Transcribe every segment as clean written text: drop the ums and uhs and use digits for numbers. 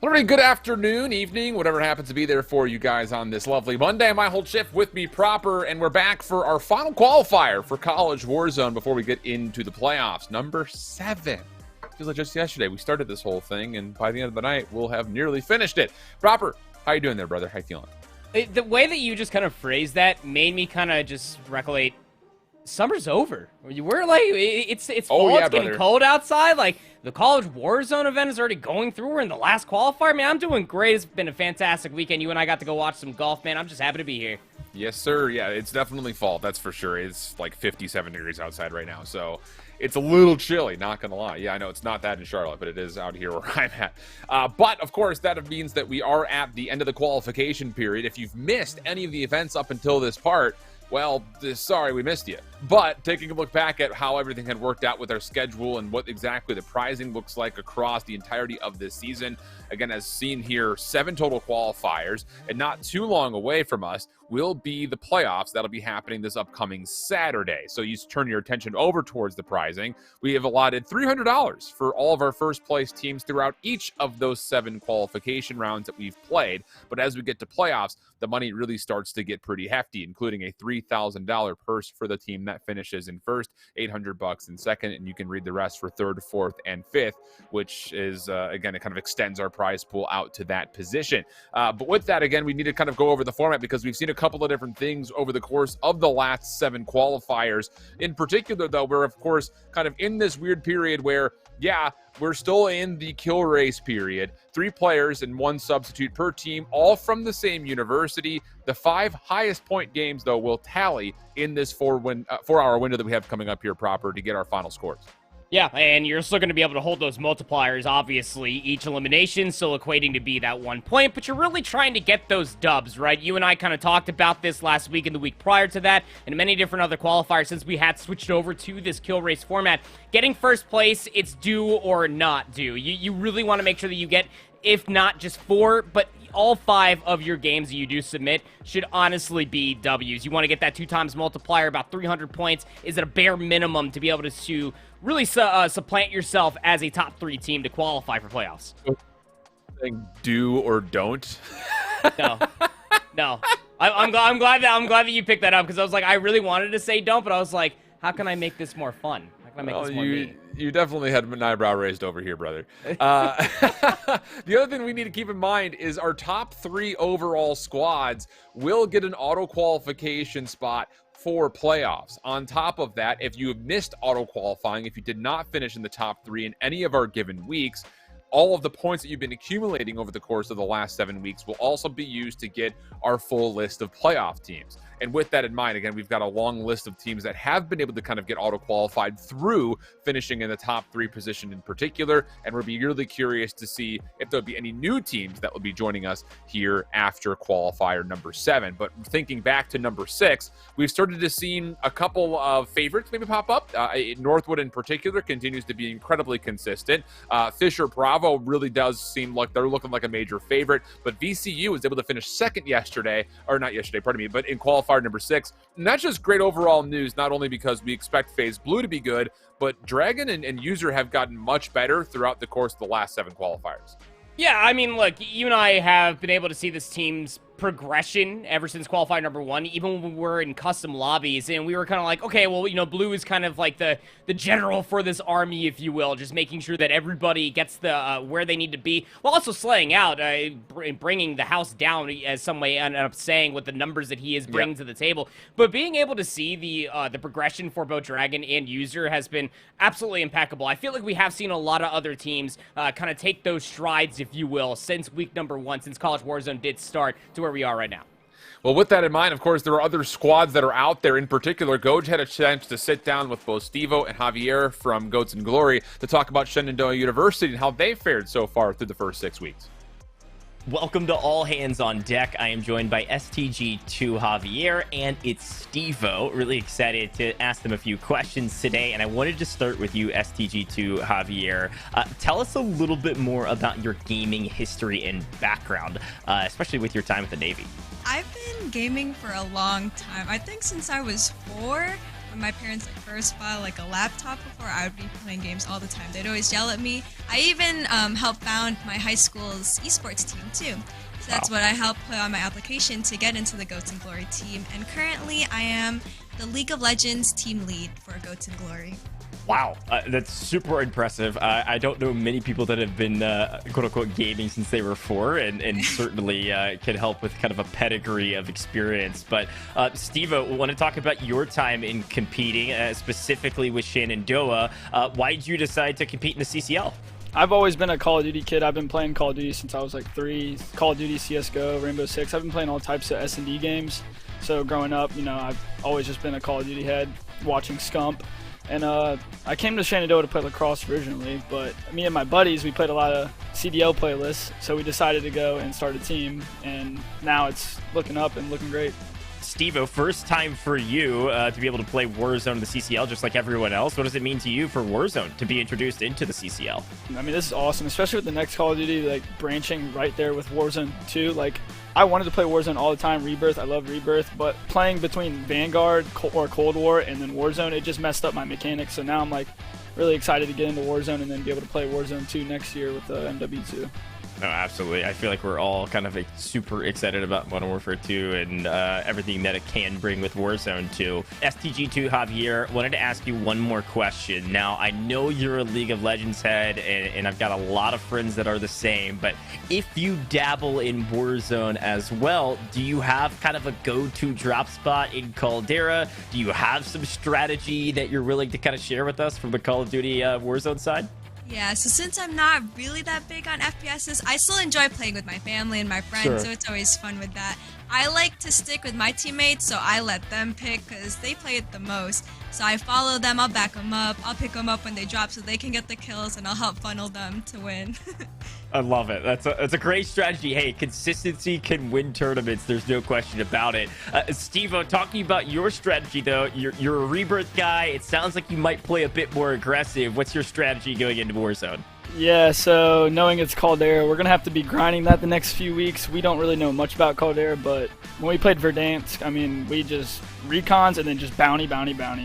Well, everybody, good afternoon, evening, whatever happens to be there for you guys on this lovely Monday. My whole shift with me proper, and we're back for our final qualifier for College Warzone before we get into the playoffs. Number 7. Feels like just yesterday we started this whole thing, and by the end of the night, we'll have nearly finished it. Proper, how you doing there, brother? How you feeling? The way that you just kind of phrased that made me kind of just recollect summer's over. We're like, it's fall, yeah, it's getting brother. cold outside. Like, the College Warzone event is already going through. We're in the last qualifier. Man, I'm doing great. It's been a fantastic weekend. You and I got to go watch some golf, man. I'm just happy to be here. Yes, sir. Yeah, it's definitely fall, that's for sure. It's like 57 degrees outside right now, so it's a little chilly, not gonna lie. Yeah, I know it's not that in Charlotte, but it is out here where I'm at. But, of course, that means that we are at the end of the qualification period. If you've missed any of the events up until this part, well, sorry we missed you. But taking a look back at how everything had worked out with our schedule and what exactly the prizing looks like across the entirety of this season, again, as seen here, 7 total qualifiers, and not too long away from us will be the playoffs. That'll be happening this upcoming Saturday. So you turn your attention over towards the prizing. We have allotted $300 for all of our first place teams throughout each of those 7 qualification rounds that we've played. But as we get to playoffs, the money really starts to get pretty hefty, including a $3,000 purse for the team that finishes in first, $800 in second, and you can read the rest for third, fourth, and fifth, which is, again, it kind of extends our prize pool out to that position. But with that, again, we need to kind of go over the format because we've seen a couple of different things over the course of the last 7 qualifiers. In particular, though, we're, of course, kind of in this weird period where, yeah, we're still in the kill race period. 3 players and 1 substitute per team, all from the same university. The 5 highest point games, though, will tally in this 4-hour window that we have coming up here proper to get our final scores. Yeah, and you're still going to be able to hold those multipliers, obviously, each elimination still equating to be that 1 point, but you're really trying to get those dubs, right? You and I kind of talked about this last week and the week prior to that, and many different other qualifiers since we had switched over to this kill race format. Getting first place, it's do or not do. You really want to make sure that you get, if not just 4, but all 5 of your games that you do submit should honestly be W's. You want to get that 2 times multiplier, about 300 points is at a bare minimum to be able to really supplant yourself as a top 3 team to qualify for playoffs. Do or don't? No. I'm glad that you picked that up because I was like, I really wanted to say don't, but I was like, how can I make this more fun? How can I make this more me? You definitely had an eyebrow raised over here, brother. The other thing we need to keep in mind is our top 3 overall squads will get an auto qualification spot for playoffs. On top of that, if you have missed auto qualifying, if you did not finish in the top 3 in any of our given weeks, all of the points that you've been accumulating over the course of the last 7 weeks will also be used to get our full list of playoff teams. And with that in mind, again, we've got a long list of teams that have been able to kind of get auto-qualified through finishing in the top 3 position in particular, and we'll be really curious to see if there'll be any new teams that will be joining us here after qualifier number 7. But thinking back to number 6, we've started to see a couple of favorites maybe pop up. Northwood in particular continues to be incredibly consistent. Fisher Bravo really does seem like they're looking like a major favorite, but VCU was able to finish second but in qualifier number 6. And that's just great overall news, not only because we expect FaZe Blue to be good, but Dragon and User have gotten much better throughout the course of the last 7 qualifiers. Yeah, I mean, look, you and I have been able to see this team's progression ever since qualifier number 1, even when we were in custom lobbies, and we were kind of like, okay, well, Blue is kind of like the general for this army, if you will, just making sure that everybody gets the where they need to be, while also slaying out, bringing the house down, as some way ended up saying, with the numbers that he is bringing to the table. But being able to see the progression for both Dragon and User has been absolutely impeccable. I feel like we have seen a lot of other teams kind of take those strides, if you will, since week number 1, since College Warzone did start, to where we are right now. Well, with that in mind, of course, there are other squads that are out there. In particular, Goj had a chance to sit down with both Stevo and Javier from Goats and Glory to talk about Shenandoah University and how they fared so far through the first 6 weeks. Welcome to All Hands on Deck. I am joined by STG2 Javier, and it's Stevo. Really excited to ask them a few questions today, and I wanted to start with you, STG2 Javier. Tell us a little bit more about your gaming history and background, especially with your time at the Navy. I've been gaming for a long time. I think since I was 4. when my parents first bought like a laptop before, I would be playing games all the time. They'd always yell at me. I even helped found my high school's esports team too. So that's what I helped put on my application to get into the Goats and Glory team. And currently I am the League of Legends team lead for Goats and Glory. Wow, that's super impressive. I don't know many people that have been quote-unquote gaming since they were 4, and certainly can help with kind of a pedigree of experience. But Steve-O, we want to talk about your time in competing, specifically with Shenandoah. Why did you decide to compete in the CCL? I've always been a Call of Duty kid. I've been playing Call of Duty since I was like 3. Call of Duty, CSGO, Rainbow Six. I've been playing all types of S&D games. So growing up, you know, I've always just been a Call of Duty head, watching Scump. And I came to Shenandoah to play lacrosse originally, but me and my buddies, we played a lot of CDL playlists, so we decided to go and start a team, and now it's looking up and looking great. Steve-O, first time for you to be able to play Warzone in the CCL just like everyone else. What does it mean to you for Warzone to be introduced into the CCL? I mean, this is awesome, especially with the next Call of Duty, like, branching right there with Warzone 2. Like, I wanted to play Warzone all the time, Rebirth, I love Rebirth, but playing between Vanguard or Cold War and then Warzone, it just messed up my mechanics, so now I'm, like, really excited to get into Warzone and then be able to play Warzone 2 next year with MW2. No, absolutely. I feel like we're all kind of super excited about Modern Warfare 2 and everything that it can bring with Warzone 2. STG2 Javier, wanted to ask you one more question. Now, I know you're a League of Legends head, and I've got a lot of friends that are the same, but if you dabble in Warzone as well, do you have kind of a go-to drop spot in Caldera? Do you have some strategy that you're willing to kind of share with us from the Call of Duty Warzone side? Yeah, so since I'm not really that big on FPSs, I still enjoy playing with my family and my friends, Sure. so it's always fun with that. I like to stick with my teammates, so I let them pick because they play it the most. So I follow them, I'll back them up, I'll pick them up when they drop so they can get the kills, and I'll help funnel them to win. I love it. That's a great strategy. Hey, consistency can win tournaments. There's no question about it. Steve-O, talking about your strategy, though, you're a Rebirth guy. It sounds like you might play a bit more aggressive. What's your strategy going into Warzone? Yeah, so knowing it's Caldera, we're going to have to be grinding that the next few weeks. We don't really know much about Caldera, but when we played Verdansk, I mean, we just recons and then just bounty.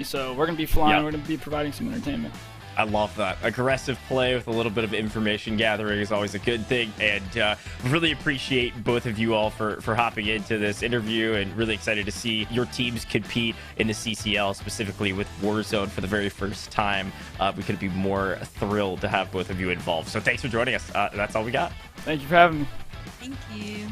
So we're going to be flying. Yep. We're going to be providing some entertainment. I love that. Aggressive play with a little bit of information gathering is always a good thing, and really appreciate both of you all for hopping into this interview, and really excited to see your teams compete in the CCL, specifically with Warzone for the very first time. We couldn't be more thrilled to have both of you involved. So thanks for joining us. That's all we got. Thank you for having me. Thank you.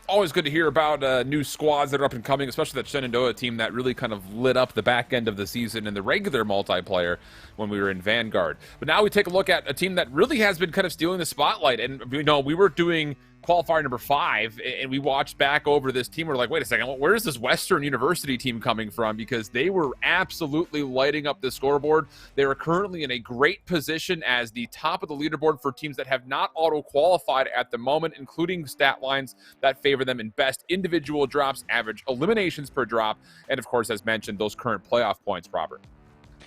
Always good to hear about new squads that are up and coming, especially that Shenandoah team that really kind of lit up the back end of the season in the regular multiplayer when we were in Vanguard. But now we take a look at a team that really has been kind of stealing the spotlight. And, you know, we were doing qualifier number 5, and we watched back over this team. We're like, wait a second, where is this Western University team coming from? Because they were absolutely lighting up the scoreboard. They are currently in a great position as the top of the leaderboard for teams that have not auto-qualified at the moment, including stat lines that favor them in best individual drops, average eliminations per drop, and of course, as mentioned, those current playoff points, Robert.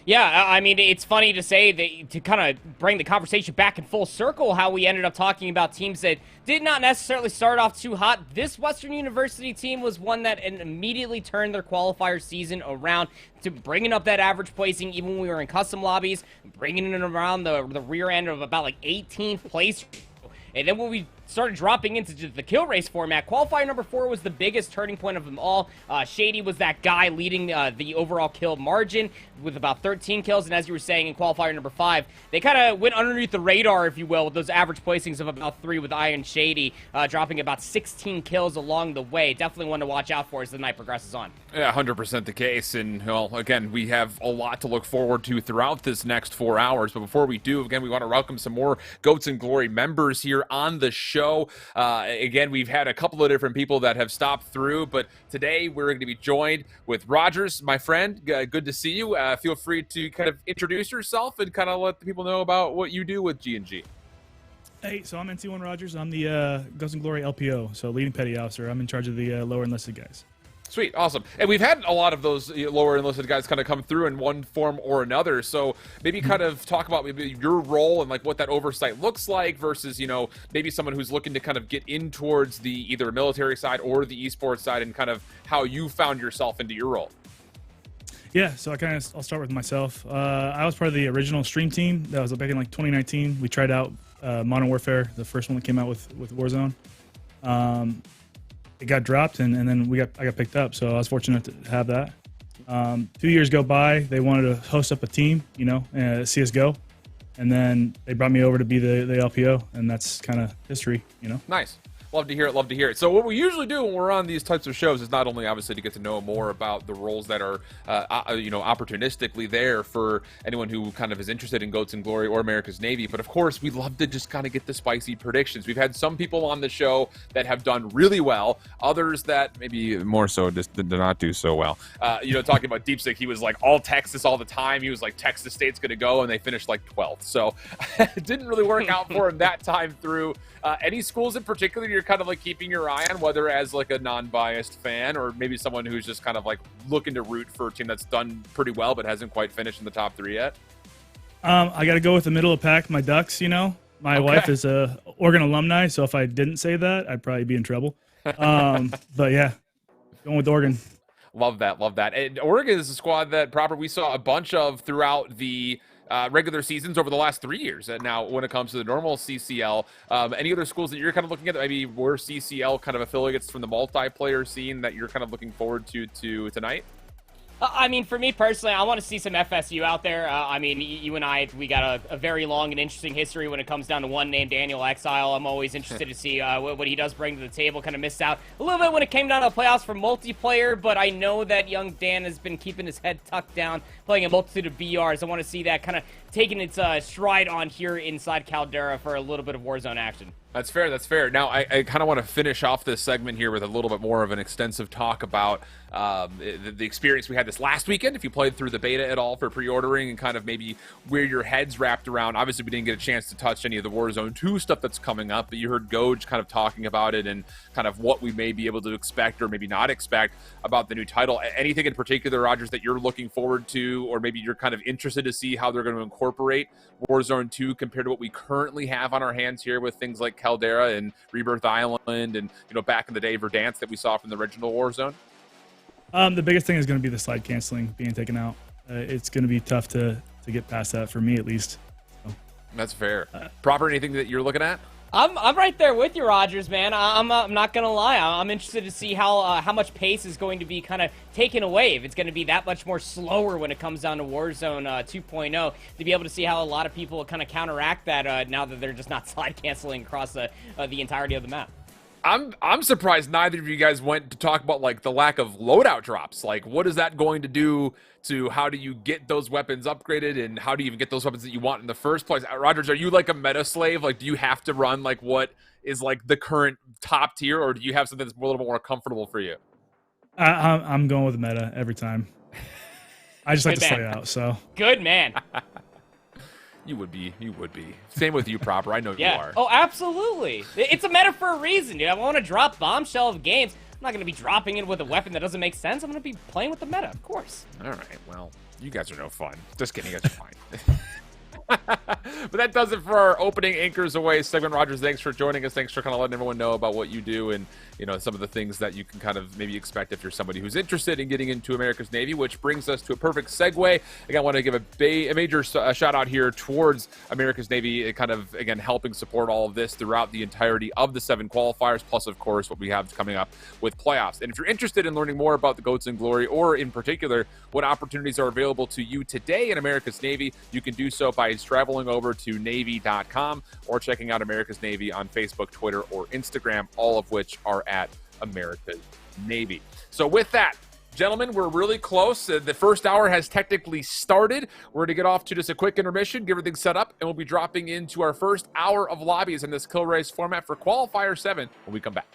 Yeah, I mean, it's funny to say that, to kind of bring the conversation back in full circle, how we ended up talking about teams that did not necessarily start off too hot. This Western University team was one that immediately turned their qualifier season around to bringing up that average placing, even when we were in custom lobbies, bringing it around the rear end of about like 18th place. And then when we started dropping into the kill race format, qualifier number 4 was the biggest turning point of them all. Shady was that guy leading the overall kill margin with about 13 kills, and as you were saying, in qualifier number 5, they kind of went underneath the radar, if you will, with those average placings of about 3 with Iron Shady, dropping about 16 kills along the way. Definitely one to watch out for as the night progresses on. Yeah, 100% the case, and, well, again, we have a lot to look forward to throughout this next 4 hours, but before we do, again, we want to welcome some more Goats and Glory members here on the show. Again, we've had a couple of different people that have stopped through, but today we're going to be joined with Rogers, my friend. Good to see you. Feel free to kind of introduce yourself and kind of let the people know about what you do with G&G. Hey, so I'm NC1 Rogers. I'm the Goats and Glory LPO, so leading petty officer. I'm in charge of the lower enlisted guys. Sweet, awesome. And we've had a lot of those lower enlisted guys kind of come through in one form or another. So maybe kind of talk about maybe your role and like what that oversight looks like versus, you know, maybe someone who's looking to kind of get in towards the either military side or the esports side, and kind of how you found yourself into your role. Yeah, so I'll start with myself. I was part of the original stream team that was back in like 2019. We tried out Modern Warfare, the first one that came out with Warzone. It got dropped, and then I got picked up, so I was fortunate to have that. 2 years go by, they wanted to host up a team, you know, CSGO, and then they brought me over to be the LPO, and that's kind of history, you know. Nice. Love to hear it. Love to hear it. So what we usually do when we're on these types of shows is not only obviously to get to know more about the roles that are, you know, opportunistically there for anyone who kind of is interested in Goats and Glory or America's Navy, but of course we love to just kind of get the spicy predictions. We've had some people on the show that have done really well, others that maybe more so just did not do so well. You know, talking about Deep Stick, he was like all Texas all the time. He was like Texas State's going to go, and they finished like 12th. So it didn't really work out for him that time through. Any schools in particular you're kind of like keeping your eye on, whether as like a non-biased fan or maybe someone who's just kind of like looking to root for a team that's done pretty well but hasn't quite finished in the top 3 yet? I got to go with the middle of pack, my Ducks, you know. My wife is a Oregon alumni, so if I didn't say that, I'd probably be in trouble. But yeah, going with Oregon. Love that. Love that. And Oregon is a squad that we saw a bunch of throughout the regular seasons over the last 3 years. And now when it comes to the normal CCL, any other schools that you're kind of looking at that maybe were CCL kind of affiliates from the multiplayer scene that you're kind of looking forward to tonight? I mean, for me personally, I want to see some FSU out there. I mean, you and I, we got a very long and interesting history when it comes down to one named Daniel Exile. I'm always interested to see what he does bring to the table. Kind of missed out a little bit when it came down to the playoffs for multiplayer, but I know that young Dan has been keeping his head tucked down, playing a multitude of BRs. I want to see that kind of taking its stride on here inside Caldera for a little bit of Warzone action. That's fair. That's fair. Now, I kind of want to finish off this segment here with a little bit more of an extensive talk about the experience we had this last weekend. If you played through the beta at all for pre-ordering, and kind of maybe where your head's wrapped around. Obviously, we didn't get a chance to touch any of the Warzone 2 stuff that's coming up, but you heard Goj kind of talking about it and kind of what we may be able to expect or maybe not expect about the new title. Anything in particular, Rogers, that you're looking forward to, or maybe you're kind of interested to see how they're going to incorporate Warzone 2 compared to what we currently have on our hands here with things like Caldera and Rebirth Island and, you know, back in the day Verdansk that we saw from the original Warzone? The biggest thing is going to be the slide canceling being taken out. It's going to be tough to get past that for me, at least. So. That's fair. Proper, anything that you're looking at? I'm right there with you, Rogers, man. I'm not gonna lie. I'm interested to see how much pace is going to be kind of taken away. If it's going to be that much more slower when it comes down to Warzone 2.0, to be able to see how a lot of people kind of counteract that now that they're just not slide canceling across the entirety of the map. I'm surprised neither of you guys went to talk about like the lack of loadout drops. Like, what is that going to do to how do you get those weapons upgraded, and how do you even get those weapons that you want in the first place? Rogers, are you like a meta slave? Like, do you have to run like what is like the current top tier, or do you have something that's a little bit more comfortable for you? I'm going with meta every time. I just like to slay out. So good man. You would be. Same with you, Proper. I know you are. Oh, absolutely. It's a meta for a reason, dude. I want to drop bombshell of games. I'm not going to be dropping it with a weapon that doesn't make sense. I'm going to be playing with the meta, of course. All right. Well, you guys are no fun. Just kidding. It's fine. But that does it for our opening Anchors Away segment. Rogers, thanks for joining us. Thanks for kind of letting everyone know about what you do and, you know, some of the things that you can kind of maybe expect if you're somebody who's interested in getting into America's Navy, which brings us to a perfect segue. Again, I want to give a major shout out here towards America's Navy, kind of, again, helping support all of this throughout the entirety of the 7 qualifiers, plus, of course, what we have coming up with playoffs. And if you're interested in learning more about the Goats and Glory, or in particular, what opportunities are available to you today in America's Navy, you can do so by traveling over to Navy.com or checking out America's Navy on Facebook, Twitter, or Instagram, all of which are at America's Navy. So with that, gentlemen, we're really close. The first hour has technically started. We're going to get off to just a quick intermission, get everything set up, and we'll be dropping into our first hour of lobbies in this kill race format for Qualifier 7 when we come back.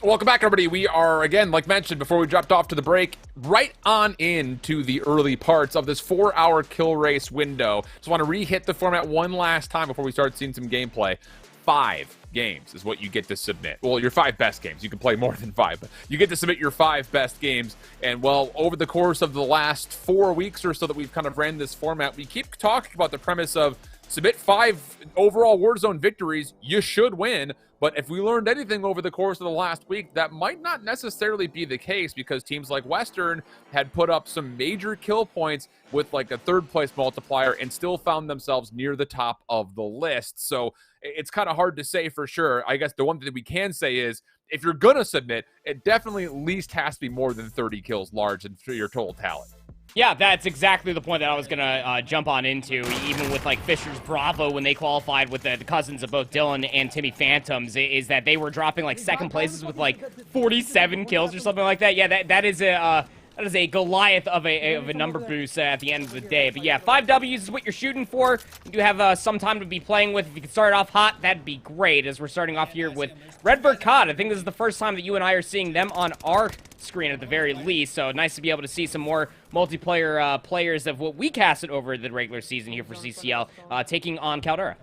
Welcome back, everybody. We are, again, like mentioned before we dropped off to the break, right on into the early parts of this 4-hour kill race window. Just want to re-hit the format one last time before we start seeing some gameplay. 5 games is what you get to submit. Well, your 5 best games. You can play more than 5, but you get to submit your 5 best games. And, well, over the course of the last 4 weeks or so that we've kind of ran this format, we keep talking about the premise of submit 5 overall Warzone victories, you should win. But if we learned anything over the course of the last week, that might not necessarily be the case, because teams like Western had put up some major kill points with like a 3rd place multiplier and still found themselves near the top of the list. So it's kind of hard to say for sure. I guess the one thing we can say is if you're going to submit, it definitely at least has to be more than 30 kills large and your total talent. Yeah, that's exactly the point that I was going to jump on into, even with, like, Fisher's Bravo when they qualified with the cousins of both Dylan and Timmy Phantoms, is that they were dropping, like, 2nd places with, like, 47 kills or something like that. Yeah, that is a Goliath of a number boost at the end of the day. But, yeah, 5 Ws is what you're shooting for. You do have some time to be playing with. If you could start off hot, that'd be great, as we're starting off here with Redbird COD. I think this is the first time that you and I are seeing them on our screen at the very least, so nice to be able to see some more multiplayer players of what we casted over the regular season here for CCL, taking on Caldera.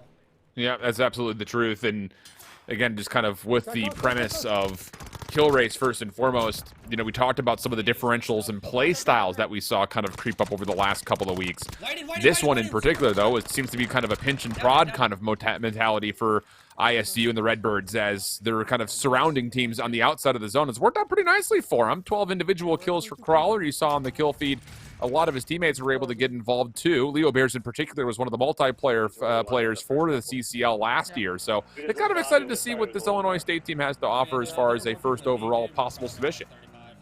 Yeah, that's absolutely the truth. And again, just kind of with the premise of kill race first and foremost, you know, we talked about some of the differentials and play styles that we saw kind of creep up over the last couple of weeks. This one in particular, though, it seems to be kind of a pinch and prod kind of mentality for ISU and the Redbirds, as they're kind of surrounding teams on the outside of the zone. It's worked out pretty nicely for them. 12 individual kills for Crawler. You saw on the kill feed a lot of his teammates were able to get involved too. Leo Bears in particular was one of the multiplayer players for the CCL last year. So they're kind of excited to see what this Illinois State team has to offer as far as a first overall possible submission.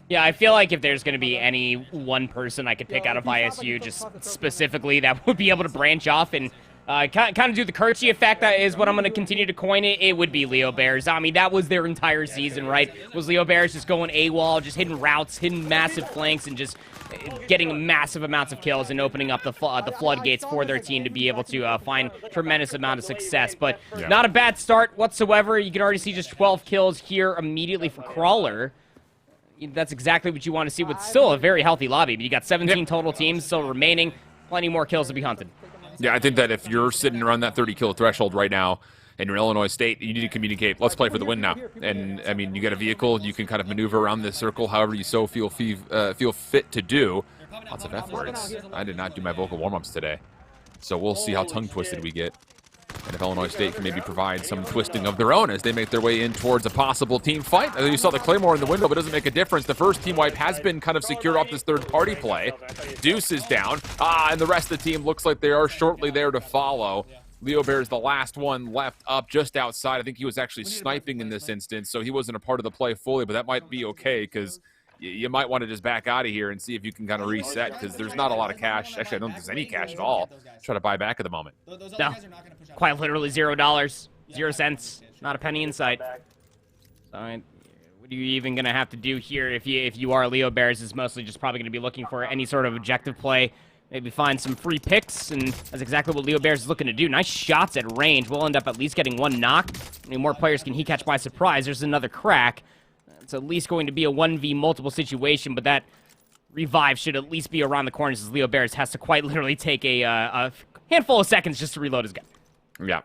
Yeah, I feel like if there's going to be any one person I could pick out of ISU just specifically that would be able to branch off and kind of do the Kirchy effect, that is what I'm going to continue to coin it. It would be Leo Bears. I mean, that was their entire season, right? Was Leo Bears just going AWOL, just hitting routes, hitting massive flanks, and just getting massive amounts of kills and opening up the floodgates for their team to be able to find tremendous amount of success. But not a bad start whatsoever. You can already see just 12 kills here immediately for Crawler. That's exactly what you want to see with still a very healthy lobby. But you got 17 total teams still remaining. Plenty more kills to be hunted. Yeah, I think that if you're sitting around that 30-kill threshold right now and you're Illinois State, you need to communicate, let's play for the win now. And, I mean, you got a vehicle, you can kind of maneuver around this circle however you so feel fit to do. Lots of F words. I did not do my vocal warm-ups today. So we'll see how tongue-twisted we get. And if Illinois State can maybe provide some twisting of their own as they make their way in towards a possible team fight. You saw the Claymore in the window, but it doesn't make a difference. The first team wipe has been kind of secured off this third-party play. Deuce is down, and the rest of the team looks like they are shortly there to follow. Leo Bear's the last one left up just outside. I think he was actually sniping in this instance, so he wasn't a part of the play fully, but that might be okay because you might want to just back out of here and see if you can kind of reset, because there's not a lot of cash. Actually, I don't think there's any cash at all. Try to buy back at the moment. No, quite literally $0, 0 cents, not a penny in sight. So, what are you even going to have to do here if you are Leo Bears? Is mostly just probably going to be looking for any sort of objective play, maybe find some free picks, and that's exactly what Leo Bears is looking to do. Nice shots at range. We'll end up at least getting 1 knock. How many more players can he catch by surprise? There's another crack. It's at least going to be a 1v multiple situation, but that revive should at least be around the corners, as Leo Bears has to quite literally take a handful of seconds just to reload his gun. Yeah.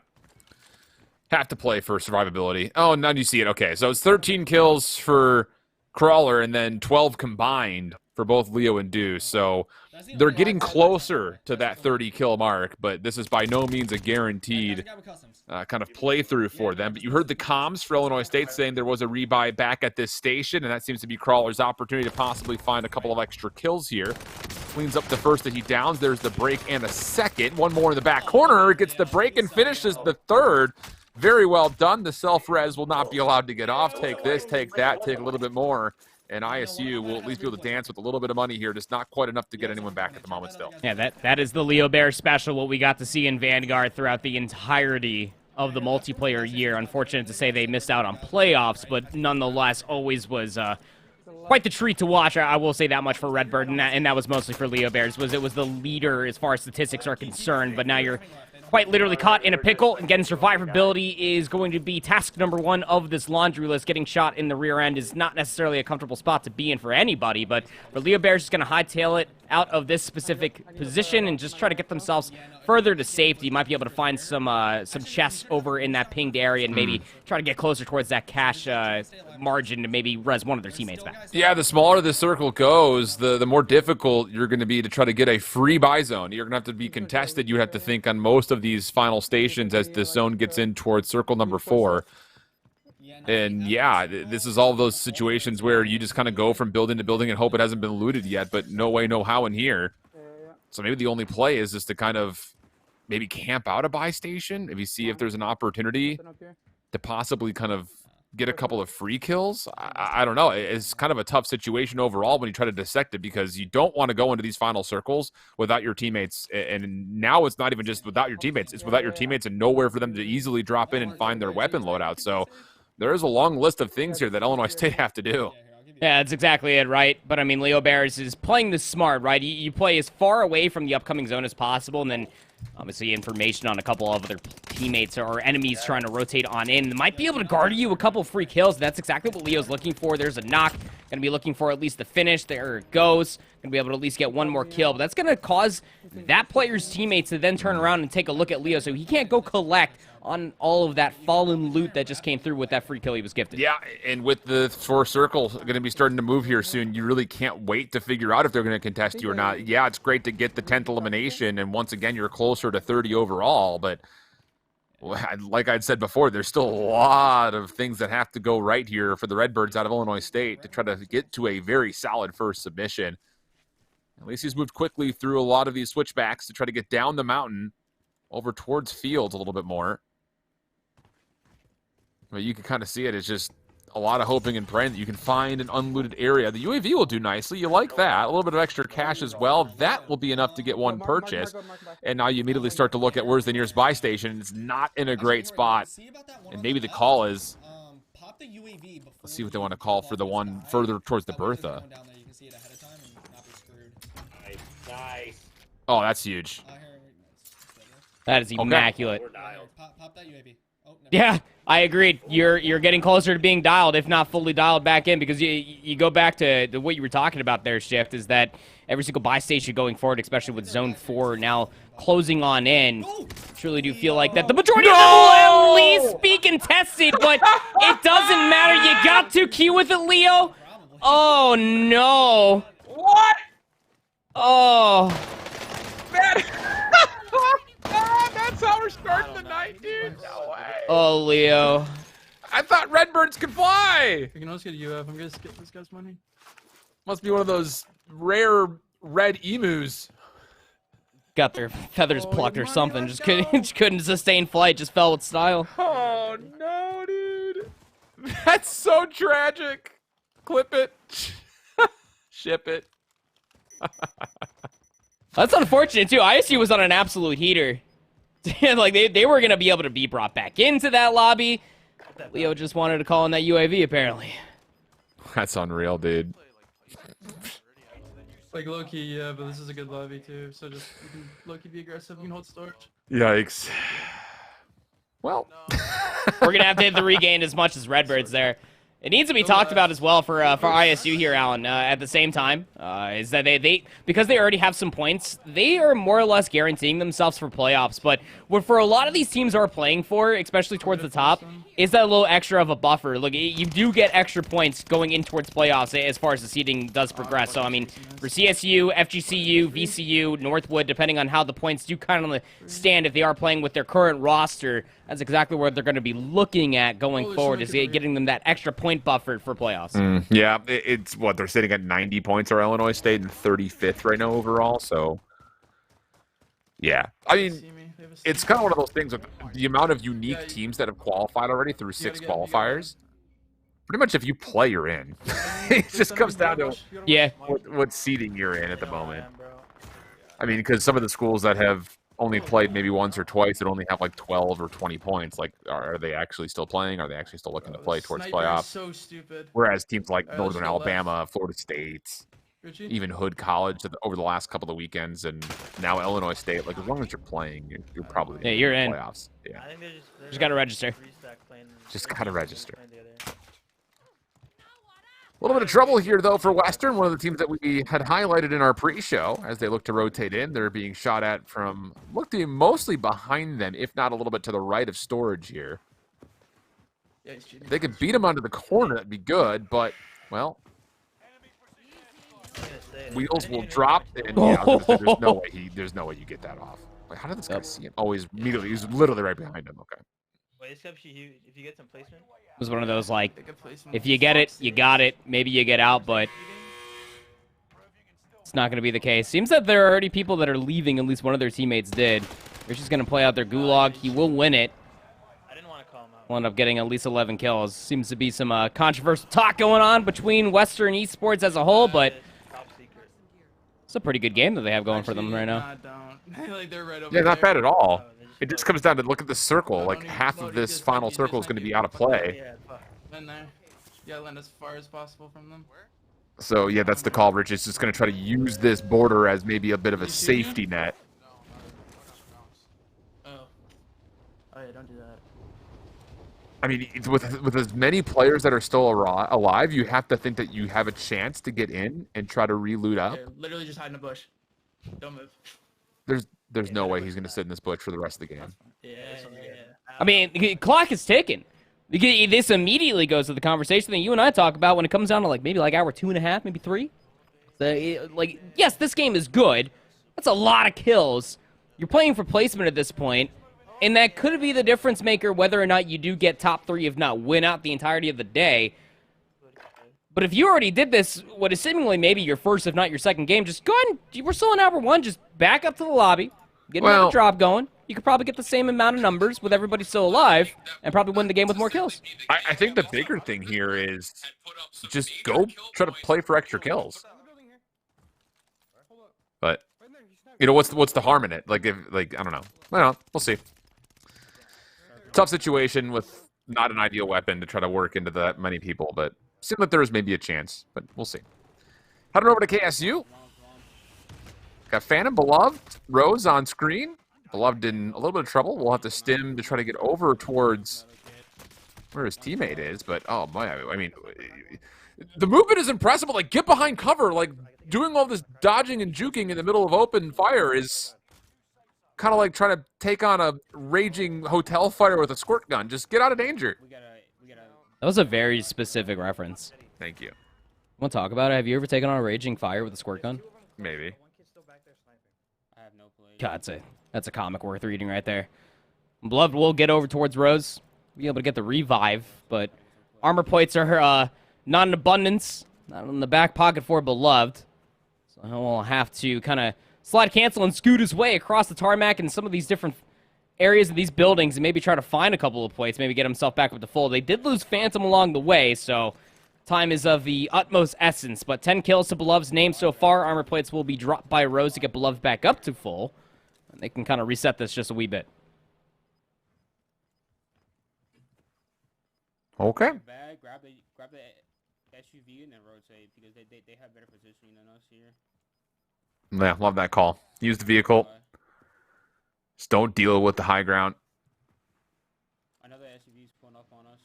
Have to play for survivability. Oh, now you see it. Okay, so it's 13 kills for Crawler and then 12 combined for both Leo and Deuce. So they're getting closer to that 30-kill mark, but this is by no means a guaranteed kind of playthrough for them. But you heard the comms for Illinois State saying there was a rebuy back at this station, and that seems to be Crawler's opportunity to possibly find a couple of extra kills here. Cleans up the first that he downs. There's the break and a second. One more in the back corner. Gets the break and finishes the third. Very well done. The self-res will not be allowed to get off. Take this, take that, take a little bit more. And ISU will at least be able to dance with a little bit of money here. Just not quite enough to get anyone back at the moment still. Yeah, that is the Leo Bear special, what we got to see in Vanguard throughout the entirety of the multiplayer year. Unfortunate to say they missed out on playoffs, but nonetheless always was quite the treat to watch. I will say that much for Redbird, and that was mostly for Leo Bears. It was the leader as far as statistics are concerned, but now you're quite literally caught in a pickle, and getting survivability is going to be task number 1 of this laundry list. Getting shot in the rear end is not necessarily a comfortable spot to be in for anybody, but for Leo Bear's just going to hightail it out of this specific position and just try to get themselves further to safety. Might be able to find some chests over in that pinged area and maybe try to get closer towards that cash margin to maybe res one of their teammates back. Yeah, the smaller the circle goes, the more difficult you're going to be to try to get a free buy zone. You're going to have to be contested. You have to think on most of these final stations as the zone gets in towards circle number 4. And yeah, this is all of those situations where you just kind of go from building to building and hope it hasn't been looted yet, but no way, no how in here. So maybe the only play is just to kind of maybe camp out a buy station, maybe see if there's an opportunity to possibly kind of get a couple of free kills. I don't know. It's kind of a tough situation overall when you try to dissect it, because you don't want to go into these final circles without your teammates. And now it's not even just without your teammates. It's without your teammates and nowhere for them to easily drop in and find their weapon loadout. So there is a long list of things here that Illinois State have to do. Yeah, that's exactly it, right? But, I mean, Leo Bears is playing this smart, right? You play as far away from the upcoming zone as possible, and then, obviously, information on a couple of other teammates or enemies trying to rotate on in. They might be able to guard you a couple free kills. That's exactly what Leo's looking for. There's a knock. Going to be looking for at least the finish. There it goes. Going to be able to at least get one more kill. But that's going to cause that player's teammates to then turn around and take a look at Leo, so he can't go collect on all of that fallen loot that just came through with that free kill he was gifted. Yeah, and with the 4 circle going to be starting to move here soon, you really can't wait to figure out if they're going to contest you or not. Yeah, it's great to get the 10th elimination, and once again, you're closer to 30 overall, but like I'd said before, there's still a lot of things that have to go right here for the Redbirds out of Illinois State to try to get to a very solid first submission. At least he's moved quickly through a lot of these switchbacks to try to get down the mountain over towards Fields a little bit more. But you can kind of see it. It's just a lot of hoping and praying that you can find an unlooted area. The UAV will do nicely. You like that. A little bit of extra cash as well. That will be enough to get one purchase. And now you immediately start to look at where's the nearest buy station. It's not in a great spot. And maybe the call is, let's see what they want to call for the one further towards the Bertha. Nice. Oh, that's huge. That is immaculate. Yeah, I agreed. You're getting closer to being dialed, if not fully dialed back in, because you go back to what you were talking about there, Shift, is that every single buy station going forward, especially with Zone 4 now closing on in, truly do feel like that the majority of them will at least be contested, but it doesn't matter. You got to queue with it, Leo. Oh, no. What? Oh. Man. That's how we're starting the night, dude. No way. Oh, Leo. I thought Redbirds could fly. We can always get a UF. I'm gonna skip this guy's money. Must be one of those rare red emus. Got their feathers plucked or something. Just couldn't sustain flight. Just fell with style. Oh, no, dude. That's so tragic. Clip it. Ship it. That's unfortunate, too. ISU was on an absolute heater. Like, they were going to be able to be brought back into that lobby. Leo just wanted to call in that UAV, apparently. That's unreal, dude. Like, low-key, yeah, but this is a good lobby, too. So just, you can low-key be aggressive. You can hold storage. Yikes. Well. We're going to have to hit the regain as much as Redbirds there. It needs to be talked about as well for ISU here, Alan. At the same time, is that they because they already have some points, they are more or less guaranteeing themselves for playoffs. But what for a lot of these teams are playing for, especially towards the top, is that little extra of a buffer. Look, you do get extra points going in towards playoffs as far as the seeding does progress. So I mean, for CSU, FGCU, VCU, Northwood, depending on how the points do kind of stand, if they are playing with their current roster, that's exactly what they're going to be looking at going forward, is getting them that extra point buffer for playoffs. Yeah, it's what they're sitting at 90 points or Illinois State and 35th right now overall. So, yeah, I mean, it's kind of one of those things with the amount of unique teams that have qualified already through 6 qualifiers. Pretty much, if you play, you're in. It just comes down to what seeding you're in at the moment. I mean, because some of the schools that have only played maybe once or twice and only have like 12 or 20 points, like are they actually still playing? Are they actually still looking to play towards playoffs? So stupid. Whereas teams like Northern Alabama, Florida State, Richie? even Hood College over the last couple of weekends, and now Illinois State. Like, as long as you're playing, you're probably Yeah, you're in. playoffs. Yeah, I think they're Just gotta register. just gotta register. A little bit of trouble here, though, for Western, one of the teams that we had highlighted in our pre-show as they look to rotate in. They're being shot at from, look to be mostly behind them, if not a little bit to the right of storage here. Yeah, he's cheating. If they could beat him onto the corner, that'd be good, but, well, wheels will drop, and yeah, I was gonna say, there's no way you get that off. Like, how did this guy see him? Oh, he's literally right behind him. Okay. Wait, if you get some placement. It was one of those, like, They could play some if you get it, Fox you series. got it. Maybe you get out, but it's not going to be the case. Seems that there are already people that are leaving. At least one of their teammates did. They're just going to play out their gulag. He will win it. I didn't want to call him out. Will end up getting at least 11 kills. Seems to be some controversial talk going on between Western esports as a whole, but Top secret. it's a pretty good game that they have going for them right now. Nah, don't. Like, they're right over Yeah, not there. bad at all. Oh, they just It just broke. comes down to look at the circle. No, Like, don't half even- of no, this just final might circle is be- going to be out of play. Yeah, fuck. Land there. Yeah, land as far as possible from them. So, yeah, that's the call. Rich is just going to try to use this border as maybe a bit of a safety net. Oh. Oh yeah, don't do that. I mean, with as many players that are still alive, you have to think that you have a chance to get in and try to re-loot up. Here, literally just hide in a bush. Don't move. There's no way he's going to sit in this bush for the rest of the game. Yeah, this one's good. I mean, the clock is ticking. This immediately goes to the conversation that you and I talk about when it comes down to maybe hour 2.5, maybe 3. Yes, this game is good. That's a lot of kills. You're playing for placement at this point, and that could be the difference maker whether or not you do get top 3, if not win out the entirety of the day. But if you already did this, what is seemingly maybe your first, if not your second game, just go ahead and, we're still in hour 1, just back up to the lobby, get another drop going. You could probably get the same amount of numbers with everybody still alive and probably win the game with more kills. I think the bigger thing here is just go try to play for extra kills. But what's the harm in it? I don't know. Well, we'll see. Tough situation with not an ideal weapon to try to work into that many people, but seems like there is maybe a chance, but we'll see. Heading over to KSU. Got Phantom, Beloved, Rose on screen. Beloved in a little bit of trouble. We'll have to stim to try to get over towards where his teammate is, but oh my, I mean, the movement is impressive, but get behind cover. Doing all this dodging and juking in the middle of open fire is kind of like trying to take on a raging hotel fire with a squirt gun. Just get out of danger. That was a very specific reference. Thank you. Want to talk about it? Have you ever taken on a raging fire with a squirt gun? Maybe. God, that's a comic worth reading right there. Beloved will get over towards Rose. Be able to get the revive, but armor plates are not in abundance. Not in the back pocket for Beloved. So he'll have to kind of slide cancel and scoot his way across the tarmac in some of these different areas of these buildings and maybe try to find a couple of plates, maybe get himself back up to full. They did lose Phantom along the way, so time is of the utmost essence. But 10 kills to Beloved's name so far. Armor plates will be dropped by Rose to get Beloved back up to full. And they can kind of reset this just a wee bit. Okay. Grab the SUV and then rotate because they have better positioning than us here. Yeah, love that call. Use the vehicle. Just don't deal with the high ground. Another SUV's pulling up on us.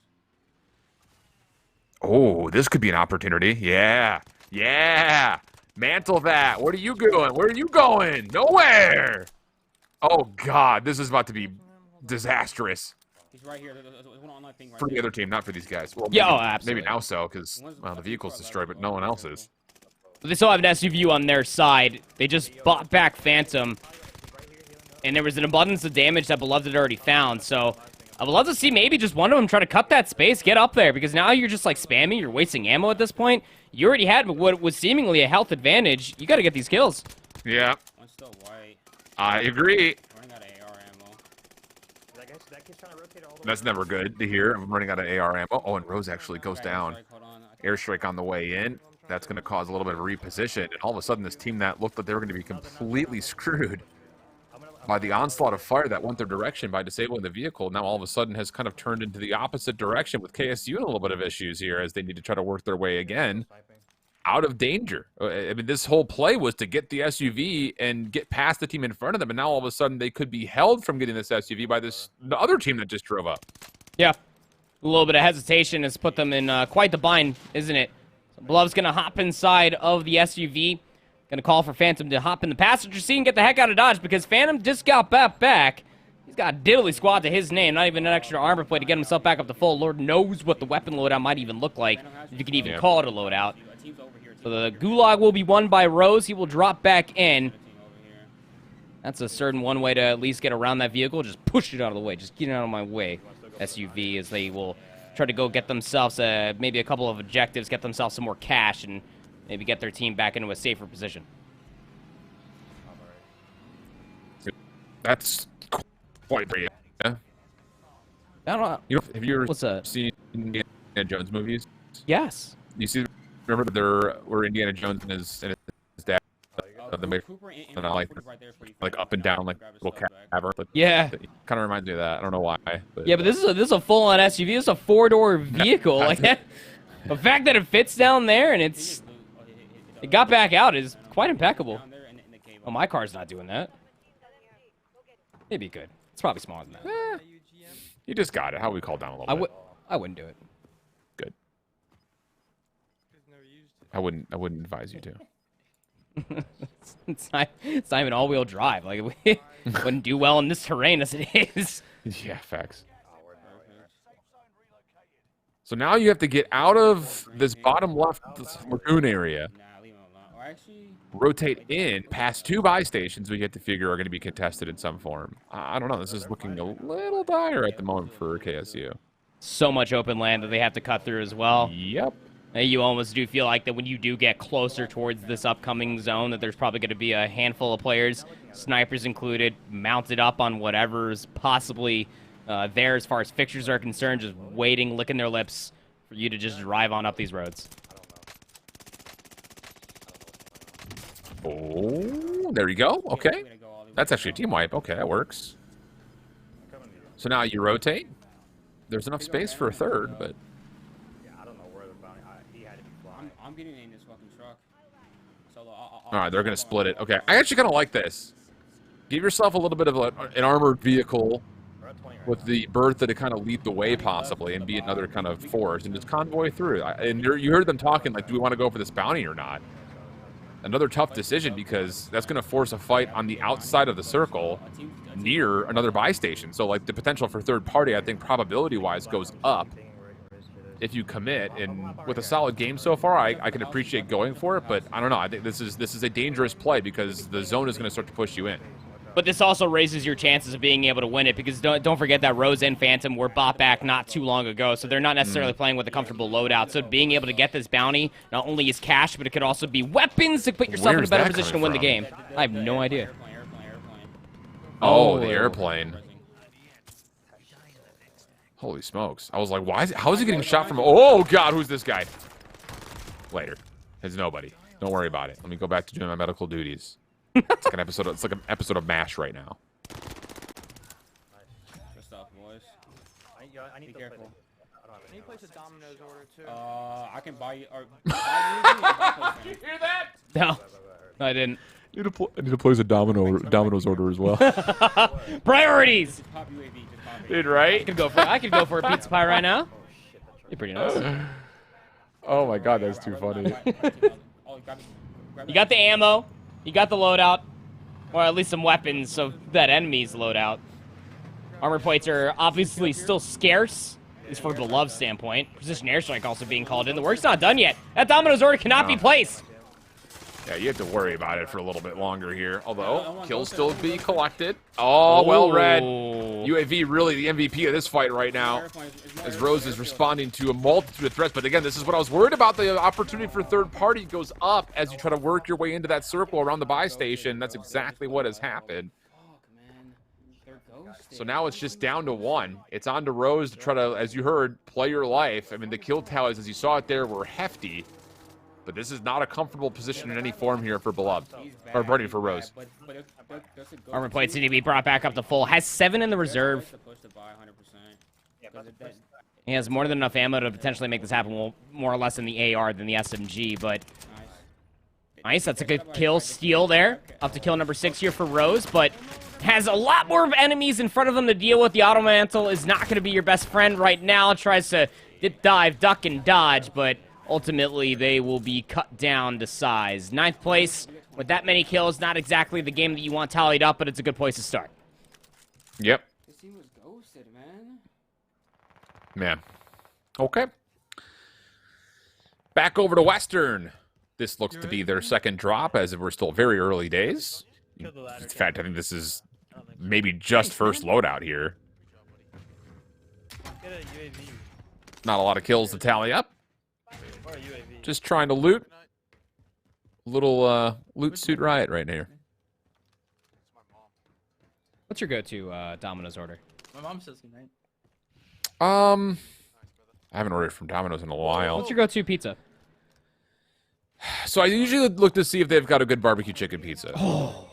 Oh, this could be an opportunity. Yeah. Yeah. Mantle that. Where are you going? Where are you going? Nowhere. Oh, God. This is about to be disastrous. He's right here. There's one online thing right For the there. other team, not for these guys. Well, Yeah, maybe, absolutely. maybe now so, because, well, the vehicle's destroyed, but no one else is. But they still have an SUV on their side. They just bought back Phantom. And there was an abundance of damage that Beloved had already found. So I would love to see maybe just one of them try to cut that space, get up there. Because now you're just spamming. You're wasting ammo at this point. You already had what was seemingly a health advantage. You got to get these kills. Yeah, One's still white. I agree. Running out of AR ammo. That kid's trying to rotate all the way. That's never good to hear. I'm running out of AR ammo. Oh, and Rose actually goes Okay, down. strike, hold on. Airstrike on the way in. That's going to cause a little bit of reposition. And all of a sudden, this team that looked like they were going to be completely screwed by the onslaught of fire that went their direction by disabling the vehicle, now all of a sudden has kind of turned into the opposite direction with KSU in a little bit of issues here as they need to try to work their way again out of danger. I mean, this whole play was to get the SUV and get past the team in front of them, and now all of a sudden they could be held from getting this SUV by the other team that just drove up. Yeah. A little bit of hesitation has put them in quite the bind, isn't it? So Beloved's going to hop inside of the SUV. Going to call for Phantom to hop in the passenger seat and get the heck out of Dodge because Phantom just got back. He's got a diddly squad to his name, not even an extra armor plate to get himself back up to full. Lord knows what the weapon loadout might even look like, if you can even call it a loadout. So the Gulag will be won by Rose. He will drop back in. That's a certain one way to at least get around that vehicle. Just push it out of the way. Just get it out of my way, SUV, as they will try to go get themselves maybe a couple of objectives, get themselves some more cash, and maybe get their team back into a safer position. That's quite brave. Yeah. I don't know. Have you ever What's that? seen Indiana Jones movies? Yes. Remember that there were Indiana Jones and his dad, like up and down, like little cavern. Yeah. Kind of reminds me of that. I don't know why. But, Yeah, but this is a full-on SUV. This is a 4-door vehicle. Like that. The fact that it fits down there and it got back out is quite impeccable. Oh, my car's not doing that. Maybe it could. It's probably smaller than that. You just got it. How we call down a little bit? I wouldn't do it. Good. I wouldn't advise you to. It's not even all-wheel drive. Like, we wouldn't do well in this terrain as it is. Yeah, facts. So now you have to get out of this bottom left lagoon area, rotate in past 2 buy stations we get to figure are going to be contested in some form. I don't know. This is looking a little dire at the moment for KSU. So much open land that they have to cut through as well. Yep. You almost do feel like that when you do get closer towards this upcoming zone that there's probably going to be a handful of players, snipers included, mounted up on whatever's possibly there as far as fixtures are concerned, just waiting, licking their lips for you to just drive on up these roads. Oh, there you go. Okay. That's actually a team wipe. Okay, that works. So now you rotate. There's enough space for a third, but... I'm getting in this fucking truck. All right, they're going to split it. Okay, I actually kind of like this. Give yourself a little bit of an armored vehicle with the Bertha to kind of lead the way, possibly, and be another kind of force, and just convoy through. And you heard them talking, like, do we want to go for this bounty or not? Another tough decision, because that's going to force a fight on the outside of the circle near another buy station. So, like, the potential for third party, I think, probability-wise, goes up if you commit. And with a solid game so far, I can appreciate going for it, but I don't know. I think this is a dangerous play because the zone is going to start to push you in. But this also raises your chances of being able to win it, because don't forget that Rose and Phantom were bought back not too long ago, so they're not necessarily playing with a comfortable loadout. So being able to get this bounty not only is cash, but it could also be weapons to put yourself in a better position to win the game. I have no idea. Oh, the airplane. Holy smokes. I was like, how is he getting shot from... Oh, God, who's this guy? Later. It's nobody. Don't worry about it. Let me go back to doing my medical duties. It's like an episode of MASH right now. Good stuff, boys. Be careful. Can you place a Domino's order too? I can buy you. Or buy you. Did you hear that? No, I didn't. I need to place a Domino's order as well. Priorities. Pop UAV, just pop it. Dude, right? I could go for a pizza pie right now. Be pretty nice. Oh my God, that's too funny. You got the ammo. You got the loadout, or at least some weapons, so that enemy's loadout. Armor plates are obviously still scarce, at least from the love standpoint. Precision airstrike also being called in. The work's not done yet. That Domino's order cannot be placed. Yeah, you have to worry about it for a little bit longer here. Although, kills still be collected. Oh, well read. UAV really the MVP of this fight right now, as Rose is responding to a multitude of threats. But again, this is what I was worried about. The opportunity for third party goes up as you try to work your way into that circle around the buy station. That's exactly what has happened. So now it's just down to 1. It's on to Rose to try to, as you heard, play your life. I mean, the kill tallies, as you saw it there, were hefty. But this is not a comfortable position in any form here for Beloved. Or Bernie for Rose. Armor plates need to be brought back up to full. Has 7 in the reserve. He has more than enough ammo to potentially make this happen, well, more or less in the AR than the SMG, but Nice, that's a good kill. Steal there. Up to kill number 6 here for Rose, but has a lot more enemies in front of him to deal with. The Auto Mantle is not going to be your best friend right now. Tries to dip, dive, duck, and dodge, but ultimately they will be cut down to size. 9th place with that many kills. Not exactly the game that you want tallied up, but it's a good place to start. Yep. This team was ghosted, man. Man. Okay. Back over to Western. This looks to be their second drop, as we're still very early days. In fact, I think this is maybe just first loadout here. Not a lot of kills to tally up. Just trying to loot. Little loot suit riot right here. What's your go-to Domino's order? My mom says goodnight. I haven't ordered from Domino's in a while. What's your go-to pizza? So I usually look to see if they've got a good barbecue chicken pizza. Oh.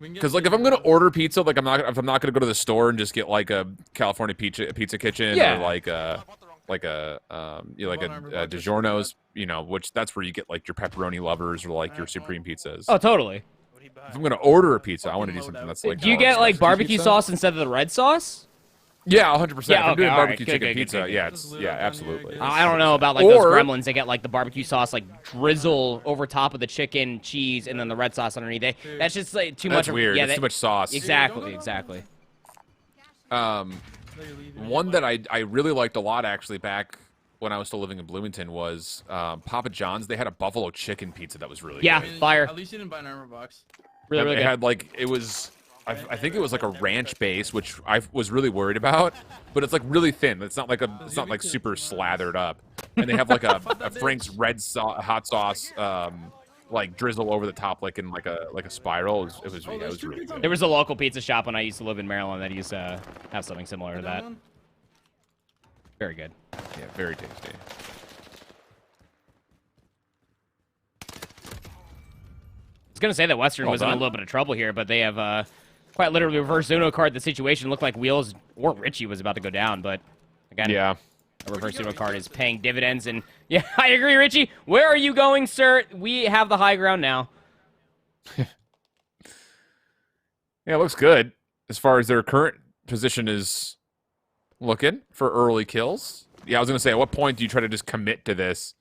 Because like if I'm gonna order pizza, like I'm not gonna go to the store and just get like a California pizza kitchen or like a DiGiorno's, you know, which that's where you get like your pepperoni lovers or like your supreme pizzas. Oh, totally. If I'm gonna order a pizza, I want to do something that's like. Do you get like barbecue pizza sauce instead of the red sauce? Yeah, 100%. Yeah, if I'm doing okay, barbecue good, chicken good, pizza, good. yeah, absolutely. I don't know about like those gremlins. They get like the barbecue sauce like drizzle over top of the chicken, cheese, and then the red sauce underneath. That's just like too much. That's weird. Yeah, that's too much sauce. Exactly. One that I really liked a lot actually back when I was still living in Bloomington was Papa John's. They had a buffalo chicken pizza that was really good. Fire. At least you didn't buy an armor box. Really it good. had like it was. I think it was like a ranch base, which I was really worried about. But it's like really thin. It's not like super slathered up. And they have like a Frank's red hot sauce, like drizzle over the top, like in like a spiral. It was really good. There was a local pizza shop when I used to live in Maryland that used to have something similar to that. Very good. Yeah, very tasty. I was gonna say that Western was in a little bit of trouble here, but they have quite literally reverse Uno card the situation. Looked like Wheels or Richie was about to go down, but again, yeah, a reverse Uno card is paying dividends. And yeah, I agree, Richie. Where are you going, sir? We have the high ground now. Yeah, it looks good as far as their current position is looking for early kills. Yeah, I was gonna say, at what point do you try to just commit to this?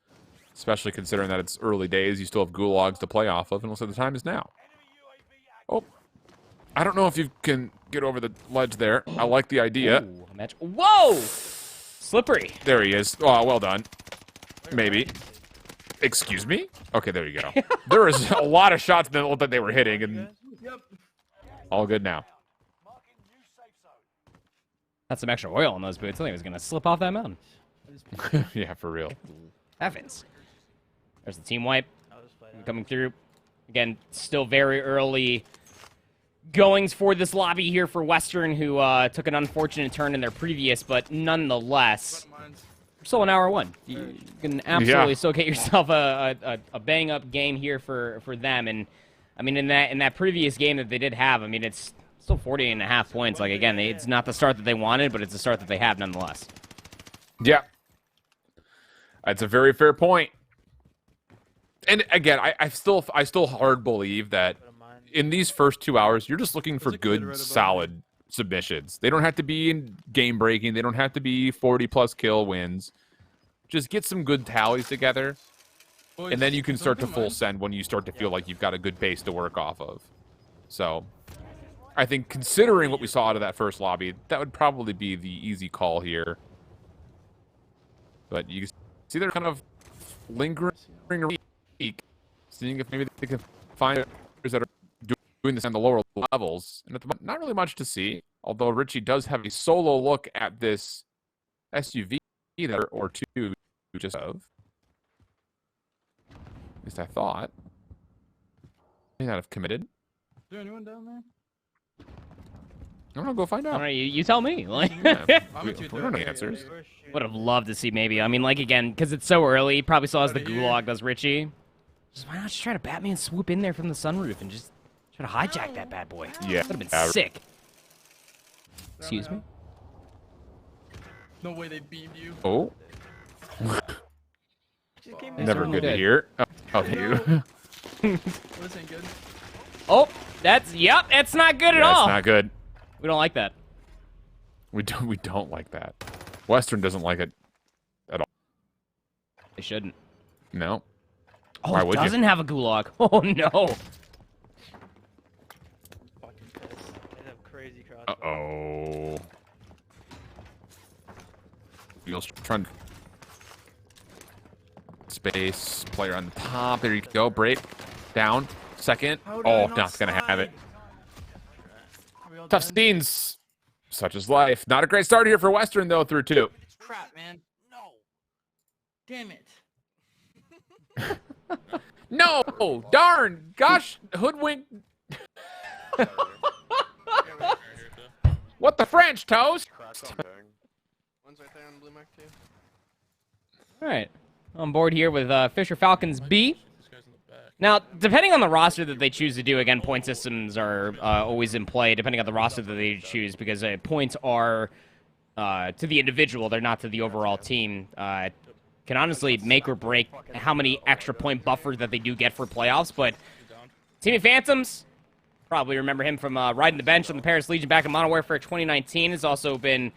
Especially considering that it's early days, you still have gulags to play off of, and also the time is now. Oh, I don't know if you can get over the ledge there. I like the idea. Ooh, whoa! Slippery. There he is. Oh, well done. Maybe. Excuse me? Okay, there you go. There was a lot of shots that looked like they were hitting, and all good now. That's some extra oil on those boots. I think it was going to slip off that mountain. Yeah, for real. Heavens. There's the team wipe coming through. Again, still very early goings for this lobby here for Western, who took an unfortunate turn in their previous, but nonetheless, still an hour one. You can absolutely still get yourself a bang-up game here for them. And, I mean, in that previous game that they did have, I mean, it's still 40.5 points. Like, again, it's not the start that they wanted, but it's the start that they have nonetheless. Yeah. That's a very fair point. And again, I still hard believe that in these first 2 hours, you're just looking for good, solid submissions. They don't have to be in game breaking. They don't have to be 40+ kill wins. Just get some good tallies together, and then you can start to full send when you start to feel like you've got a good base to work off of. So, I think considering what we saw out of that first lobby, that would probably be the easy call here. But you see they're kind of lingering around, seeing if maybe they can find others that are doing this on the lower levels. And at the moment, not really much to see, although Richie does have a solo look at this SUV either or two just of. At least I thought. May not have committed. Is there anyone down there? I'm gonna go find out. All right, you tell me. Like, Yeah, we don't know the answers. would have loved to see maybe. I mean, like, again, because it's so early, he probably still has the gulag, does Richie. Just why not just try to Batman swoop in there from the sunroof and just try to hijack that bad boy? Yeah. That would have been sick. Excuse me? No way they beamed you. Oh. Never good to hear. Oh, you. This ain't good. Oh, that's not good at Yeah, all. it's not good. We don't like that. We don't like that. Western doesn't like it at all. They shouldn't. No. Oh, Why it would you? doesn't have a gulag. Oh no. Fucking piss. They have crazy cross. Uh-oh. Wheels trying to... Space. Player on the top. There you go. Break. Down. Second. Oh, not gonna have it. Are we all Tough dead? scenes. Such is life. Not a great start here for Western, though, through 2. Crap, man. No. Damn it. No! Darn! Gosh! Hoodwink! What the French, Toast? One's right there on the blue mark, too. All right. On board here with Fisher Falcons B. Now, depending on the roster that they choose to do, again, point systems are always in play, depending on the roster that they choose, because points are to the individual, they're not to the overall team. Can honestly make or break how many extra point buffers that they do get for playoffs, but Team of Phantoms, probably remember him from riding the bench on the Paris Legion back in Modern Warfare 2019, has also been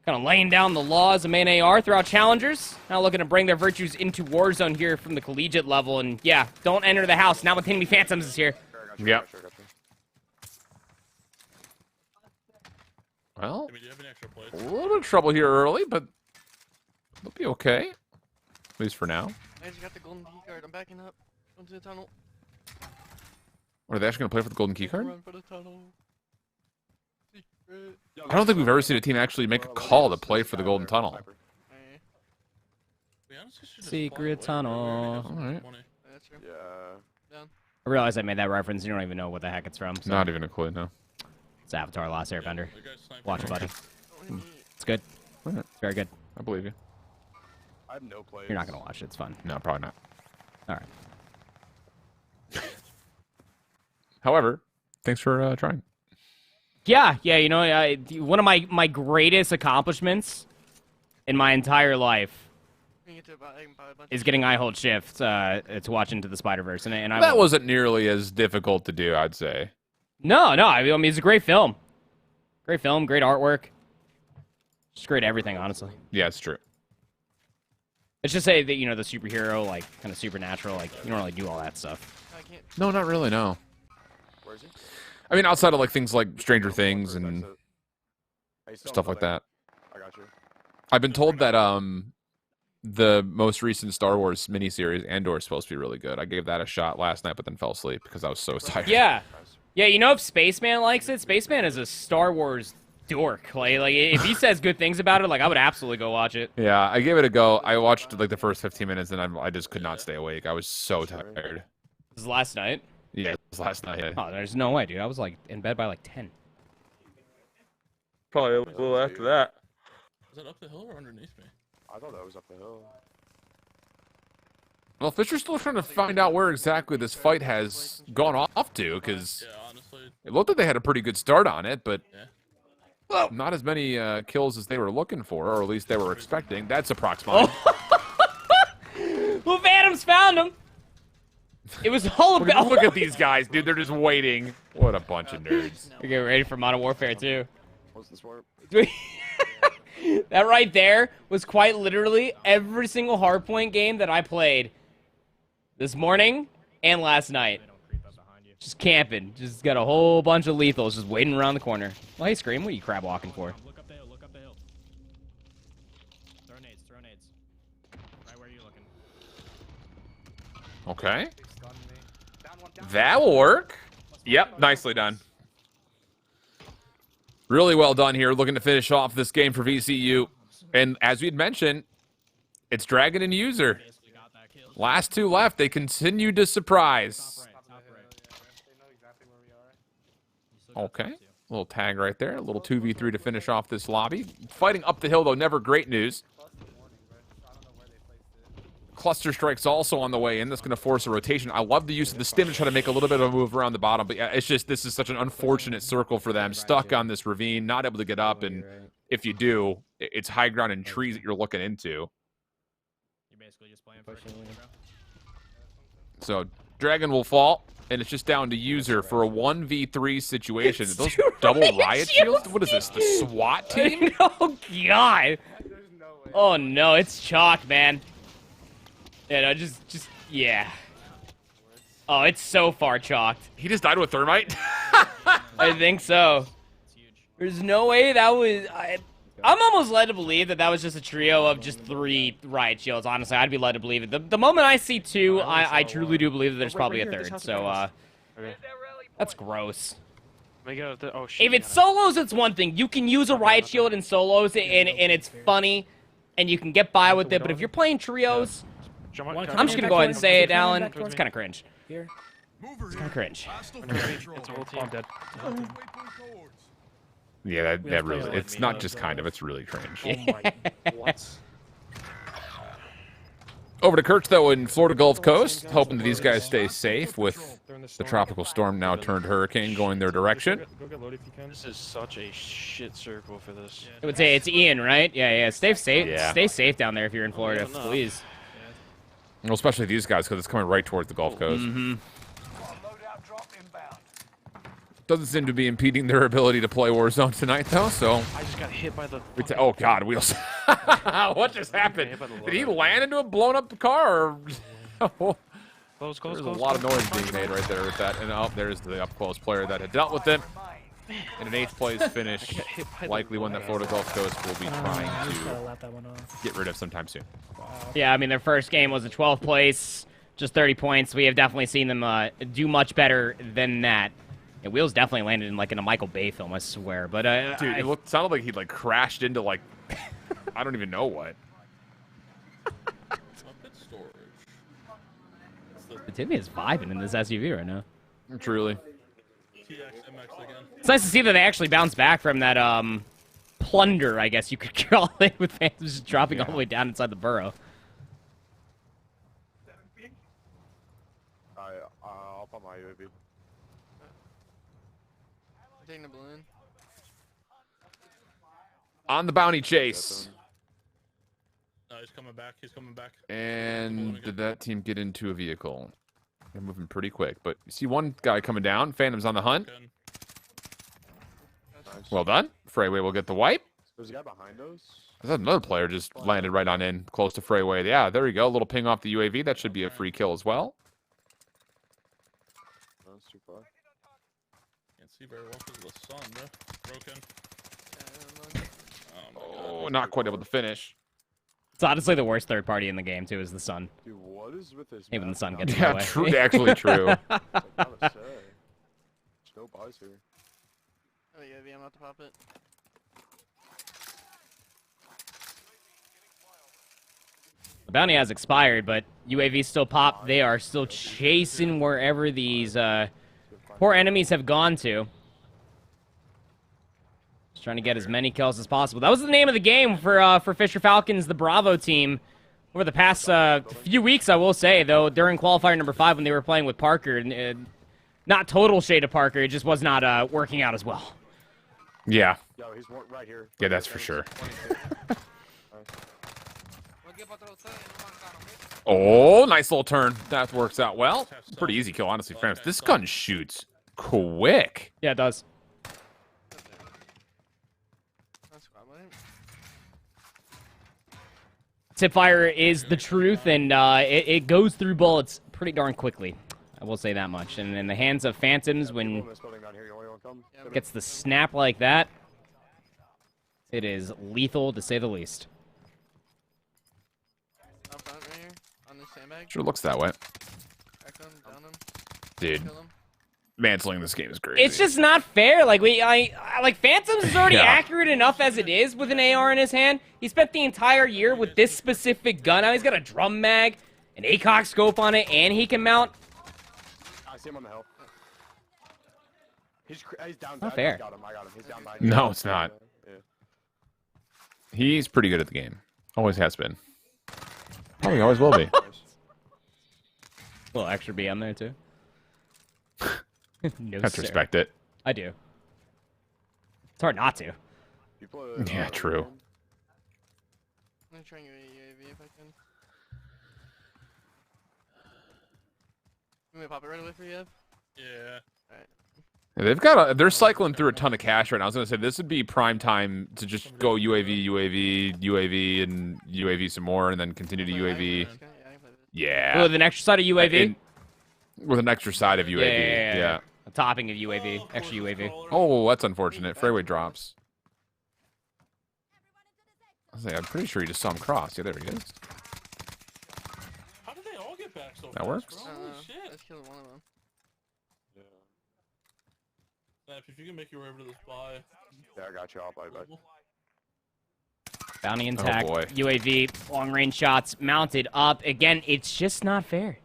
kind of laying down the law as a main AR throughout challengers. Now looking to bring their virtues into Warzone here from the collegiate level, and yeah, don't enter the house, not when Team of Phantoms is here. Yep. Well, a little bit of trouble here early, but they'll be okay. At least for now. I just got the golden key card. I'm backing up. Going to the tunnel. Are they actually going to play for the golden key card? Run for the tunnel. Secret. I don't think we've ever seen a team actually make a call to play for the golden tunnel. Secret tunnel. All right. That's true. Yeah. I realize I made that reference. You don't even know what the heck it's from. So. Not even a clue, no. It's Avatar: Last Airbender. Watch it, buddy. Oh, It's good. Alright. It's very good. I believe you. I have no plays. You're not gonna watch it. It's fun. No, probably not. All right. However, thanks for trying. Yeah. You know, one of my greatest accomplishments in my entire life I can get to about, I can buy a bunch is getting eye hold shift to watch Into the Spider-Verse, and I That wasn't nearly as difficult to do, I'd say. No. I mean, it's a great film. Great film, great artwork. Just great everything, honestly. Yeah, it's true. Let's just say that, you know, the superhero, like, kind of supernatural, like, you don't really do all that stuff. I can't. No, not really, no. Where is he? I mean, outside of like things like Stranger Things and stuff like that. I got you. I've been told that the most recent Star Wars miniseries, Andor, is supposed to be really good. I gave that a shot last night, but then fell asleep because I was so tired. Yeah. Yeah, you know, if Spaceman likes it, Spaceman is a Star Wars dork. Like if he says good things about it, like, I would absolutely go watch it. Yeah, I gave it a go. I watched like the first 15 minutes, and I just could not stay awake. I was so tired. This is last night. Yeah, it was last night. Oh, there's no way, dude. I was, like, in bed by, like, 10. Probably a little after that. Is that up the hill or underneath me? I thought that was up the hill. Well, Fisher's still trying to find out where exactly this fight has gone off to, because Yeah, honestly. it looked like they had a pretty good start on it, but Yeah. not as many kills as they were looking for, or at least they were expecting. That's a prox mine. Well, Phantoms found him. It was all about... Look at these guys, dude. They're just waiting. What a bunch of nerds. We're getting ready for Modern Warfare 2. What's the sport? That right there was quite literally every single hardpoint game that I played this morning and last night. Just camping. Just got a whole bunch of lethals just waiting around the corner. Well, hey, Scream, what are you crab walking for? Look up the hill, look up the hill. Throw nades, throw nades. Right where you're looking. Okay. That will work. Yep, nicely done. Really well done here, looking to finish off this game for VCU. And as we'd mentioned, it's Dragon and User. Last two left. They continue to surprise. Okay. A little tag right there. A little 2v3 to finish off this lobby. Fighting up the hill, though, never great news. Cluster strikes also on the way in. That's going to force a rotation. I love the use of the stim to try to make a little bit of a move around the bottom. But yeah, it's just, this is such an unfortunate circle for them. Stuck on this ravine, not able to get up. And if you do, it's high ground and trees that you're looking into. You're basically just playing for So Dragon will fall, and it's just down to user for a 1v3 situation. Those double riot shields? What is this, the SWAT team? Oh, God. Oh, no, it's chalked, man. Yeah, no, yeah. Oh, it's so far chalked. He just died with thermite? I think so. There's no way that was... I'm almost led to believe that was just a trio of just 3 riot shields. Honestly, I'd be led to believe it. The moment I see 2, I truly do believe that there's probably a third. So, that's gross. If it's solos, it's one thing. You can use a riot shield in solos, and it's funny, and you can get by with it. But if you're playing trios, I'm just gonna go ahead and say it, Alan. It's kind of cringe. It's kind of cringe. I'm dead. Yeah, that really, it's not just kind of, it's really cringe. What? Over to Kirch, though, in Florida Gulf Coast, hoping that these guys stay safe with the tropical storm now turned hurricane going their direction. This is such a shit circle for this. I would say it's Ian, right? Yeah. Stay safe. Yeah. Stay safe down there if you're in Florida, please. Well, especially these guys, because it's coming right towards the Gulf Coast. Mm-hmm. Doesn't seem to be impeding their ability to play Warzone tonight, though, so... I just got hit by the... Oh, God, Wheels. What just happened? Did he land into a blown-up car, or... Close. There's a lot of noise being made right there with that. And, oh, there's the up-close player that had dealt with it. In an 8th place finish, likely one that Florida Gulf Coast will be trying to get rid of sometime soon. Yeah, I mean, their first game was a 12th place, just 30 points. We have definitely seen them do much better than that. Yeah, Wheels definitely landed in a Michael Bay film, I swear. But dude, it sounded like he crashed into I don't even know what. Timmy is vibing in this SUV right now. Truly. It's nice to see that they actually bounced back from that plunder, I guess you could call it, with fans just dropping all the way down inside the burrow. I'll put my UAV. Taking the balloon. On the bounty chase. No, he's coming back. He's coming back. And did that team get into a vehicle? They're moving pretty quick, but you see one guy coming down. Phantom's on the hunt. Well done. Freyway will get the wipe. There's a guy behind us. There's another player just landed right on in, close to Freeway. Yeah, there you go. A little ping off the UAV. That should be a free kill as well. No, it's too far. Can't see very well because of the sun, bro. Broken. Oh, not quite able to finish. It's honestly the worst third party in the game, too, is the sun. Dude, what is with this? Even the sun gets in Yeah, the way. true. Actually true. There's no buys here. Oh yeah, I'm about to pop it. The bounty has expired, but UAV still pop. They are still chasing wherever these poor enemies have gone to. Just trying to get as many kills as possible. That was the name of the game for Fisher Falcons, the Bravo team. Over the past few weeks, I will say, though, during qualifier number 5 when they were playing with Parker, not total shade of Parker, it just was not working out as well. Yeah. Yo, he's right here. Yeah, that's for sure. Oh, nice little turn. That works out well. Pretty easy kill, honestly, friends. This gun shoots quick. Yeah, it does. Tipfire is the truth, and it goes through bullets pretty darn quickly. I will say that much. And in the hands of Phantoms, when it gets the snap like that, it is lethal, to say the least. Up front right here, on this sandbag. Sure looks that way. Crack him, down him. Dude, Kill him. mantling this game is crazy. It's just not fair. Like Phantoms is already accurate enough as it is with an AR in his hand. He spent the entire year with this specific gun. Now he's got a drum mag, an ACOG scope on it, and he can mount. I see him on the hill. He's down. Not fair. I got him. He's down by. No, it's not. Yeah. He's pretty good at the game. Always has been. Probably always will be. A little extra B on there, too. No, Have to sir. respect it. I do. It's hard not to. Yeah, true. I'm gonna try and get a UAV if I can. Let me pop it right away for you, Ev. Yeah. They're cycling through a ton of cash right now. I was gonna say this would be prime time to just go UAV, and UAV some more, and then continue to UAV. Yeah. With an extra side of UAV. With an extra side of UAV. Yeah. A topping of UAV, extra UAV. Oh, that's unfortunate. Fairway drops. I'm pretty sure you just saw him cross. Yeah, there he is. How did they all get back so That fast, works. bro? Holy shit. I just killed one of them. Snap, if you can make your way over to this buy. Yeah, I got you. I'll buy back. Bounty intact. boy. UAV, long range shots mounted up. Again, it's just not fair.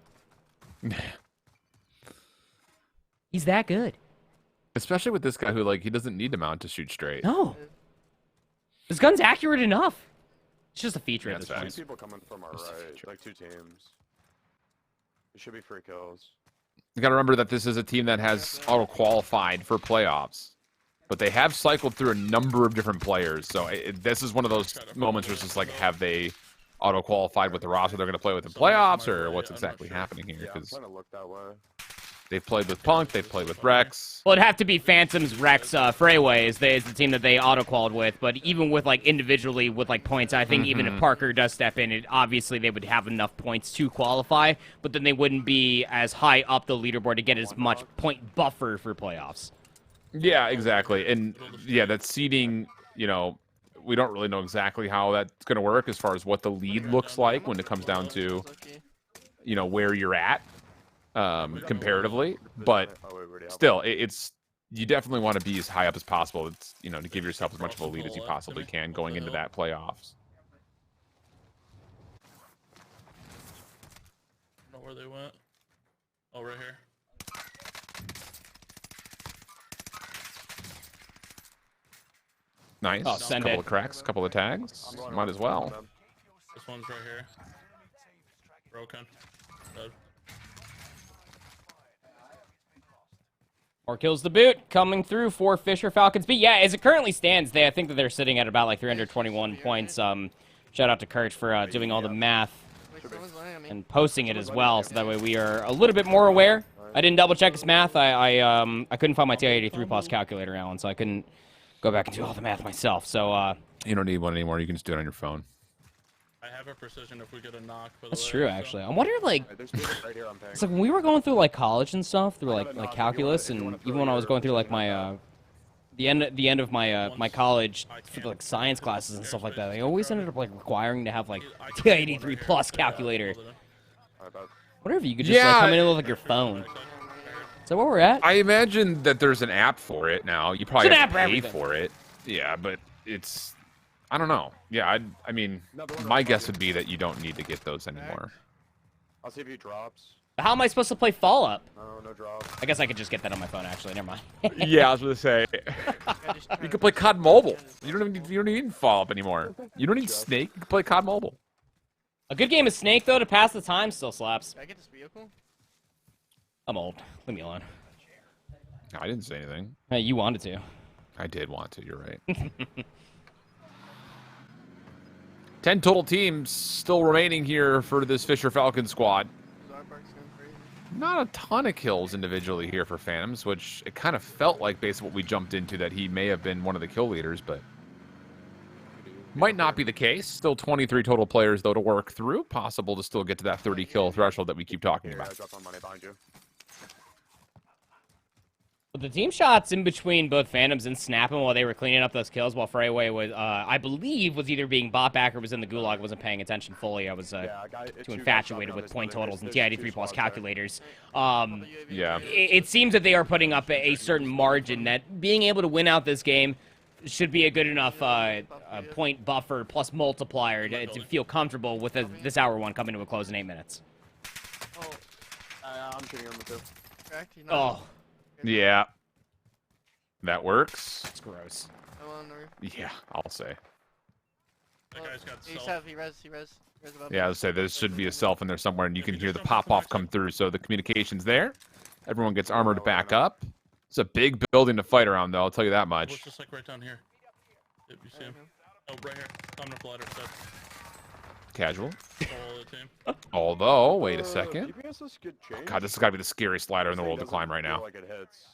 He's that good. Especially with this guy who, like, he doesn't need to mount to shoot straight. No. His gun's accurate enough. It's just a feature at this Two point. people coming from our right, like 2 teams. It should be free kills. You got to remember that this is a team that has auto-qualified for playoffs. But they have cycled through a number of different players. So this is one of those moments where it's just like, have they auto-qualified with the roster they're going to play with in playoffs, or what's exactly happening here? Yeah, I'm Because trying to look that way. they've played with Punk, they've played with Rex. Well, it'd have to be Phantoms, Rex, Freyway is the team that they auto-qualled with. But even with, like, individually with, like, points, I think even if Parker does step in, obviously they would have enough points to qualify. But then they wouldn't be as high up the leaderboard to get as much point buffer for playoffs. Yeah, exactly. And, yeah, that seeding, you know, we don't really know exactly how that's going to work as far as what the lead looks like when it comes down to, you know, where you're at. Comparatively, but still, it's you definitely want to be as high up as possible. It's, you know, to give yourself as much of a lead as you possibly can going into that playoffs. I don't know where they went. Oh, right here. Nice. Oh, send couple it. of cracks, couple of tags. Might as well. This one's right here. Broken. Dead. More kills to boot, coming through for Fisher Falcons. But yeah, as it currently stands, I think that they're sitting at about like 321 points. Shout out to Kurt for doing all the math and posting it as well, so that way we are a little bit more aware. I didn't double check his math. I couldn't find my TI-83 plus calculator, Alan, so I couldn't go back and do all the math myself. So you don't need one anymore. You can just do it on your phone. I have a precision if we get a knock. For the that's way, true, so. actually. I wonder, like, There's people right here on ping. it's like when we were going through like college and stuff, through like calculus, and even when I was going through like my the end of my my college for like science classes and stuff like that, I always ended up like requiring to have like TI-83 plus calculator. Wonder if you could just like come in with like your phone. Is that where we're at? I imagine that there's an app for it now. You probably There's an have to app for pay everything. for it. Yeah, but it's, I don't know. Yeah, I mean, my guess would be that you don't need to get those anymore. I'll see if he drops. How am I supposed to play Fall Up? No drops. I guess I could just get that on my phone. Actually, never mind. Yeah, I was gonna say. You can play COD Mobile. You don't even need Fall Up anymore. You don't need Snake. You can play COD Mobile. A good game of Snake though to pass the time still slaps. Did I get this vehicle? I'm old. Leave me alone. I didn't say anything. Hey, you wanted to. I did want to. You're right. 10 total teams still remaining here for this Fisher Falcon squad. Not a ton of kills individually here for Phantoms, which it kind of felt like, based on what we jumped into, that he may have been one of the kill leaders, but might not be the case. Still 23 total players, though, to work through. Possible to still get to that 30 kill threshold that we keep talking Here, about. I dropped my money behind you. But the team shots in between both Phantoms and Snapping while they were cleaning up those kills, while Freyway was, I believe, was either being bought back or was in the gulag, wasn't paying attention fully. I was too infatuated with point totals and TI-83 plus calculators. Yeah. It seems that they are putting up a certain margin that being able to win out this game should be a good enough point buffer plus multiplier to feel comfortable with this hour one coming to a close in 8 minutes. I'm shooting him too. Cracked? He's Oh, not. Yeah. That works. it's gross. I want to Yeah, I'll say. That guy's got He self. said he res above Yeah, I'll say there should be a self in there somewhere, and you can hear the pop-off come through, so the communication's there. Everyone gets armor to back up. It's a big building to fight around, though, I'll tell you that Looks much. just like right down here. Yep, you see him. Oh, right here. Coming up the ladder. Dead. Casual. Follow the team. Although, wait a second. DPS is good change. God, this has got to be the scariest ladder in the This thing world to doesn't climb right feel now. Like it hits.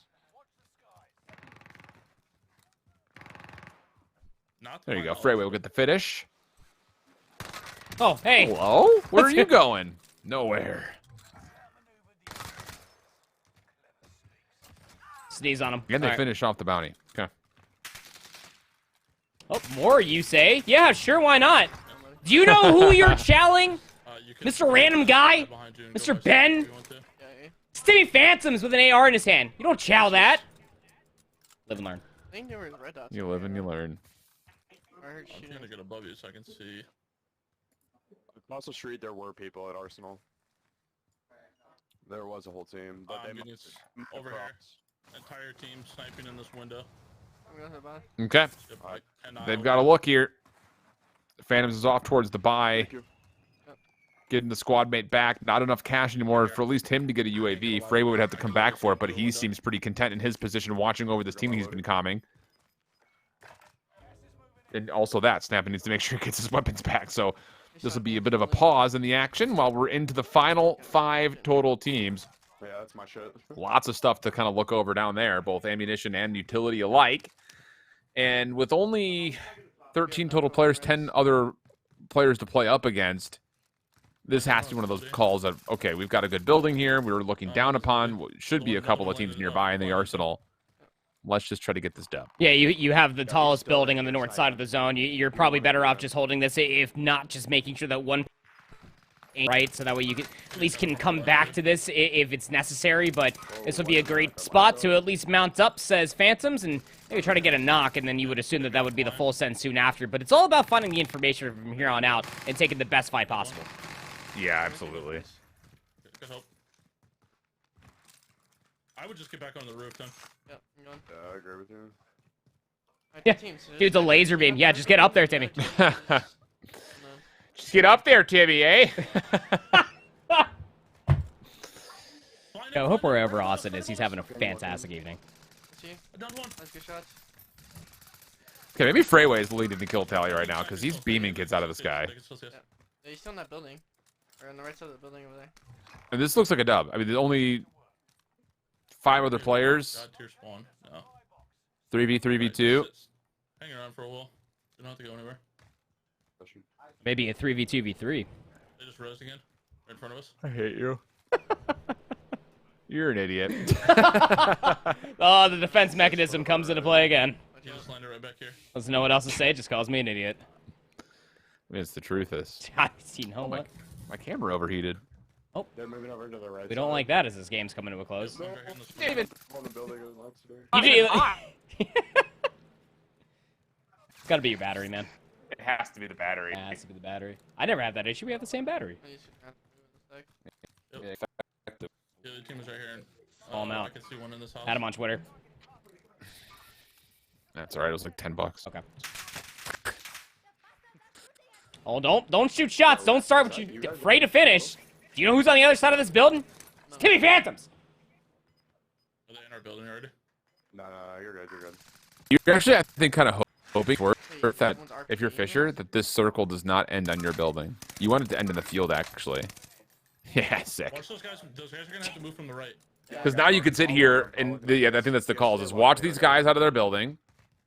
Not to There you my go. knowledge. Freeway will get the finish. Oh, hey. Hello? Where are you going? Nowhere. Sneeze on him. And they All right. finish off the bounty. Okay. Oh, more, you say? Yeah, sure, why not? Do you know who you're challenging? You can Mr. Random Guy? behind you and go Mr. by Ben? if you want to. Yeah, eh? Stimmy Phantoms with an AR in his hand. You don't chow that. Live and learn. I think there was red dots. You live and you learn. I heard I'm shooting. gonna get above you so I can see. Across the street, there were people at Arsenal. There was a whole team, but I'm they getting over here. Entire team sniping in this window. I'm gonna hit by. Okay. Yep, I cannot They've help got to you. look here. Phantoms is off towards the buy. Thank you. Getting the squad mate back. Not enough cash anymore for at least him to get a UAV. Freyway would have to come back for it, but he seems pretty content in his position watching over this team he's been calming. And also that, Snapper needs to make sure he gets his weapons back. So this will be a bit of a pause in the action while we're into the final 5 total teams. Yeah, that's my shit. Lots of stuff to kind of look over down there, both ammunition and utility alike. And with only 13 total players, 10 other players to play up against, this has to be one of those calls of, okay, we've got a good building here. We were looking down upon what should be a couple of teams nearby in the arsenal. Let's just try to get this done. Yeah, you have the tallest building on the north side of the zone. You're probably better off just holding this, if not just making sure that one right, so that way you can at least can come back to this if it's necessary. But this would be a great spot to at least mount up, says Phantoms, and maybe try to get a knock, and then you would assume that that would be the full send soon after. But it's all about finding the information from here on out and taking the best fight possible. Yeah, absolutely. Good hope. I would just get back on the roof then. Yep, I'm going. Yeah, I agree with you. Alright, Yeah, teams, so dude's a laser beam. Yeah, just get up there, Timmy. Just get up there, Timmy, eh? I hope wherever Austin is, he's having a fantastic evening. See? Down one. That's good shots. Okay, maybe Freeway is leading the kill tally right now because he's beaming kids out of the sky. Yeah, he's still in that building. Or on the right side of the building over there. And this looks like a dub. I mean, there's only 5 other players. God tier spawn. No. 3v3v2. Hang around for a while. You don't have to go anywhere. Maybe a 3v2v3. They just rose again. Right in front of us. I hate you. You're an idiot. Oh, the defense mechanism comes into play again. He just landed right back here. Doesn't know what else to say, just calls me an idiot. I mean, it's the truth is. You know what? My camera overheated. They're moving over to the right. We don't like that as this game's coming to a close. David. On the building is next to me. It's gotta be your battery, man. It has to be the battery. It has to be the battery. I never have that issue. We have the same battery. Yep. Yeah, the team is right here. Call him out. I can see one in this house. Had him on Twitter. That's alright. It was like $10. Okay. Oh, don't shoot shots. Don't start with you afraid to finish. Do you know who's on the other side of this building? It's Timmy Phantoms. Are they in our building already? No, you're good. You're good. You're actually, I think, kind of hoping for that if you're Fisher, that this circle does not end on your building. You want it to end in the field, actually. Yeah, sick. Watch those guys. Those guys are gonna have to move from the right. Because now you can sit here and yeah, I think that's the calls is watch these guys out of their building.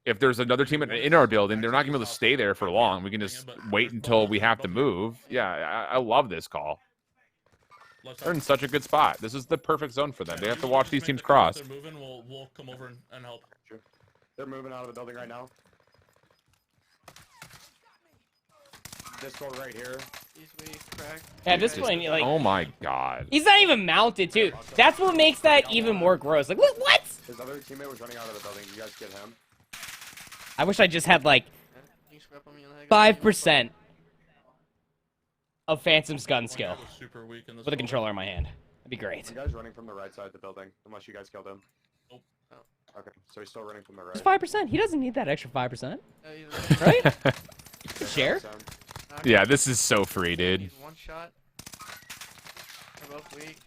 If there's another team in our building, they're not gonna be able to stay there for long. We can just wait until we have to move. Yeah, I love this call. They're in such a good spot. This is the perfect zone for them. They have to watch these teams cross. They're moving. We'll come over and help. Sure. They're moving out of the building right now. This one right here. He's weak, cracked. At this point, like, Oh my god. he's not even mounted, too. That's what makes that even more gross. Like, what? His other teammate was running out of the building. You guys get him? I wish I just had, like, You scrap on me on the head. 5% of Phantom's gun skill We're super weak in this with a controller in my hand. That'd be great. The guy's running from the right side of the building, unless you guys killed him. Nope. Oh. Okay, so he's still running from the right. It's 5%. He doesn't need that extra 5%. He's Right? Share? Yeah, this is so free, dude. He's one shot. They're both weak.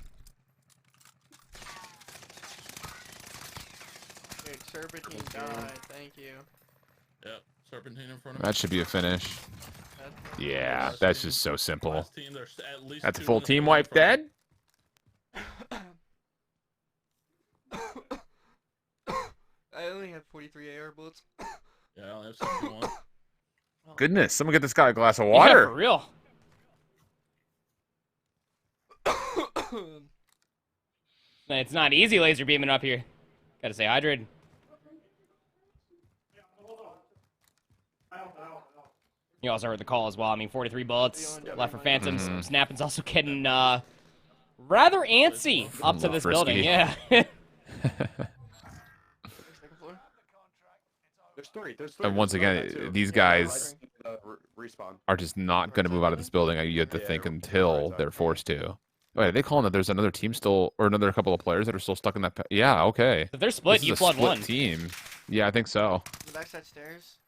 Dude, Serpentine died. Thank you. Yep. Serpentine in front of me. That should be a finish. Yeah, that's just so simple. Last team, there's at least That's a 2 full in the team building wipe from- dead? I only have 43 AR bullets. Yeah, I only have 61. Goodness, someone get this guy a glass of Yeah, water. for real. It's not easy laser beaming up here. Gotta stay hydrated. You also heard the call as well. I mean, 43 bullets left for Phantoms. Snappin's also getting rather antsy up to this frisky. building. Yeah. There's three. And once again, these guys are just not going to move out of this building. You have to think until they're forced to. Wait, are they calling that there's another team still, or another couple of players that are still stuck in that? Yeah, okay. If they're split, This you is a flood split one. team. Yeah, I think so. The backside stairs.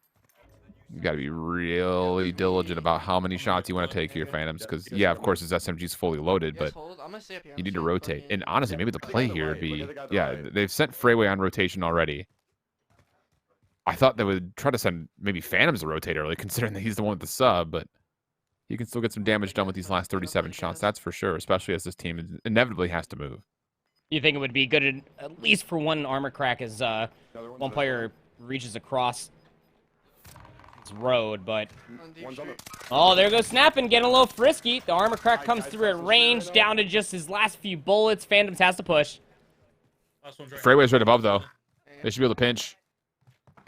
You got to be really diligent about how many shots you want to take here, Phantoms, because yeah, of course, his SMG's fully loaded, You guys but hold. I'm gonna stay up here. you need to rotate. And honestly, maybe the play here would be, yeah, they've sent Freeway on rotation already. I thought they would try to send maybe Phantoms to rotate early, considering that he's the one with the sub, but he can still get some damage done with these last 37 shots, that's for sure, especially as this team inevitably has to move. You think it would be good at least for one armor crack as one player reaches across this road, but... Oh, there goes Snappin', getting a little frisky. The armor crack comes through at range, down to just his last few bullets. Phantoms has to push. Freeway's right above, though. They should be able to pinch.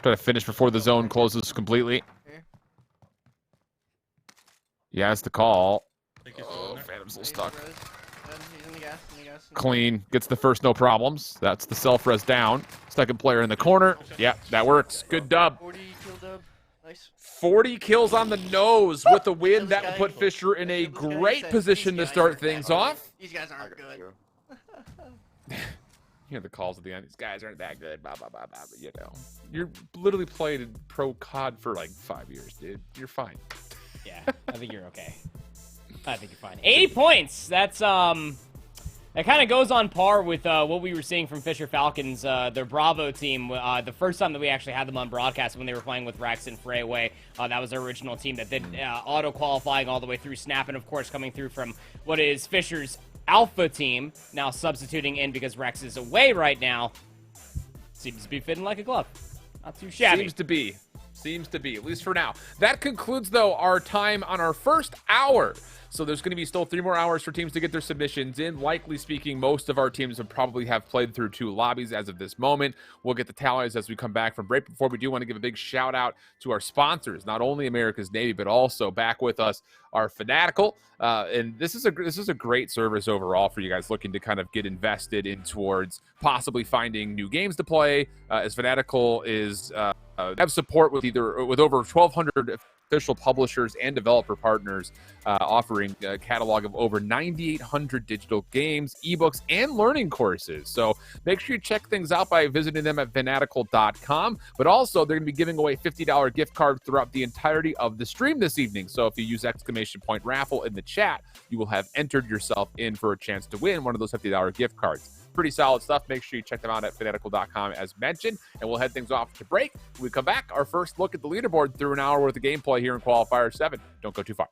Try to finish before the zone closes completely. Yeah, that's the call. Oh, Phantom's a little stuck. Clean. Gets the first, no problems. That's the self-res down. Second player in the corner. Yeah, that works. Good dub. 40 kill dub. Nice. 40 kills on the nose with the win. That will put Fisher in a great position to start things off. These guys aren't good. You know the calls at the end. These guys aren't that good. Blah, blah, blah, blah. But, you know, you're literally played in pro COD for like 5 years, dude. You're fine. Yeah, I think you're okay. I think you're fine. 80 points. That's that kind of goes on par with what we were seeing from Fisher Falcons, their Bravo team. The first time that we actually had them on broadcast when they were playing with Rex and Freeway, that was their original team that did auto qualifying all the way through Snap, and of course coming through from what is Fisher's Alpha team, now substituting in because Rex is away right now. Seems to be fitting like a glove. Not too shabby. Seems to be. Seems to be, at least for now. That concludes, though, our time on our first hour. So there's going to be still 3 more hours for teams to get their submissions in. Likely speaking, most of our teams would probably have played through 2 lobbies as of this moment. We'll get the tallies as we come back from break. Before we do, want to give a big shout out to our sponsors, not only America's Navy, but also back with us are Fanatical. And this is a great service overall for you guys looking to kind of get invested in towards possibly finding new games to play. As Fanatical is have support with over 1,200 official publishers and developer partners, offering a catalog of over 9,800 digital games, ebooks, and learning courses. So make sure you check things out by visiting them at fanatical.com. But also, they're going to be giving away $50 gift cards throughout the entirety of the stream this evening. So if you use !raffle in the chat, you will have entered yourself in for a chance to win one of those $50 gift cards. Pretty solid stuff. Make sure you check them out at fanatical.com as mentioned, and we'll head things off to break. When we come back, our first look at the leaderboard through an hour worth of gameplay here in Qualifier 7. Don't go too far.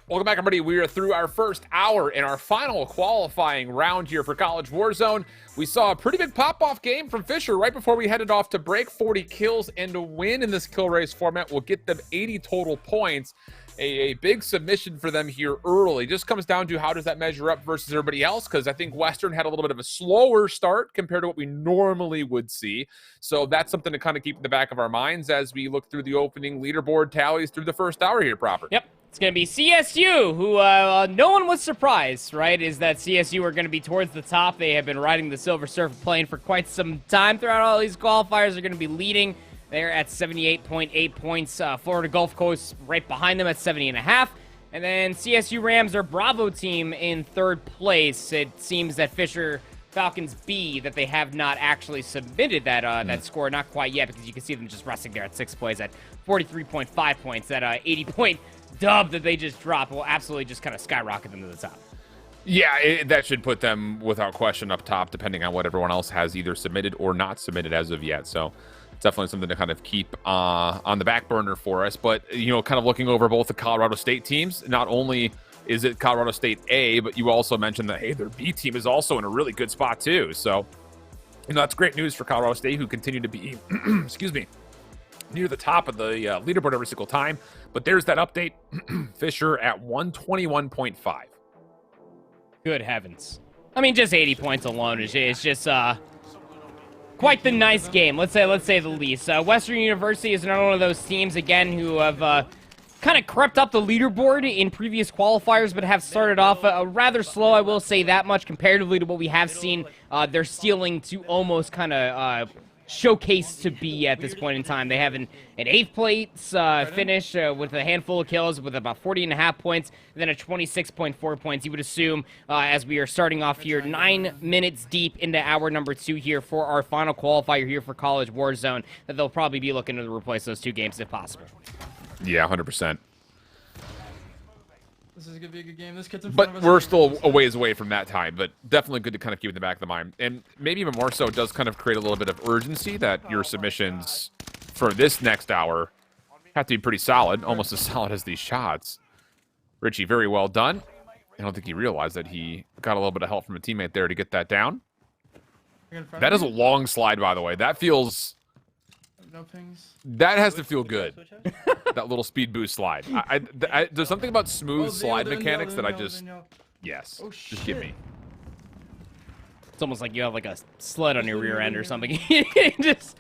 Welcome back, everybody. We are through our first hour in our final qualifying round here for College Warzone. We saw a pretty big pop-off game from Fisher right before we headed off to break. 40 kills, and to win in this kill race format will get them 80 total points. A big submission for them here early. Just comes down to how does that measure up versus everybody else, because I think Western had a little bit of a slower start compared to what we normally would see. So that's something to kind of keep in the back of our minds as we look through the opening leaderboard tallies through the first hour here proper. Yep. It's going to be CSU, who no one was surprised, right, is that CSU are going to be towards the top. They have been riding the Silver Surfer plane for quite some time throughout all these qualifiers. They're going to be leading. They're at 78.8 points. Florida Gulf Coast right behind them at 70.5. And then CSU Rams, our Bravo team, in third place. It seems that Fisher Falcons B, that they have not actually submitted that that score, not quite yet, because you can see them just resting there at 6th place at 43.5 points. That 80-point dub that they just dropped will absolutely just kind of skyrocket them to the top. Yeah, that should put them without question up top, depending on what everyone else has either submitted or not submitted as of yet. So it's definitely something to kind of keep on the back burner for us. But, you know, kind of looking over both the Colorado State teams, not only is it Colorado State A, but you also mentioned that, hey, their B team is also in a really good spot too. So, you know, that's great news for Colorado State, who continue to be, excuse me, near the top of the leaderboard every single time. But there's that update. Fisher at 121.5. Good heavens. I mean, just 80 points alone is just quite the nice game. Let's say the least. Western University is another one of those teams, again, who have kind of crept up the leaderboard in previous qualifiers, but have started off rather slow, I will say that much, comparatively to what we have seen. Their ceiling to almost kind of showcase to be at this point in time. They have an 8th place finish with a handful of kills with about 40.5 points, and then a 26.4 points. You would assume, as we are starting off here, 9 minutes deep into hour number 2 here for our final qualifier here for College Warzone, that they'll probably be looking to replace those 2 games if possible. Yeah, 100%. This is going to be a good game. This kid's in front of But us. we're still a ways away from that time, but definitely good to kind of keep in the back of the mind. And maybe even more so, it does kind of create a little bit of urgency that your submissions for this next hour have to be pretty solid, almost as solid as these shots. Richie, very well done. I don't think he realized that he got a little bit of help from a teammate there to get that down. That is a long slide, by the way. That feels... No pings. That has to feel good. That little speed boost slide. There's something about smooth slide mechanics that I just... Yes. Just give me. It's almost like you have like a sled on your rear end or something. You just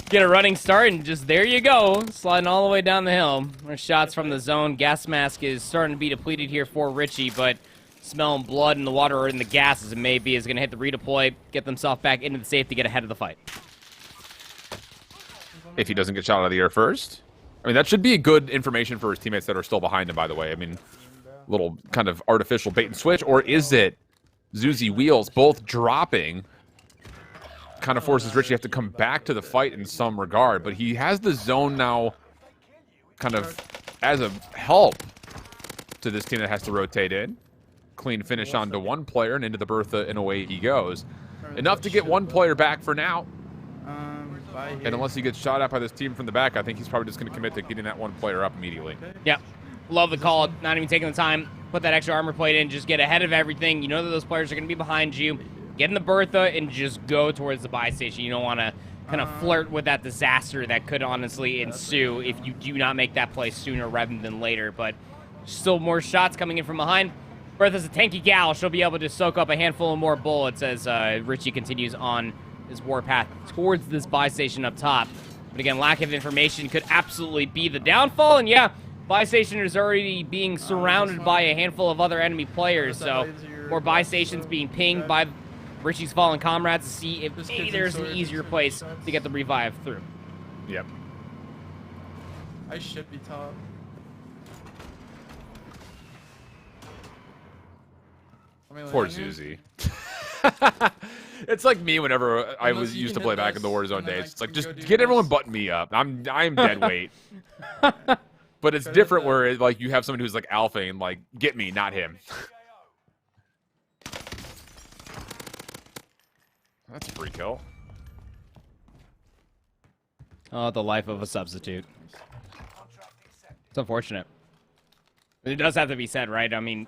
get a running start and just there you go, sliding all the way down the hill. There's shots from the zone. Gas mask is starting to be depleted here for Richie, but smelling blood in the water or in the gas as it may be is going to hit the redeploy, get themselves back into the safe to get ahead of the fight. If he doesn't get shot out of the air first. I mean, that should be good information for his teammates that are still behind him, by the way. I mean, little kind of artificial bait and switch. Or is it Zuzi Wheels both dropping? Kind of forces Richie to have to come back to the fight in some regard. But he has the zone now kind of as a help to this team that has to rotate in. Clean finish onto one player and into the Bertha, and away he goes. Enough to get one player back for now. And unless he gets shot at by this team from the back, I think he's probably just going to commit to getting that one player up immediately. Yeah. Love the call. Not even taking the time. Put that extra armor plate in. Just get ahead of everything. You know that those players are going to be behind you. Get in the Bertha and just go towards the buy station. You don't want to kind of flirt with that disaster that could honestly ensue if you do not make that play sooner rather than later. But still more shots coming in from behind. Bertha's a tanky gal. She'll be able to soak up a handful of more bullets as Richie continues on his warpath towards this buy station up top. But again, lack of information could absolutely be the downfall. And yeah, buy station is already being surrounded by a handful of other enemy players. So more buy stations being pinged by Richie's fallen comrades to see if maybe there's an easier place to get the revive through. Yep. I should be top. Poor Zuzi. It's like me whenever I was used to play back in the Warzone days. It's like, just get everyone but me up. I'm dead weight. But it's different where like you have someone who's like alphaing, like, get me, not him. That's a free kill. Oh, the life of a substitute. It's unfortunate. It does have to be said, right? I mean,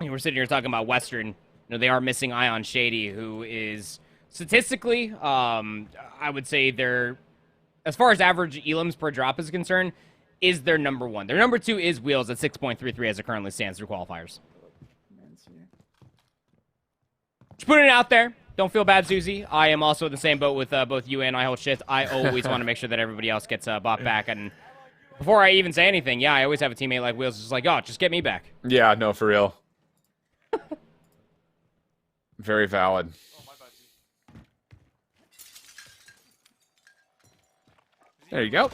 we're sitting here talking about Western. They are missing Ion Shady, who is statistically, I would say they're, as far as average elims per drop is concerned, is their number one. Their number two is Wheels at 6.33 as it currently stands through qualifiers. Just putting it out there. Don't feel bad, Susie. I am also in the same boat with both you and I hold shit. I always want to make sure that everybody else gets bought back. And before I even say anything, yeah, I always have a teammate like Wheels just like, oh, just get me back. Yeah, no, for real. Very valid. There you go.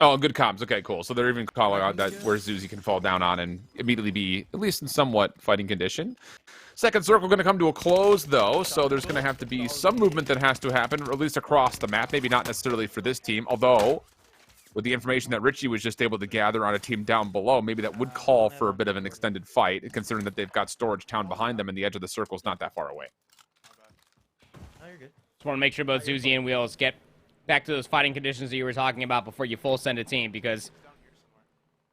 Oh, good comms. Okay, cool. So they're even calling out that where Zuzi can fall down on and immediately be, at least in somewhat fighting condition. Second circle going to come to a close, though, so there's going to have to be some movement that has to happen, or at least across the map. Maybe not necessarily for this team, although with the information that Richie was just able to gather on a team down below, maybe that would call for a bit of an extended fight, considering that they've got Storage Town behind them and the edge of the circle is not that far away. Just want to make sure both Zuzi and Wheels get back to those fighting conditions that you were talking about before you full send a team, because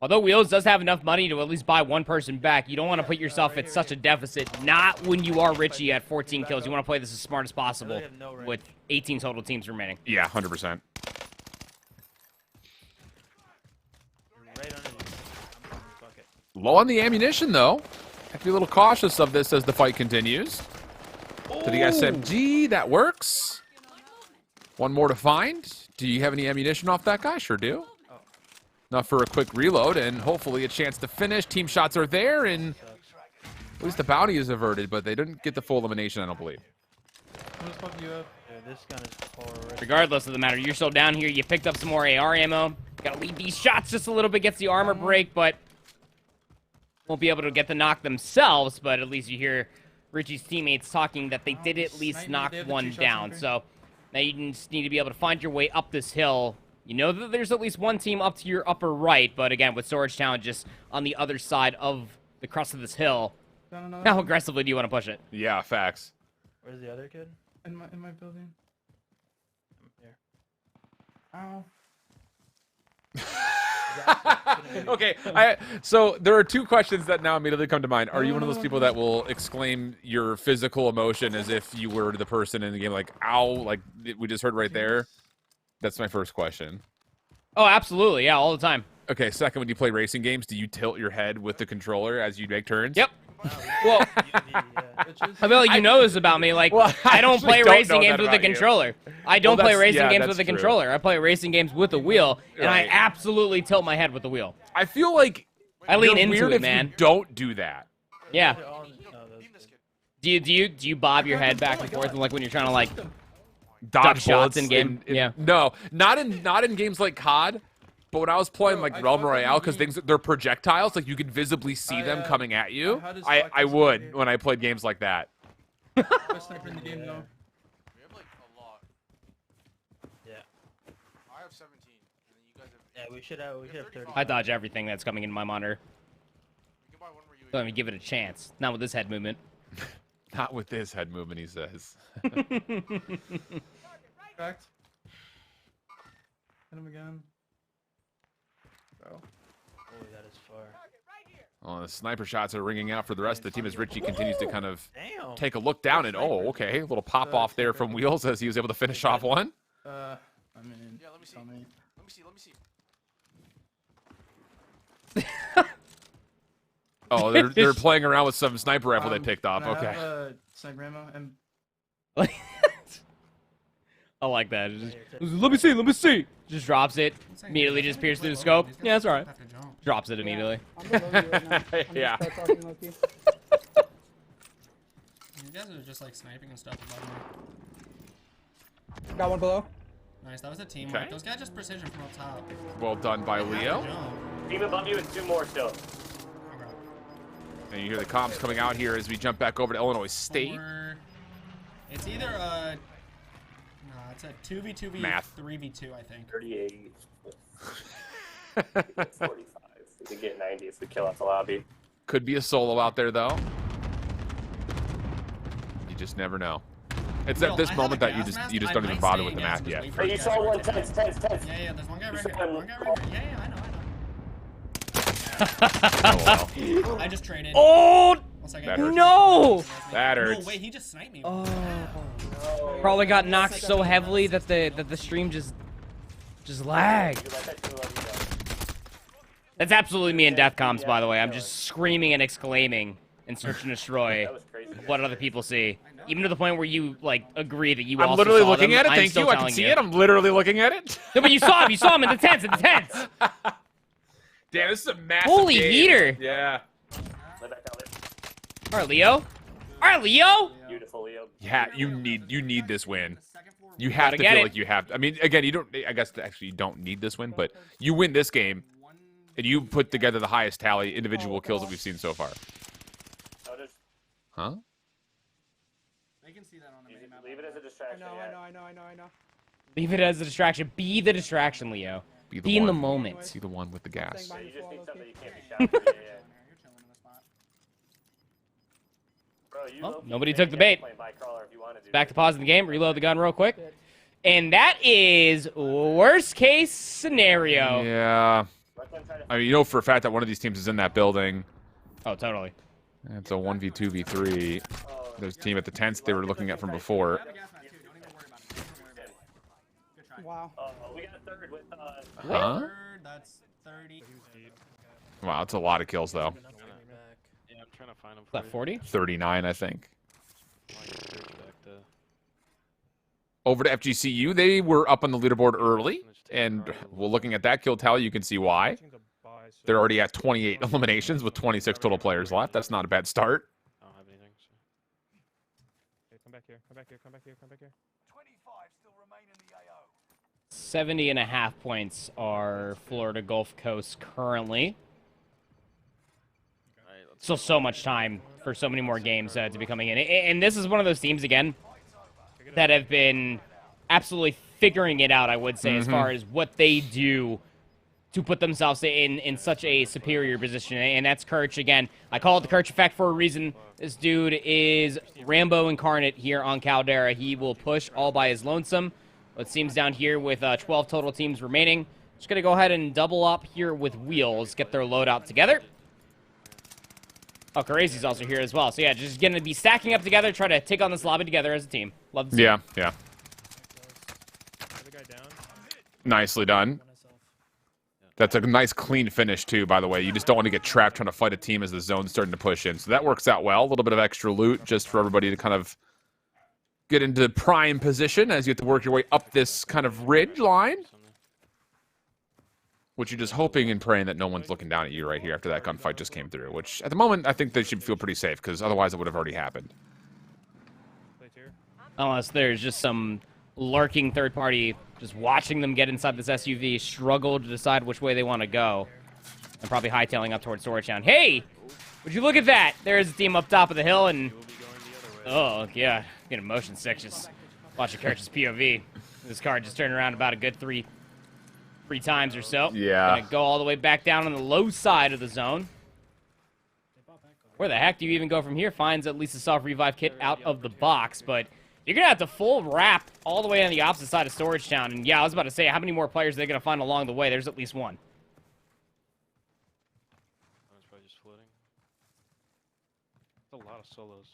although Wheels does have enough money to at least buy one person back, you don't want to put yourself at such a deficit, not when you are Richie at 14 kills. You want to play this as smart as possible with 18 total teams remaining. Yeah, 100%. Low on the ammunition, though. Have to be a little cautious of this as the fight continues. To the SMG, that works. One more to find. Do you have any ammunition off that guy? Sure do. Enough for a quick reload and hopefully a chance to finish. Team shots are there, and at least the bounty is averted, but they didn't get the full elimination, I don't believe. Regardless of the matter, you're still down here. You picked up some more AR ammo. Got to lead these shots just a little bit. Gets the armor break, but won't be able to get the knock themselves. But at least you hear Richie's teammates talking that they did at least knock one down. So now you just need to be able to find your way up this hill. You know that there's at least one team up to your upper right, but again, with Storage Town just on the other side of the crest of this hill, how aggressively do you want to push it? Yeah, facts. Where's the other kid? In my building. Here. Ow. Okay, so there are two questions that now immediately come to mind. Are you one of those people that will exclaim your physical emotion as if you were the person in the game, like, ow, like we just heard right there? That's my first question. Oh, absolutely. Yeah, all the time. Okay, second, when you play racing games, do you tilt your head with the controller as you make turns? Yep. Well, I feel like you know this about me. Like, well, I don't play racing games with a you. controller. I don't play racing games with a controller. I play racing games with a wheel, and I absolutely tilt my head with the wheel. I feel like I lean into weird it, if man. You don't do that. Yeah. Do you bob your head back and forth, like when you're trying to like dodge shots in game? Yeah. No, not in games like COD. But when I was playing like Realm Royale, because they're projectiles, like you can visibly see them coming at you. I would when I played games like that. Best sniper in the game, though. We have like a lot. Yeah. I have 17. And then you guys have... Yeah, we should have 30. I dodge everything that's coming into my monitor. We can buy one where you... Let me give it a chance. Not with this head movement. Not with this head movement, he says. Cracked. Hit him again. Bro. Oh, that is far. Well, the sniper shots are ringing out for the rest of the team as Richie continues to kind of take a look down and, oh, okay, a little pop off there from Wheels as he was able to finish off one. I mean, yeah, let me see. Let me see. Oh, they're playing around with some sniper rifle they picked up. Okay. Sniper ammo and... I like that. Just, let me see. Just drops it. Immediately just pierces through the scope. Yeah, that's alright. Drops it immediately. Yeah. You guys are just like sniping and stuff above me. Got one below. Nice, that was a teamwork. Okay. Those guys just precision from up top. Well done by Leo. Team above you and two more still. And you hear the comms coming out here as we jump back over to Illinois State. It's either a... No, it's a 2v2v, Math. 3v2, I think. 38. 45. We could get 90 if we kill out the lobby. Could be a solo out there, though. You just never know. It's at this moment that you just don't even bother with the math yet. Hey, you saw one tense. Yeah, there's one guy right here. One guy right here. Yeah, I know. Oh, well. I just traded. Oh! 1 second. That hurts. No! That hurts. No, wait, he just sniped me. Oh. Probably got knocked so heavily that the stream just lagged. That's absolutely me in death comms, by the way. I'm just screaming and exclaiming and search and destroy what other people see. Even to the point where you, like, agree that you I'm also literally saw looking them. at it. I'm Thank still you. I can telling see you. it. I'm literally looking at it. No, but you saw him. You saw him in the tents. In the tents. Damn, this is a massive Holy game. heater. Yeah. All right, Leo. All right, Leo. Beautiful, Leo. Yeah, you need this win. You have Gotta to get feel it. like you have. I mean, again, you don't. I guess actually you don't need this win, but you win this game, and you put together the highest tally individual kills that we've seen so far. Huh? I can see that on the main map. Leave it as a distraction. I know. Leave it as a distraction. Be the distraction, Leo. Be in the moment. Be the one with the gas. You just need something you can't be shot through. Well, nobody took the bait. Back to pausing the game. Reload the gun real quick. And that is worst case scenario. Yeah. I mean, you know for a fact that one of these teams is in that building. Oh, totally. It's a 1v2v3. There's a team at the tents they were looking at from before. Wow. We got a third with, Huh? That's 30. Wow, it's a lot of kills, though. Yeah, I'm trying to find him. Is that 40? 39, I think. Over to FGCU, they were up on the leaderboard early, and well, looking at that kill tally, you can see why. They're already at 28 eliminations with 26 total players left. That's not a bad start. I don't have anything. So. Okay, come back here. 70.5 points are Florida Gulf Coast currently. Still so much time for so many more games to be coming in. And this is one of those teams, again, that have been absolutely figuring it out, I would say, as far as what they do to put themselves in such a superior position. And that's Kirch, again. I call it the Kirch effect for a reason. This dude is Rambo incarnate here on Caldera. He will push all by his lonesome. It seems down here with 12 total teams remaining. Just going to go ahead and double up here with Wheels, get their loadout together. Oh, Crazy's also here as well. So, yeah, just going to be stacking up together, try to take on this lobby together as a team. Love to see it. Yeah. Nicely done. That's a nice, clean finish, too, by the way. You just don't want to get trapped trying to fight a team as the zone's starting to push in. So that works out well. A little bit of extra loot just for everybody to kind of get into prime position as you have to work your way up this kind of ridge line. Which you're just hoping and praying that no one's looking down at you right here after that gunfight just came through. Which, at the moment, I think they should feel pretty safe, because otherwise it would have already happened. Unless there's just some lurking third party just watching them get inside this SUV, struggle to decide which way they want to go. And probably hightailing up towards Storage Town. Hey! Would you look at that? There's a team up top of the hill, and... Oh, yeah. Getting motion sick just watching Kirch's POV. This car just turned around about a good three times or so. Yeah. Gonna go all the way back down on the low side of the zone. Where the heck do you even go from here? Finds at least a soft revive kit out of the box, but you're gonna have to full wrap all the way on the opposite side of Storage Town. And yeah, I was about to say, how many more players are they gonna find along the way? There's at least one. That's probably just floating. That's a lot of solos.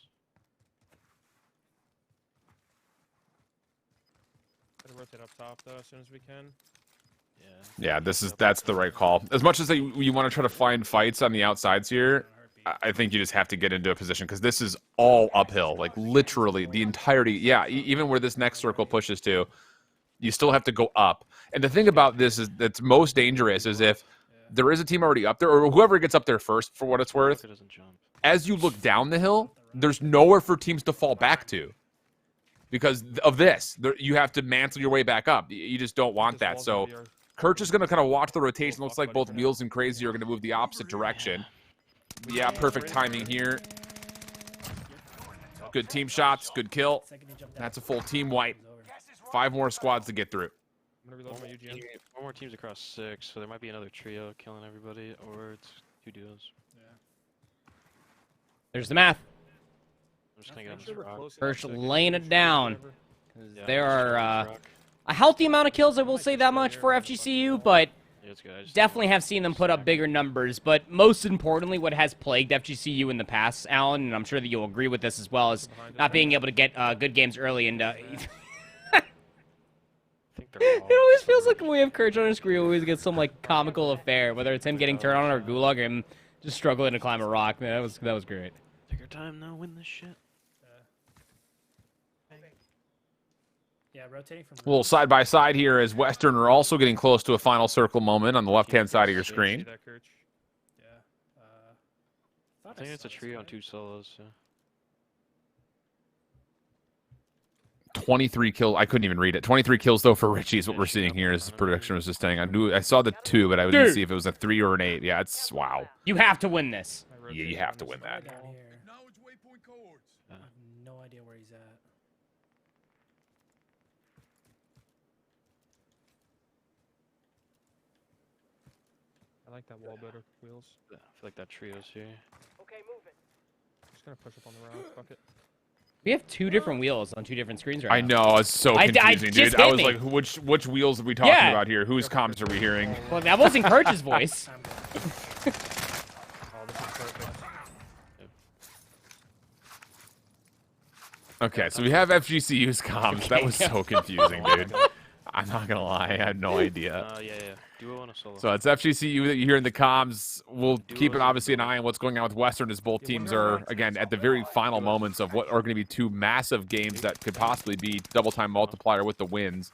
Gotta rotate up top though as soon as we can. Yeah, that's the right call. As much as you want to try to find fights on the outsides here, I think you just have to get into a position, because this is all uphill, like literally the entirety. Yeah, even where this next circle pushes to, you still have to go up. And the thing about this is that's most dangerous is if there is a team already up there, or whoever gets up there first, for what it's worth, as you look down the hill, there's nowhere for teams to fall back to. Because of this, you have to mantle your way back up. You just don't want that. So Kirch is going to kind of watch the rotation. Looks like both Wheels and Crazy are going to move the opposite direction. Yeah, perfect timing here. Good team shots, good kill. That's a full team wipe. 5 more squads to get through. I'm gonna reload my UGM. 4 more teams across 6, so there might be another trio killing everybody, or it's 2 duos. There's the math. I'm just gonna get on this rock. Kirch laying it down. There are a healthy amount of kills, I will say that much, for FGCU, but Yeah, it's good. I just definitely have seen them put up bigger numbers, but most importantly, what has plagued FGCU in the past, Alan, and I'm sure that you'll agree with this as well, is not being able to get good games early. And it always feels like when we have Courage on our screen, we always get some like comical affair, whether it's him getting turned on or Gulag or him just struggling to climb a rock. Man, that was great. Take your time now, win this shit. Yeah, rotating from A little side by side here as Western are also getting close to a final circle moment on the left-hand side of your screen. I think it's a trio on 2 solos. Yeah. 23 kills. I couldn't even read it. 23 kills though for Richie is what we're seeing here as production was just saying. I saw the 2, but I didn't see if it was a 3 or an 8. Yeah, it's wow. You have to win this. Yeah, you have to win that. I have no idea where he's at. I like that wall better, Wheels. I feel like that trio's here. Okay, move it. Just gonna push up on the rock. Fuck it. We have 2 different wheels on 2 different screens right I now. know, it's so confusing, dude. just I hit was me. like, which wheels are we talking Yeah. about here? Whose comms are we hearing? Well, that wasn't Courage's voice. Oh, this is perfect. Okay, so we have FGCU's comms. That was so confusing, dude. I'm not gonna lie, I had no idea. Yeah. Duo on a solo. So it's FGCU that you hear in the comms. We'll keep obviously an eye on what's going on with Western as both teams are, again, at the very final moments of what are going to be 2 massive games that could possibly be double time multiplier with the wins.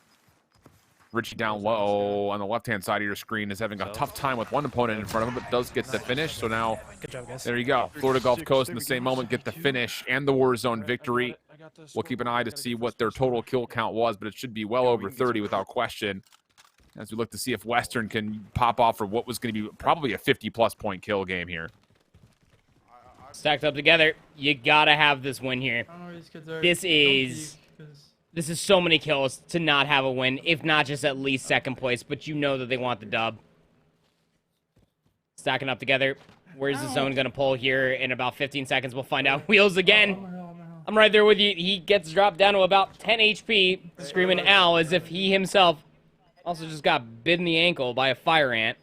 Richie down low on the left-hand side of your screen is having a tough time with one opponent in front of him, but does get the finish. So now, Good job, guys. there you go. Florida Gulf Coast in the same moment get the finish and the Warzone victory. We'll keep an eye to see what their total kill count was, but it should be well over 30 without question. As we look to see if Western can pop off for what was going to be probably a 50-plus point kill game here. Stacked up together, you gotta have this win here. I don't know where these kids are. This is so many kills to not have a win, if not just at least second place, but you know that they want the dub. Stacking up together. Where's the zone gonna pull here? In about 15 seconds, we'll find out. Wheels again. I'm right there with you. He gets dropped down to about 10 HP, screaming ow, as if he himself also just got bit in the ankle by a fire ant.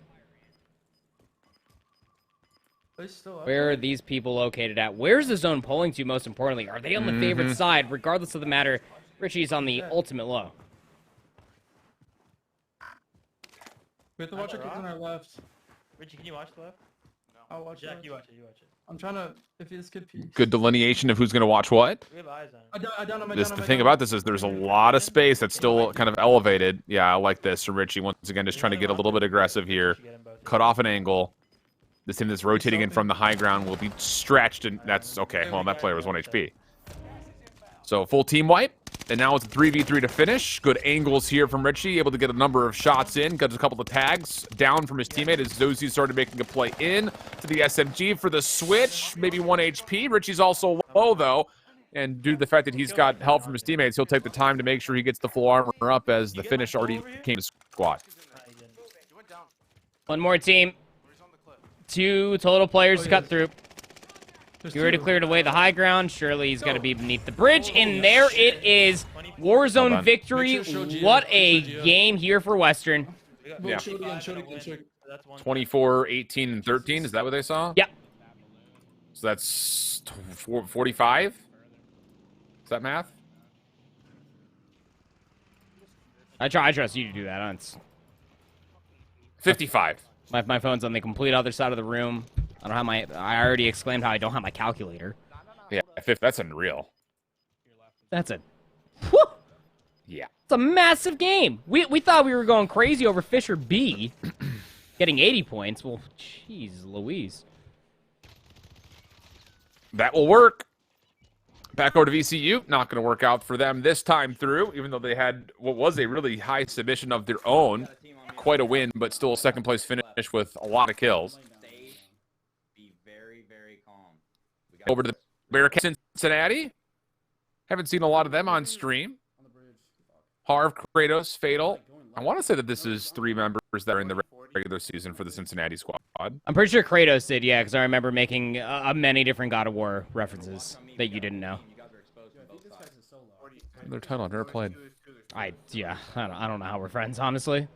Where are these people located at? Where's the zone pulling to, most importantly? Are they on the favorite side? Regardless of the matter, Richie's on the ultimate low. We have to watch our kids on our left. Richie, can you watch the left? No. I'll watch Jack, it. you watch it. You watch it. I'm trying to, if this kid peeks. Good delineation of who's going to watch what. We have eyes on I down him, The thing about this is there's a lot of space that's still kind of elevated. Yeah, I like this from Richie. Once again, just trying to get a little bit aggressive here. Cut off an angle. This team that's rotating in from the high ground will be stretched, and that's okay. Well, that player was 1 HP. So full team wipe, and now it's a 3v3 to finish. Good angles here from Richie, able to get a number of shots in. Got a couple of tags down from his teammate as Zozy started making a play in to the SMG for the switch. Maybe 1 HP. Richie's also low, though. And due to the fact that he's got help from his teammates, he'll take the time to make sure he gets the full armor up as the finish already came to squad. One more team. 2 total players to cut through. He already cleared away the high ground. Surely he's got to be beneath the bridge. And there it is. Warzone victory. What a game here for Western. Yeah. 24, 18, and 13. Is that what they saw? Yep. So that's 45? Is that math? I trust you to do that. It's 55. My phone's on the complete other side of the room. I don't have I already exclaimed how I don't have my calculator. Yeah, that's unreal. That's a... Whew! Yeah. It's a massive game. We thought we were going crazy over Fisher B. Getting 80 points. Well, jeez Louise. That will work. Back over to VCU. Not going to work out for them this time through, even though they had what was a really high submission of their own. Quite a win, but still a second place finish with a lot of kills. Over to the Bearcats Cincinnati. Haven't seen a lot of them on stream. Harv, Kratos, Fatal. I want to say that this is 3 members that are in the regular season for the Cincinnati squad. I'm pretty sure Kratos did, yeah, because I remember making many different God of War references that you didn't know. Their title I've never played. I don't know how we're friends, honestly.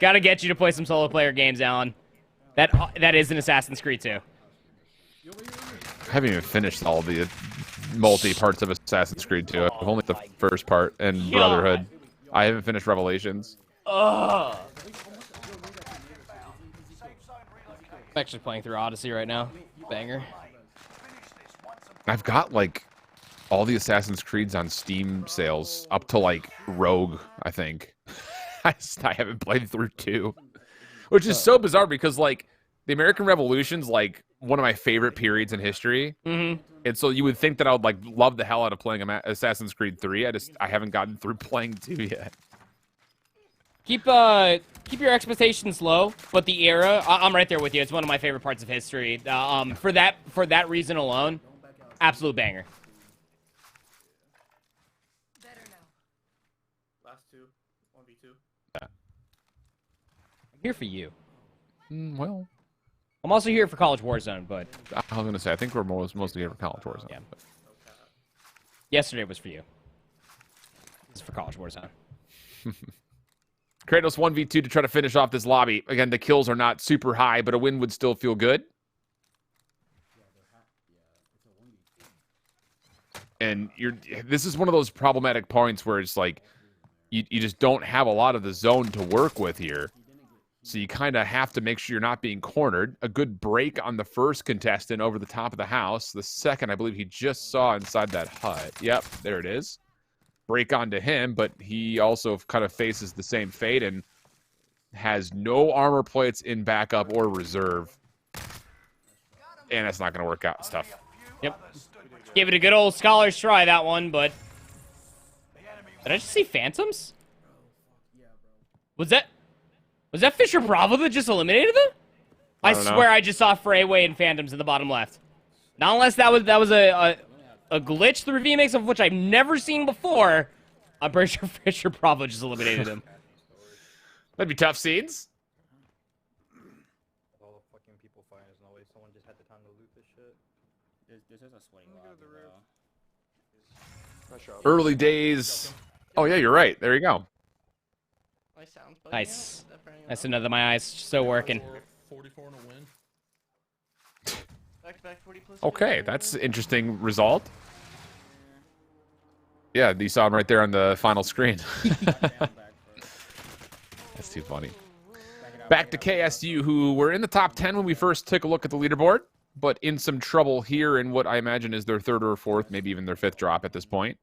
Gotta get you to play some solo player games, Alan. That is an Assassin's Creed 2. I haven't even finished all the multi parts of Assassin's Creed 2. I've only the first part and Brotherhood. I haven't finished Revelations. Ugh. I'm actually playing through Odyssey right now. Banger. I've got like all the Assassin's Creeds on Steam sales up to like Rogue, I think. I haven't played through 2, which is so bizarre because like the American Revolution's like one of my favorite periods in history. Mm-hmm. And so you would think that I would like love the hell out of playing Assassin's Creed 3. I haven't gotten through playing 2 yet. Keep your expectations low, but the era, I'm right there with you. It's one of my favorite parts of history. For that reason alone, absolute banger. Last 2, 1v2. Yeah. I'm here for you. Well, I'm also here for College Warzone, but I was gonna say I think we're mostly here for College Warzone. Yeah. Yesterday was for you. This is for College Warzone. Kratos 1v2 to try to finish off this lobby. Again, the kills are not super high, but a win would still feel good. And this is one of those problematic points where it's like you just don't have a lot of the zone to work with here. So you kind of have to make sure you're not being cornered. A good break on the first contestant over the top of the house. The second, I believe he just saw inside that hut. Yep, there it is. Break onto him, but he also kind of faces the same fate and has no armor plates in backup or reserve. And that's not going to work out. It's tough. Yep. Gave it a good old scholar's try, that one, but... Did I just see Phantoms? Was that Fisher Bravo that just eliminated them? I swear I just saw Freyway and Phantoms in the bottom left. Not unless that was a glitch the review makes of which I've never seen before. I'm pretty sure Fisher Bravo just eliminated him. That'd be tough scenes. All the fucking people fighting is no way someone just had the time to loot this shit. This is a sweating Early days. Oh, yeah, you're right. There you go. Nice. That's another my eyes so working. 44 and a win. Back 40 plus. Okay, that's an interesting result. Yeah, you saw him right there on the final screen. That's too funny. Back to KSU, who were in the top 10 when we first took a look at the leaderboard, but in some trouble here in what I imagine is their 3rd or 4th, maybe even their 5th drop at this point.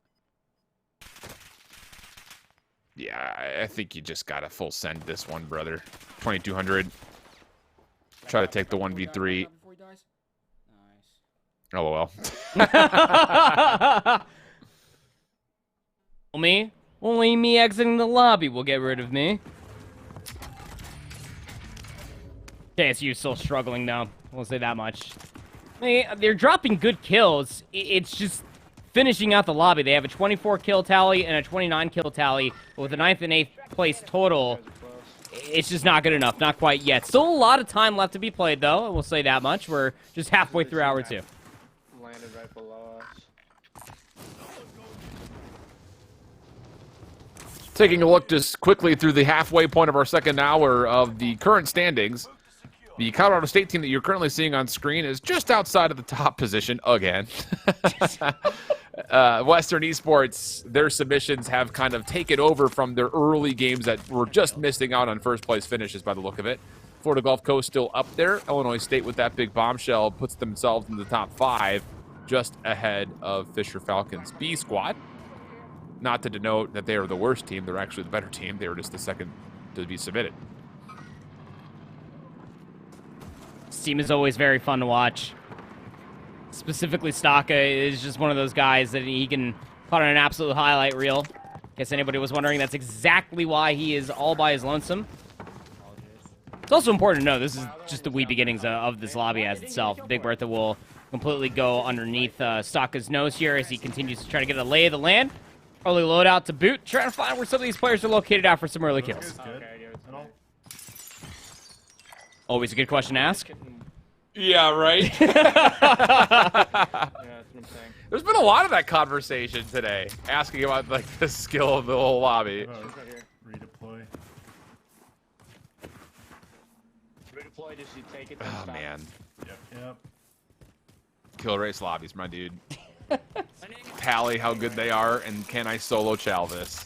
Yeah, I think you just got to full send this one, brother. 2200. Try to take the 1v3. Oh, well. Only me exiting the lobby will get rid of me. KSU still struggling though. We'll say that much. They're dropping good kills. It's just finishing out the lobby. They have a 24 kill tally and a 29 kill tally, but with a 9th and 8th place total, it's just not good enough. Not quite yet. Still a lot of time left to be played though. I will say that much. We're just halfway through hour 2. Landed right below us. Taking a look just quickly through the halfway point of our 2nd hour of the current standings. The Colorado State team that you're currently seeing on screen is just outside of the top position again. Western Esports, their submissions have kind of taken over from their early games that were just missing out on first place finishes by the look of it. Florida Gulf Coast still up there. Illinois State with that big bombshell puts themselves in the top 5, just ahead of Fisher Falcons B squad. Not to denote that they are the worst team. They're actually the better team. They were just the second to be submitted. This team is always very fun to watch. Specifically, Staka is just one of those guys that he can put on an absolute highlight reel. In case anybody was wondering, that's exactly why he is all by his lonesome. It's also important to know this is just the wee beginnings of this lobby as itself. Big Bertha will completely go underneath Staka's nose here as he continues to try to get a lay of the land. Early loadout to boot, trying to find where some of these players are located at for some early kills. Always a good question to ask. Yeah, right? There's been a lot of that conversation today, asking about like the skill of the whole lobby. Redeploy. Oh man. Yep. Kill race lobbies, my dude. Tally how good they are, and can I solo chow this?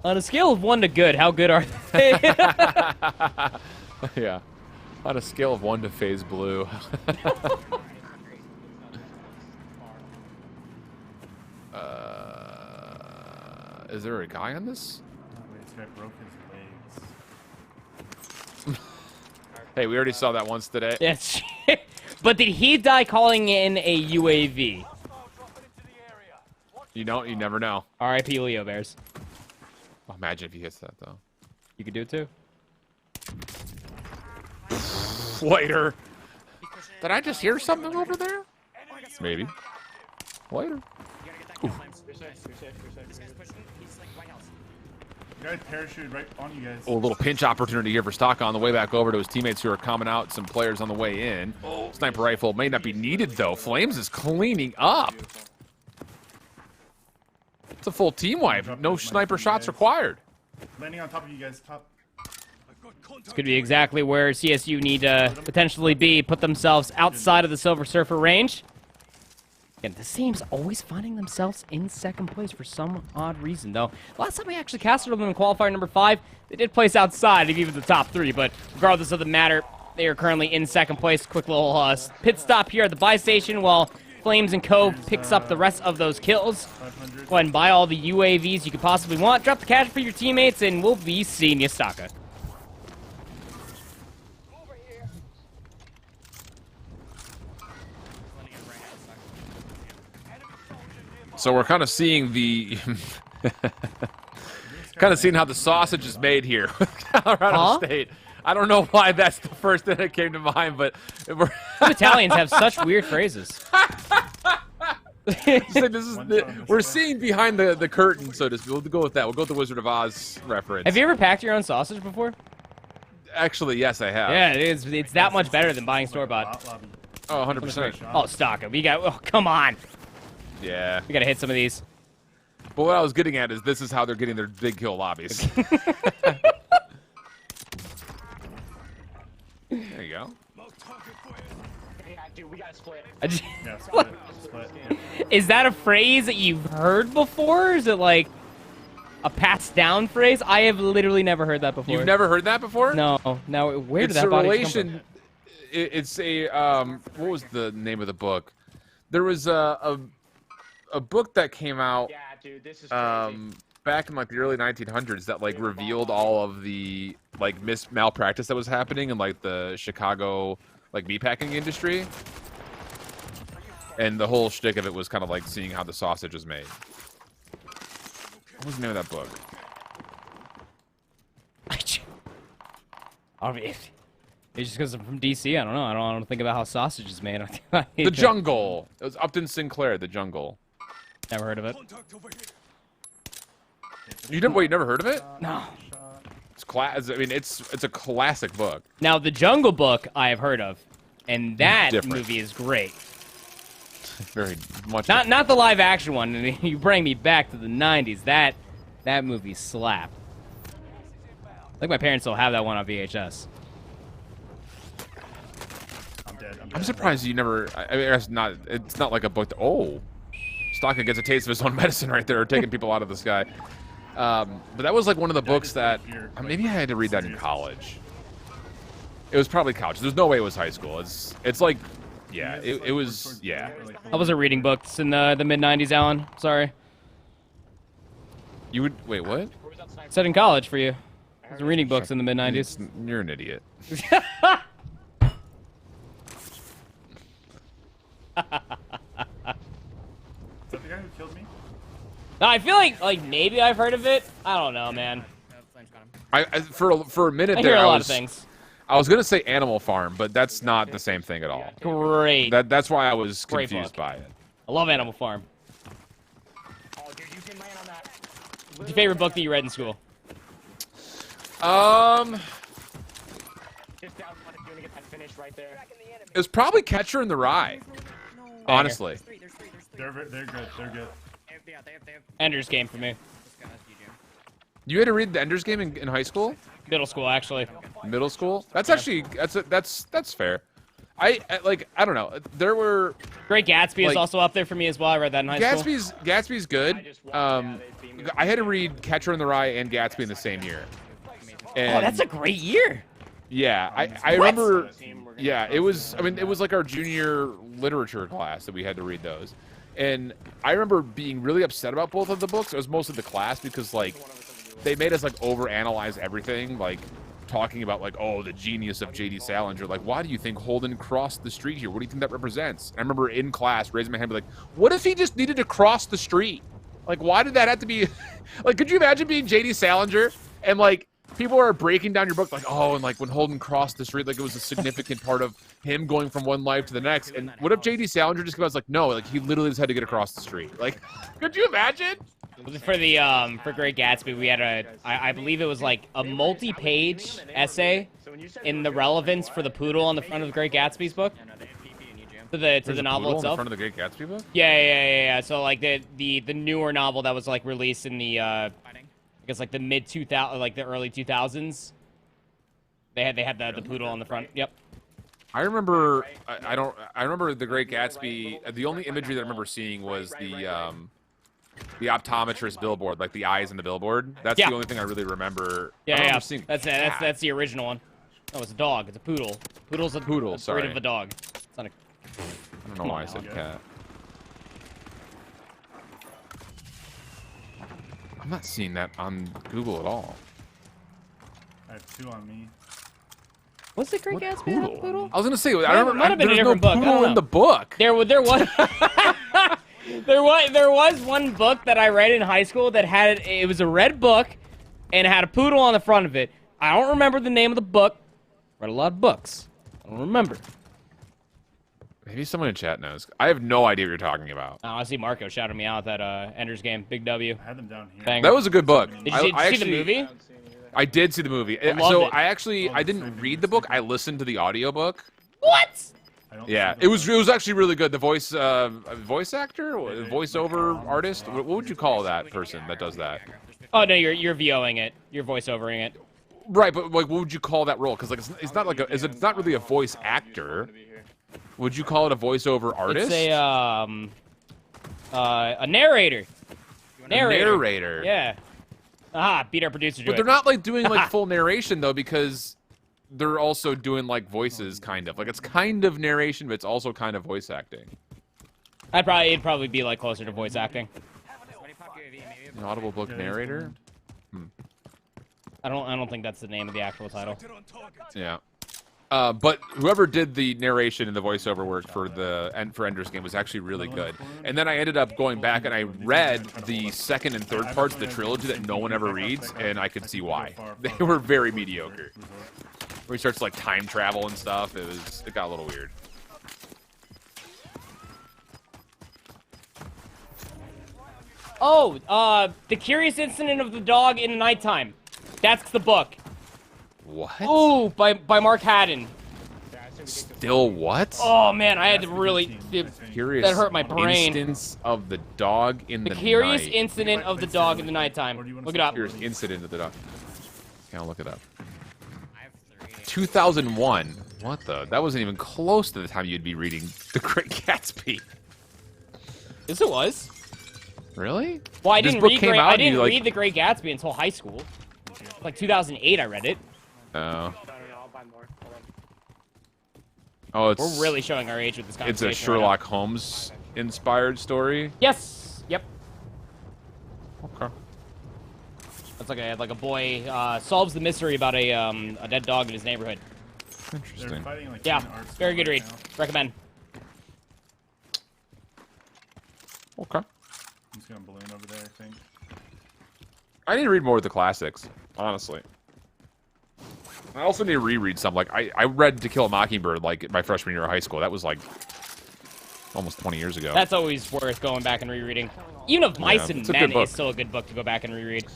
On a scale of 1 to good, how good are they? Yeah. On a scale of 1 to phase blue. Is there a guy on this? Wait, this guy broke his legs. Hey, we already saw that once today. Yes. But did he die calling in a UAV? You don't. You never know. R.I.P. Leo Bears. Oh, imagine if he hits that though. You could do it too. Later. Did I just hear something over there? Maybe. Later. Ooh. Guys parachuted right on you guys. Oh, a little pinch opportunity here for Stock on the way back over to his teammates who are coming out. Some players on the way in. Sniper rifle may not be needed though. Flames is cleaning up. It's a full team wipe. No sniper shots required. Landing on top of you guys. Top. This could be exactly where CSU need to potentially be. Put themselves outside of the Silver Surfer range. And the team's always finding themselves in second place for some odd reason, though. Last time we actually casted them in qualifier number 5, they did place outside of even the top 3, but regardless of the matter, they are currently in second place. Quick little pit stop here at the buy station while Flames and Cove picks up the rest of those kills. Go ahead and buy all the UAVs you could possibly want. Drop the cash for your teammates, and we'll be seeing you, Staka. So we're kind of seeing the how the sausage is made here with Colorado State. I don't know why that's the first thing that came to mind, but You Italians have such weird phrases. We're seeing behind the curtain, so to speak. We'll go with that. We'll go with the Wizard of Oz reference. Have you ever packed your own sausage before? Actually, yes, I have. Yeah, it is. It's that much better than buying store-bought. Oh, 100%. Oh, Staka, we got. Oh, come on. Yeah. We gotta hit some of these. But what I was getting at is this is how they're getting their big kill lobbies. There you go. Dude, we gotta split. Split. Is that a phrase that you've heard before? Is it like a passed down phrase? I have literally never heard that before. You've never heard that before? No. Now, where did It's that a body relation. come It's a what was the name of the book? There was a book that came out back in like the early 1900s that like revealed all of the like malpractice that was happening in like the Chicago like meatpacking industry, and the whole shtick of it was kind of like seeing how the sausage was made. What was the name of that book? It's just because I'm from DC. I don't know. I don't think about how sausage is made. The Jungle. It was Upton Sinclair. The Jungle. Never heard of it. You never heard of it? No. It's it's a classic book. Now, The Jungle Book I have heard of, and that Different. movie is great. Very much. Not the live action one. You bring me back to the 90s. That movie slapped. I think my parents still have that one on VHS. I'm surprised you never. I mean, it's not like a book. Stocka gets a taste of his own medicine right there, taking people out of the sky. But that was like one of the books that maybe I had to read that in college. It was probably college. There's no way it was high school. It's like, yeah, it was, yeah. I wasn't reading books in the mid 90s, Alan. Sorry. You would wait? What? I said in college for you. I was reading books in the mid 90s. You're an idiot. Is that the guy who killed me? No, I feel like maybe I've heard of it. I don't know, man. For a minute I there, hear a lot of things. I was gonna say Animal Farm, but that's not the same thing at all. Great. That's why I was Great confused book. by it. I love Animal Farm. Oh, dude, you can land on that. What's your favorite book that you read in school? Just down one if you want to get that finish right there. It was probably Catcher in the Rye. Honestly. They're good. They're good. Ender's Game for me. You had to read the Ender's Game in high school? Middle school, actually. Middle school? That's actually that's fair. I don't know. There were Great Gatsby is also up there for me as well. I read that in high school. Gatsby's good. I had to read Catcher in the Rye and Gatsby in the same year. And that's a great year. Yeah, I remember. Yeah, it was. I mean, it was like our junior literature class that we had to read those, and I remember being really upset about both of the books. It was mostly the class because like they made us like overanalyze everything, like talking about like, oh, the genius of J.D. Salinger. Like, why do you think Holden crossed the street here? What do you think that represents? And I remember in class raising my hand, and be like, what if he just needed to cross the street? Like, why did that have to be? Like, could you imagine being J.D. Salinger and like people are breaking down your book like, oh, and like when Holden crossed the street, like it was a significant part of him going from one life to the next. And what if J.D. Salinger just goes like, no, like he literally just had to get across the street? Like, could you imagine? For the for Great Gatsby, we had I believe it was like a multi-page essay in the relevance for the poodle on the front of the Great Gatsby's book. To the novel itself. In front of the Great Gatsby book? Yeah. So like the newer novel that was like released in the I guess like the mid 2000, like the early 2000s. They had the poodle on the front. Yep. I remember I remember the Great Gatsby. The only imagery that I remember seeing was the optometrist billboard, like the eyes in the billboard. That's the only thing I really remember. Yeah. That's the original one. Oh, it's a dog. It's a poodle. Poodle's a poodle. Sorry. Breed of a dog. It's not a. I don't know why I said cat. I'm not seeing that on Google at all. I have 2 on me. What's the Great Gatsby poodle? I was gonna say, Might I remember have been a there's no different book. I don't poodle know. in the book. There was there was one book that I read in high school that had it was a red book and it had a poodle on the front of it. I don't remember the name of the book. Read a lot of books. I don't remember. Maybe someone in chat knows. I have no idea what you're talking about. Oh, I see Marco shouting me out that Ender's Game. Big W. I had them down here. Banger. That was a good book. Did you see the movie? I did see the movie. I loved So it. I didn't read the book. I listened to the audiobook. What? Yeah, it was actually really good. The voice actor, voiceover artist. What would you call that person that does that? Oh no, you're VOing it. You're voiceovering it. Right, but like, what would you call that role? Because like, it's not like it's not really a voice actor. Would you call it a voiceover artist? It's a narrator. Narrator. Yeah. Aha, beat our producer to But it. they're not like doing like full narration though, because they're also doing like voices, kind of. Like it's kind of narration, but it's also kind of voice acting. It'd probably be like closer to voice acting. An audible book narrator. I don't think that's the name of the actual title. Yeah. But whoever did the narration and the voiceover work for Ender's Game was actually really good. And then I ended up going back and I read the second and third parts of the trilogy that no one ever reads, and I could see why. They were very mediocre. Where he starts like time travel and stuff, it got a little weird. Oh, The Curious Incident of the Dog in the Nighttime. That's the book. What? Oh, by Mark Haddon. Still what? Oh man, I had to really. Curious That hurt my brain. Instance of the dog in the The Curious night. Incident of the Dog in the Nighttime. Look it up. Curious Incident of the dog. I'll look it up. 2001. What the? That wasn't even close to the time you'd be reading The Great Gatsby. Yes, it was. Really? Well, I This didn't book read. came out I and you, didn't like- read The Great Gatsby until high school. Like 2008, I read it. Oh. Oh, it's We're really showing our age with this It's conversation. a Sherlock Holmes inspired story. Yes. Yep. Okay. It's like a boy solves the mystery about a dead dog in his neighborhood. Interesting. Yeah, very good read. Recommend. Okay. I'm just gonna balloon over there, I think. I need to read more of the classics, honestly. I also need to reread some. Like, I read To Kill a Mockingbird, like, my freshman year of high school. That was, like, almost 20 years ago. That's always worth going back and rereading. Even of Mice and it's a Men good book. is still a good book to go back and reread.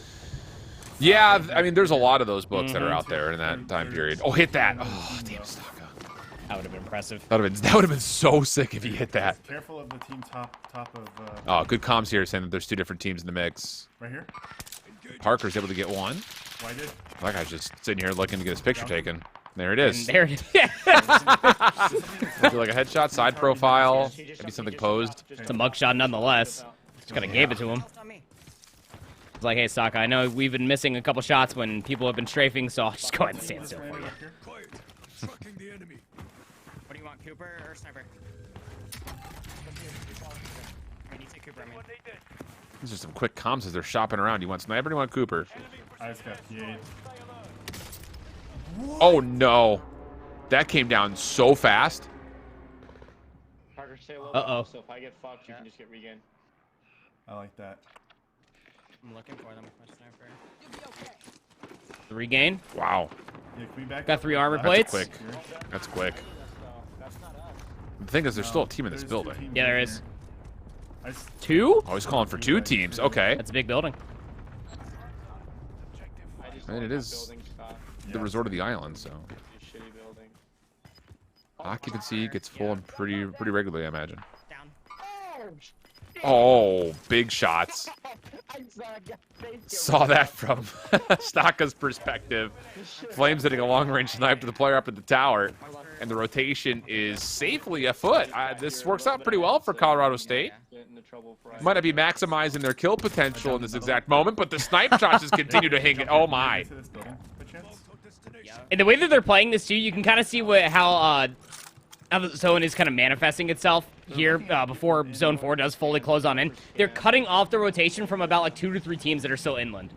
Yeah, I mean, there's a lot of those books that are out there in that time period. Oh, hit that. Oh, damn, Stalker. That would have been impressive. That would have been so sick if you hit that. Careful of the team top of. Oh, good comms here saying that there's 2 different teams in the mix. Right here. Parker's able to get one. Why did? That guy's just sitting here looking to get his picture taken. There it is. And there it is. Do like a headshot, side profile, maybe something posed. It's a mugshot nonetheless. Just kind of gave it to him. It's like, hey, Sokka, I know we've been missing a couple shots when people have been strafing, so I'll just go ahead and stand still for you. What do you want, Cooper or Sniper? I need to take Cooper, I mean. These are some quick comms as they're shopping around. You want Sniper or do you want Cooper? I just got PA'd. Oh, no. That came down so fast. Uh-oh. So if I get fucked, you can just get regained. I like that. I'm looking for them with my Sniper. The regain. Wow. Yeah, can we back Got up? 3 armor That's plates. quick. That's quick. The thing is, there's still a team in this building. Yeah, there is. 2? Oh, he's calling for 2 teams. Okay. That's a big building. And it is the resort of the island, so. Occupancy gets full and pretty regularly, I imagine. Oh, big shots. Saw that from Staka's perspective. Flames hitting a long-range snipe to the player up at the tower, and the rotation is safely afoot. This works out pretty well for Colorado State. Might not be maximizing their kill potential in this exact moment, but the snipe shots just continue to hang it. Oh my! And the way that they're playing this too, you can kind of see how the zone is kind of manifesting itself here before Zone 4 does fully close on in. They're cutting off the rotation from about like 2 to 3 teams that are still inland.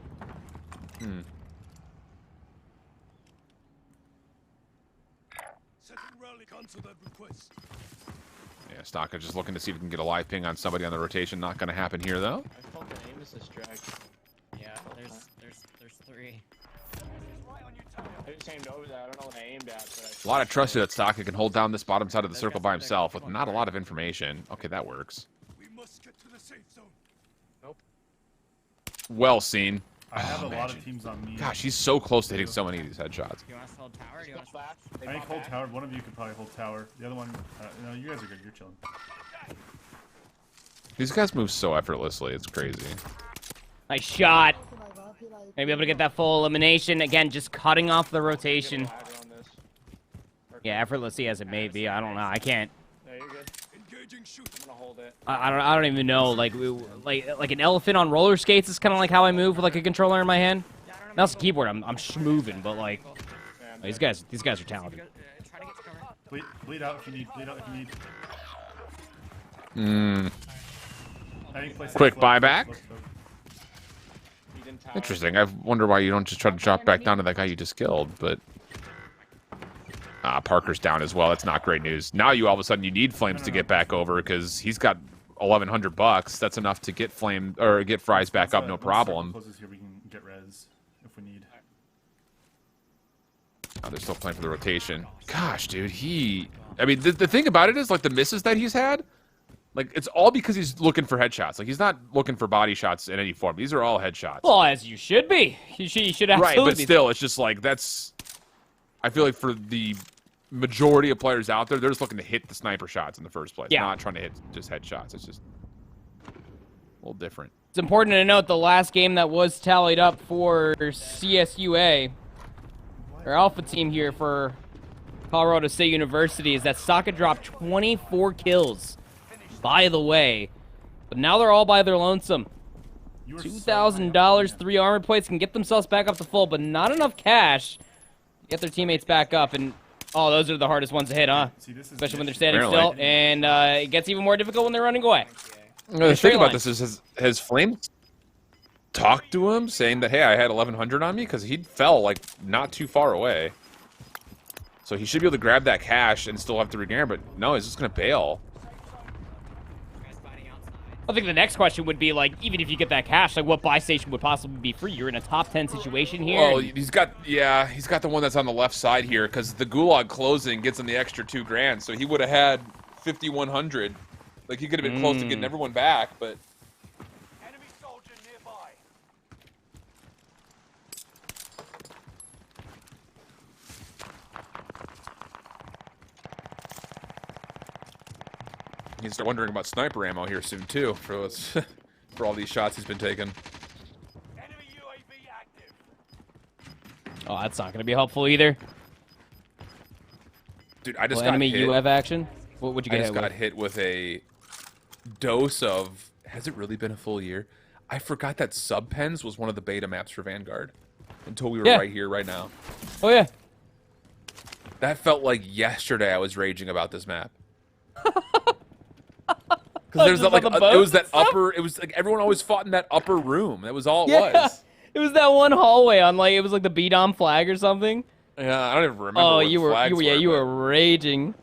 Yeah, Staka just looking to see if he can get a live ping on somebody on the rotation. Not going to happen here, though. I felt the aim assist drag. Yeah, there's 3. I just aimed over that. I don't know what I aimed at. But A lot of trust here that Staka can hold down this bottom side of the circle by himself with not a lot of information. Okay, that works. We must get to the safe zone. Nope. Well seen. I have a lot of teams on me. Gosh, he's so close to hitting so many of these headshots. Do you want us to hold tower? Do you want us I think hold tower. One of you could probably hold tower. The other one, no, you guys are good. You're chilling. These guys move so effortlessly. It's crazy. Nice shot. Maybe able to get that full elimination. Again, just cutting off the rotation. Yeah, effortlessly as it may be. I don't know. I can't. Yeah, you're good. Engaging shoot. I'm gonna hold it. I don't even know. Like an elephant on roller skates is kind of like how I move with like a controller in my hand. Mouse and keyboard, I'm schmoving, but like these guys are talented. Bleed out if you need. Bleed out if you need. Quick buyback. Interesting. I wonder why you don't just try to drop back down to that guy you just killed, but Parker's down as well. That's not great news. Now you all of a sudden you need Flames to get back over because he's got $1,100. That's enough to get get Fries back up, no problem. Here we can get res if we need. Oh, they're still playing for the rotation. Gosh, dude, I mean, the thing about it is like the misses that he's had. Like, it's all because he's looking for headshots. Like, he's not looking for body shots in any form. These are all headshots. Well, as you should be. You should absolutely right, but be. still, it's just like, I feel like for the majority of players out there, they're just looking to hit the sniper shots in the first place. Not trying to hit just headshots. It's just a little different. It's important to note the last game that was tallied up for CSUA, our alpha team here for Colorado State University, is that Sokka dropped 24 kills. By the way, but now they're all by their lonesome. $2,000, 3 armor plates can get themselves back up to full, but not enough cash to get their teammates back up. And oh, those are the hardest ones to hit, huh? Especially when they're standing still. And it gets even more difficult when they're running away. The thing about this is, has Flames talked to him saying that, hey, I had 1,100 on me? Because he fell, like, not too far away. So he should be able to grab that cash and still have to regain, but no, he's just going to bail. I think the next question would be, like, even if you get that cash, like, what buy station would possibly be free? You're in a top 10 situation here. Well, he's got the one that's on the left side here, because the Gulag closing gets him the extra $2,000, so he would have had 5,100. Like, he could have been close to getting everyone back, but... Enemy soldier nearby. You can start wondering about sniper ammo here soon, too, for all these shots he's been taking. Enemy UAV Oh, that's not going to be helpful either. Dude, I just Well, got enemy hit. UAV action. What'd you get I just hit got with? hit with a dose of. Has it really been a full year? I forgot that Subpens was one of the beta maps for Vanguard until we were right here, right now. Oh yeah. That felt like yesterday. I was raging about this map. Because there's that like it was that upper. It was like everyone always fought in that upper room. That was all it was. It was that one hallway on like it was like the B-Dom flag or something. Yeah, I don't even remember. Oh, where you the were flags you were, were raging.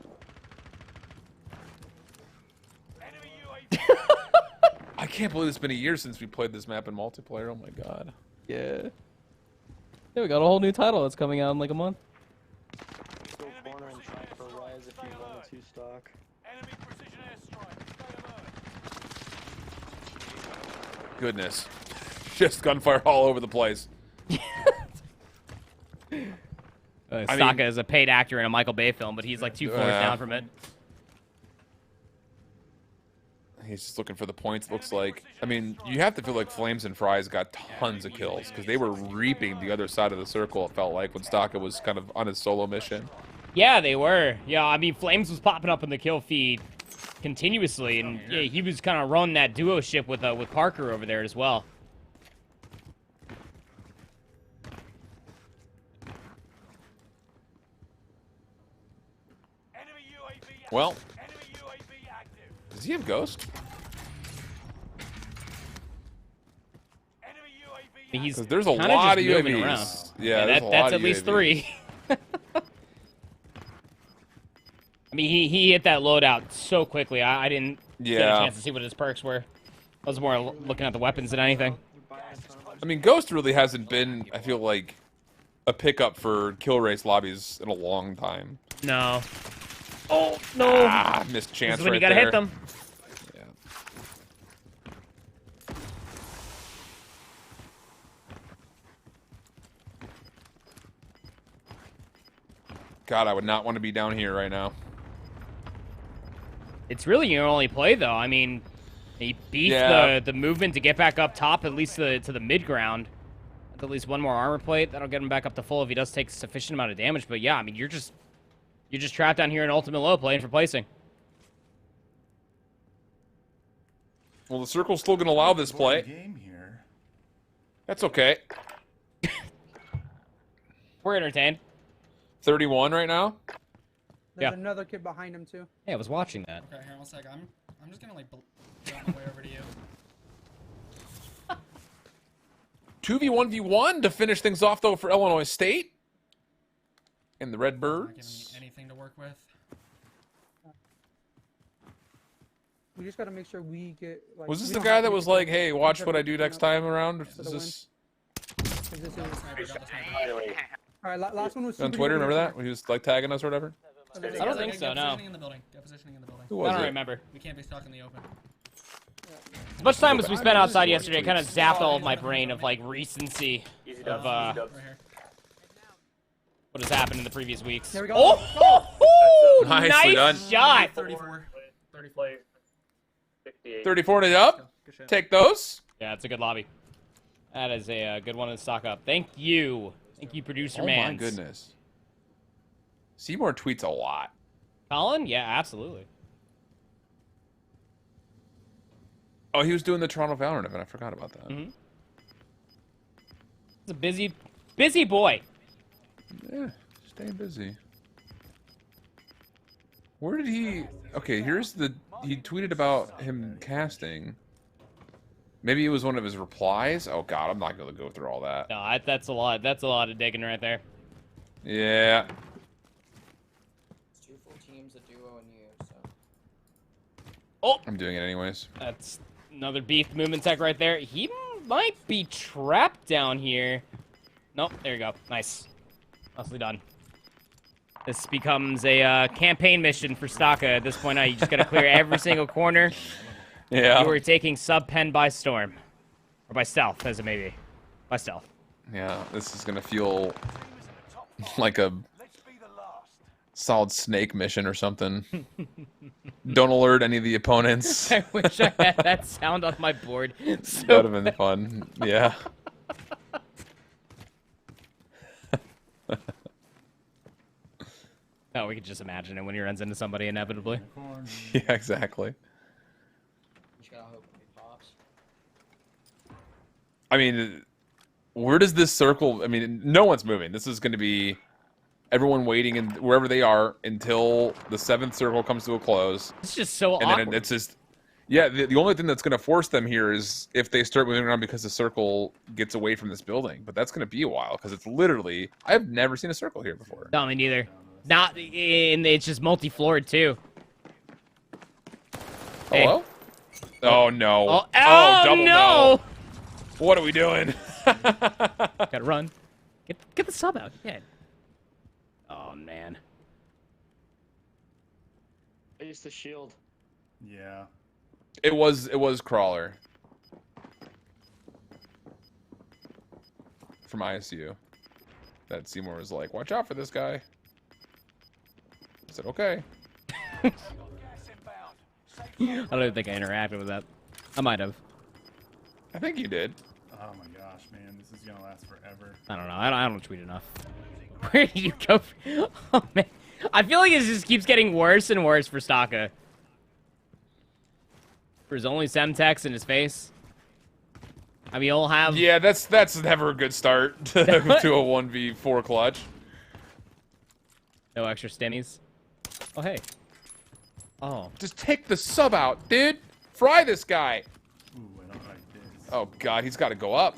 I can't believe it's been a year since we played this map in multiplayer. Oh my god. Yeah. Yeah, we got a whole new title that's coming out in like a month. Go corner and try for res if you want to stock. Goodness. Just gunfire all over the place. Sokka is a paid actor in a Michael Bay film, but he's like 2 floors down from it. He's just looking for the points, looks like. I mean, you have to feel like Flames and Fries got tons of kills, because they were reaping the other side of the circle, it felt like, when Sokka was kind of on his solo mission. Yeah, they were. Yeah, I mean, Flames was popping up in the kill feed continuously, and yeah, he was kind of running that duo ship with Parker over there as well. Well, does he have Ghost? He's there's a kinda lot just of moving UAVs. around. Yeah, there's a that's lot at of least UAVs. 3. I mean, he hit that loadout so quickly. I didn't get a chance to see what his perks were. I was more looking at the weapons than anything. I mean, Ghost really hasn't been, I feel like, a pickup for kill race lobbies in a long time. No. Oh, no. Ah, missed chance This is when right you gotta there. hit them. Yeah. God, I would not want to be down here right now. It's really your only play, though. I mean, he beat the movement to get back up top, at least to the mid ground. With at least one more armor plate, that'll get him back up to full if he does take a sufficient amount of damage. But yeah, I mean, you're just trapped down here in ultimate low, playing for placing. Well, the circle's still going to allow this play. Game here. That's okay. We're entertained. 31 right now. There's another kid behind him too. Yeah, I was watching that. Okay, here, one sec. I'm just gonna like get my way over to you. 2v1v1 to finish things off, though, for Illinois State. And the Not Redbirds. giving me anything to work with. We just gotta make sure we get. Like, Was this we the don't guy have to that get was the like, kill. hey, We watch just what have I to do clean next up time around? for Is the win. this All right, last one was on super Twitter? duper Remember that? smart. When he was like tagging us or whatever? I don't think so, no. Get positioning in the building. Get positioning in the building. Who was I don't it? remember. We can't be stuck in the open. As much time as we spent outside yesterday, it kind of zapped all of my brain of like recency of Right here. what has happened in the previous weeks. There we go. Oh, Nicely done. nice shot. 34. 34 and up. Good shit. Take those. Yeah, it's a good lobby. That is a good one to stock up. Thank you, producer Oh man. my goodness. Seymour tweets a lot. Colin? Yeah, absolutely. Oh, he was doing the Toronto Valorant event. I forgot about that. Mm-hmm. He's a busy boy. Yeah, staying busy. Where did he... Okay, here's the... He tweeted about him casting. Maybe it was one of his replies? Oh, God, I'm not going to go through all that. No, that's a lot. That's a lot of digging right there. Yeah. It's 2 full teams, a duo, and you, so. Oh! I'm doing it anyways. That's another beef movement tech right there. He might be trapped down here. Nope, there you go. Nice. Nicely done. This becomes a campaign mission for Sokka at this point. Now you just gotta clear every single corner. Yeah. You are taking sub-pen by storm. Or by stealth, as it may be. By stealth. Yeah, this is going to feel like a solid snake mission or something. Don't alert any of the opponents. I wish I had that sound on my board. So That would have been fun. Yeah. Oh, we could just imagine it when he runs into somebody inevitably. Yeah, exactly. Just gotta hope he pops. I mean, where does this circle? I mean, no one's moving. This is going to be everyone waiting in wherever they are until the 7th circle comes to a close. It's just so and awkward. then it's just, yeah. The only thing that's going to force them here is if they start moving around because the circle gets away from this building. But that's going to be a while because it's literally I've never seen a circle here before. No, me neither. Not in. It's just multi-floored too. Hello? Hey. Oh no! Oh, double no! What are we doing? Gotta run. Get the sub out. Yeah. Oh man. I used the shield. Yeah. It was Crawler from ISU. That Seymour was like, "Watch out for this guy." I said, "Okay." I don't even think I interacted with that. I might have. I think you did. Oh my gosh, man, this is gonna last forever. I don't know. I don't tweet enough. Where did you go? Oh man, I feel like it just keeps getting worse and worse for Staka. For his only Semtex in his face. I mean, he'll have. Yeah, that's never a good start to a 1v4 clutch. No extra stimmies. Oh hey. Oh. Just take the sub out, dude. Fry this guy. Ooh, I don't like this. Oh god, he's got to go up.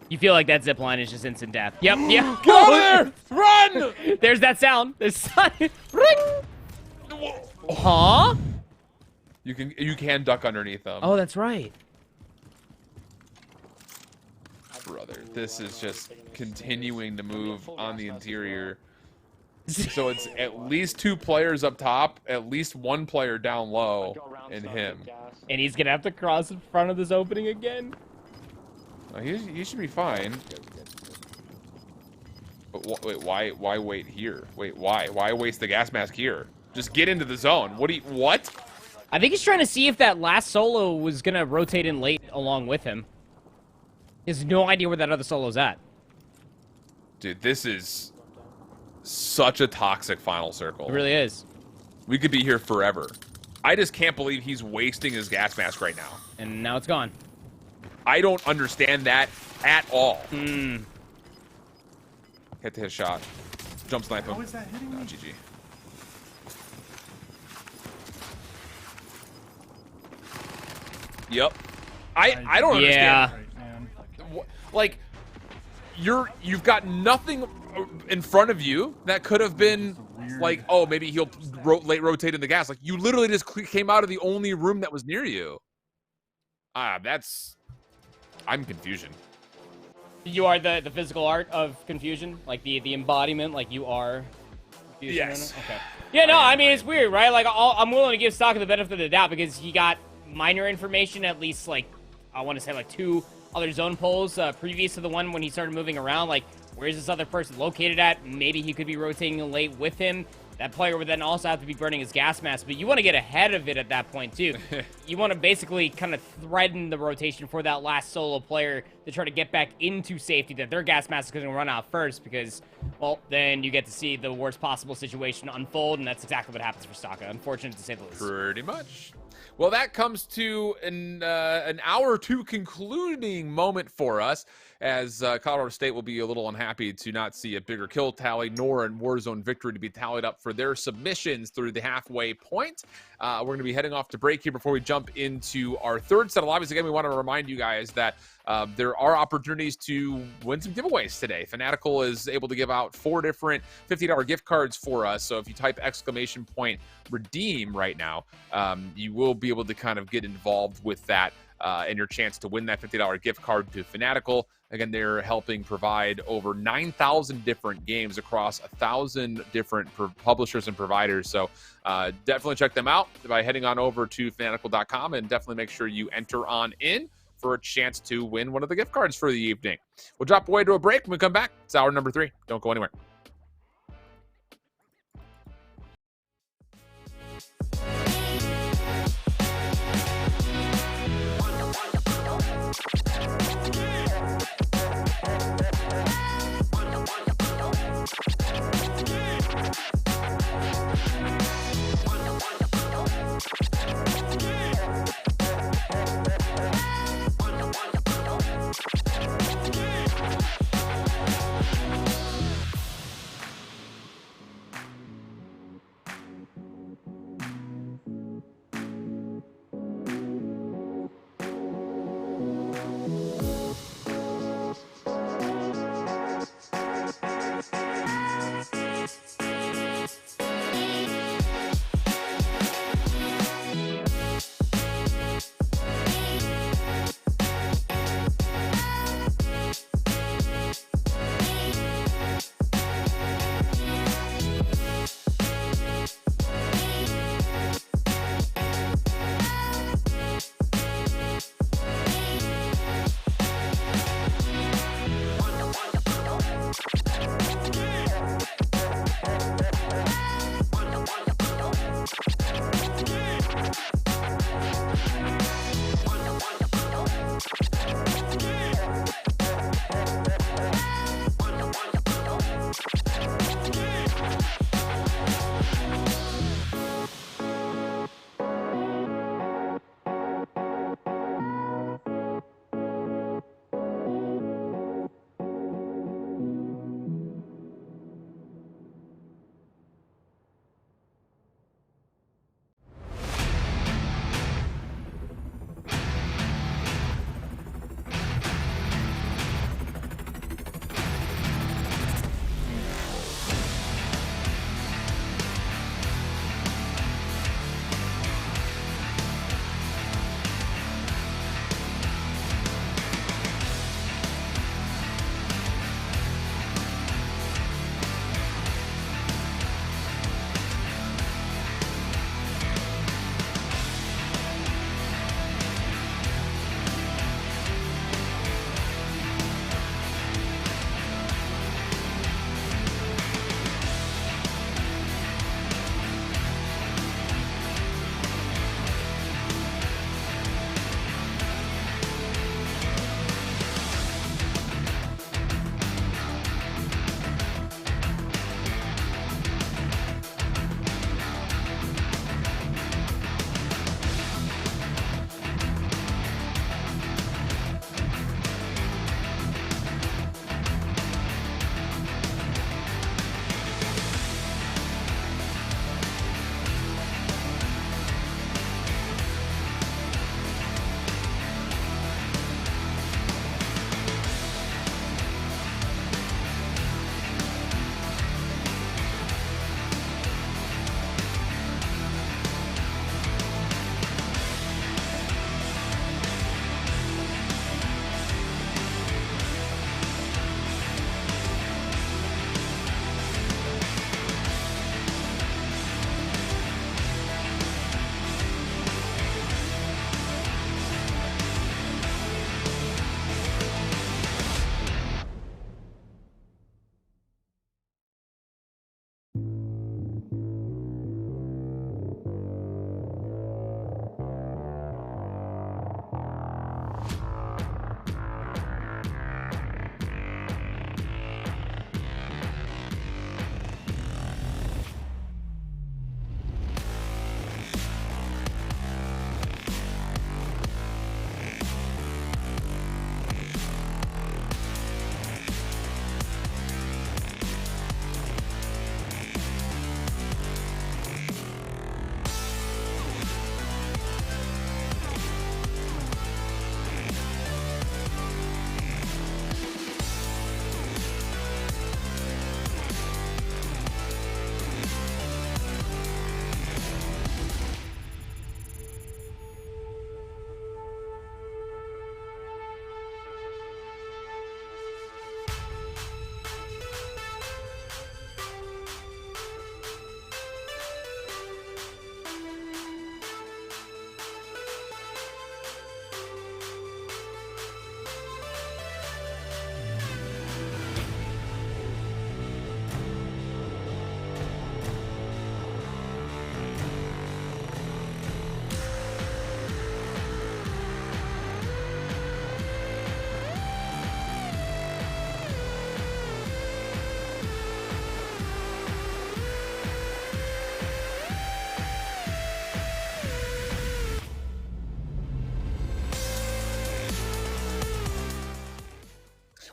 You feel like that zip line is just instant death. Yep, yep. Get over there! Run! There's that sound. There's ring. Huh? You can duck underneath them. Oh, that's right. Brother, this is just continuing to move on the interior. So it's at least 2 players up top, at least 1 player down low, and him. And he's gonna have to cross in front of this opening again. He should be fine. But wait, why wait here? Wait, why waste the gas mask here? Just get into the zone. What? I think he's trying to see if that last solo was gonna rotate in late along with him. He has no idea where that other solo's at. Dude, this is such a toxic final circle. It really is. We could be here forever. I just can't believe he's wasting his gas mask right now. And now it's gone. I don't understand that at all. Hmm. Hit to his shot. Jump snipe him. How is that hitting me? GG. Yep. I don't understand. Yeah. Like, you've got nothing in front of you that could have been like, oh, maybe he'll late rotate in the gas. Like, you literally just came out of the only room that was near you. I'm confusion. You are the physical art of confusion, like the embodiment, like you are. Confusion. Yes. Okay. Yeah, no, I mean it's weird, right? Like I'm willing to give Staka the benefit of the doubt because he got minor information, at least like I want to say like 2 other zone polls previous to the one when he started moving around. Like, where's this other person located at? Maybe he could be rotating late with him. That player would then also have to be burning his gas mask, but you want to get ahead of it at that point, too. You want to basically kind of threaten the rotation for that last solo player to try to get back into safety, that their gas mask is going to run out first because, well, then you get to see the worst possible situation unfold, and that's exactly what happens for Staka. Unfortunate to say the least. Pretty much. Well, that comes to an hour or 2 concluding moment for us, as Colorado State will be a little unhappy to not see a bigger kill tally, nor a Warzone victory to be tallied up for their submissions through the halfway point. We're going to be heading off to break here before we jump into our third set of lobbies. Again, we want to remind you guys that there are opportunities to win some giveaways today. Fanatical is able to give out 4 different $50 gift cards for us. So if you type !redeem right now, you will be able to kind of get involved with that and your chance to win that $50 gift card to Fanatical. Again, they're helping provide over 9,000 different games across 1,000 different publishers and providers. So definitely check them out by heading on over to fanatical.com and definitely make sure you enter on in for a chance to win one of the gift cards for the evening. We'll drop away to a break. When we come back, it's hour number 3. Don't go anywhere.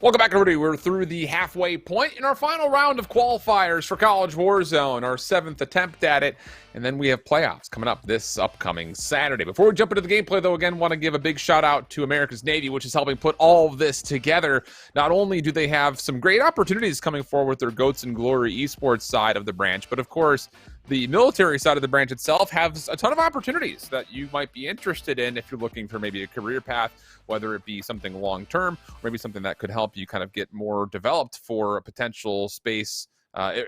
Welcome back, everybody. We're through the halfway point in our final round of qualifiers for College Warzone, our 7th attempt at it. And then we have playoffs coming up this upcoming Saturday. Before we jump into the gameplay, though, again, want to give a big shout out to America's Navy, which is helping put all of this together. Not only do they have some great opportunities coming forward with their Goats and Glory esports side of the branch, but of course, the military side of the branch itself has a ton of opportunities that you might be interested in if you're looking for maybe a career path, whether it be something long-term, or maybe something that could help you kind of get more developed for a potential space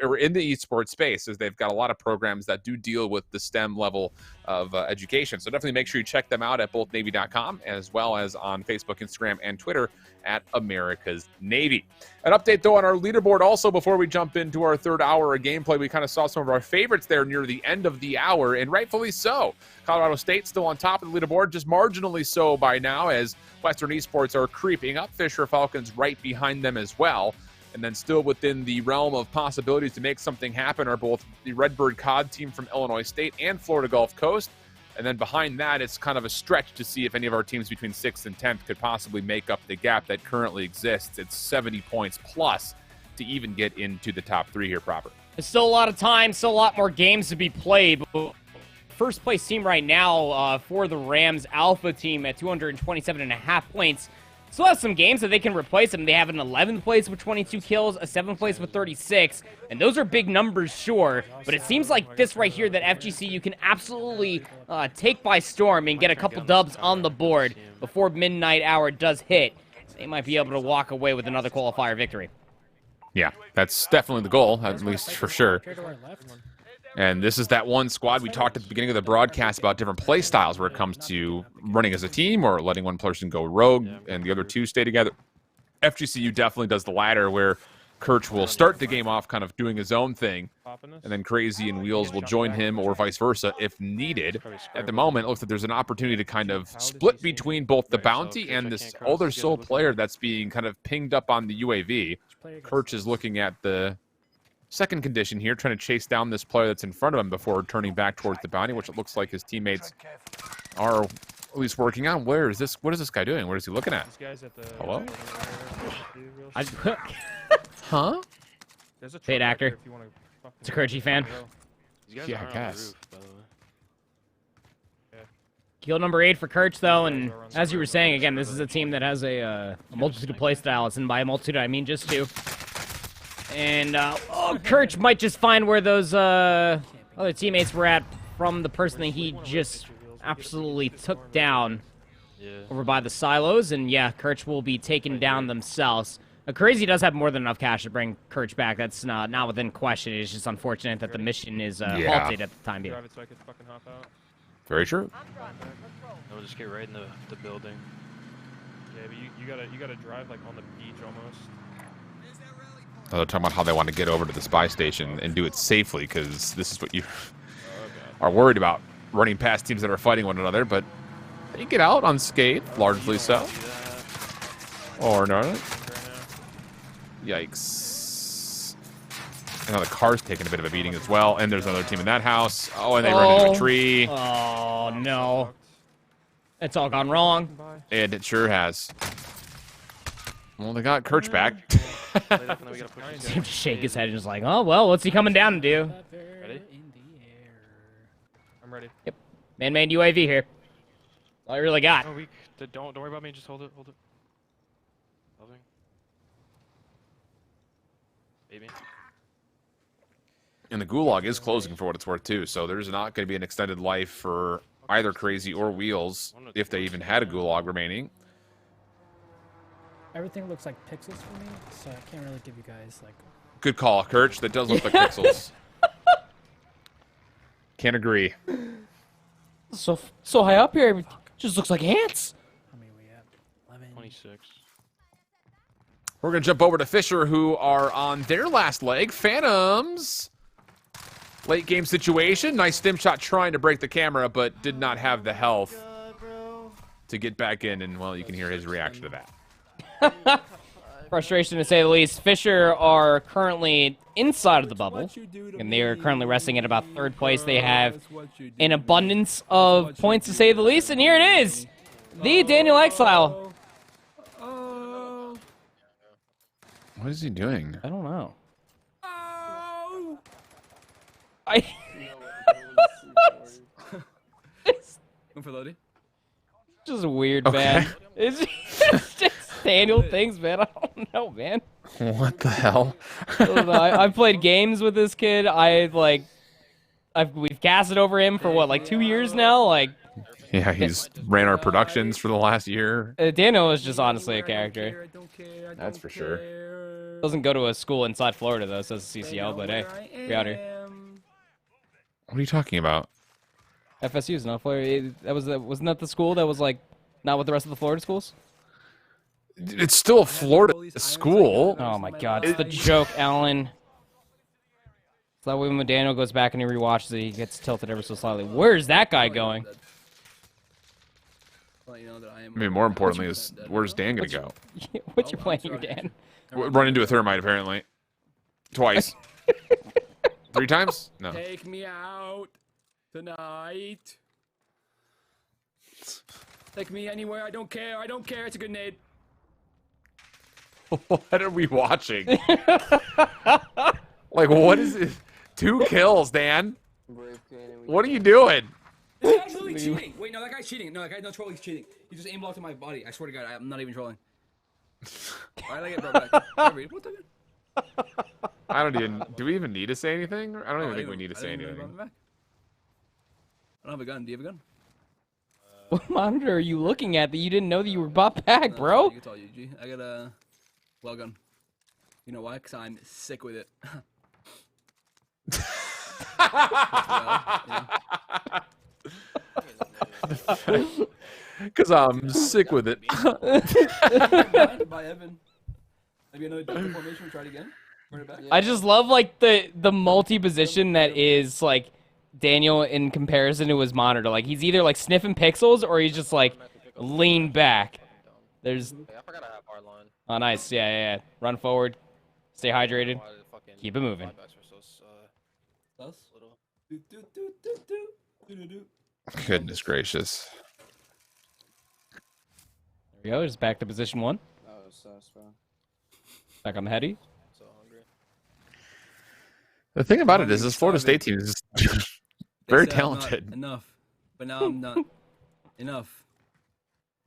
or in the esports space, as they've got a lot of programs that do deal with the STEM level of education. So definitely make sure you check them out at both Navy.com as well as on Facebook, Instagram, and Twitter at America's Navy. An update, though, on our leaderboard also before we jump into our third hour of gameplay. We kind of saw some of our favorites there near the end of the hour, and rightfully so. Colorado State still on top of the leaderboard, just marginally so by now, as Western Esports are creeping up. Fisher Falcons right behind them as well. And then still within the realm of possibilities to make something happen are both the Redbird COD team from Illinois State and Florida Gulf Coast. And then behind that, it's kind of a stretch to see if any of our teams between 6th and 10th could possibly make up the gap that currently exists. It's 70 points plus to even get into the top 3 here proper. There's still a lot of time, still a lot more games to be played. But first place team right now for the Rams Alpha team at 227.5 points. Still have some games that they can replace them. They have an 11th place with 22 kills, a 7th place with 36, and those are big numbers, sure, but it seems like this right here that FGC you can absolutely take by storm and get a couple dubs on the board before midnight hour does hit. They might be able to walk away with another qualifier victory. Yeah, that's definitely the goal, at least for sure. And this is that one squad we talked at the beginning of the broadcast about different play styles where it comes to running as a team or letting one person go rogue and the other two stay together. FGCU definitely does the latter, where Kirch will start the game off kind of doing his own thing, and then Crazy and Wheels will join him or vice versa if needed. At the moment, it looks like there's an opportunity to kind of split between both the bounty and this other sole player that's being kind of pinged up on the UAV. Kirch is looking at the second condition here, trying to chase down this player that's in front of him before turning back towards the bounty, which it looks like his teammates are at least working on. Where is this? What is this guy doing? What is he looking at? This guy's at the hello? Huh? There's a Paid actor. It's a Kirchy fan. Yeah, I guess. Kill number 8 for Kirch, though, and as you were saying, again, this is a team that has a multitude of play styles, and by a multitude, I mean just 2. And, Kirch might just find where those other teammates were at from the person that he just absolutely took down over by the silos. And, yeah, Kirch will be taken down themselves. Crazy does have more than enough cash to bring Kirch back. That's not within question. It's just unfortunate that the mission is halted at the time being. Very true. I'll just get right in the building. Yeah, but you gotta drive like on the beach almost. They're talking about how they want to get over to the spy station and do it safely, because this is what you are worried about, running past teams that are fighting one another, but they get out unscathed, largely so. Or not. Yikes. And now the car's taking a bit of a beating as well, and there's another team in that house. Oh, and they run into a tree. Oh, no. It's all gone wrong. And it sure has. Well, they got Kirch back. Seems to shake his head and just like, oh, well, what's he coming down to do? Ready? I'm ready. Yep. Man-made UAV here. All I really got. Oh, don't worry about me. Just hold it. Holding. Maybe. And the Gulag is closing for what it's worth, too, so there's not going to be an extended life for either Crazy or Wheels, if they even had a Gulag remaining. Everything looks like pixels for me, so I can't really give you guys like. Good call, Kirch. That does look like pixels. Can't agree. So high up here, it just looks like ants. How many we at? 11. 26. We're going to jump over to Fisher, who are on their last leg. Phantoms. Late game situation. Nice stim shot trying to break the camera, but did not have the health to get back in. And, well, you can hear his reaction to that. Frustration to say the least. Fisher are currently inside of the bubble, and they are currently resting at about 3rd place. They have an abundance of points to say the least, and here it is, the Daniel Exile. What is he doing? I don't know. Oh! Going for Lodi. Just weird, Okay. man. It's just Daniel things, man. I don't know, man. What the hell? I don't know. I've played games with this kid. We've casted over him for what, like 2 years now? Like, Yeah, he's ran our productions for the last year. Daniel is just honestly a character. That's for sure. Doesn't go to a school inside Florida though, says the CCL, but hey, we out here. What are you talking about? FSU is not Florida. Wasn't that the school that was like not with the rest of the Florida schools? It's still a Florida school. Oh my God, it's the joke, Alan. So that way when Daniel goes back and he rewatches it, he gets tilted ever so slightly. Where's that guy going? I mean, more importantly is where's Dan gonna go? What you playing here, Dan? Run into a thermite apparently. Twice. 3 times? No. Take me out tonight. Take me anywhere. I don't care. I don't care. It's a good nade. What are we watching? Like, what is it? 2 kills, Dan. What are you doing? This guy's literally cheating. Wait, no, that guy's cheating. No, that guy's not trolling. He's cheating. He just aim blocked in my body. I swear to God, I'm not even trolling. Why did I get brought back? What the? I don't even. Do we even need to say anything? I don't even think we need to say anything. I don't have a gun. Do you have a gun? What monitor are you looking at that you didn't know that you were bought back, bro? I tell you, G. I got a well gun. You know why? Because I'm sick with it. Because I'm sick with it. By Evan. Maybe another double formation. Try it again. I just love like the multi-position that is like Daniel in comparison to his monitor. Like he's either like sniffing pixels or he's just like lean back. There's. Oh, nice. Yeah. Run forward. Stay hydrated. Keep it moving. Goodness gracious. There we go. Just back to position 1. Back on the heady. The thing about it is this Florida State team is very talented. Enough. But now I'm not. Enough.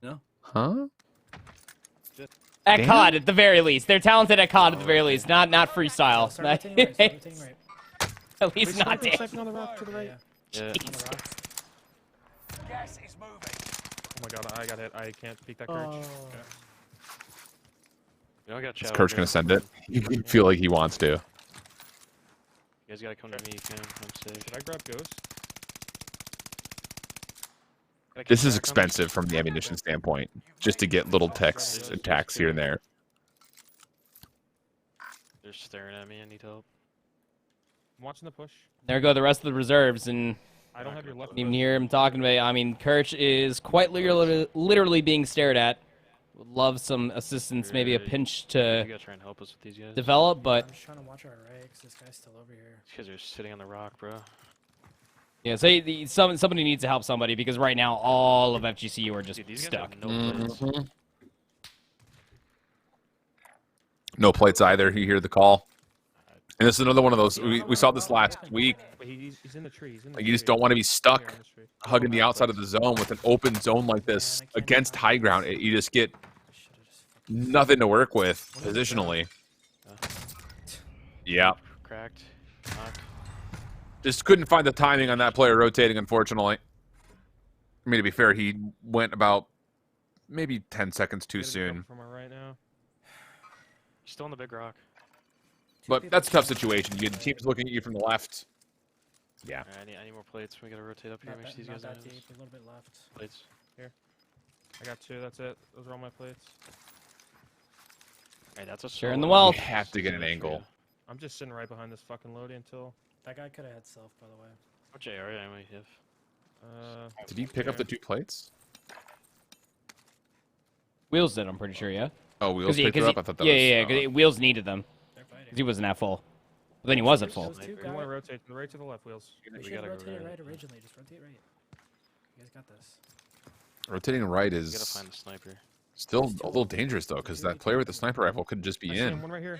No? Huh? At COD, at the very least. They're talented at COD at the very least. Not freestyle. At least not Dan. Yeah. Oh my God, I got hit. I can't peek that Kirch. You know, I got Is Kirch gonna send it? You can feel like he wants to. You guys gotta come to me, Cam. I'm safe. Should I grab Ghost? This is expensive from the ammunition standpoint, just to get little text attacks here and there. They're staring at me. I need help. I'm watching the push. There go the rest of the reserves, and I don't have your left. didn't even hear him talking about it. I mean, Kirch is quite literally being stared at. Would love some assistance, maybe a pinch to You gotta try and help us with these guys. develop, but I'm just trying to watch our right, because this guy's still over here. These guys are sitting on the rock, bro. yeah, so somebody needs to help somebody because right now all of FGCU are just Dude, these guys stuck. have no plates. No plates either. You hear the call. And this is another one of those. We saw this last week. He's in the tree. He's in the Like, you just don't want to be stuck hugging the outside of the zone with an open zone like this against high ground. You just get nothing to work with positionally. Yeah. Cracked. Knocked. Just couldn't find the timing on that player rotating, unfortunately. I mean, to be fair, he went about maybe 10 seconds too soon. From our right now. He's still on the big rock. But that's a tough situation. You get the teams looking at you from the left. Yeah. Right, I need more plates. We gotta rotate up here. Make sure these guys Not have that deep, a little bit left. plates. Here. I got 2. That's it. Those are all my plates. Hey, that's a Sharing the solid- wealth. You have to get an angle. I'm just sitting right behind this fucking Lodi until. That guy could have had self, by the way. What JR am I have? Did he pick up the 2 plates? Wheels did, I'm pretty sure, yeah. Oh, Wheels picked it up? I thought that yeah, was... yeah, Wheels needed them. Because he wasn't at full. But then he was at full. You want to rotate from the right to the left, Wheels. We should rotate right originally. Just rotate right. You guys got this. Rotating right You gotta is find the sniper. Still a little dangerous though, because that player with the sniper rifle could just be in. One right here.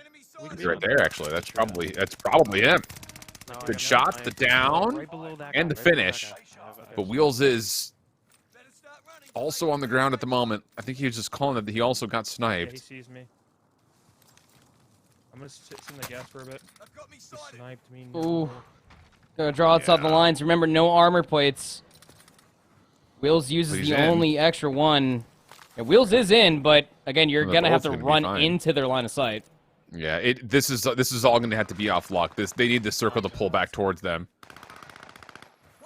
He's right there, actually. That's probably him. Good shot, the down, and the finish. But Wheels is also on the ground at the moment. I think he was just calling that he also got sniped. Yeah, he sees me. I'm gonna sit in the gas for a bit. He sniped me. Ooh. Gonna draw outside the lines. Remember, no armor plates. Wheels uses the only extra one. Yeah, Wheels is in, but again, you're gonna have to run into their line of sight. Yeah, this is all gonna have to be off luck. They need the circle to pull back towards them.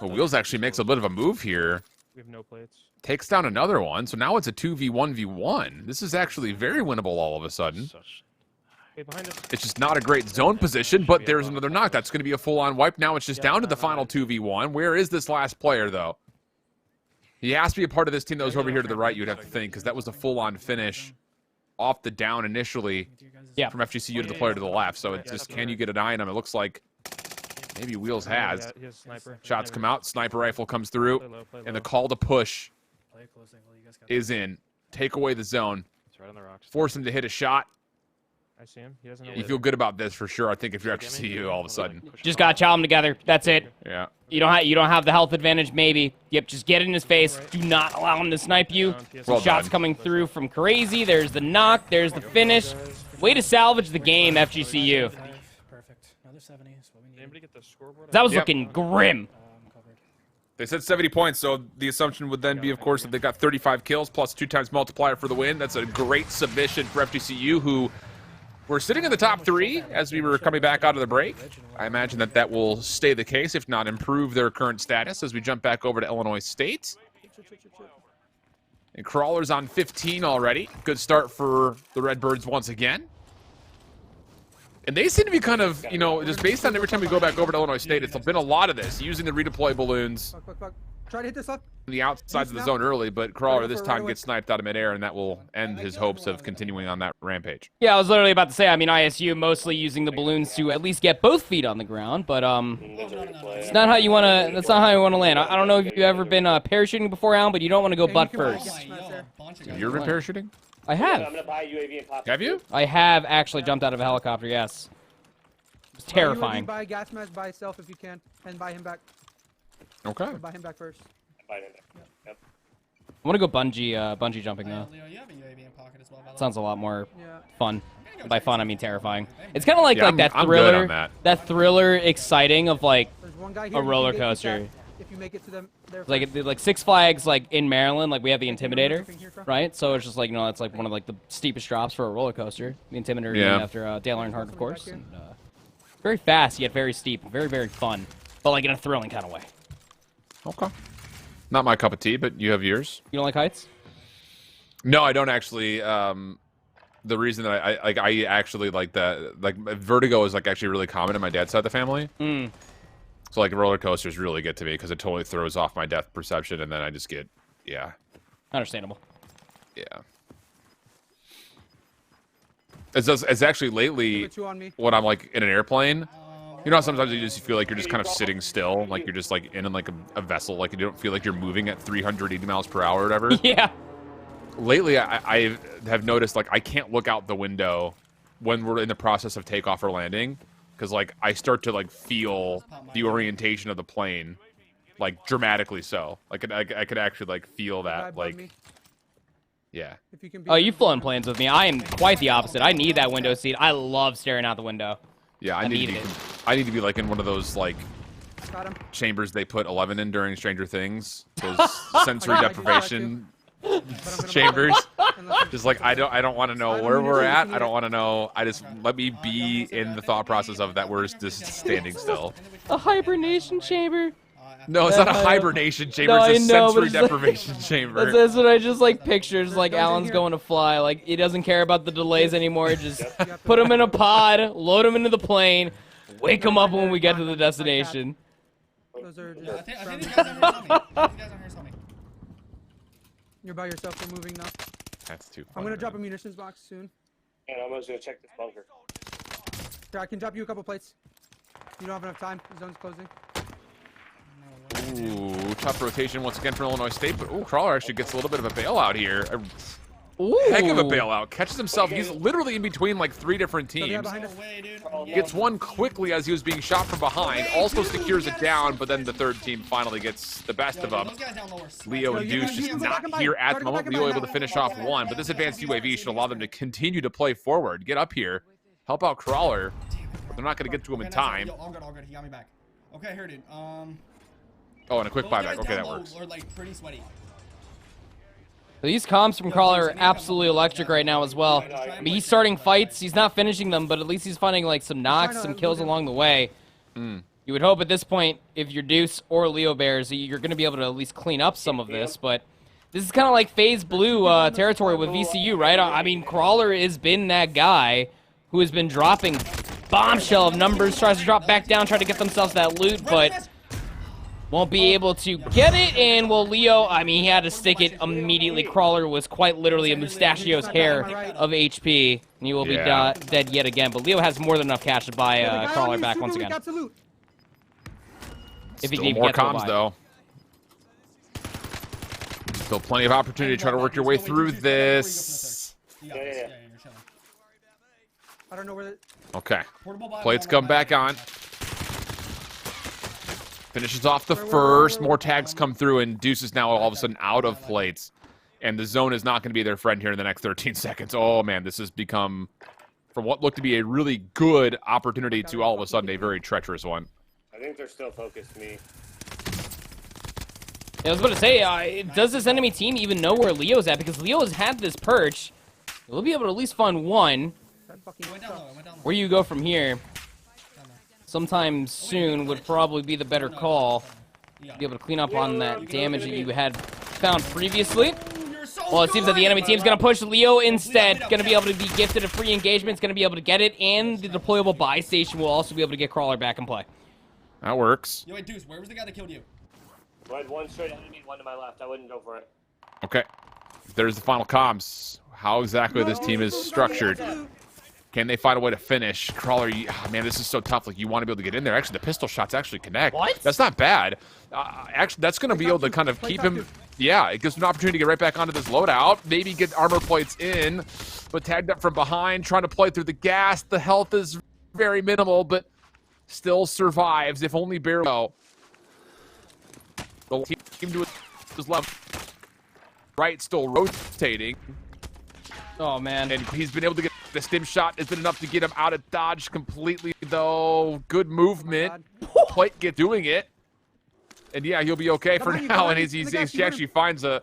Well, Wheels actually makes a bit of a move here. We have no plates. Takes down another one, so now it's a 2v1v1. This is actually very winnable all of a sudden. It's just not a great zone position, but there's another knock. That's going to be a full-on wipe. Now it's just down to the final 2v1. Where is this last player, though? He has to be a part of this team that was over here to the right, you'd have to think, because that was a full-on finish off the down initially from FGCU to the player to the left. So it's just, can you get an eye on him? It looks like maybe Wheels has. Shots come out, sniper rifle comes through, and the call to push is in. Take away the zone. Force him to hit a shot. I see him. He doesn't know. You feel good about this for sure. I think if you're FGCU all of a sudden. Just gotta chow them together. That's it. Yeah. You don't have the health advantage, maybe. Yep, just get in his face. Do not allow him to snipe you. Some shots coming through from Crazy. There's the knock. There's the finish. Way to salvage the game, FGCU. Perfect. Another 70. Anybody get the scoreboard? That was looking grim. They said 70 points, so the assumption would then be, of course, that they got 35 kills plus 2 times multiplier for the win. That's a great submission for FGCU, who were sitting in the top 3 as we were coming back out of the break. I imagine that will stay the case, if not improve their current status as we jump back over to Illinois State. And Crawler's on 15 already. Good start for the Redbirds once again. And they seem to be kind of, just based on every time we go back over to Illinois State, it's been a lot of this, using the redeploy balloons. Try to hit this up. The outsides of the zone early, but Crawler this time gets sniped out of midair, and that will end his hopes of continuing on that rampage. Yeah, I was literally about to say, I mean, ISU mostly using the balloons to at least get both feet on the ground, but it's not how you want to. That's not how you want to land. I don't know if you've ever been parachuting before, Alan, but you don't want to go butt first. Have you ever been parachuting? I have. I'm gonna buy a UAV and pop. Have you? I have actually jumped out of a helicopter. Yes. It was terrifying. Buy gas mask by itself if you can, and buy him back. Okay. Or buy him back first. Yep. I want to go bungee jumping though. Leo, you have a UAV in pocket as well. Sounds a lot more fun. By fun, I mean terrifying. It's kind of like I'm that good thriller, on that thriller, exciting of like There's one guy here a roller coaster. If you make it to them, Like Six Flags, like in Maryland, like we have the Intimidator, right? So it's just like it's like one of like the steepest drops for a roller coaster. The Intimidator named after Dale Earnhardt, of course. And, very fast yet very steep, very very fun, but like in a thrilling kind of way. Okay. Not my cup of tea, but you have yours. You don't like heights? No, I don't actually. The reason that I actually like that, like vertigo is like actually really common in my dad's side of the family. So like roller coasters really get to me because it totally throws off my depth perception, and then I just get, Understandable. Yeah. It's actually lately when I'm like in an airplane, how sometimes you just feel like you're just kind of sitting still, like you're just like in like a vessel, like you don't feel like you're moving at 380 miles per hour or whatever. Yeah. Lately, I have noticed like I can't look out the window when we're in the process of takeoff or landing, because like I start to like feel the orientation of the plane, like dramatically so. Like I could actually like feel that like. Yeah. Oh, you've flown planes with me. I am quite the opposite. I need that window seat. I love staring out the window. Yeah, I need to be like in one of those like chambers they put 11 in during Stranger Things. Those sensory deprivation chambers. Just like I don't want to know where we're at. I don't want to know. I just let me be in the thought process of that we're just standing still. A hibernation chamber. No, it's not a hibernation chamber. No, it's a sensory it's deprivation chamber. That's what I just like pictures. Like Alan's going to fly. Like he doesn't care about the delays anymore. Just put him in a pod, load him into the plane, wake him up when we get to the destination. Those are I think these guys are here. You're by yourself. We're moving now. That's too. I'm gonna drop a munitions box soon. And I'm also gonna check this bunker. Here, I can drop you a couple plates. You don't have enough time. The zone's closing. Ooh, tough rotation once again from Illinois State, but Crawler actually gets a little bit of a bailout here. Heck of a bailout. Catches himself. He's literally in between like 3 different teams. Gets one quickly as he was being shot from behind. Also secures it down, but then the third team finally gets the best of them. Leo and Deuce just not here at the moment. Leo able to finish off one, but this advanced UAV should allow them to continue to play forward. Get up here. Help out Crawler. But they're not going to get to him in time. All good. He got me back. Okay, here, dude. Oh, and a quick buyback. Okay, that works. Or like pretty sweaty. These comms from Crawler are absolutely electric right now as well. I mean, he's starting fights. He's not finishing them, but at least he's finding like some knocks, some kills along the way. You would hope at this point, if you're Deuce or Leo Bears, you're going to be able to at least clean up some of this. But this is kind of like Phase Blue territory with VCU, right? I mean, Crawler has been that guy who has been dropping bombshell of numbers, tries to drop back down, try to get themselves that loot, but won't be able to get it. And well, Leo, I mean, he had to stick it immediately. Crawler was quite literally a mustachio's hair of HP, and he will be dead yet again. But Leo has more than enough cash to buy Crawler back once again. If he can even more get to comms, though. Still plenty of opportunity to try to work your way through this. I don't know where the... Okay. Plates come back on. Finishes off the first. More tags come through, and Deuce is now all of a sudden out of plates. And the zone is not going to be their friend here in the next 13 seconds. Oh, man, this has become, from what looked to be a really good opportunity to all of a sudden a very treacherous one. I think they're still focused me. Yeah, I was about to say, does this enemy team even know where Leo's at? Because Leo's had this perch. We'll be able to at least find one. Where you go from here, sometime soon would probably be the better call. Be able to clean up on that damage that you had found previously. Well, it seems that the enemy team's going to push Leo instead. Going to be able to be gifted a free engagement. It's going to be able to get it, and the deployable buy station will also be able to get Crawler back in play. That works. Yo, wait, Deuce, where was the guy that killed you? I had one straight enemy, one to my left. I wouldn't go for it. Okay. There's the final comms. How exactly this team is structured. Can they find a way to finish? Crawler, man, this is so tough. Like, you want to be able to get in there. Actually, the pistol shots actually connect. What? That's not bad. Actually, that's going to be able to kind of keep him... Yeah, it gives him an opportunity to get right back onto this loadout. Maybe get armor plates in, but tagged up from behind, trying to play through the gas. The health is very minimal, but still survives, if only barely. The team to his left. Right, still rotating. Oh, man. And he's been able to get the stim shot. Has been enough to get him out of dodge completely, though. Good movement. Plate get doing it. And yeah, he'll be okay for now. And he actually finds a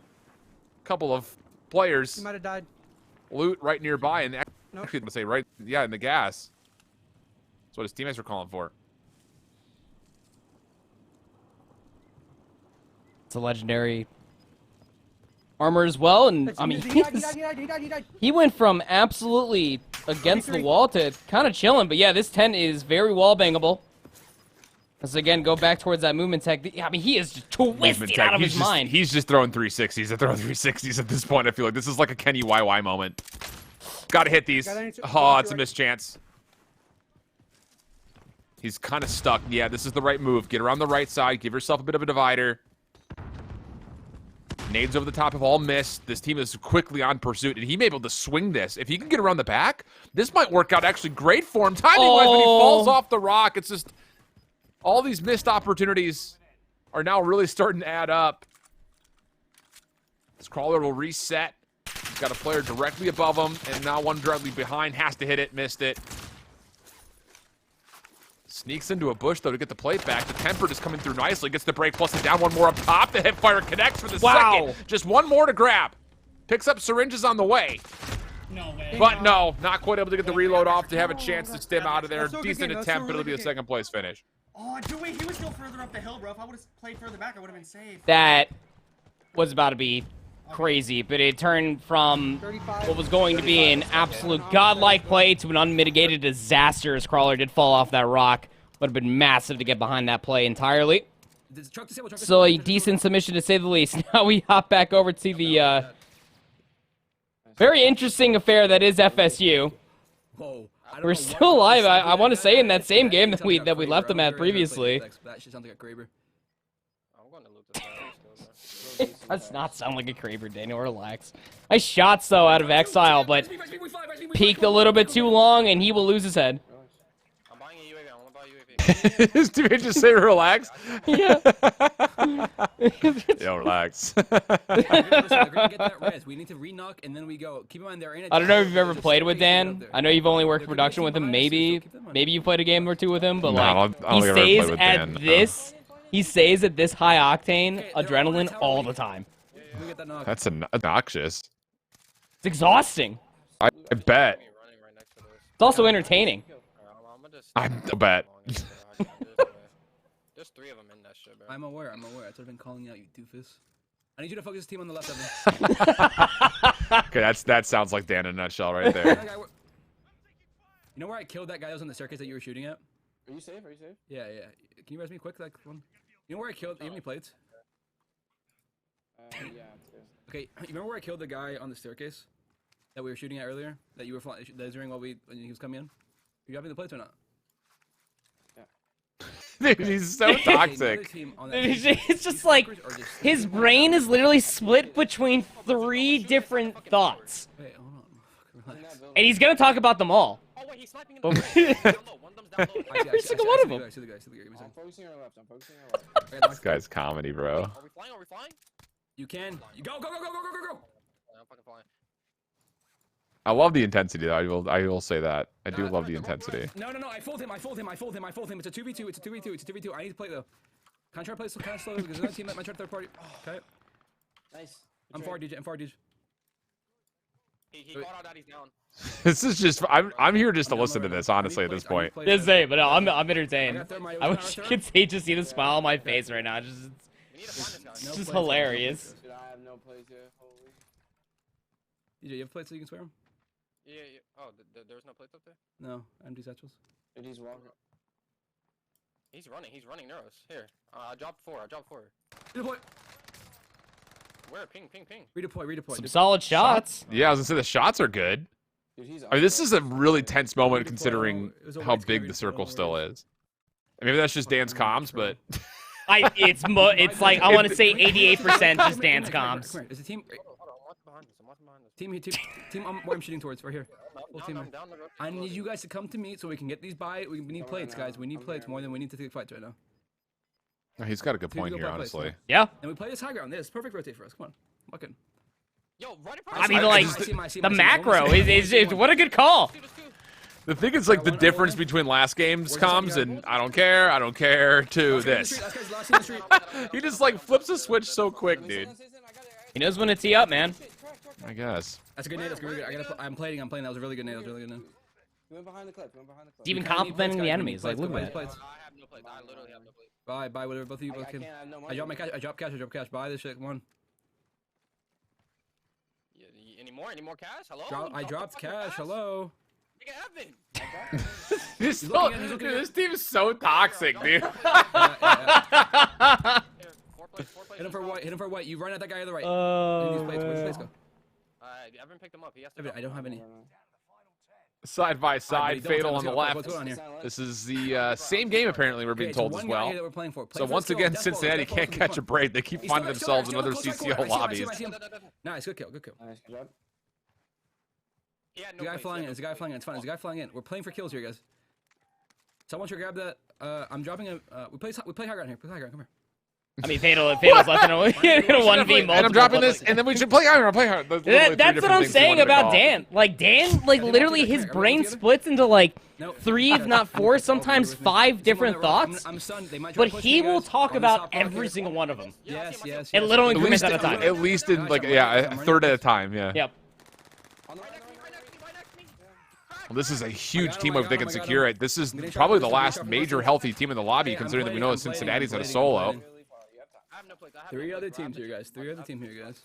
couple of players. He might have died. Loot right nearby. And actually, I'm going to say right, yeah, in the gas. That's what his teammates were calling for. It's a legendary armor as well, and I mean, He died. he went from absolutely against the wall to kind of chilling. But yeah, this tent is very wall bangable. Let's again go back towards that movement tech. I mean, he is just twisted out of his mind. He's just throwing 360s. Throwing 360s at this point. I feel like this is like a Kenny YY moment. Got to hit these. Oh, it's a missed chance. He's kind of stuck. Yeah, this is the right move. Get around the right side. Give yourself a bit of a divider. Nades over the top have all missed. This team is quickly on pursuit, and he may be able to swing this. If he can get around the back, this might work out actually great for him. Timing-wise, when he falls off the rock, it's just all these missed opportunities are now really starting to add up. This Crawler will reset. He's got a player directly above him, and now one directly behind. Has to hit it, missed it. Sneaks into a bush, though, to get the plate back. The Tempered is coming through nicely. Gets the break, plus it down. One more up top. The hipfire connects for the second. Just one more to grab. Picks up syringes on the way. No way. But no, not quite able to get the reload off to have a chance to stim out of there. Decent attempt, but it'll be a second place finish. Oh, dude, wait, he was still further up the hill, bro. If I would have played further back, I would have been safe. That was about to be crazy, but it turned from what was going to be an absolute godlike play to an unmitigated disaster as Crawler did fall off that rock. Would have been massive to get behind that play entirely. So a decent submission to say the least. Now we hop back over to the very interesting affair that is FSU. We're still alive. I want to say in that same game that we left them at previously. That shit sounds like a Kraber. It does not sound like a Kraber, Daniel. Relax. Nice shots, though, out of Exile, but peaked a little bit too long, and he will lose his head. I'm buying a UAV. I want to buy a UAV. His teammate just say relax. Yeah. Yo, relax. We're gonna get that res. We need to re-knock, and then we go. Keep in mind they're in a I don't know if team. you've ever played with Dan. I know you've only worked production with him. Maybe you played a game or two with him, but No, I don't he think I've ever stays played with at Dan, no. this. He stays at this high octane adrenaline all the time. We get that knock. That's obnoxious. It's exhausting. I bet. It's also entertaining. I bet. There's 3 of them in that shit, bro. I'm aware. That's what I've been calling you out, you doofus. I need you to focus this team on the left, Evan. Okay, that sounds like Dan in a nutshell right there. You know where I killed that guy that was on the staircase that you were shooting at? Are you safe? Are you safe? Yeah. Can you res me quick, like one? You know where I killed? You have any plates? Yeah. Okay, you remember where I killed the guy on the staircase that we were shooting at earlier? That you were lasering while when he was coming in? You got me the plates or not? Dude, he's so toxic. It's just like his brain is literally split between 3 different thoughts. Wait, hold on. And he's gonna talk about them all. Oh, wait, he's sniping in Every single one of them. I see the guy. Give me a second. I'm focusing on your left. I'm focusing on your left. This guy's comedy, bro. Are we flying? Are we flying? You can. You go. I'm fucking flying. I love the intensity, though. I will say that. I do love the intensity. No. I fooled him. It's a 2v2. I need to play though. Can I try to play so kind of slow because another team that might try third party. Okay. Nice. I'm far, DJ. He caught out that he's down. This is just. I'm here just to listen to this, honestly, at this point. Just say, but no, I'm entertained. I wish you could see just see the smile on my face right now. It's just hilarious. Dude, I have no plays here. Holy. DJ, you have plates so you can swear them? Yeah. Oh, there's no plates up there? No, empty satchels. Dude, he's walking. He's running Neuros. Here. I dropped 4. Redeploy. Where? Ping. Redeploy. Some solid shots. Yeah, I was gonna say the shots are good. Dude, he's I mean, this is a really tense moment considering how big the circle still is. Maybe that's just Dan's comms, but It's like I want to say 88% just dance comms. Come here. There's a team. Team where I'm shooting towards, right here. I need you guys to come to me so we can get these by. We need plates, guys. We need plates more than we need to take fights right now. He's got a good point here, honestly. Yeah. And we play this high ground. This perfect rotate for us. Come on. Fucking. Yo, right in I mean, like the macro is what a good call. The thing is, like, the difference between last game's comms and I don't care to this. He just like flips a switch so quick, dude. He knows when to tee up, man. I guess. That's a good nade. That's good. I'm playing. That was a really good nade. He went behind the clip. He's even complimenting the enemies. Like, look at that. I have no plates. I literally have no plates. Buy whatever. Both of you both can. I drop my cash. I drop cash. Buy this shit. Come on. Any more cash? Hello? I dropped cash. Hello. Nigga, Evan. This team is so toxic, dude. Hit him for white. You run at that guy on the right. Oh, Where's his plates go? Evan picked him up. He has to I don't have any. Side by side, fatal on the left. What's going on here? This is the same game, apparently, we're being told as well. So once again, Cincinnati can't catch a break. They keep finding themselves in other CCL lobbies. Nice, good kill. Nice, good job. There's a guy flying in. It's fine. There's a guy flying in. We're playing for kills here, guys. Someone should grab that. I'm dropping a. We play high ground here. Play high ground. Come here. I mean, Fatal's left in a 1v multiple. And I'm dropping this, and then we should play hard. That's what I'm saying about Dan. Like, Dan, like, literally his brain splits into, like, 3, if not 4, sometimes 5 different thoughts. But he will talk about every single one of them. Yes. In little increments at a time. At least in, like, a third at a time, yeah. Yep. Well, this is a huge team if they can secure it. This is probably the last major healthy team in the lobby, considering that we know that Cincinnati's at a solo. 3 other teams here, guys. 3 other teams here, guys.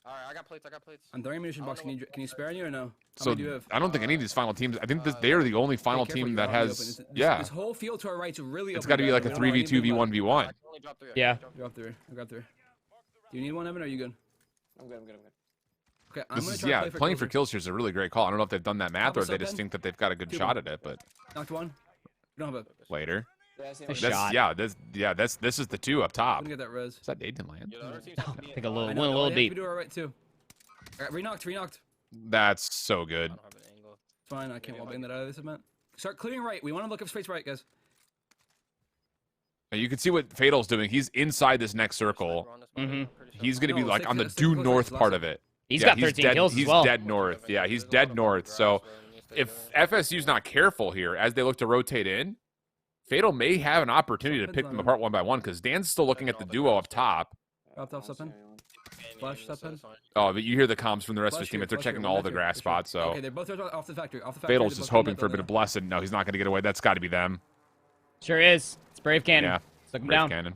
Alright, I got plates. I'm throwing ammunition box. Can you spare any or no? So I don't think any of these final teams. I think they are the only final team that has. Yeah. This whole field to our right is really. It's got to be like a 3v2 v1v1. Yeah. Drop 3. I got 3. Do you need one, Evan? Or are you good? I'm good. Okay. This is playing for kills here is a really great call. I don't know if they've done that math or they just think that they've got a good shot at it, but. Knocked one. We don't have a. Later. This is the 2 up top. Get that res. Is that Nathan land? I think a little, I went know, a little they have to deep. do it right too. Alright, re-knocked. That's so good. It's fine, I can't wallbang that out of this event. Start clearing right. We want to look up space right, guys. And you can see what Fatal's doing. He's inside this next circle. He's going to be No, like on the stay due close, north stay part close. of it. He's Yeah, got 13 dead, kills as He's well. dead north. Yeah, he's dead north. So if FSU's not careful here as they look to rotate in, Fatal may have an opportunity to pick them apart one by one because Dan's still looking at the duo up top. Dropped off step in. Flash step in. Oh, but you hear the comms from the rest of his Flash teammates. They're here, checking flash all here, the left grass here, spots. So okay, they're both off the factory. Fatal's They're just both hoping coming for a up bit of blessing. No, he's not going to get away. That's got to be them. Sure is. It's Brave Cannon. Yeah. Took him Brave down. Cannon.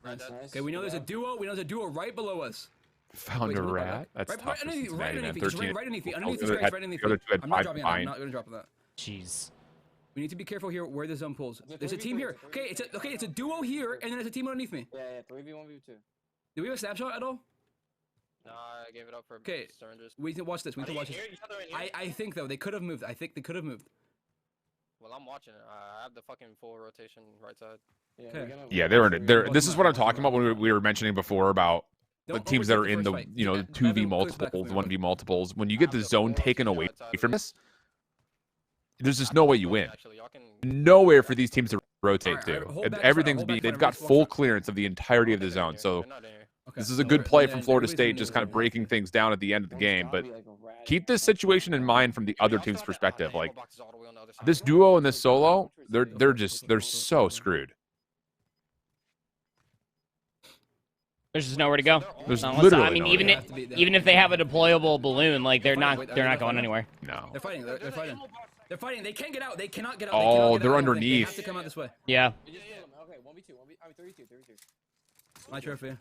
Nice. Okay, we know there's a duo. We know there's a duo right below us. Found a rat. That's right, tough. right for underneath, Cincinnati, man. just 13. right underneath me. Oh, Underneath the the other grass, had- right underneath the other me. two had I'm not five dropping that. behind. I'm not gonna drop that. Jeez. We need to be careful here where the zone pulls. There's a team here. Okay, it's a duo here, and then there's a team underneath me. Yeah, 3v1v2. Do we have a snapshot at all? Nah, I gave it up for Okay, syringes. we need to watch this. We need to watch this. I think though they could have moved. I think they could have moved. Well, I'm watching it. I have the fucking full rotation right side. Yeah, they're. This is what I'm talking about when we were mentioning before about the teams that are in the 2v multiples, 1v multiples. When you get the zone taken away from this, there's just no way you win. Nowhere for these teams to rotate to. Everything's being. They've got full clearance of the entirety of the zone. So this is a good play from Florida State, just kind of breaking things down at the end of the game. But keep this situation in mind from the other team's perspective. Like this duo and this solo, they're so screwed. There's just nowhere to go. There's Unless, literally I mean, nowhere to even if they have a deployable balloon, like they're not going anywhere. No. They're fighting. They're fighting. They're fighting. They can't get out. They cannot get out. Oh, they're They underneath. have to come out this way. Yeah. Okay, 1v2, 32. My trophy.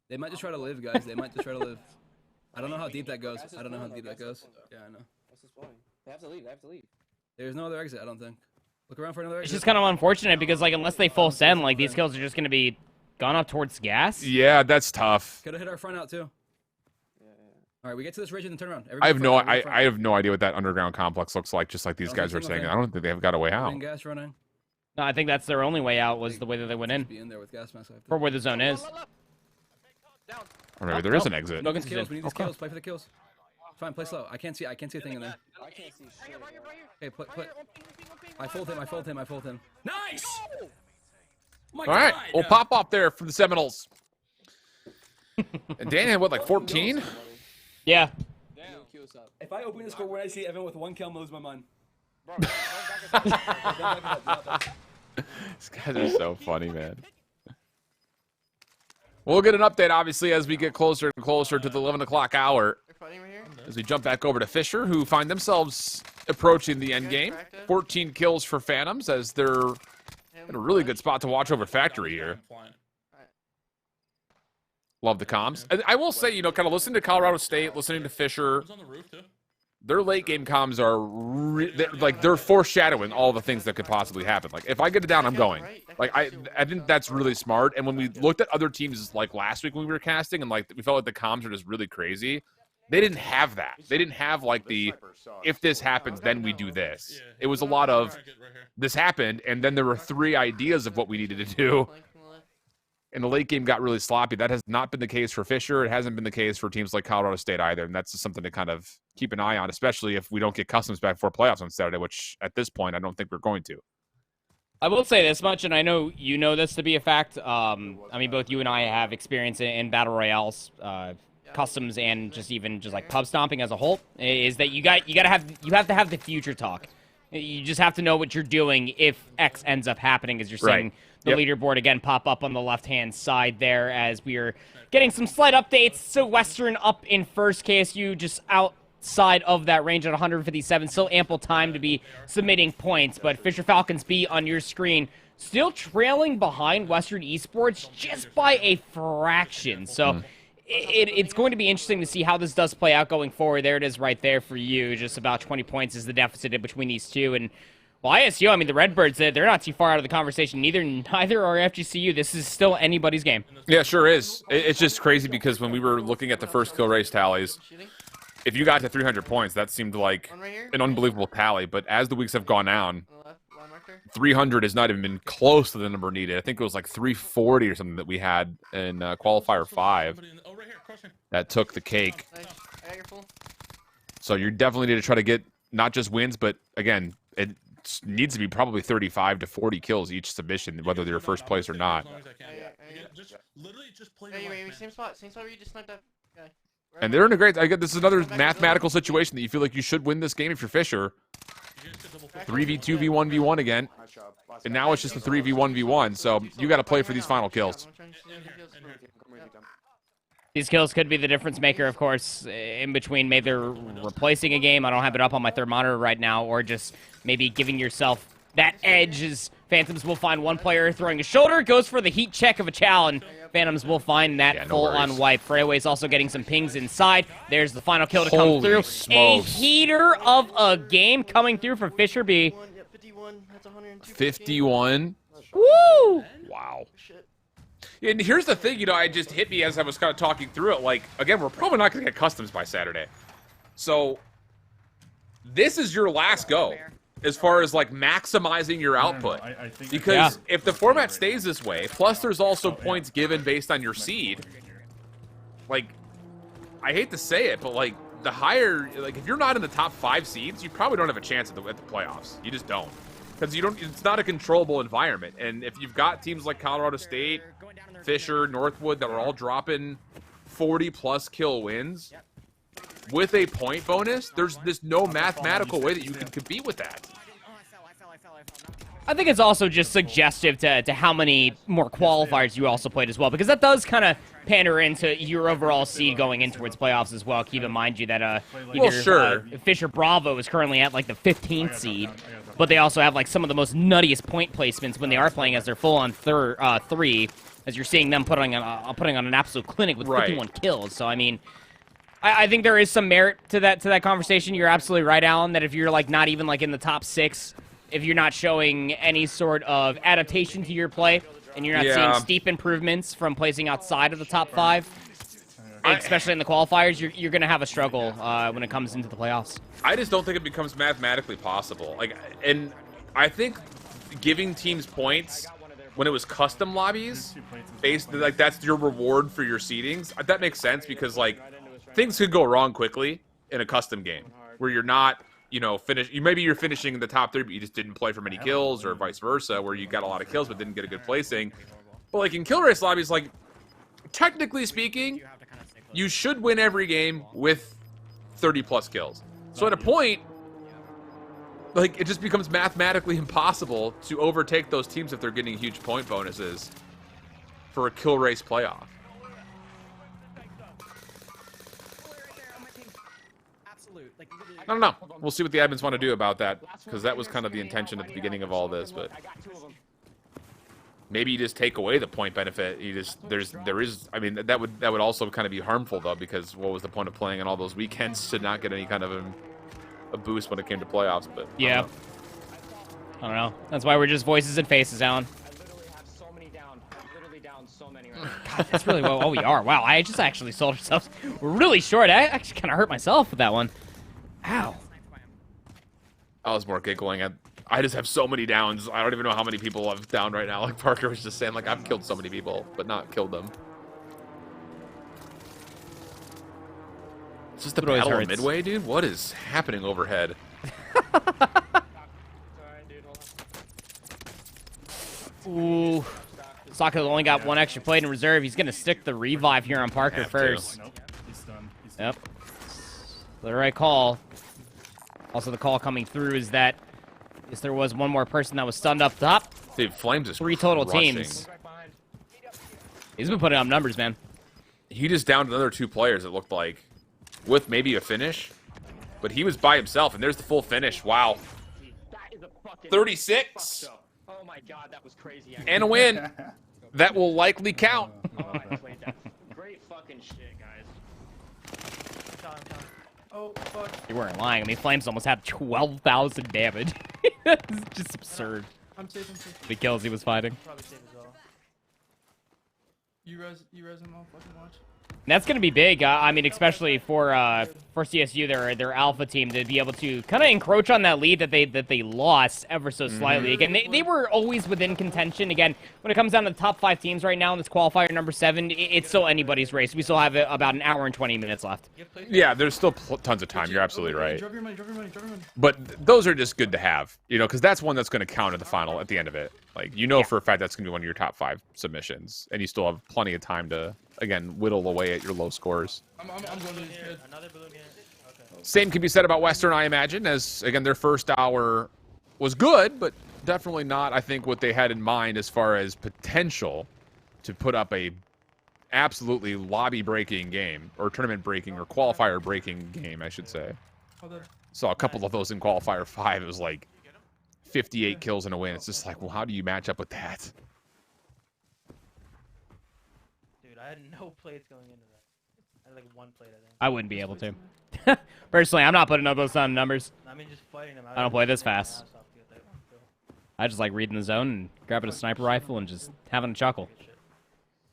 They might just try to live, guys. They might just try to live. I don't know how deep that goes. I don't know how deep that goes. Yeah, I know. What's this point? They have to leave. There's no other exit, I don't think. Look around for another It's exit. just kind of unfortunate because, like, unless they full send, like, these kills are just going to be gone up towards gas. Yeah, that's tough. Could have hit our front out, too. All right, we get to this ridge and then turn around. I have no idea what that underground complex looks like. Just like these guys are saying, I don't think they've got a way out. Gas running. No, I think that's their only way out was the way that they went in. Be in there with gas mask. For where the zone is. Or maybe there is an exit. No We need these kills. confusion. We need these kills. Play for the kills. Fine, play slow. I can't see a thing in there. I can't see shit. Okay, play. I fold him. Nice! All right, we'll pop up there for the Seminoles. And Dan had what, like 14? Yeah. If I open the score when I see Evan with 1 kill, I'm gonna lose my mind. These guys are so funny, man. We'll get an update, obviously, as we get closer and closer to the 11 o'clock hour. As we jump back over to Fisher, who find themselves approaching the end game. 14 kills for Phantoms, as they're in a really good spot to watch over Factory here. Love the comms. And I will say, kind of listening to Colorado State, listening to Fisher, their late game comms are they're foreshadowing all the things that could possibly happen. Like if I get it down, I'm going. Like I think that's really smart. And when we looked at other teams like last week when we were casting, and like we felt like the comms are just really crazy, they didn't have that. They didn't have like the if this happens, then we do this. It was a lot of this happened, and then there were 3 ideas of what we needed to do. And the late game got really sloppy. That has not been the case for Fisher. It hasn't been the case for teams like Colorado State either. And that's just something to kind of keep an eye on, especially if we don't get customs back for playoffs on Saturday, which at this point, I don't think we're going to. I will say this much, and I know you know this to be a fact. I mean, both you and I have experience in battle royales, customs, and just like pub stomping as a whole. Is that you have to have the future talk. You just have to know what you're doing if X ends up happening, as you're saying. The leaderboard again pop up on the left-hand side there as we are getting some slight updates. So Western up in first, KSU just outside of that range at 157. Still ample time to be submitting points, but Fisher Falcons B on your screen still trailing behind Western Esports just by a fraction. So it's going to be interesting to see how this does play out going forward. There it is right there for you. Just about 20 points is the deficit between these two. And well, ISU, I mean, the Redbirds, they're not too far out of the conversation. Neither are FGCU. This is still anybody's game. Yeah, sure is. It's just crazy because when we were looking at the first kill race tallies, if you got to 300 points, that seemed like an unbelievable tally. But as the weeks have gone on, 300 has not even been close to the number needed. I think it was like 340 or something that we had in Qualifier 5 that took the cake. I got your full. So you definitely need to try to get not just wins, but again, it needs to be probably 35 to 40 kills each submission, whether they're first place or not. Just literally just play. Hey, same spot where you just sniped that guy. And they're in a great. This is another mathematical situation that you feel like you should win this game if you're Fisher. 3v2 v1 v1 again, and now it's just a 3v1 v1. So you got to play for these final kills. These kills could be the difference maker, of course, in between maybe replacing a game. I don't have it up on my third monitor right now, or just maybe giving yourself that edge as Phantoms will find one player throwing a shoulder, goes for the heat check of a chow, and Phantoms will find that full-on wipe. Freyway's also getting some pings inside. There's the final kill to come through. Smokes. A heater of a game coming through for Fisher B. 51. Woo! Wow. And here's the thing, it just hit me as I was kind of talking through it. Like, again, we're probably not going to get customs by Saturday. So, this is your last go as far as, like, maximizing your output. Because if the format stays this way, plus there's also points given based on your seed, like, I hate to say it, but, like, the higher, like, if you're not in the top 5 seeds, you probably don't have a chance at the playoffs. You just don't. Because it's not a controllable environment. And if you've got teams like Colorado State, Fisher, Northwood that are all dropping 40+ kill wins with a point bonus, there's no mathematical way that you can compete with that. I think it's also just suggestive to how many more qualifiers you also played as well, because that does kind of pander into your overall seed going in towards playoffs as well. Keep in mind you that Fisher Bravo is currently at like the 15th seed, but they also have like some of the most nuttiest point placements when they are playing as their full-on 3, as you're seeing them putting on an absolute clinic with 51 kills. So I mean, I think there is some merit to that conversation. You're absolutely right, Alan, that if you're like not even like in the top 6, if you're not showing any sort of adaptation to your play, and you're not seeing steep improvements from placing outside of the top 5, especially in the qualifiers, you're going to have a struggle when it comes into the playoffs. I just don't think it becomes mathematically possible. And I think giving teams points when it was custom lobbies, like that's your reward for your seedings. That makes sense because like things could go wrong quickly in a custom game where you're not. Maybe you're finishing in the top 3, but you just didn't play for many kills, or vice versa, where you got a lot of kills but didn't get a good placing. But like in kill race lobbies, like technically speaking, you should win every game with 30+ kills. So at a point, like it just becomes mathematically impossible to overtake those teams if they're getting huge point bonuses for a kill race playoff. I don't know. We'll see what the admins want to do about that, because that was kind of the intention at the beginning of all this. But maybe you just take away the point benefit. I mean, that would also kind of be harmful though, because what was the point of playing on all those weekends to not get any kind of a boost when it came to playoffs? But yeah, I don't know. That's why we're just voices and faces, Alan. God, that's really what we are. Wow, I just actually sold ourselves really short. I actually kind of hurt myself with that one. Ow. I was more giggling at. I just have so many downs. I don't even know how many people I've downed right now. Like Parker was just saying, like I've killed so many people, but not killed them. It's just the battle of Midway, dude. What is happening overhead? Ooh. Saka only got 1 extra plate in reserve. He's going to stick the revive here on Parker first. Nope. He's done. Yep. The right call. Also, the call coming through is that there was one more person that was stunned up top. Dude, Flames is 3 total crushing. teams. He's been putting up numbers, man. He just downed another 2 players, it looked like, with maybe a finish. But he was by himself, and there's the full finish. Wow. 36. Oh my god, that was crazy. And a win. That will likely count. Great fucking shit, guys. Oh, fuck. You weren't lying. I mean, Flames almost had 12,000 damage. It's just absurd. I'm safe. The kills he was fighting. Probably safe as well. You res him, I'll fucking watch. That's going to be big. I mean, especially for CSU, their alpha team, to be able to kind of encroach on that lead that they lost ever so slightly. Again, they were always within contention. Again, when it comes down to the top 5 teams right now in this qualifier number 7, it's still anybody's race. We still have about an hour and 20 minutes left. Yeah, there's still tons of time. You're absolutely right. Drop your money, drop your money, drop your money. But those are just good to have, you know, because that's one that's going to count in the final at the end of it. Like, you know, for a fact that's going to be one of your top 5 submissions, and you still have plenty of time to, again, whittle away at your low scores. I'm going to these kids. Another balloon here. Okay. Same can be said about Western, I imagine, as, again, their first hour was good, but definitely not, I think, what they had in mind as far as potential to put up a absolutely lobby-breaking game, or tournament-breaking, or qualifier-breaking game, I should say. Saw a couple of those in Qualifier 5. It was like 58 kills in a win. It's just like, well, how do you match up with that? Dude, I had no plates going into that. I had like 1 plate, I think. I wouldn't be able to. Personally, I'm not putting up those numbers. I mean, just fighting them. I don't play this fast. I just like reading the zone and grabbing a sniper rifle and just having a chuckle.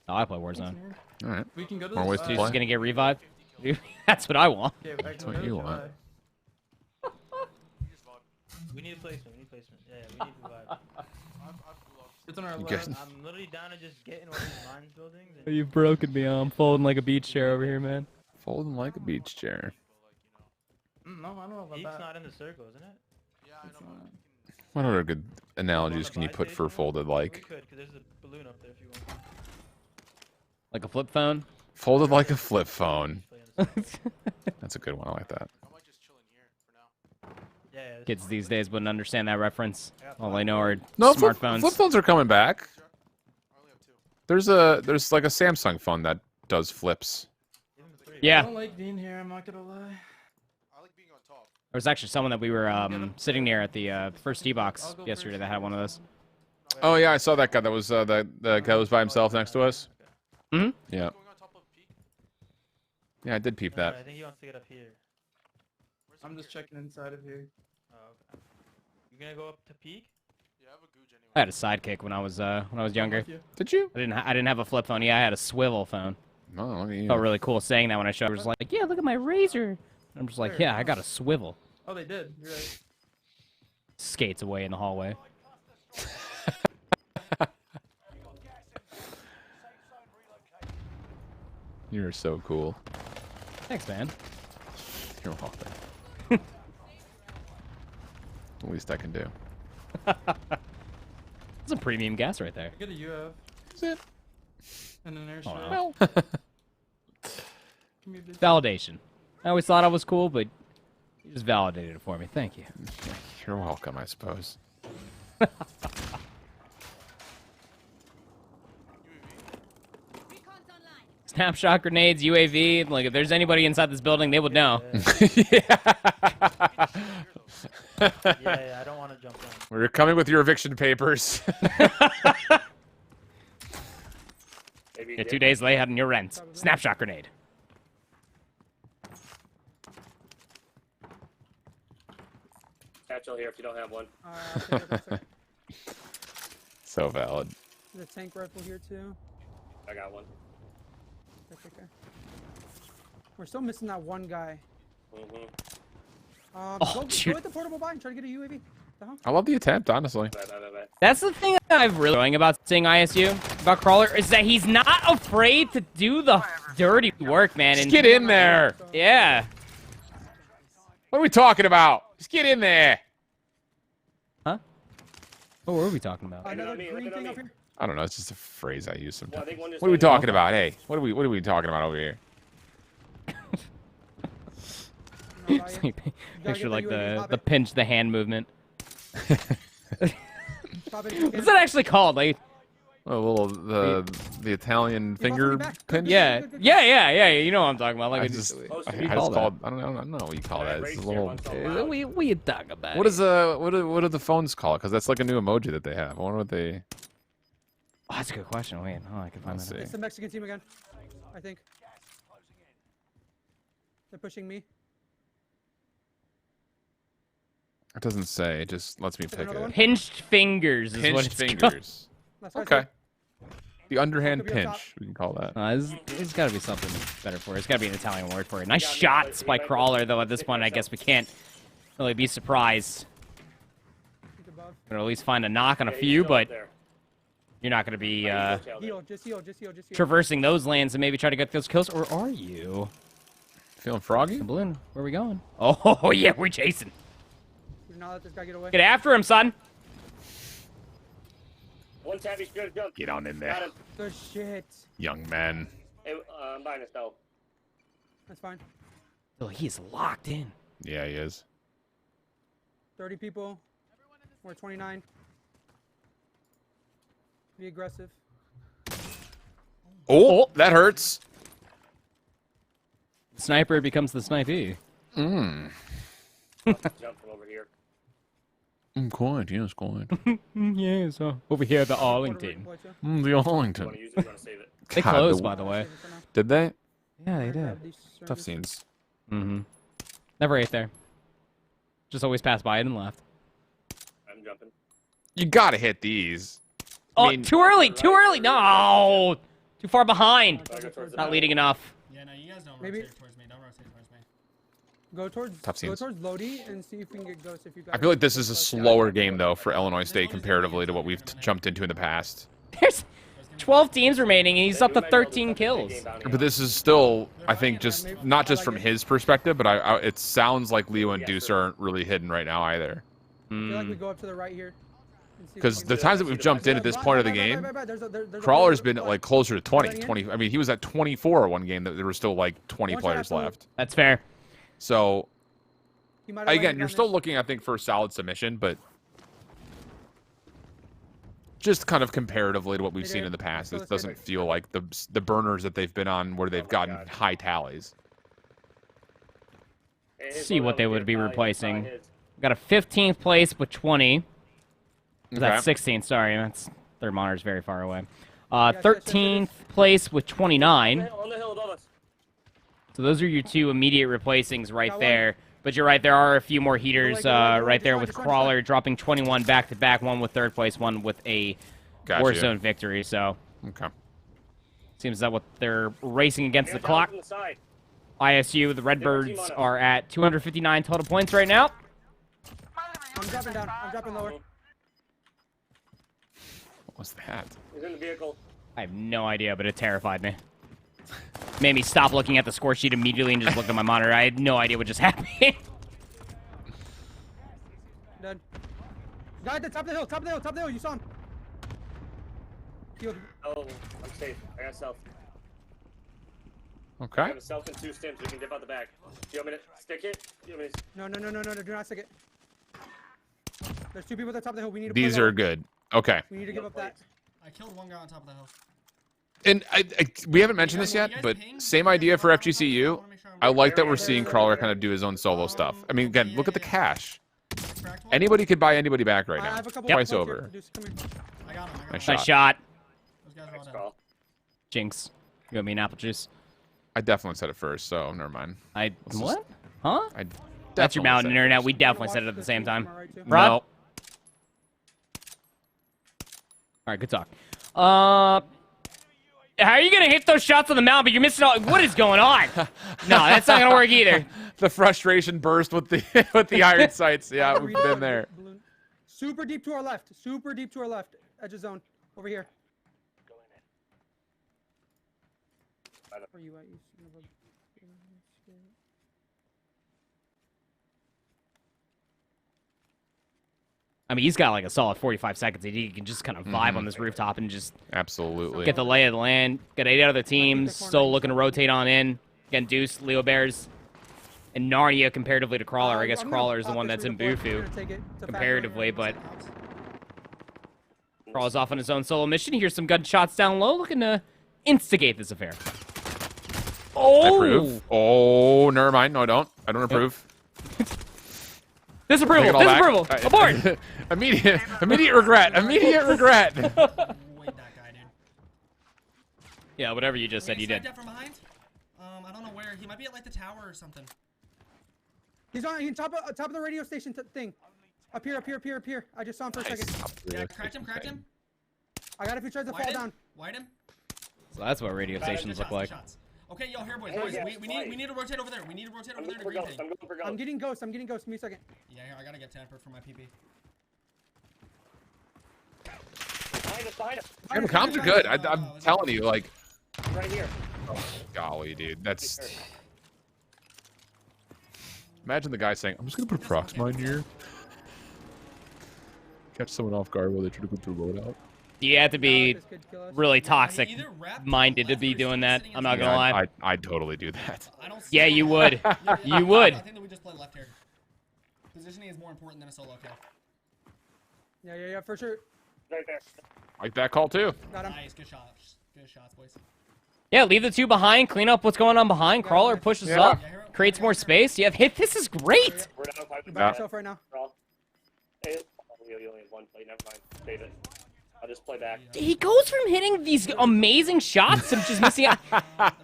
Oh, I play Warzone. All right. We can go to More ways this, to He's play. just gonna get revived. That's what I want. That's what you want. We need a placement. We need placement. Yeah, we need to revive. It's on our You left. guys- I'm literally down to just get in one of these mines buildings. And You've broken me. I'm folding like a beach chair over here, man. Folding like a beach chair. No, I don't know about Peak's that. not in the circle, isn't it? What other good analogies can you put for folded We like? could, because there's a balloon up there if you want. Like a flip phone. Folded like a flip phone. That's a good one. I like that. Yeah, Kids these days wouldn't understand that reference. All they know are No, smartphones. flip phones are coming back. There's like a Samsung phone that does flips. I Yeah. don't like being here, I'm not gonna lie. There was actually someone that we were sitting near at the first tee box yesterday that had one of those. Oh yeah, I saw that guy. That was the guy who was by himself next to us. Mm-hmm. Yeah. Yeah, I did peep that. I think he wants to get up here. I'm just checking inside of here. Oh, okay. You gonna go up to peak? I had a sidekick when I was younger. Did you? I didn't have a flip phone. Yeah, I had a swivel phone. Oh, look at you. Felt really cool saying that when I showed. I was like, yeah, look at my razor. I'm just like, yeah, I got a swivel. Oh, they did. You're right. Skates away in the hallway. You're so cool. Thanks, man. You're welcome. The least I can do. That's a premium gas right there. Get a UF. Is it? And an air Oh, shot. no. Give me a bit- Validation. I always thought I was cool, but you just validated it for me. Thank you. You're welcome, I suppose. Snapshot grenades, UAV. Like, if there's anybody inside this building, they would know. Yeah, I don't want to jump down. We're coming with your eviction papers. Yeah, 2 days late on your rent. Snapshot grenade. Satchel here if you don't have one. So valid. There's a tank rifle here too. I got one. Okay. We're still missing that one guy. Oh, Go dude. at the portable buy and try to get a UAV. The hell? I love the attempt, honestly. That's the thing that I've really enjoying about seeing ISU, about Crawler, is that he's not afraid to do the dirty work, man. Just get in there. Yeah. What are we talking about? Just get in there. Huh? What were we talking about? Another green thing up here. I don't know. It's just a phrase I use sometimes. think one just What are we went talking off. about? Hey, what are we talking about over here? Picture like the pinch the hand movement. Stop it. What's that actually called? Like, Oh, well, the Italian finger pinch. yeah. You know what I'm talking about. Like, I it's just, what I do you just call that? called. I don't know what you call that. It's a little. What you talking about? What is what do the phones call it? Because that's like a new emoji that they have. I wonder what they. Oh, that's a good question. Wait, I can find Let's that. see. It's the Mexican team again. I think. They're pushing me. It doesn't say. It just lets me pick another it. one? Pinched fingers is what Pinched it's called. fingers. Last guy's Okay. here. The underhand pinch, we can call that. There's got to be something better for it. There's got to be an Italian word for it. Nice shots by Crawler, though. At this point, I guess we can't really be surprised. Or at least find a knock on a few, but you're not going to be traversing those lands and maybe try to get those kills, or are you? Feeling froggy? Balloon, where are we going? Oh, yeah, we're chasing. Do not let this guy get away. Get after him, son. One savage, good. Get on in there. Good shit. Young man. Hey, I'm buying this though. That's fine. Oh, he's locked in. Yeah, he is. 30 people. We're 29. Be aggressive. Oh, that hurts. Sniper becomes the snipey. Mm. Jump from over here. Quite, yes, quite. Yes, over here, the Arlington. The Arlington. They closed, by the way. Did they? Yeah, they did. Tough scenes. Mm-hmm. Never ate there. Just always passed by it and left. I'm jumping. You gotta hit these. Oh, too early, too early. No, too far behind. Not leading enough. Yeah, no, you guys don't Maybe rotate towards me. Don't rotate towards me. Go towards Tough scenes. Lodi and see if we can get ghosts. If you guys I feel like this is a slower game, though, for Illinois State comparatively to what we've jumped into in the past. There's 12 teams remaining, and he's up to 13 kills. But this is still, I think, just not just from his perspective, but it sounds like Leo and Deuce aren't really hidden right now either. I feel like we go up to the right here. Because the times that we've jumped in at this point of the game, Crawler's been like closer to 20. I mean, he was at 24 one game that there were still like 20 players left. That's fair. So, again, you're still looking, I think, for a solid submission, but just kind of comparatively to what we've seen in the past, it doesn't feel like the burners that they've been on where they've gotten high tallies. See what they would be replacing. Got a 15th place with 20. That's 16th, sorry. That's their monitor's very far away. 13th place with 29. On the hill above us. So those are your two immediate replacings right there. But you're right, there are a few more heaters right there with Crawler dropping 21 back-to-back, one with third place, one with a Warzone victory. So seems that what they're racing against the clock. ISU, the Redbirds, are at 259 total points right now. I'm dropping down. I'm dropping lower. What was that? He's in the vehicle. I have no idea, but it terrified me. Made me stop looking at the score sheet immediately and just look at my monitor. I had no idea what just happened. Dead. Guy at the top of the hill, top of the hill, top of the hill. You saw him. Healed. Oh, I'm safe. I got self. Okay. I have a self and 2 stims. We can dip out the back. Do you want me to stick it? Do No. Do not stick it. There's 2 people at the top of the hill. We need to. These are good. Okay. We need to give up that. I killed one guy on top of the hill. And we haven't mentioned this yet, but same idea for FGCU. I like that we're seeing Crawler kind of do his own solo stuff. I mean, again, look at the cash. Anybody could buy anybody back right now. Twice over. Nice shot. Jinx. You owe me an apple juice. I definitely said it first, so never mind. What? Huh? I That's your mountain internet. We definitely said it at the same time. Rob? All right, good talk. How are you going to hit those shots on the mountain, but you're missing all... What is going on? No, that's not going to work either. The frustration burst with the iron sights. Yeah, we've been there. Super deep to our left. Super deep to our left. Edge of zone. Over here. Where you at, you son of a... I mean, he's got like a solid 45 seconds. He can just kind of vibe on this rooftop and just absolutely get the lay of the land. Got 8 other teams still looking to rotate on in. Again, Deuce, Leo Bears, and Narnia comparatively to Crawler. I guess Crawler is the one that's in Bufu comparatively, but Crawler's off on his own solo mission. Here's some gunshots down low, looking to instigate this affair. Oh! I approve. Oh, never mind. No, I don't. I don't approve. Disapproval! Disapproval! Abort! Immediate regret! Immediate regret! Yeah, whatever you just said, you did. That from behind? I don't know where. He might be at like the tower or something. He's on top of the radio station thing. Up here. I just saw him for a second. Yeah, cracked him. I got a few tries to fall down. Wide him. So that's what radio stations look like. Okay, yo, here, boys. We need to rotate over there. We need to rotate over there to green ping. I'm getting ghost. Give me a second. Yeah, here, I gotta get tempered for my PP. Behind us. Yeah, the comms are good. I'm telling you, like. Right here. Oh, golly, dude. That's. Imagine the guy saying, I'm just going to put a Proxmine here. Catch someone off guard while they try to go through loadout. You have to be really toxic minded to be doing that. I'm not gonna lie. I'd totally do that. Yeah, you would. You would. I think that we just play left here. Positioning is more important than a solo kill. Yeah, for sure. Right there. Like that call, too. Got him. Nice, good shots. Good shots, boys. Yeah, leave the two behind. Clean up what's going on behind. Crawler pushes up. Creates more space. You have hit. This is great. We're down 5. You're by yourself right now. Hey, you only have 1 play. Never mind. Save it. I'll just play back. He goes from hitting these amazing shots to just missing out.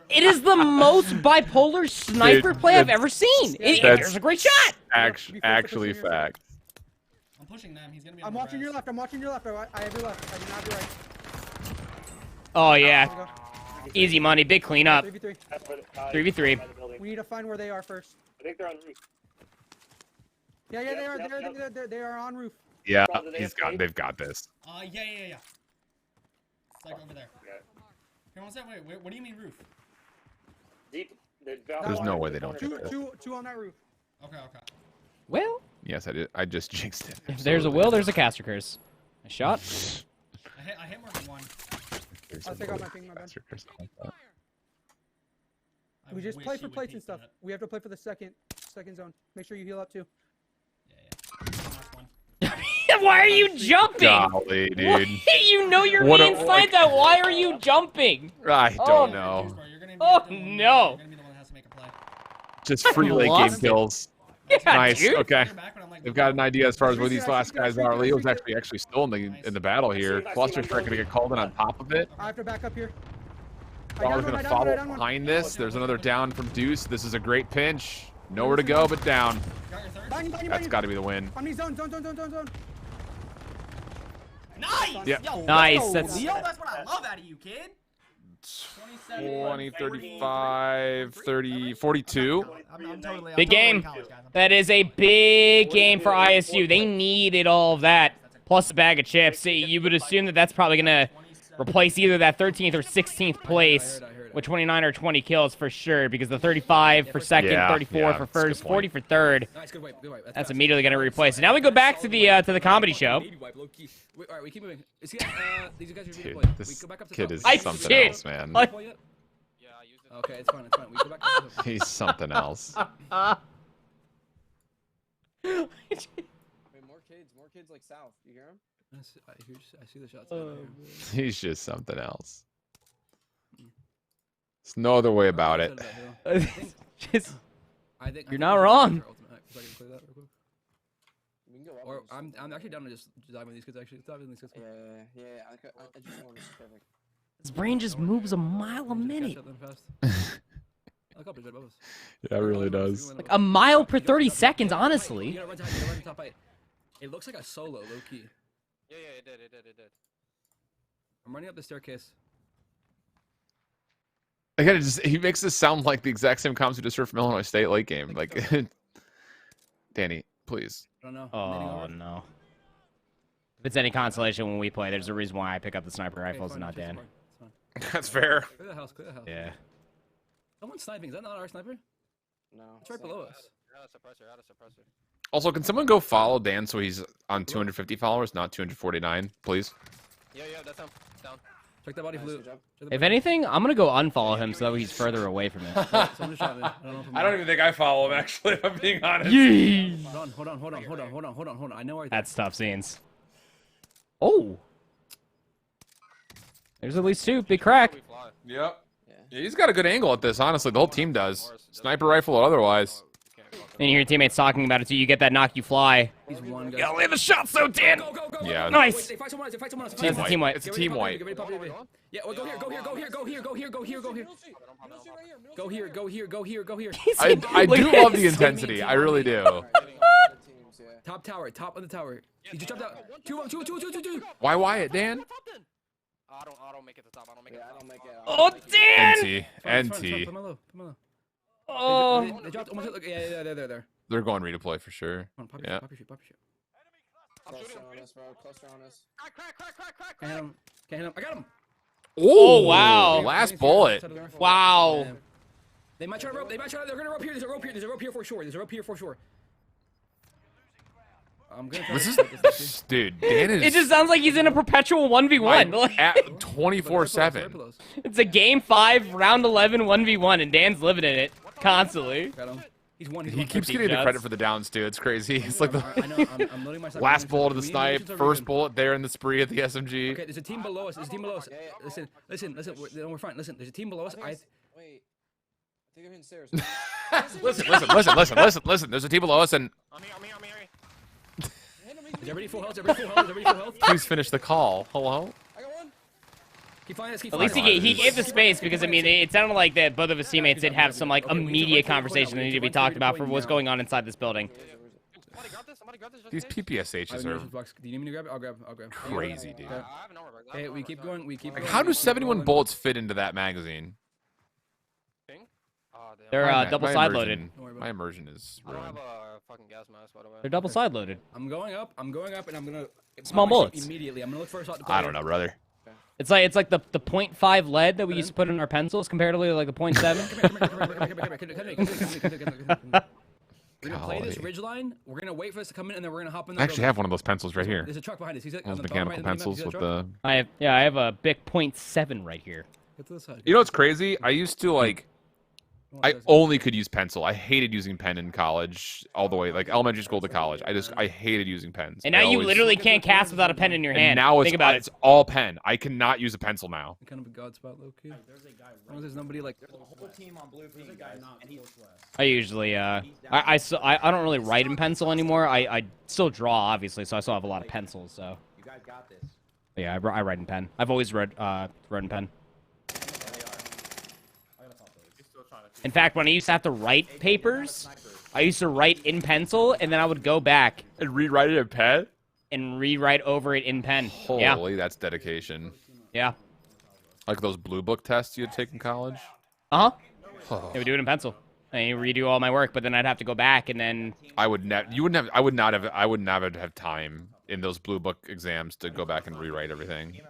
It is the most bipolar sniper play I've ever seen. There's a great shot. Actually, fact. I'm pushing them. He's gonna be. I'm watching your left. I have your left. I do not have your right. Oh yeah. Easy money. Big cleanup. 3v3. 3v3. We need to find where they are first. I think they're on the roof. Yeah, they are. They are on roof. Yeah, they've got this. Yeah. It's like over there. Here, one second. Wait, what do you mean roof? Deep. There's no way they don't get this. Two on that roof. Okay. Well. Yes, I did. I just jinxed it. If there's a will, there's a caster curse. A shot. I hit more than one. I'll take out my ping, my bad. We just play for plates and stuff. We have to play for the second zone. Make sure you heal up too. Why are you jumping? Golly, dude. You know you're being inside that. Why are you jumping? I don't know. Oh no. Just free late game kills. Yeah, nice. dude. Okay. They've got an idea as far as where these last guys are. Leo's actually still in the battle here. Cluster Strike gonna get called in on top of it. I have to back up here. Crawler's gonna follow behind this. There's another down from Deuce. This is a great pinch. Nowhere to go but down. That's got to be the win. On me, zone. Nice! Yep. Yo, Nice. That's what I love out of you, kid. 20, 35, 30, 42. big game. That is a big game for ISU. They needed all of that, plus a bag of chips. You would assume that that's probably going to replace either that 13th or 16th place with 29 or 20 kills for sure, because the 35 for second, 34 for first, 40 for third. That's immediately going to replace it. Now we go back to the comedy show. Alright, we keep moving. These guys are Dude, this kid is something else, man. Okay, it's fine. We go back to the He's something else. Wait, more kids like south. You hear them? I see the shots. He's just something else. There's no other way about it. You're not wrong. Or I'm actually down to just dive with these kids. Actually, dive with these kids. Yeah. I just want to perfect. His brain just moves a mile a minute. Yeah, it really does. Like a mile per 30 seconds, honestly. It looks like a solo, low key. Yeah, it did. I'm running up the staircase. Again, he makes this sound like the exact same comms we just heard from Illinois State late game. Like, Danny, please. I don't know. Oh no. If it's any consolation when we play, there's a reason why I pick up the sniper rifles and not Dan. That's fair. Clear the house. Yeah. Someone's sniping. Is that not our sniper? No. It's right below us. Out of suppressor. Also, can someone go follow Dan so he's on 250 followers, not 249, please? Yeah, that's him. Down. Check that body flute. If anything, I'm gonna go unfollow him so that way he's further away from it. I don't even think I follow him, actually, if I'm being honest. Yee. Hold on. I know where That's tough scenes. Oh. There's at least two. Big crack. Yep. Yeah, he's got a good angle at this, honestly. The whole team does. Sniper rifle or otherwise. And you hear your teammates talking about it, so you get that knock you fly. He's one guy. You gotta land the shot so Dan. Go. Yeah. Nice. They fight someone else. That's a team wipe. It's a team wipe. Yeah, well, go here. I do love the intensity. I really do. Top tower, top of the tower. You just jumped out. Two. Why Wyatt, Dan? I don't make it to the top. I don't make it. I don't make it. Oh, Dan! NT. Put low. Oh. They dropped almost. Look, yeah, there. They're going redeploy for sure. Come on, pop Yeah. your shoot. Cluster on us, bro. Cluster on us. Crack. Can't hit him. I got him. Oh, wow. Last bullet. Wow. They might try to rope. They're gonna rope here. There's a rope here for sure. I'm gonna try This to is, dude. Dan is It just sounds like he's in a perpetual 1v1. at 24/7. It's a game 5, round 11, 1v1, and Dan's living in it constantly. Got him. He keeps getting the credit for the downs too. It's crazy. It's like the I know. I'm loading my last bullet of the snipe, first bullet there in the spree at the SMG. Okay, there's a team below us. Listen. We're fine. Listen, there's a team below us. Wait. I think I'm hitting stairs. Listen. There's a team below us, and On me. Is everybody full health? please finish the call. Hello. I got one. Keep flying this. At least he gave the space because, I mean, it sounded like that both of his teammates did have some, like, immediate conversation that needed to be talked about for what's going on inside this building. Somebody grab this. These PPSHs are Do you need me to grab it? I'll grab. crazy, dude. I have an armor box. Hey, we keep going. Like, how do 71 bullets fit into that magazine? They're double side loaded. My immersion is I don't have ruined. a fucking gas mask, by the way. They're double side loaded. I'm going up, and I'm gonna Small bullets. immediately. I'm gonna look for a shot to play. I don't know, brother. It's like the 0.5 lead that we used to put in our pencils comparatively to like the 0.7. We're gonna play this ridge line. We're gonna wait for this to come in, and then we're gonna hop in. I actually have one of those pencils right here. There's a truck behind us. He's Those mechanical pencils with the. I have a Bic 0.7 right here. Get to the side. You know what's crazy? I used to like. I only could use pencil. I hated using pen in college, all the way, like elementary school to college. I hated using pens. And now you literally can't cast without a pen in your hand. And now Think about it's all pen. I cannot use a pencil now. Kind of a god spot, low key. There's nobody like. There's a whole team on blue pink, guys, and he's I usually I don't really write in pencil anymore. I still draw, obviously, so I still have a lot of pencils. So. You guys got this. But yeah, I write in pen. I've always wrote in pen. In fact, when I used to have to write papers, I used to write in pencil, and then I would go back and rewrite it in pen and rewrite over it in pen. Holy, that's dedication. Yeah. Like those blue book tests you had taken in college. Yeah, we do it in pencil. And you redo all my work, but then I'd have to go back and then. I would never have time in those blue book exams to go back and rewrite everything.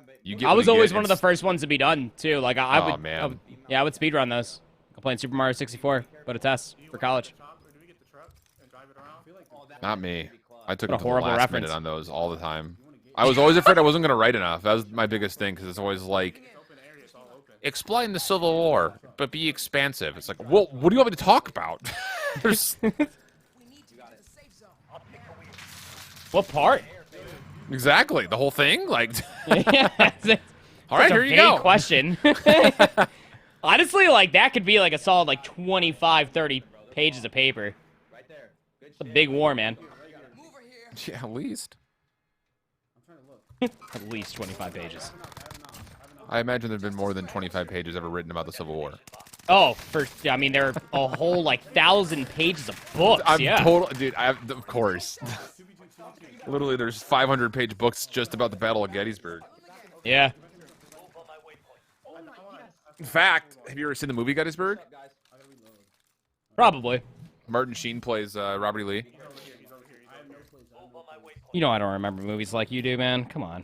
I was always one of the first ones to be done too. Like I would. Man. I would speedrun those. I'm playing Super Mario 64, but a test for college. Not me. I took What a it to the horrible last reference. minute on those all the time. I was always afraid I wasn't going to write enough. That was my biggest thing, because it's always like, explain the Civil War, but be expansive. It's like, well, what do you want me to talk about? There's... What part? Exactly. The whole thing? Like, Yeah, all right, here you go. Question. Honestly, like, that could be like a solid, like, 25, 30 pages of paper. It's a big war, man. Yeah, at least. At least 25 pages. I imagine there have been more than 25 pages ever written about the Civil War. Oh, I mean, there are a whole, like, 1,000 pages of books, yeah. Dude, of course. Literally, there's 500-page books just about the Battle of Gettysburg. Yeah. In fact, have you ever seen the movie Gettysburg? Probably. Martin Sheen plays Robert E. Lee. You know I don't remember movies like you do, man. Come on.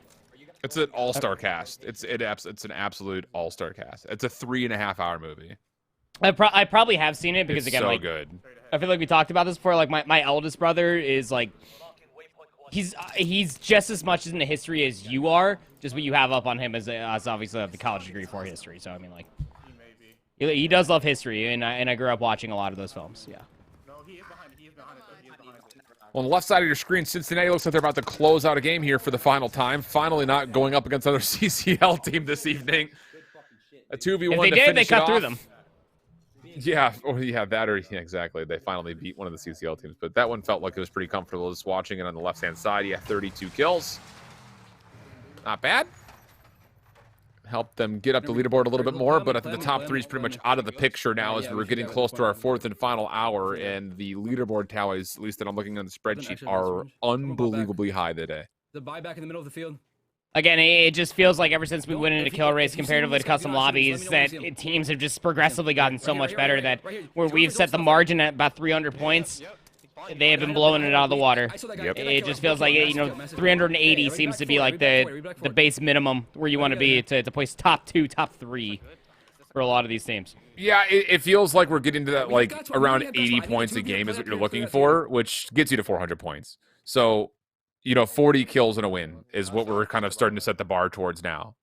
It's an all-star cast. It's an absolute all-star cast. It's a 3.5-hour movie. I probably have seen it because, It's again, so like, good. I feel like we talked about this before. Like, my eldest brother is, like, he's just as much into history as you are. Just what you have up on him as obviously the college degree for history. So I mean, like, he does love history, and I grew up watching a lot of those films. Yeah. On the left side of your screen, Cincinnati looks like they're about to close out a game here for the final time. Finally, not going up against another CCL team this evening. A 2v1. If they did, they cut through them. Yeah, that or yeah, exactly. They finally beat one of the CCL teams, but that one felt like it was pretty comfortable. Just watching it on the left-hand side, he had 32 kills. Not bad. Helped them get up the leaderboard a little bit more, but I think the top three is pretty much out of the picture now as we're getting close to our fourth and final hour, and the leaderboard tallies, at least that I'm looking on the spreadsheet, are unbelievably high today. The buyback in the middle of the field. Again, it just feels like ever since we went into kill race comparatively to custom lobbies, that teams have just progressively gotten so much better that where we've set the margin at about 300 points, they have been blowing it out of the water. It just feels like, 380 seems to be like the base minimum where you want to be to place top 2, top 3 for a lot of these teams. Yeah, it feels like we're getting to that, like, around 80 points a game is what you're looking for, which gets you to 400 points. So, 40 kills and a win is what we're kind of starting to set the bar towards now.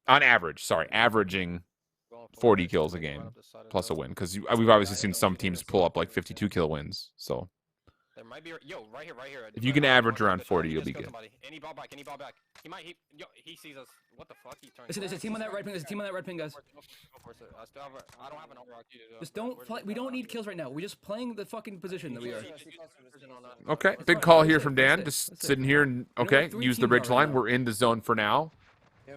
On average, averaging 40 kills a game plus a win, because we've obviously seen some teams pull up like 52 kill wins. So there might be right here. If you can average around 40, you'll be good. Any ball back. He sees us. What the fuck? He turned. Listen, there's a team on that red ping. There's a team on that red ping, guys. I don't have an overrock either. Just don't play. We don't need kills right now. We're just playing the fucking position that we are. Okay, big call here from Dan. Just sitting here and use the ridge line. We're in the zone for now.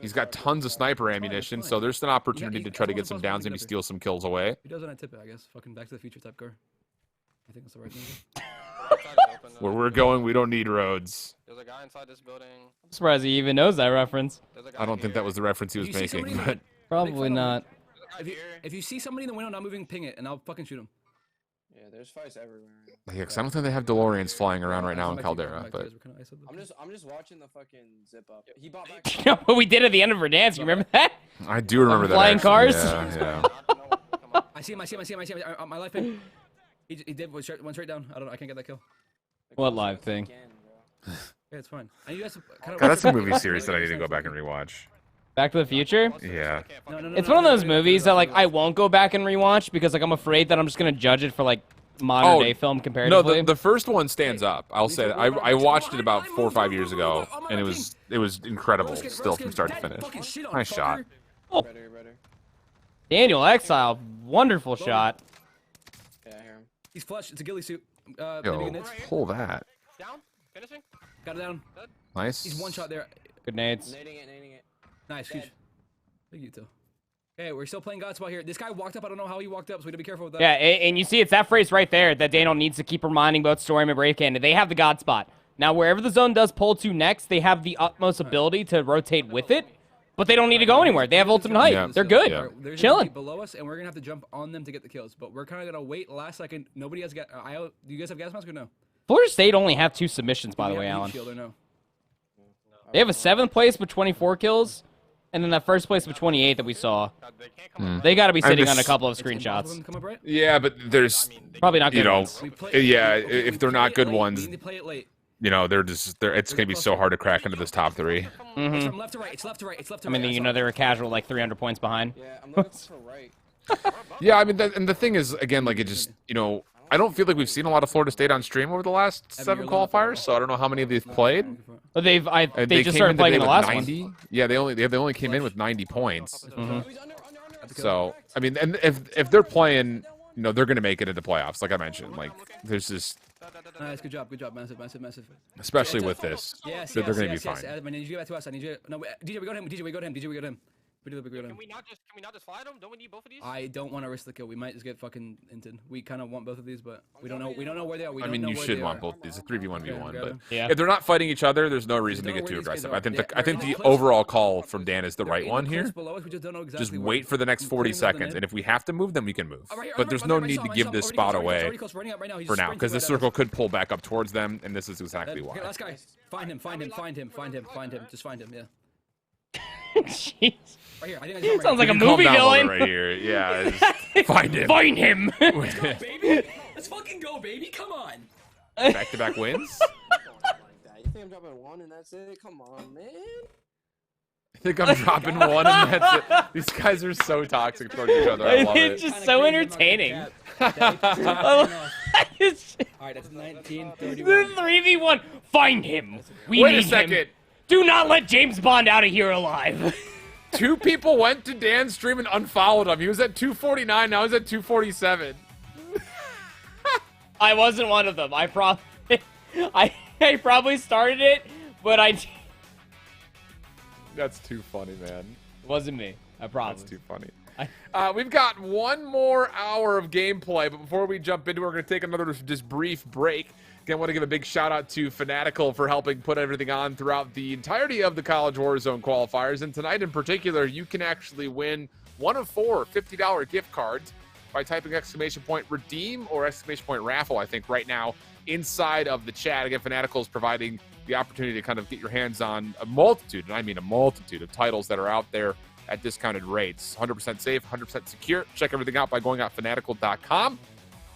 He's got tons of sniper ammunition, so there's an opportunity to try to get some downs, maybe steal some kills away. He does when I tip it, I guess. Fucking Back to the Future type car. I think that's the right thing. Where we're going, we don't need roads. There's a guy inside this building. I'm surprised he even knows that reference. I don't think that was the reference he was making, but probably not. If you see somebody in the window not moving, ping it, and I'll fucking shoot him. Yeah, there's fights everywhere. yeah, because I don't think they have DeLoreans flying around right now in Caldera. But I'm just watching the fucking zip up. He bought back. You know what we did at the end of Verdansk? You remember that? I do remember that. Flying cars. Yeah. I see him. My life ping. He did one straight down. I can't get that kill. What live thing? Yeah, it's fine. And you guys kind of God, that's a movie series that I need to go back and rewatch. Back to the Future? Yeah. It's one of those movies that like I won't go back and rewatch because like I'm afraid that I'm just gonna judge it for like modern day film comparatively. No, the first one stands up. I'll say that. I watched it about 4 or 5 years ago, and it was incredible still from start to finish. Nice shot. Oh. Daniel Exile, wonderful shot. Yeah, I hear him. He's flush. It's a ghillie suit. Yo, pull that. Down. Finishing. Got it down. Nice. He's one shot there. Good nades. Nading it. Nice. Huge. Thank you, too. Okay, we're still playing God spot here. This guy walked up. I don't know how he walked up, so we gotta be careful with that. Yeah, and you see it's that phrase right there that Daniel needs to keep reminding both Storm and Bravecan. They have the God spot. Now, wherever the zone does pull to next, they have the utmost ability to rotate with it, but they don't need to go anywhere. They have ultimate height. Yeah. They're good. Yeah. They're chilling. Below us, and we're gonna have to jump on them to get the kills. But we're kind of gonna wait last second. Nobody has gas. Do you guys have gas mask or no? Florida State only have 2 submissions, by the way, Alan. Shield or no? They have a 7th place with 24 kills, and then that first place with 28 that we saw. They got to be sitting on a couple of screenshots. Yeah, but there's probably not good ones. Yeah, if they're not good ones, it's gonna be so hard to crack into this top 3. It's from left to right. It's left to right. It's left to right. I mean, they were a casual like 300 points behind. Yeah, I'm looking for right. Yeah, I mean, and the thing is, again, like it just, I don't feel like we've seen a lot of Florida State on stream over the last 7 qualifiers, so I don't know how many they've played. But they just started playing in the last 90. one. Yeah, they only came in with 90 points. So I mean, and if they're playing, they're gonna make it into playoffs, like I mentioned. Like there's just. Nice, good job, massive. Especially with this, yes, they're gonna be yes. fine. I need you to get back to us. I need you. No, DJ, we go to him. DJ, we go to him. Can we not just fly them? Don't we need both of these? I don't want to risk the kill. We might just get fucking inted. We kind of want both of these, but we don't know where they are. I mean, you should want both these. A 3v1v1, but if they're not fighting each other, there's no reason to get too aggressive. I think the overall call from Dan is the right one here. Just wait for the next 40 seconds, and if we have to move, then we can move. But there's no need to give this spot away for now, because this circle could pull back up towards them, and this is exactly why. Last guy, find him. Just find him. Yeah. Jeez. Right here. I think sounds like a movie villain. Right here. Yeah. Find him. Find him. Let's go, baby. Let's fucking go, baby. Come on. Back-to-back wins. You think I'm dropping 1 and that's it? Come on, man. I think I'm dropping 1 and that's it. These guys are so toxic towards each other. I love it. It's just so entertaining. Alright, that's 19, 31. 3v1. Find him. We Wait need a second. him. Do not let James Bond out of here alive. 2 people went to Dan's stream and unfollowed him. He was at 249. Now he's at 247. I wasn't one of them. I probably started it, but That's too funny, man. It wasn't me. I promise. That's too funny. We've got one more hour of gameplay, but before we jump into it, we're going to take another just brief break. Again, I want to give a big shout out to Fanatical for helping put everything on throughout the entirety of the College Warzone qualifiers. And tonight in particular, you can actually win one of 4 $50 gift cards by typing !redeem or !raffle, I think, right now inside of the chat. Again, Fanatical is providing the opportunity to kind of get your hands on a multitude, and I mean a multitude of titles that are out there at discounted rates. 100% safe, 100% secure. Check everything out by going out fanatical.com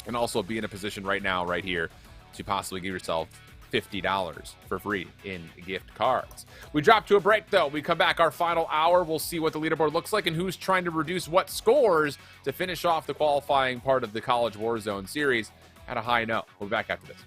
and also be in a position right now, right here, to possibly give yourself $50 for free in gift cards. We drop to a break, though. We come back our final hour. We'll see what the leaderboard looks like and who's trying to reduce what scores to finish off the qualifying part of the College Warzone series at a high note. We'll be back after this.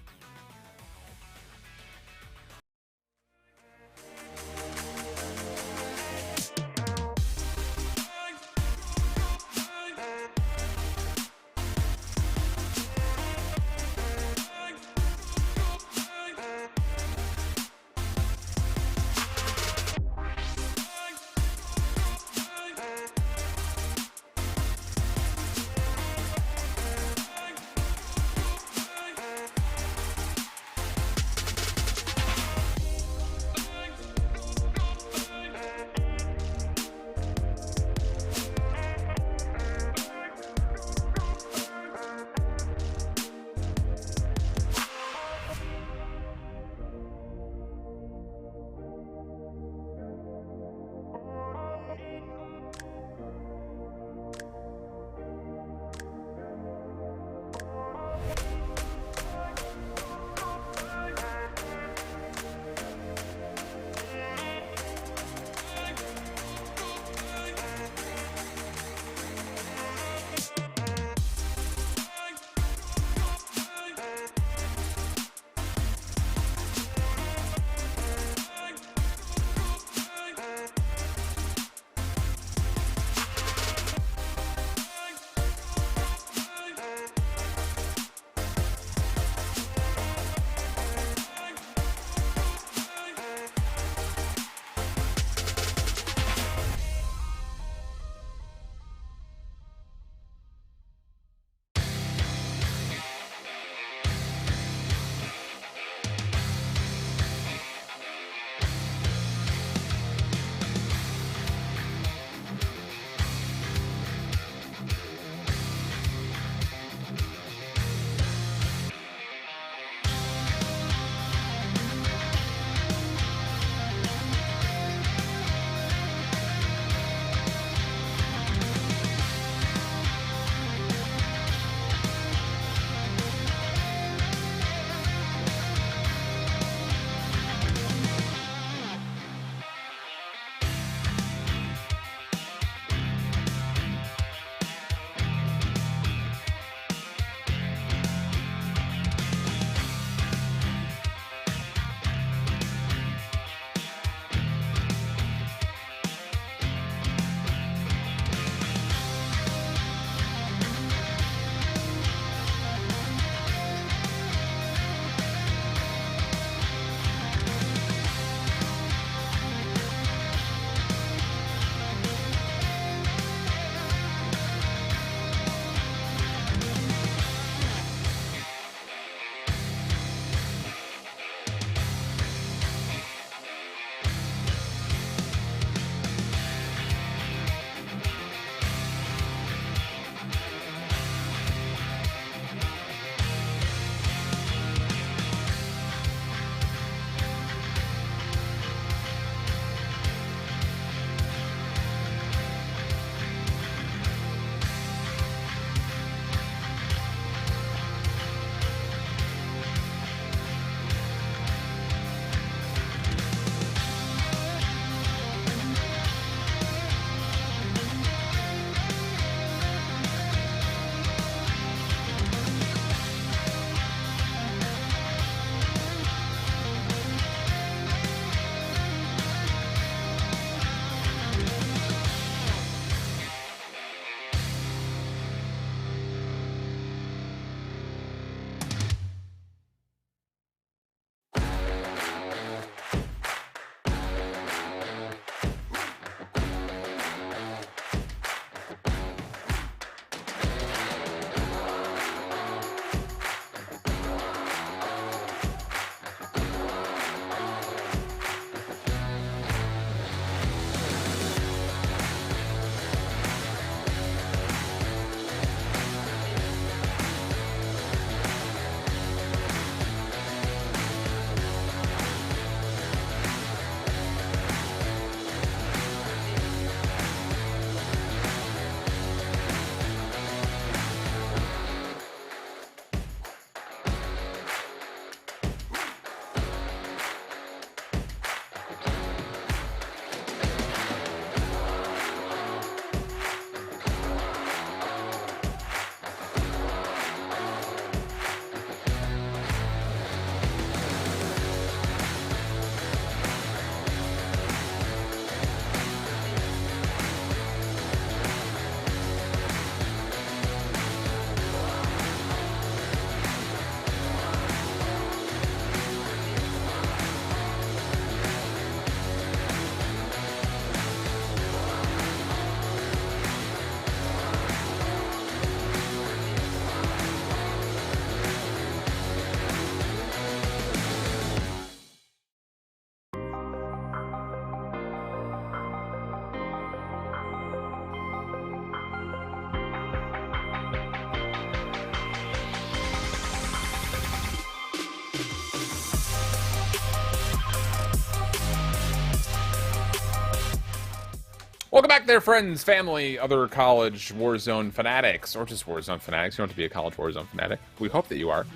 Welcome back there, friends, family, other college Warzone fanatics, or just Warzone fanatics. You don't have to be a college Warzone fanatic. We hope that you are.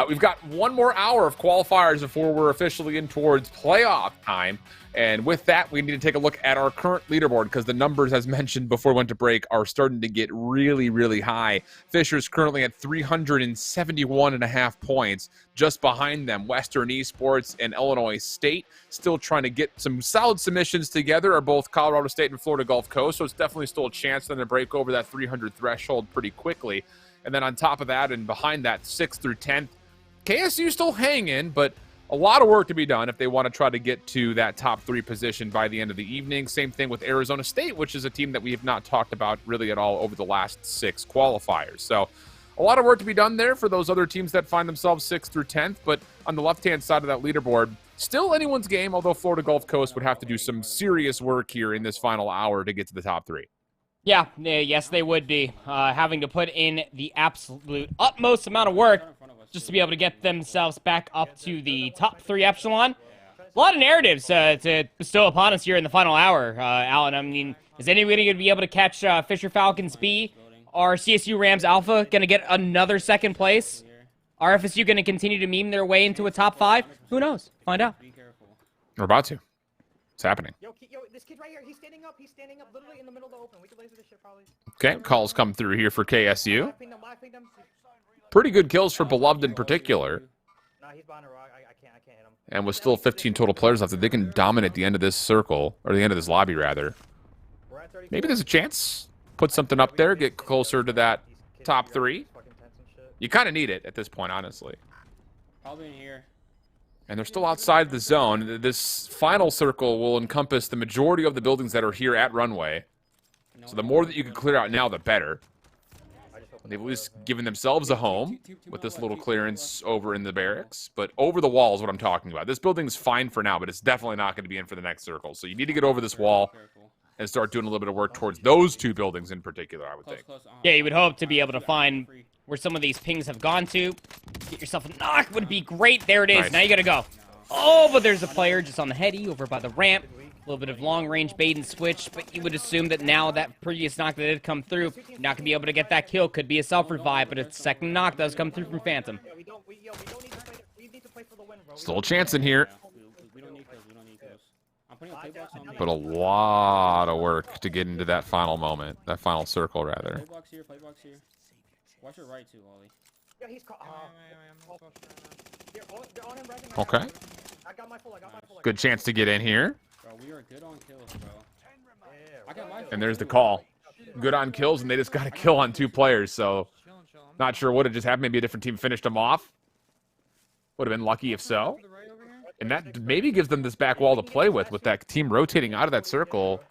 We've got one more hour of qualifiers before we're officially in towards playoff time. And with that, we need to take a look at our current leaderboard because the numbers, as mentioned before we went to break, are starting to get really, really high. Fisher's currently at 371.5 points. Just behind them, Western Esports and Illinois State, still trying to get some solid submissions together, are both Colorado State and Florida Gulf Coast, so it's definitely still a chance for them to break over that 300 threshold pretty quickly. And then on top of that and behind that, 6th through 10th, KSU still hanging, but a lot of work to be done if they want to try to get to that top 3 position by the end of the evening. Same thing with Arizona State, which is a team that we have not talked about really at all over the last 6 qualifiers. So a lot of work to be done there for those other teams that find themselves 6th through 10th. But on the left-hand side of that leaderboard, still anyone's game, although Florida Gulf Coast would have to do some serious work here in this final hour to get to the top 3. Yeah, yes, they would be having to put in the absolute utmost amount of work just to be able to get themselves back up to the top 3 echelon. A lot of narratives to bestow upon us here in the final hour, Alan. I mean, is anybody going to be able to catch Fisher Falcons B? Are CSU Rams Alpha going to get another 2nd place? Are FSU going to continue to meme their way into a top 5? Who knows? Find out. We're about to. It's happening. Yo, this kid right here, he's standing up literally in the middle of the open. We could laser this shit probably. Okay, calls come through here for KSU. Pretty good kills for Beloved in particular. Nah, he's behind a rock. I can't hit him. And with still 15 total players left, if they can dominate the end of this circle, or the end of this lobby, rather, maybe there's a chance. Put something up there, get closer to that top 3. You kind of need it at this point, honestly. Probably in here. And they're still outside the zone. This final circle will encompass the majority of the buildings that are here at runway. So the more that you can clear out now, the better. They've at least given themselves a home with this little clearance over in the barracks. But over the wall is what I'm talking about. This building's fine for now, but it's definitely not going to be in for the next circle. So you need to get over this wall and start doing a little bit of work towards those 2 buildings in particular, I would think. Yeah, you would hope to be able to find where some of these pings have gone to. Get yourself a knock would be great. There it is. Nice. Now you got to go. Oh, but there's a player just on the heady over by the ramp. A little bit of long-range bait and switch, but you would assume that now that previous knock that did come through, you're not going to be able to get that kill. Could be a self-revive, but a 2nd knock does come through from Phantom. Still a chance in here. But a lot of work to get into that final moment, that final circle, rather. Watch your right too, Ollie. Yeah, he's Okay. Good chance to get in here. Bro, we are good on kills, bro. I got my And there's the call. Good on kills, and they just got a kill on 2 players, so not sure what had just happened. Maybe a different team finished them off. Would have been lucky if so. And that maybe gives them this back wall to play with that team rotating out of that circle.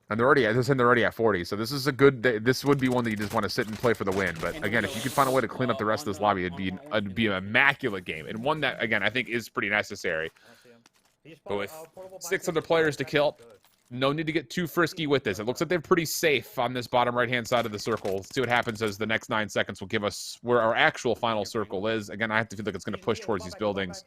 And they're already at 40, so this is a good. This would be one that you just want to sit and play for the win. But again, if you could find a way to clean up the rest of this lobby, it'd be an immaculate game, and one that again I think is pretty necessary. But with 6 other players to kill, no need to get too frisky with this. It looks like they're pretty safe on this bottom right-hand side of the circle. Let's see what happens as the next 9 seconds will give us where our actual final circle is. Again, I have to feel like it's going to push towards these buildings.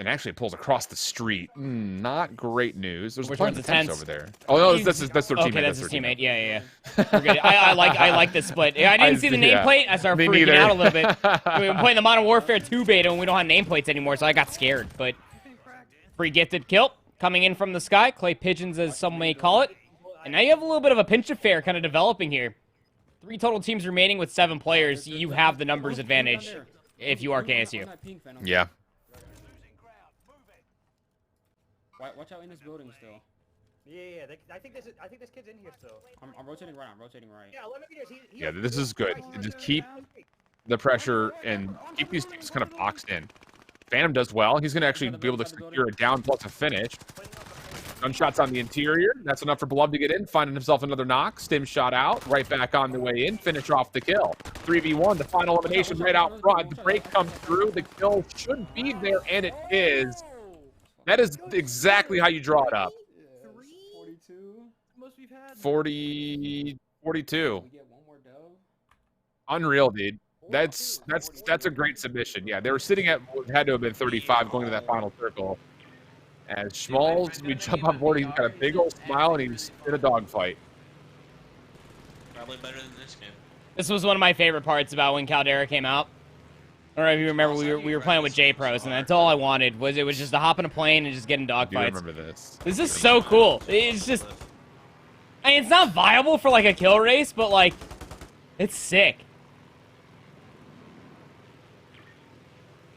And actually it pulls across the street. Not great news. There's a bunch of tents over there. Oh no, that's their teammate. Okay, that's his teammate. Yeah. We're good. I like this split. I didn't see the nameplate. I started freaking out a little bit. We've been playing the Modern Warfare 2 beta and we don't have nameplates anymore, so I got scared. But free gifted kill coming in from the sky. Clay pigeons, as some may call it. And now you have a little bit of a pinch affair kind of developing here. 3 total teams remaining with 7 players. You have the numbers advantage if you are KSU. Yeah. Watch out in this building still. Yeah. I think this kid's in here still. I'm rotating right. Yeah, 11 meters. Yeah, this is good. Just keep the pressure and keep these teams kind of boxed in. Phantom does well. He's going to actually be able to secure a down plus a finish. Gunshots on the interior. That's enough for Beloved to get in. Finding himself another knock. Stim shot out. Right back on the way in. Finish off the kill. 3v1. The final elimination right out front. The break comes through. The kill should be there, and it is. That is exactly how you draw it up. 42. Unreal, dude. That's a great submission. Yeah, they were sitting at, had to have been 35 going to that final circle. As Schmalls, we jump on board, he's got a big old smile, and he's in a dogfight. Probably better than this game. This was one of my favorite parts about when Caldera came out. I don't know if you remember, we were playing with J-Pros, and that's all I wanted, was it was just to hop in a plane and just get in dogfights. I do remember this. This is so cool. It's just... I mean, it's not viable for, like, a kill race, but, like, it's sick.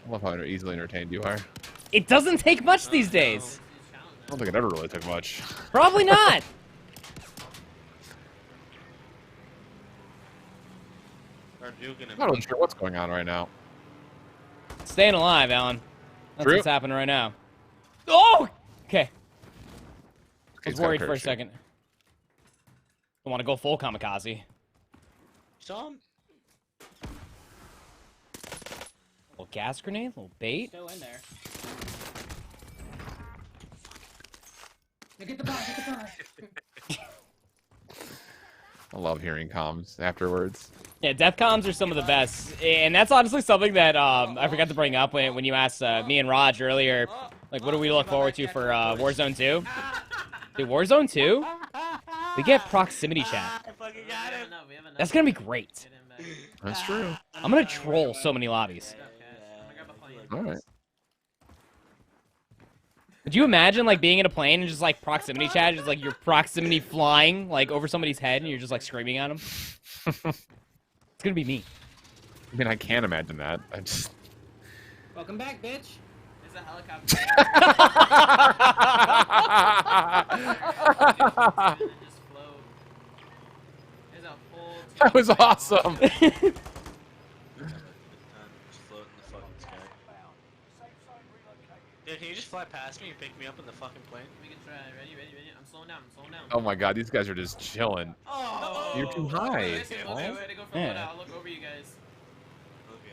I love how easily entertained you are. It doesn't take much these days. I don't think it ever really took much. Probably not. I'm not really sure what's going on right now. Staying alive, Alan. That's True. what's happening right now. Oh! Okay. I was He's got a worried for a parachute. second. I want to go full kamikaze. Saw him. Little gas grenade, little bait. Still in there. Now get the bomb, get the bomb. I love hearing comms afterwards. Yeah, death comms are some of the best, and that's honestly something that I forgot to bring up when you asked me and Raj earlier, like, what do we look forward to for Warzone 2? Dude, Warzone 2? We get proximity chat. That's gonna be great. That's true. I'm gonna troll so many lobbies. All right. Could you imagine, like, being in a plane and just, like, proximity chat, just, like, your proximity flying, like, over somebody's head and you're just, like, screaming at them? It's gonna be me. I mean, I can't imagine that. I just... Welcome back, bitch. There's a helicopter. Just float. There's a whole That was awesome. Just float in the fucking sky. Dude, can you just fly past me and pick me up in the fucking plane? We can try. Ready? I'm slowing down. Oh my god, these guys are just chilling. Oh! You're too high. Wait, go for Yeah. loadout. I'll look over you guys. Okay.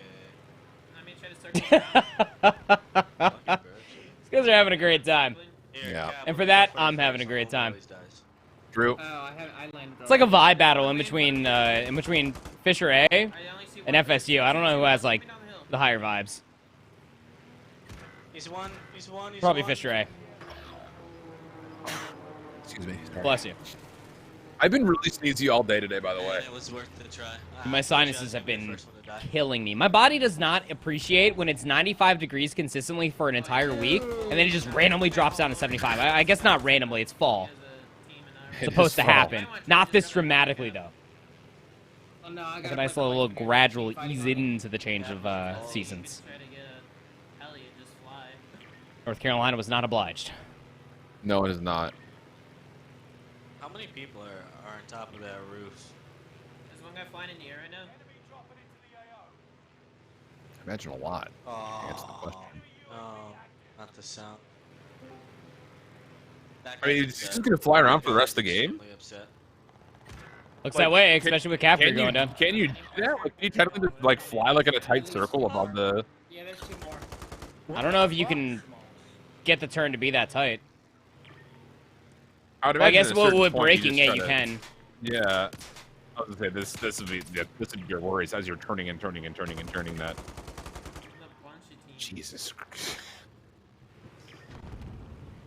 Let me try to circle around. These guys are having a great time. Yeah. And for that, I'm having a great time. Drew. Oh, I landed. It's like a vibe battle in between Fisher A and FSU. I don't know who has, like, the higher vibes. He's one. Probably Fisher A. Excuse me. Sorry. Bless you. I've been really sneezy all day today, by the way. It was worth the try. My sinuses have been killing me. My body does not appreciate when it's 95 degrees consistently for an entire week, and then it just randomly drops down to 75. I guess not randomly, it's fall. It's supposed to happen. Not this dramatically, though. Oh, no, I It's a got nice little gradual ease into the change of seasons. North Carolina was not obliged. No, it is not. How many people are on top of that roof? There's one guy flying in the air right now. I imagine a lot. Oh, That's the question. no, not the sound. I mean, he's just gonna fly around for the rest of the game. Looks that way, especially with Capture going down. Can you do that? Like, can you technically just, like, fly like in a tight circle above the... Yeah, there's two more. I don't know if you can get the turn to be that tight. I would Well, I imagine guess at a certain with point breaking just it, you try to- can. Yeah. I was gonna say, this would be your worries as you're turning that. Jesus Christ.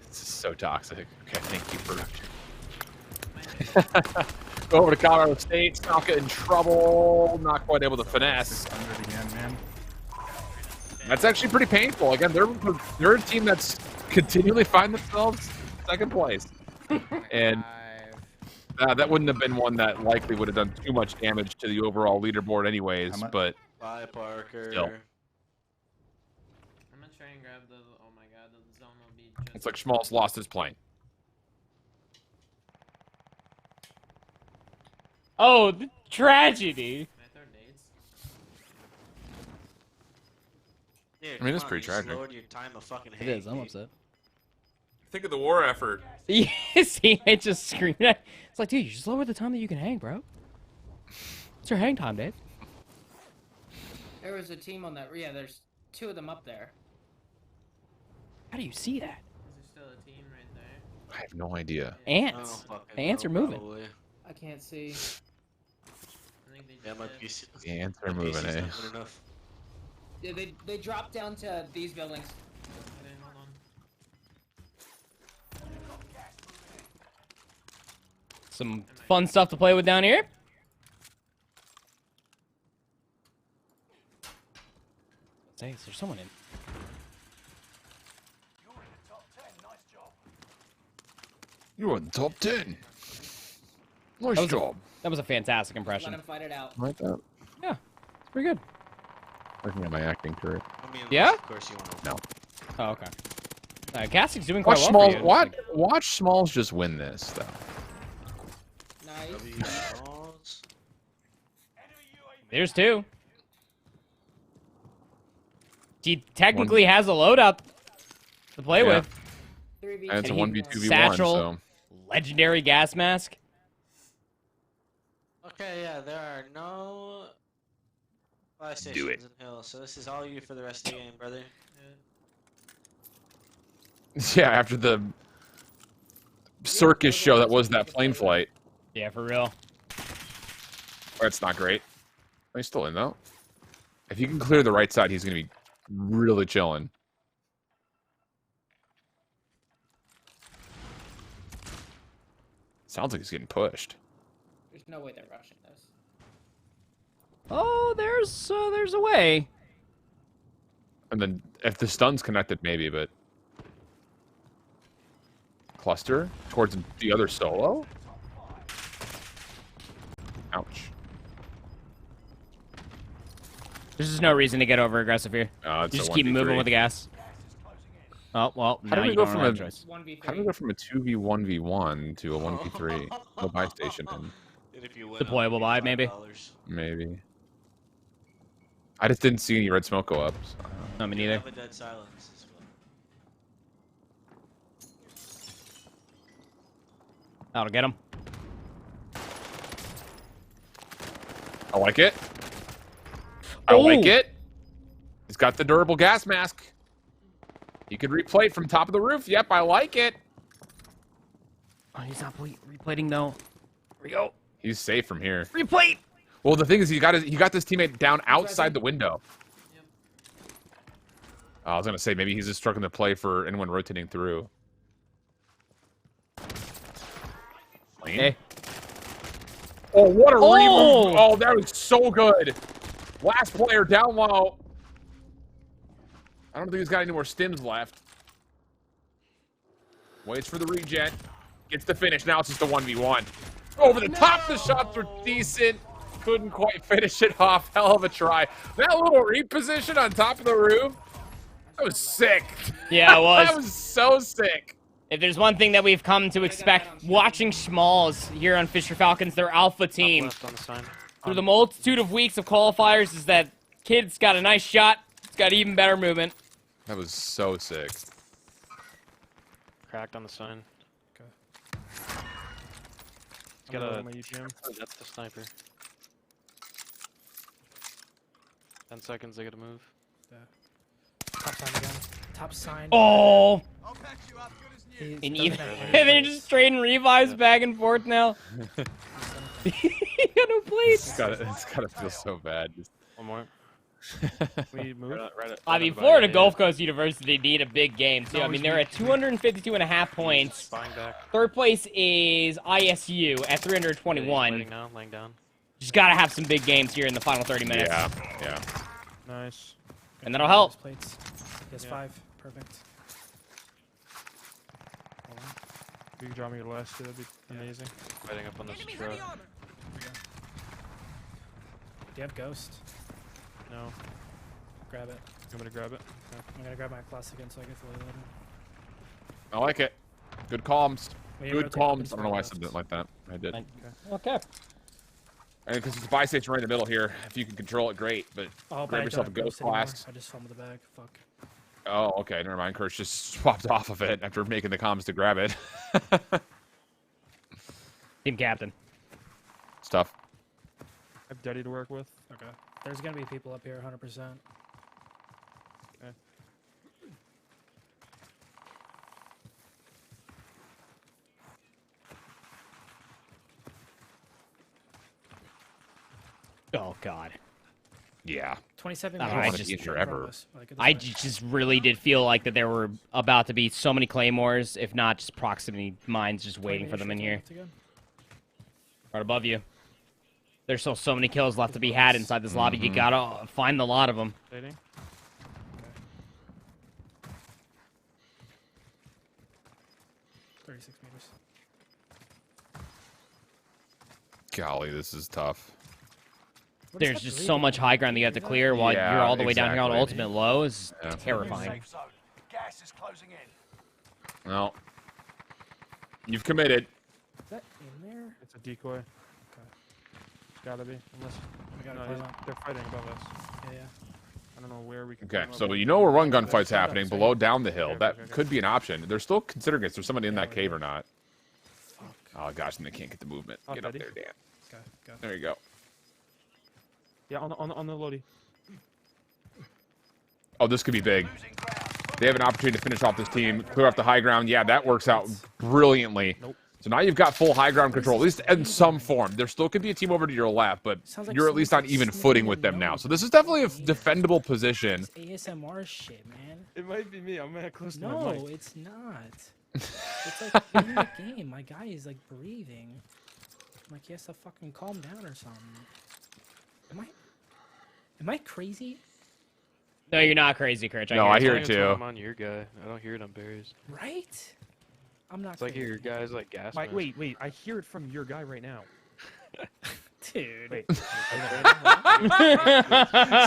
This is so toxic. Okay, thank you for... Go over to Colorado State. Stalka in trouble. Not quite able to finesse. Again, man. That's actually pretty painful. Again, they're a team that's continually find themselves second place. And that wouldn't have been one that likely would have done too much damage to the overall leaderboard anyways, but Bye, Parker. still. I'm gonna try and grab the. Oh my god, the zone will be just. It's like Schmaltz lost his plane. Oh, the tragedy. Dude, I mean, it's come on, pretty you just tragic. lowered your time of fucking It is, I'm upset. Think of the war effort. See, I just screamed at. It's like, dude, you just lower the time that you can hang, bro. What's your hang time, Dave? There was a team on that. Yeah, there's two of them up there. How do you see that? There's still a team right there. I have no idea. Ants. The ants are moving. I can't see. I think they Yeah, my just PC. The ants are my moving, PC's eh? not good enough. Yeah, they dropped down to these buildings. Some fun stuff to play with down here. Hey, is there someone in? You're in the top 10. Nice job. That was a fantastic impression. Let him fight it out. Like that. Yeah, it's pretty good. Working on my acting career. I mean, Yeah? Of course you want to. No. Oh, okay. Casting's doing quite Watch well Smalls. for you. Watch Smalls just win this though. Nice. There's two. He technically has a loadout to play Yeah. with. And it's a 1v2v1, Satchel, so. legendary gas mask. Okay, yeah, there are no fire Do stations it. in Hill, so this is all you for the rest of the game, brother. Yeah, after the circus show that was that plane flight. Yeah, for real. That's not great. He's still in though. If you can clear the right side, he's gonna be really chilling. Sounds like he's getting pushed. There's no way they're rushing this. Oh, there's a way. And then if the stun's connected, maybe, but cluster towards the other solo. Ouch. There's just no reason to get over aggressive here. It's You just a keep 1v3. moving with the gas. Oh well, How now do we you go don't from have a a choice. How do we go from a 2v1v1 to a 1v3? No buy station in. Deployable buy, maybe. Maybe. I just didn't see any red smoke go up. So. No, me neither. Have a dead silence as well. That'll get him. I like it. I like it. He's got the durable gas mask. He could replate from top of the roof. Yep, I like it. Oh, he's not replating though. Here we go. He's safe from here. Replate. Well, the thing is, he got this teammate down outside the window. I was gonna say maybe he's just struggling to play for anyone rotating through. Lane? Hey. Oh, what a Oh! remove! Oh, that was so good. Last player down low. I don't think he's got any more stims left. Waits for the regen. Gets the finish. Now it's just a 1v1. Over the top, the shots were decent. Couldn't quite finish it off. Hell of a try. That little reposition on top of the roof. That was sick. Yeah, it was. That was so sick. If there's one thing that we've come to expect watching Schmalls here on Fisher Falcons, their alpha team, Left on the sign. through the multitude of weeks of qualifiers, is that kid's got a nice shot. It's got even better movement. That was so sick. Cracked on the sign. Okay. Got I'm a. over my UGM. Oh, that's the sniper. 10 seconds, they gotta move. Yeah. Top sign again. Top sign. Oh! He's And doesn't even, have and they're just trading revives back and forth now. He got no plates. It's gotta feel so bad. One more. We move. I mean, Florida Gulf Coast University need a big game, too. I mean, they're at 252.5 points. Spying back. Third place is ISU at 321. Laying down, laying down. Just gotta have some big games here in the final 30 minutes. Yeah, yeah. Nice. And that'll help. Plates. Yes, Yeah. 5. Perfect. Hold on. If you could draw me your last two, that'd be amazing. Fighting up on this truck. Do you have Ghost? No. Grab it. You want me to grab it? Okay. I'm gonna grab my class again so I get fully loaded. I like it. Good comms. We Good rotate up comms. and I don't know why I spread said it like that. I did. Okay. And because it's a buy station right in the middle here. If you can control it, great. But Oh, but I grab don't yourself a have ghost anymore. flask. I just fumbled the bag. Fuck. Oh, okay. Never mind. Kurtz just swapped off of it after making the comms to grab it. Team captain. Stuff. I have Daddy to work with. Okay. There's gonna be people up here, 100%. Okay. Oh, God. Yeah. 27 I guys wanna just be in here in front of ever. us. Like, this I way. just really did feel like that there were about to be so many claymores, if not just proximity mines just waiting for them in here. Right above you. There's still so many kills left to be had inside this lobby. You gotta find a lot of them. Waiting. 36 meters. Golly, this is tough. There's just so much high ground that you have to clear while you're all the way down here on ultimate low. Is terrifying. Gas is closing in. Well, you've committed. Is that in there? It's a decoy. Okay. It's gotta be. Unless We gotta no, climb he's- up. they're fighting above us. Yeah. I don't know where we can. Okay, climb up. so you know where one gunfight's happening below down the hill. That could be an option. They're still considering if there's somebody in that cave or not. Oh gosh, and they can't get the movement. Get up there, Dan. Go. There you go. Yeah, on the Lodi. Oh, this could be big. They have an opportunity to finish off this team, clear off the high ground. Yeah, that works out brilliantly. Nope. So now you've got full high ground control, at least in some form. There still could be a team over to your left, but Sounds like you're at least on someone's even sniffing footing the with them now. nose. So this is definitely a defendable position. It's ASMR shit, man. It might be me. I'm close to my No, mic. it's not. It's like in the game, my guy is like breathing. Like he has to fucking calm down or something. Am I crazy? No, you're not crazy, Kirch. No, I hear it It's too. I'm on your guy. I don't hear it on Barry's. Right? I'm not. It's like your guy's like gas. mask. Wait. I hear it from your guy right now. Dude. Wait.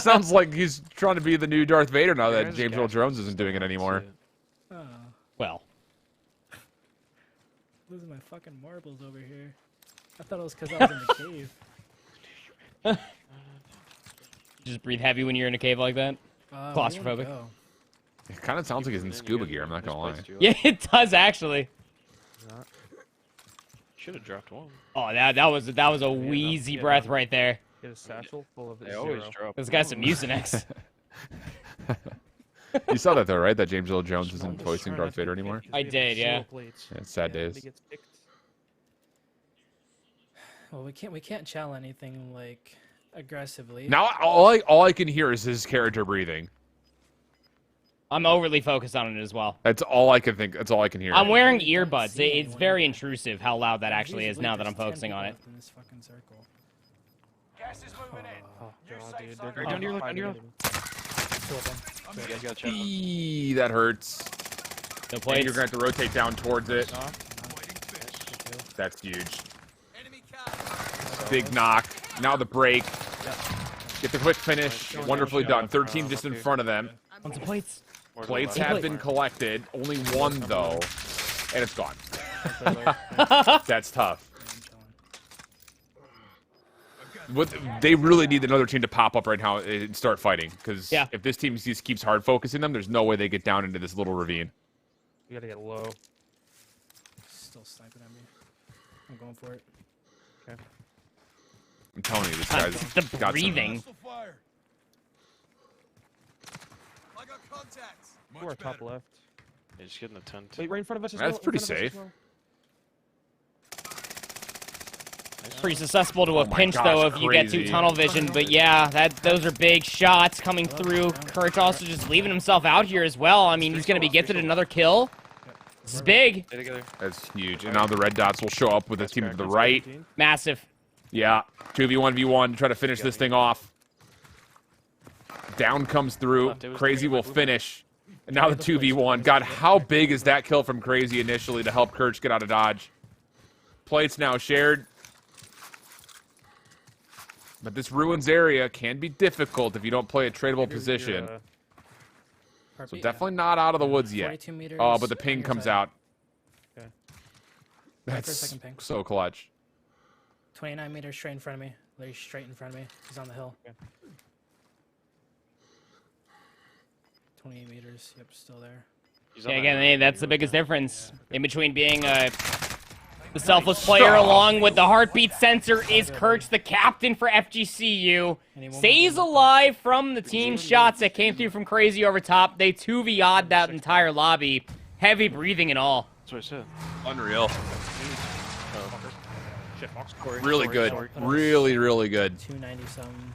Sounds like he's trying to be the new Darth Vader now that There's James gas Earl Jones mask isn't doing it anymore. Oh, Well, losing my fucking marbles over here. I thought it was because I was in the cave. just breathe heavy when you're in a cave like that. Where do you wanna Claustrophobic. go? It kind of sounds like he's in scuba gear, I'm not going to lie. Yeah, it does actually. Should have dropped one. Oh, that was a wheezy breath right there. Get a satchel full of They always zero. drop. This guy's some Mucinex. You saw that though, right? That James Earl Jones isn't voicing Darth Vader anymore? I did, yeah. Yeah, it's sad days. Well, we can't challenge anything like aggressively. Now all I can hear is his character breathing. I'm overly focused on it as well. That's all I can think. That's all I can hear. I'm wearing earbuds. It's very intrusive how loud that actually is now that I'm focusing on it. In this fucking circle. Gas is moving in. Oh New god, safe dude. zone They're Down to your left, fighting down to your it. Two of them. You guys got check. Eee, that hurts. No And plates. you're going to have to rotate down towards it. That's huge. Big knock. Now the break. Get the quick finish. Wonderfully done. 13 just in front of them. Want some plates? Plates have been collected. Only one, though. And it's gone. That's tough. They really need another team to pop up right now and start fighting. Because if this team just keeps hard focusing them, there's no way they get down into this little ravine. You gotta get low. Still sniping at me. I'm going for it. Okay. I'm telling you, this guy's the got breathing. Who are top left? Yeah, just get in the tent. Wait, right in front of us. That's pretty safe. Pretty susceptible to a pinch gosh, though if you get crazy. too tunnel vision, but yeah, those are big shots coming through. Courage also just leaving himself out here as well. I mean, he's gonna be gifted another kill. This is big. That's huge. And now the red dots will show up with the team to the right. Massive. Yeah, 2v1v1 to try to finish this thing off. Down comes through. Crazy will finish. And now the 2v1. God, how big is that kill from Crazy initially to help Kurtz get out of dodge? Plates now shared. But this ruins area can be difficult if you don't play a tradable position. So definitely not out of the woods yet. 42 meters Oh, but the on ping your comes side. out. Okay. That's second ping. so clutch. 29 meters straight in front of me. Literally straight in front of me. He's on the hill. 28 meters. Yep, still there. Yeah, again, hey, that's the biggest difference in between being the selfless player along with the heartbeat sensor is Kirch, the captain for FGCU. Stays alive from the team shots that came through from Crazy over top. They 2v'd that entire lobby. Heavy breathing and all. That's what I said. Unreal. Shit, Fox. Really good. Really, really good. 290 something.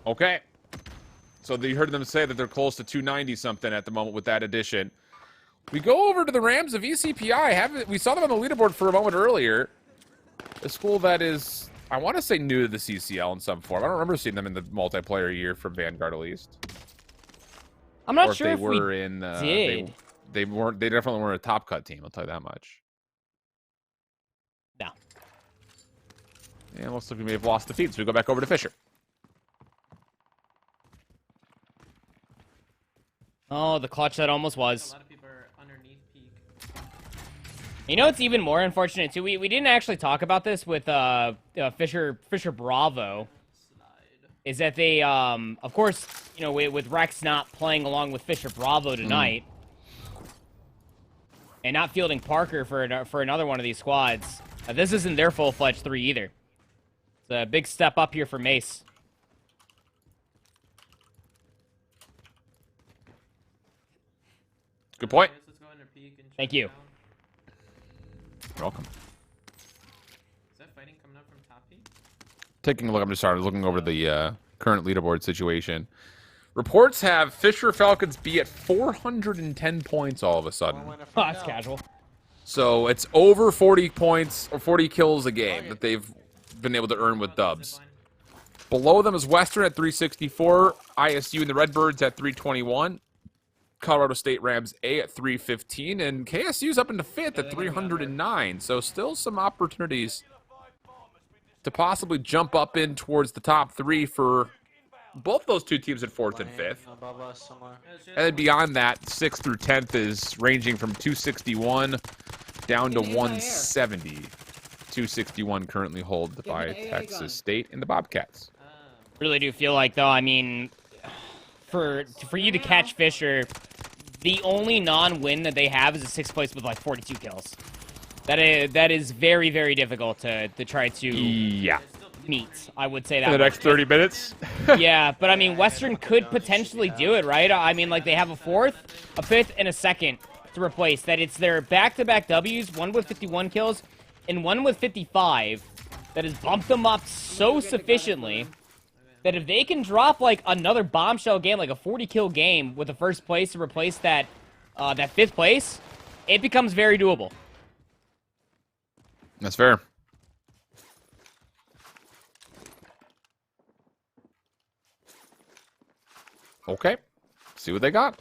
Okay. So you heard them say that they're close to 290 something at the moment with that addition. We go over to the Rams of ECPI. We saw them on the leaderboard for a moment earlier. A school that is, I want to say, new to the CCL in some form. I don't remember seeing them in the multiplayer year from Vanguard, at least. I'm not or sure if if they were we in. did. They weren't. They definitely weren't a top cut team. I'll tell you that much. No. And looks like we may have lost the feed, so we go back over to Fisher. Oh, the clutch that almost was. A lot of people are underneath peak. You know, it's even more unfortunate too. We didn't actually talk about this with Fisher Bravo. Is that they of course, you know, with Rex not playing along with Fisher Bravo tonight, and not fielding Parker for another one of these squads. This isn't their full-fledged 3 either. It's a big step up here for Mace. Good point. Let's go under peak and Thank you. You're welcome. Is that fighting coming up from top peak? Taking a look, I'm just sorry, looking over the current leaderboard situation. Reports have Fisher Falcons be at 410 points all of a sudden. Oh, that's casual. So it's over 40 points or 40 kills a game that they've been able to earn with dubs. Below them is Western at 364, ISU and the Redbirds at 321, Colorado State Rams A at 315, and KSU's up into 5th at 309. So still some opportunities to possibly jump up in towards the top 3 for both those two teams at 4th and 5th. Above us somewhere. And then beyond that, 6th through 10th is ranging from 261 down to 170. 261 currently held by Texas State and the Bobcats. Really do feel like, though, I mean, for you to catch Fisher, the only non-win that they have is a 6th place with like 42 kills. That is very, very difficult to try to meet. I would say that. In the next 30 minutes? Yeah, but I mean, Western could potentially do it, right? I mean, like, they have a 4th, a 5th, and a 2nd to replace. That it's their back-to-back Ws, one with 51 kills and one with 55, that has bumped them up so sufficiently that if they can drop, like, another bombshell game, like a 40-kill game with the 1st place to replace that, that 5th place, it becomes very doable. That's fair. Okay. See what they got.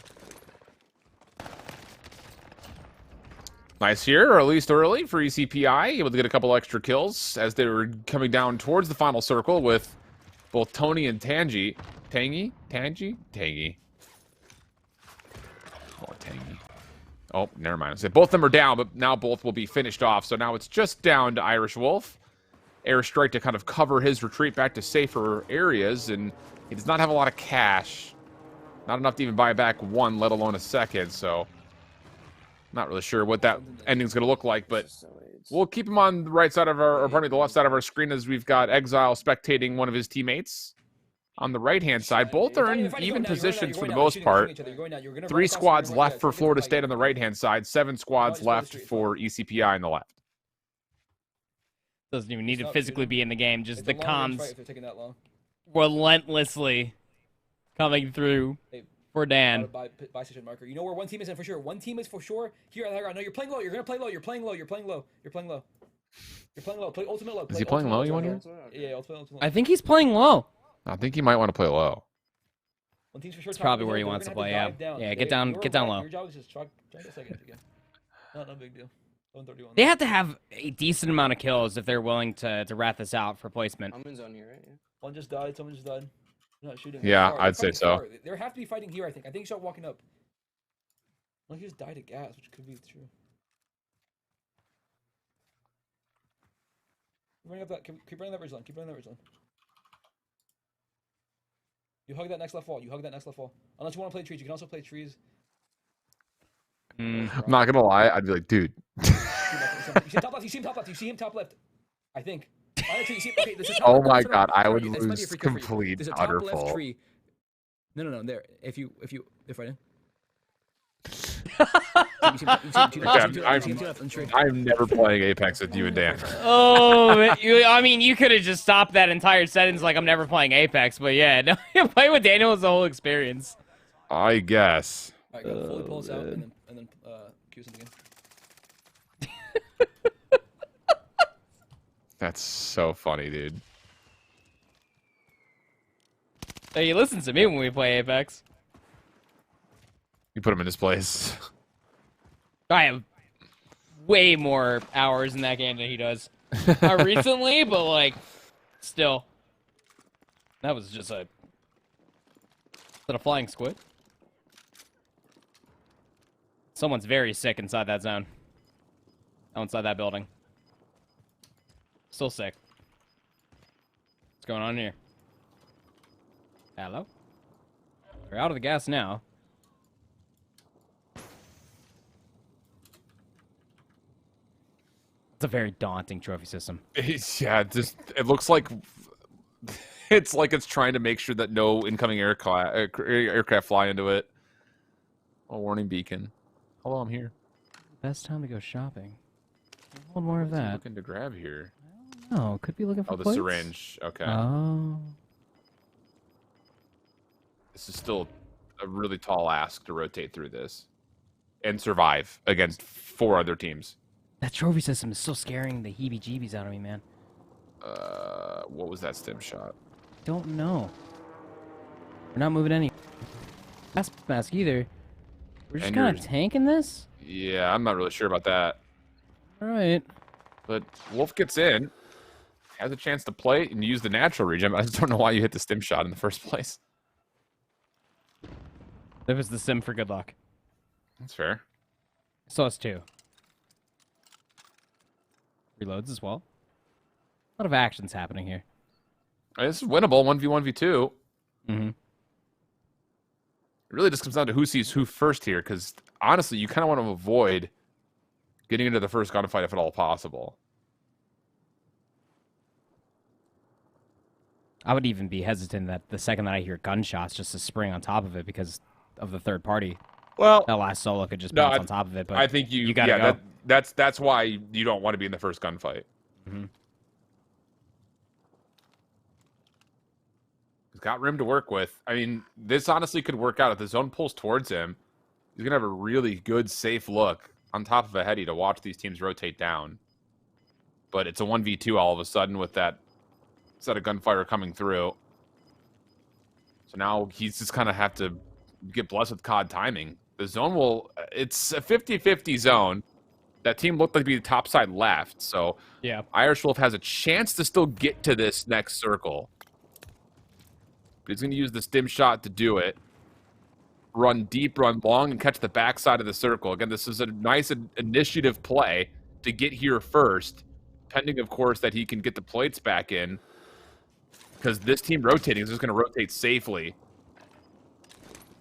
Nice here, or at least early for ECPI, able to get a couple extra kills as they were coming down towards the final circle with both Tony and Tangy. Tangy? Oh, Tangy. Oh, never mind. I said both of them are down, but now both will be finished off. So now it's just down to Irish Wolf. Airstrike to kind of cover his retreat back to safer areas, and he does not have a lot of cash. Not enough to even buy back 1, let alone a 2nd, so not really sure what that ending's going to look like, but we'll keep him on the right side of our, or pardon me, the left side of our screen as we've got Exile spectating one of his teammates. On the right-hand side, both are in even positions for the most part. 3 squads left for Florida State on the right-hand side, 7 squads left for ECPI on the left. Doesn't even need to physically be in the game, just the comms relentlessly coming through for Dan. Buy station marker. You know where one team is in for sure. One team is for sure here on the high ground. No, you're playing low. You're gonna play low. You're playing low. You're playing low. You're playing low. You're playing low. Play ultimate low. Is he playing low, you wonder? Yeah, ultimate. I think he's playing low. I think he might want to play low. One team's for sure. That's probably where he wants to play, yeah. Yeah, get down low. Your job is just try to second again. No big deal. 131. They have to have a decent amount of kills if they're willing to rat this out for placement. I'm in zone here, right? Yeah. One just died. Someone just died. They're not shooting. Yeah, I'd say so. They have to be fighting here, I think. I think he started walking up. Well, he just died of gas, which could be true. Running up that. Keep running that ridge line. Keep running that ridge line. You hug that next left wall. You hug that next left wall. Unless you want to play trees, you can also play trees. I'm not gonna lie. I'd be like, dude. You see him top left. You see him top left. You see him top left. I think. Okay, oh my god, I would lose complete utter full. Tree. No. There. If you, they're fighting. I'm never playing Apex with you and Dan. Oh, I mean, you could have just stopped that entire sentence like I'm never playing Apex, but yeah, no, playing with Daniel was the whole experience. I guess. Alright, go fully pull us out and then Q something again. That's so funny, dude. Hey, he listens to me when we play Apex. You put him in his place. I have way more hours in that game than he does. Not recently, but like, still. That was just a... Is that a flying squid? Someone's very sick inside that zone. Inside that building. Still sick. What's going on here? Hello? We're out of the gas now. It's a very daunting trophy system. Yeah, it looks like it's like it's trying to make sure that no incoming aircraft fly into it. A warning beacon. Hello, I'm here. Best time to go shopping. Hold more of What's he that. looking to grab here? Oh, could be looking for the plates? syringe. Okay. Oh. This is still a really tall ask to rotate through this and survive against 4 other teams. That trophy system is still scaring the heebie-jeebies out of me, man. What was that stim shot? Don't know. We're not moving any mask either. We're just And kind of you're- tanking this? Yeah, I'm not really sure about that. Alright. But Wolf gets in, has a chance to play and use the natural regen. I just don't know why you hit the stim shot in the first place. That was the sim for good luck. That's fair. So it's 2. Reloads as well. A lot of actions happening here. This is winnable, 1v1v2. Mm-hmm. It really just comes down to who sees who first here, because honestly, you kind of want to avoid getting into the first gunfight if at all possible. I would even be hesitant that the second that I hear gunshots just to spring on top of it because of the third party. Well, that last solo could just bounce on top of it, but I think you gotta go. that's why you don't want to be in the first gunfight. Mm-hmm. He's got room to work with. I mean, this honestly could work out if the zone pulls towards him. He's gonna have a really good, safe look on top of a heady to watch these teams rotate down. But it's a 1v2 all of a sudden with that set of gunfire coming through. So now he's just kind of have to get blessed with COD timing. The zone will... It's a 50-50 zone. That team looked like to be the top side left, so yeah, Irish Wolf has a chance to still get to this next circle. But he's going to use the stim shot to do it. Run deep, run long, and catch the backside of the circle. Again, this is a nice initiative play to get here first, pending, of course, that he can get the plates back in. Because this team rotating is just going to rotate safely.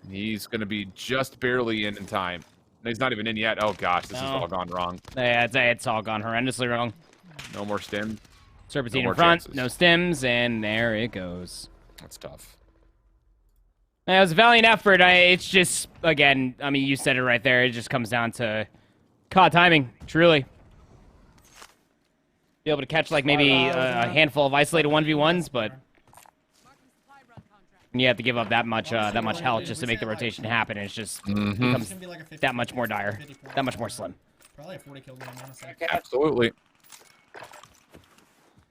He's going to be just barely in time. And he's not even in yet. Oh, gosh, this has all gone wrong. Yeah, it's all gone horrendously wrong. No more stim. Serpentine No in front, chances. no stims, and there it goes. That's tough. It was a valiant effort. It's just, again, I mean, you said it right there. It just comes down to COD timing, truly. Be able to catch, like, maybe a handful of isolated 1v1s, but you have to give up that much health just to make the rotation happen. It's just becomes that much more dire, that much more slim. Probably a 40 kill game, honestly. Absolutely.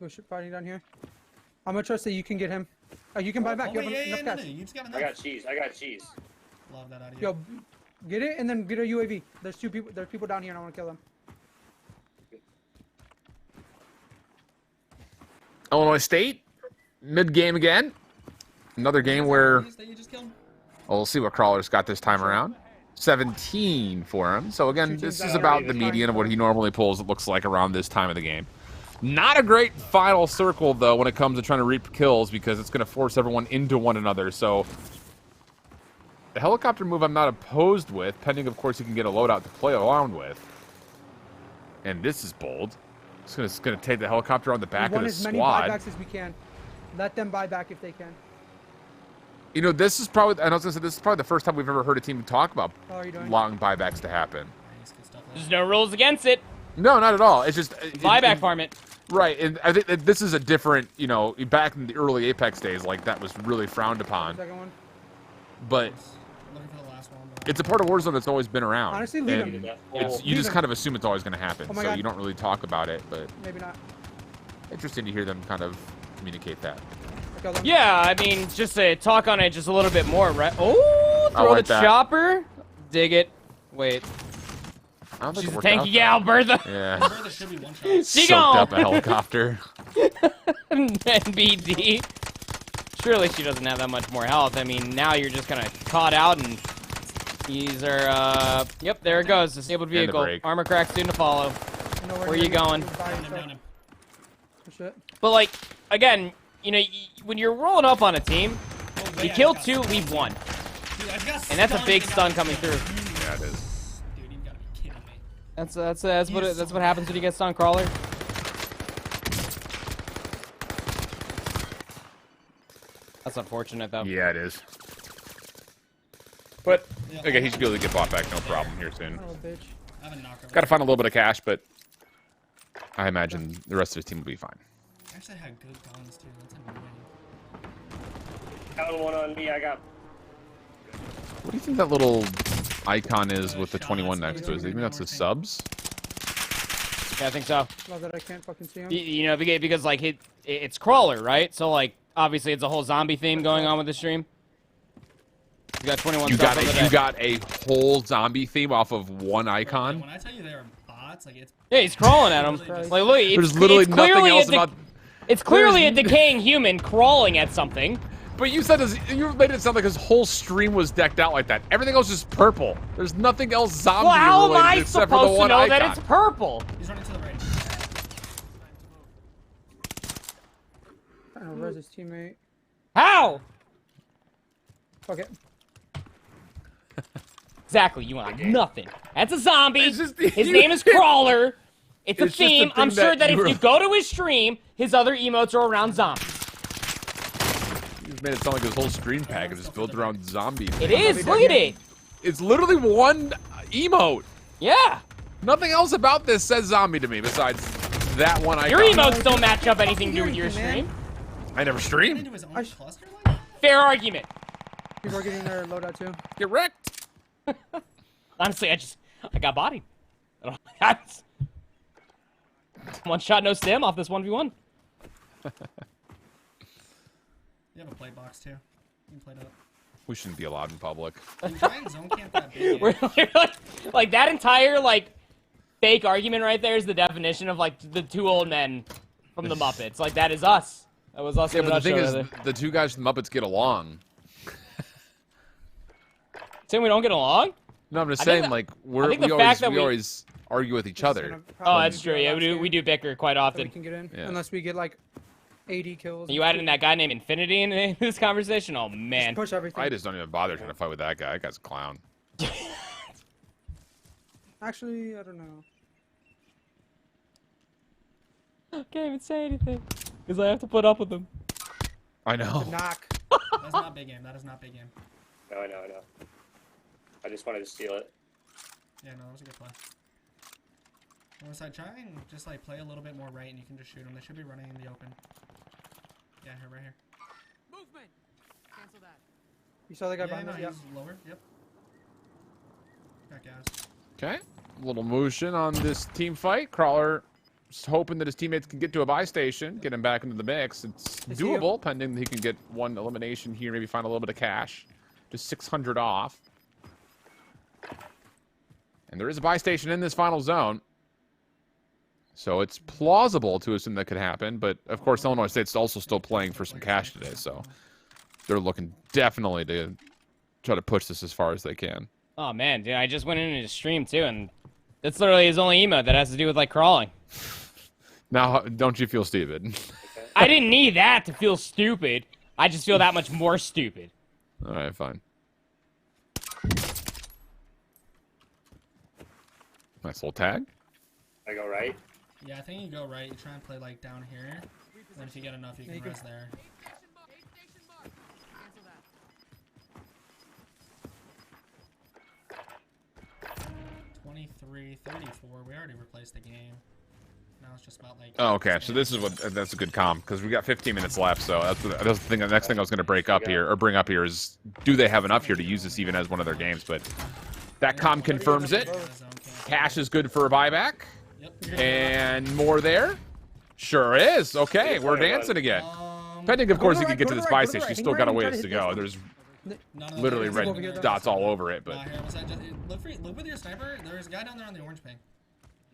Go shit fighting down here. I'm gonna trust that you can get him. Oh, you can buy back. You have enough gas. I got cheese. I got cheese. Love that idea. Yo, get it and then get a UAV. There's 2 people. There's people down here and I want to kill them. Illinois State, mid-game again. Another game where... Well, we'll see what Crawler's got this time around. 17 for him. So again, this is about the median of what he normally pulls, it looks like, around this time of the game. Not a great final circle, though, when it comes to trying to reap kills, because it's going to force everyone into one another. So the helicopter move I'm not opposed with, pending, of course, he can get a loadout to play around with. And this is bold. It's going to take the helicopter on the back We of want the as many squad. buybacks as we can. Let them buy back if they can. You know, this is probably, and I was going to say, this is probably the first time we've ever heard a team talk about How are you doing? long buybacks to happen. There's no rules against it. No, not at all. It's just... Buyback farm it. Right, and I think that this is a different, you know, back in the early Apex days, like, that was really frowned upon. Second one. But Looking for the last one, but It's a part of Warzone that's always been around. Honestly, leave and him. It's, you Leave just him. kind of assume it's always going to happen, Oh my so God. you don't really talk about it. But Maybe not. interesting to hear them kind of communicate that. Yeah, I mean, just to talk on it just a little bit more, right? Oh, I throw like the that. chopper. Dig it. Wait. I don't think She's it a worked out, tanky gal, Bertha. Yeah. Bertha should be one shot. She Soaked gone. up a helicopter. NBD. Surely she doesn't have that much more health. I mean, now you're just kind of caught out, and these are, yep, there it goes. Disabled And the vehicle. brake. Armor crack soon to follow. Where are you going? But, like, again, you know, when you're rolling up on a team, you kill 2, leave 1. And that's a big stun coming through. Yeah, it is. That's what happens when you get stun, Crawler. That's unfortunate, though. Yeah, it is. But again, he should be able to get bought back, no problem here soon. Oh, bitch. Got to find a little bit of cash, but I imagine the rest of his team will be fine. Actually, I had good guns too. That's annoying. Down one on me. I got. What do you think that little icon is with the 21 next to it? Do you think that's his subs? Yeah, I think so. Love that I can't fucking see him. You know, because like it's Crawler, right? So like obviously it's a whole zombie theme going on with the stream. You got 21 You subs got over a, there. you got a whole zombie theme off of one icon. When I tell you they're bots, like it's. Yeah, he's crawling at him. Like, look, There's literally it's nothing clearly else about. It's clearly a decaying human crawling at something. But you said you made it sound like his whole stream was decked out like that. Everything else is purple. There's nothing else zombie Well, how am related I except for the supposed to one know icon. that it's purple? He's running to the right. Trying to res his teammate. How? Fuck it. Exactly, you want nothing. That's a zombie. His name is Crawler. It's a It's just the theme. I'm thing sure that that you if were- you go to his stream, his other emotes are around zombies. You just made it sound like his whole stream package is built around zombies. It is. Look at it. It's literally one emote. Yeah. Nothing else about this says zombie to me besides that one icon. Your emotes don't match up anything to do with your stream. I never stream. Fair argument. People are getting their loadout too. Get wrecked. Honestly, I got bodied. One shot, no stim off this 1v1. You have a play box too. You can play it up. We shouldn't be allowed in public. Giant zone camp that big. We're literally, like that entire like fake argument right there is the definition of like the 2 old men from the Muppets. Like that is us. That was us. Yeah, in a but the thing nutshell is, right there. the 2 guys from the Muppets get along. Saying we don't get along? No, I'm just I think saying, that- like, I think the fact that we always argue with each other. Oh, that's true. Yeah, we do bicker quite So we often. can get in. Yeah. Unless we get like 80 kills. You added in that guy named Infinity in this conversation? Oh man. Push everything. I just don't even bother trying to fight with that guy. That guy's a clown. Actually, I don't know. Can't even say anything because I have to put up with him. I know. Knock. That's not big game. That is not big game. No, I know. I just wanted to steal it. Yeah, no, that was a good play. Northside, try and just like play a little bit more right, and you can just shoot them. They should be running in the open. Yeah, here, right here. Movement. Cancel that. You saw the guy Yeah, behind no, us? Yeah. he's lower. Yep. Got gas. Okay. A little motion on this team fight. Crawler just hoping that his teammates can get to a buy station, get him back into the mix. It's I see doable, pending that he can get one elimination here, maybe find a little bit of cash. Just 600 off. And there is a buy station in this final zone. So it's plausible to assume that could happen. But, of course, Illinois State's also still playing for some cash today. So they're looking definitely to try to push this as far as they can. Oh man, dude, I just went into his stream too, and that's literally his only emote that has to do with like crawling. Now, don't you feel stupid? I didn't need that to feel stupid. I just feel that much more stupid. All right, fine. Nice little tag. I go right. Yeah, I think you go right. You try and play like down here. And if you get enough, you can res there. 23-34. We already replaced the game. Now it's just about like. Oh, okay. So this is that's a good comm because we got 15 minutes left. So that's the thing. The next thing I was going to bring up here is, do they have enough here to use this even as one of their games? But that comm confirms it. Cash is good for a buyback, and more there. Sure is. Okay, we're dancing again. Depending, of course, you can get to this buy station. You still got a ways to go. There's literally red dots all over it, but. Look with your sniper. There's a guy down there on the orange ping.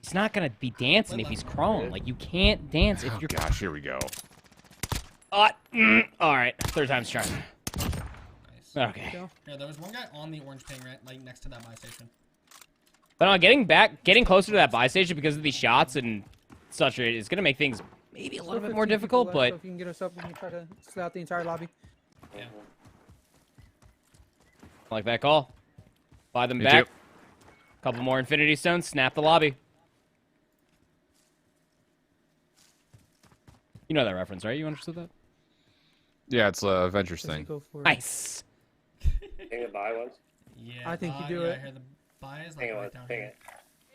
He's not gonna be dancing if he's prone. Like, you can't dance if you're. Gosh, here we go. All right, third time's charm. Nice. Okay. Yeah, there was one guy on the orange ping, right, like next to that buy station. But getting closer to that buy station because of these shots and such is gonna make things maybe a little bit more difficult. But so if you can get us up, we can try to slay out the entire lobby. Yeah. I like that call. Buy them Me back. too. Couple more Infinity Stones. Snap the lobby. You know that reference, right? You understood that? Yeah, it's a Avengers thing. Nice. Ping the buy ones. Yeah. I think you do yeah, it. I hear the buy is like right down here.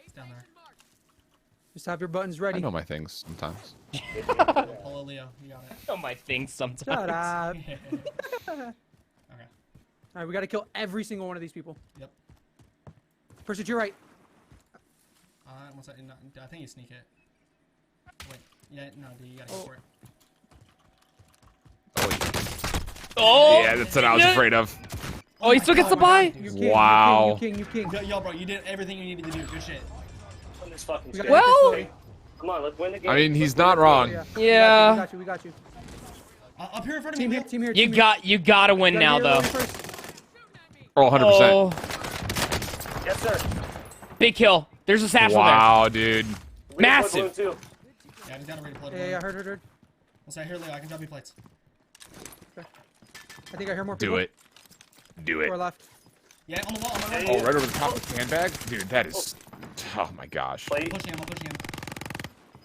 It's down there. Just have your buttons ready. I know my things sometimes. Polo Leo, you got it. I know my things sometimes. Shut up. Okay. Alright, we gotta kill every single one of these people. Yep. Pursuit, you're right. What's that? No, I think you sneak it. Wait. Yeah, no, dude, you gotta go for it. Oh! Yeah, that's what I was afraid of. Oh, he still gets the buy? Wow. You king. Yo, bro, you did everything you needed to do. Good shit. Win this fucking We got shit. Well- Come on, let's win the game. I mean, he's not wrong. Yeah. We got you. Up here in front of Team me. here, team here. You gotta win now, though. Oh, 100%. Oh, Yes, sir. big kill. There's a satchel Wow, dude. Massive. Yeah, I just gotta redeploy. Yeah, heard. Let's say here, Leo. I can drop you plates. I think I hear more people. Do it. Do it. Four left. Yeah, on the wall. On the wall. Oh, right over the top of the sandbag? Dude, that is... Oh, my gosh. I'm pushing him.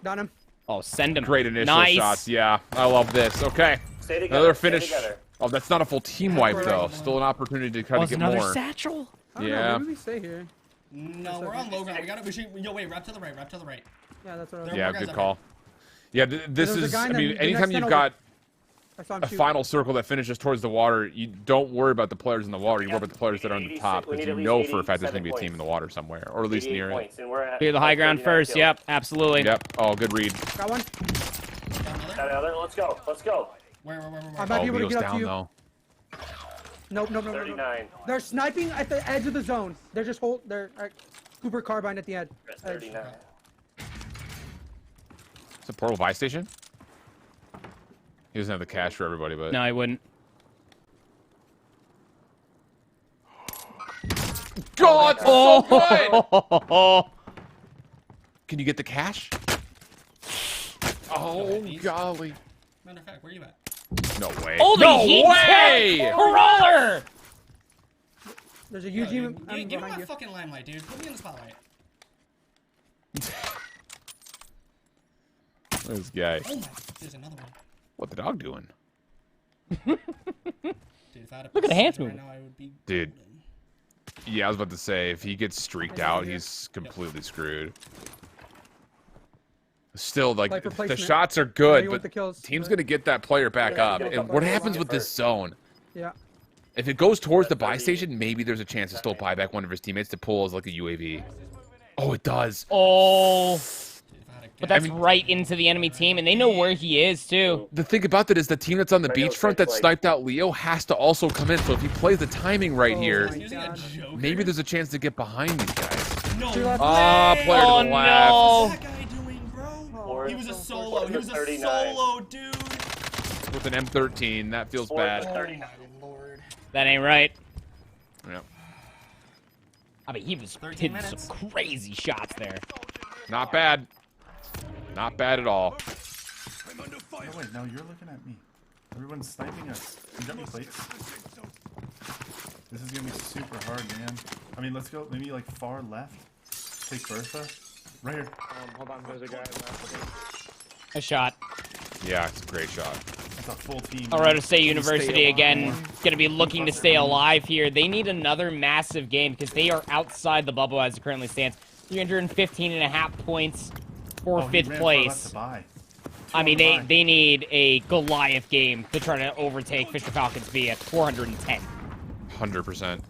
Got him. Oh, send him. Great initial Nice. shots. Yeah, I love this. Okay. Stay together. Another stay finish. together. Oh, that's not a full team wipe, though. Still an opportunity to kind of get another more. satchel? I don't know, Yeah. maybe we stay here. No, we're on low ground. We should. Yo, wait. Wrap to the right. Yeah, that's what I was Yeah, guys good up call. Yeah, this There's a is... guy I in mean, the next anytime you've tunnel. got I saw him a shoot. final circle that finishes towards the water, you don't worry about the players in the water. You worry about the players that are on the top we because need you at know least for a fact there's going to be a 87 team in the water somewhere, or at least 88 near it. points, and we're at Clear the high ground 39 first. kills. Yep, absolutely. Yep. Oh, good read. Got one. Got another. Let's go. Let's go. Where? I might Oh, be able to Leo's get up to down, you. though. Nope. 39. They're sniping at the edge of the zone. They're just they're Cooper carbine at the edge. We're at 39. It's a portal buy station? He doesn't have the cash for everybody, but... No, I wouldn't. God, it's so good! Oh, Can you get the cash? Oh, golly. Matter of fact, where you at? No way. Holy no heat way! tech roller! There's a Yo, UG dude, give me behind my you. fucking limelight, dude. Put me in the spotlight. This guy. Oh my. There's another one. What the dog doing? Dude, if I had a Look at the hands precision moving. right now, I would be. Dude. Yeah, I was about to say, if he gets streaked out, he's completely screwed. Still, like, Like the replacement. shots are Yeah, good, you want but the kills, team's but- going to get that player back Yeah, up. get And the what player happens back with this first. zone? Yeah. If it goes towards the buy station, maybe there's a chance to still buy back one of his teammates to pull as like a UAV. Oh, it does. Oh. But that's I mean- right into the enemy team, and they know where he is, too. The thing about that is the team that's on the beachfront that sniped out Leo has to also come in. So if he plays the timing right here, maybe there's a chance to get behind these guys. No. Ah, player Oh, to the left. no. What's that guy doing, bro? Or- He was a solo. or He was a 39. solo, dude. With an M13, that feels Or bad. 39. Lord. That ain't right. Yep. I mean, he was 13 hitting minutes. some crazy shots there. Not bad. Not bad at all. Oh, wait, no, you're looking at me. Everyone's sniping us. You got me plates. This is gonna be super hard, man. I mean, let's go maybe like far left. Take Bertha. Right here. Hold on, there's a guy left. A shot. Yeah, it's a great shot. That's a full team. Colorado State Can you University stay again alive? going to be looking to stay alive here. They need another massive game because they are outside the bubble as it currently stands. 315.5 points for he fifth ran far left place. to buy. I mean, 2 on the buy. they need a Goliath game to try to overtake Fisher Falcons V at 410. 100%.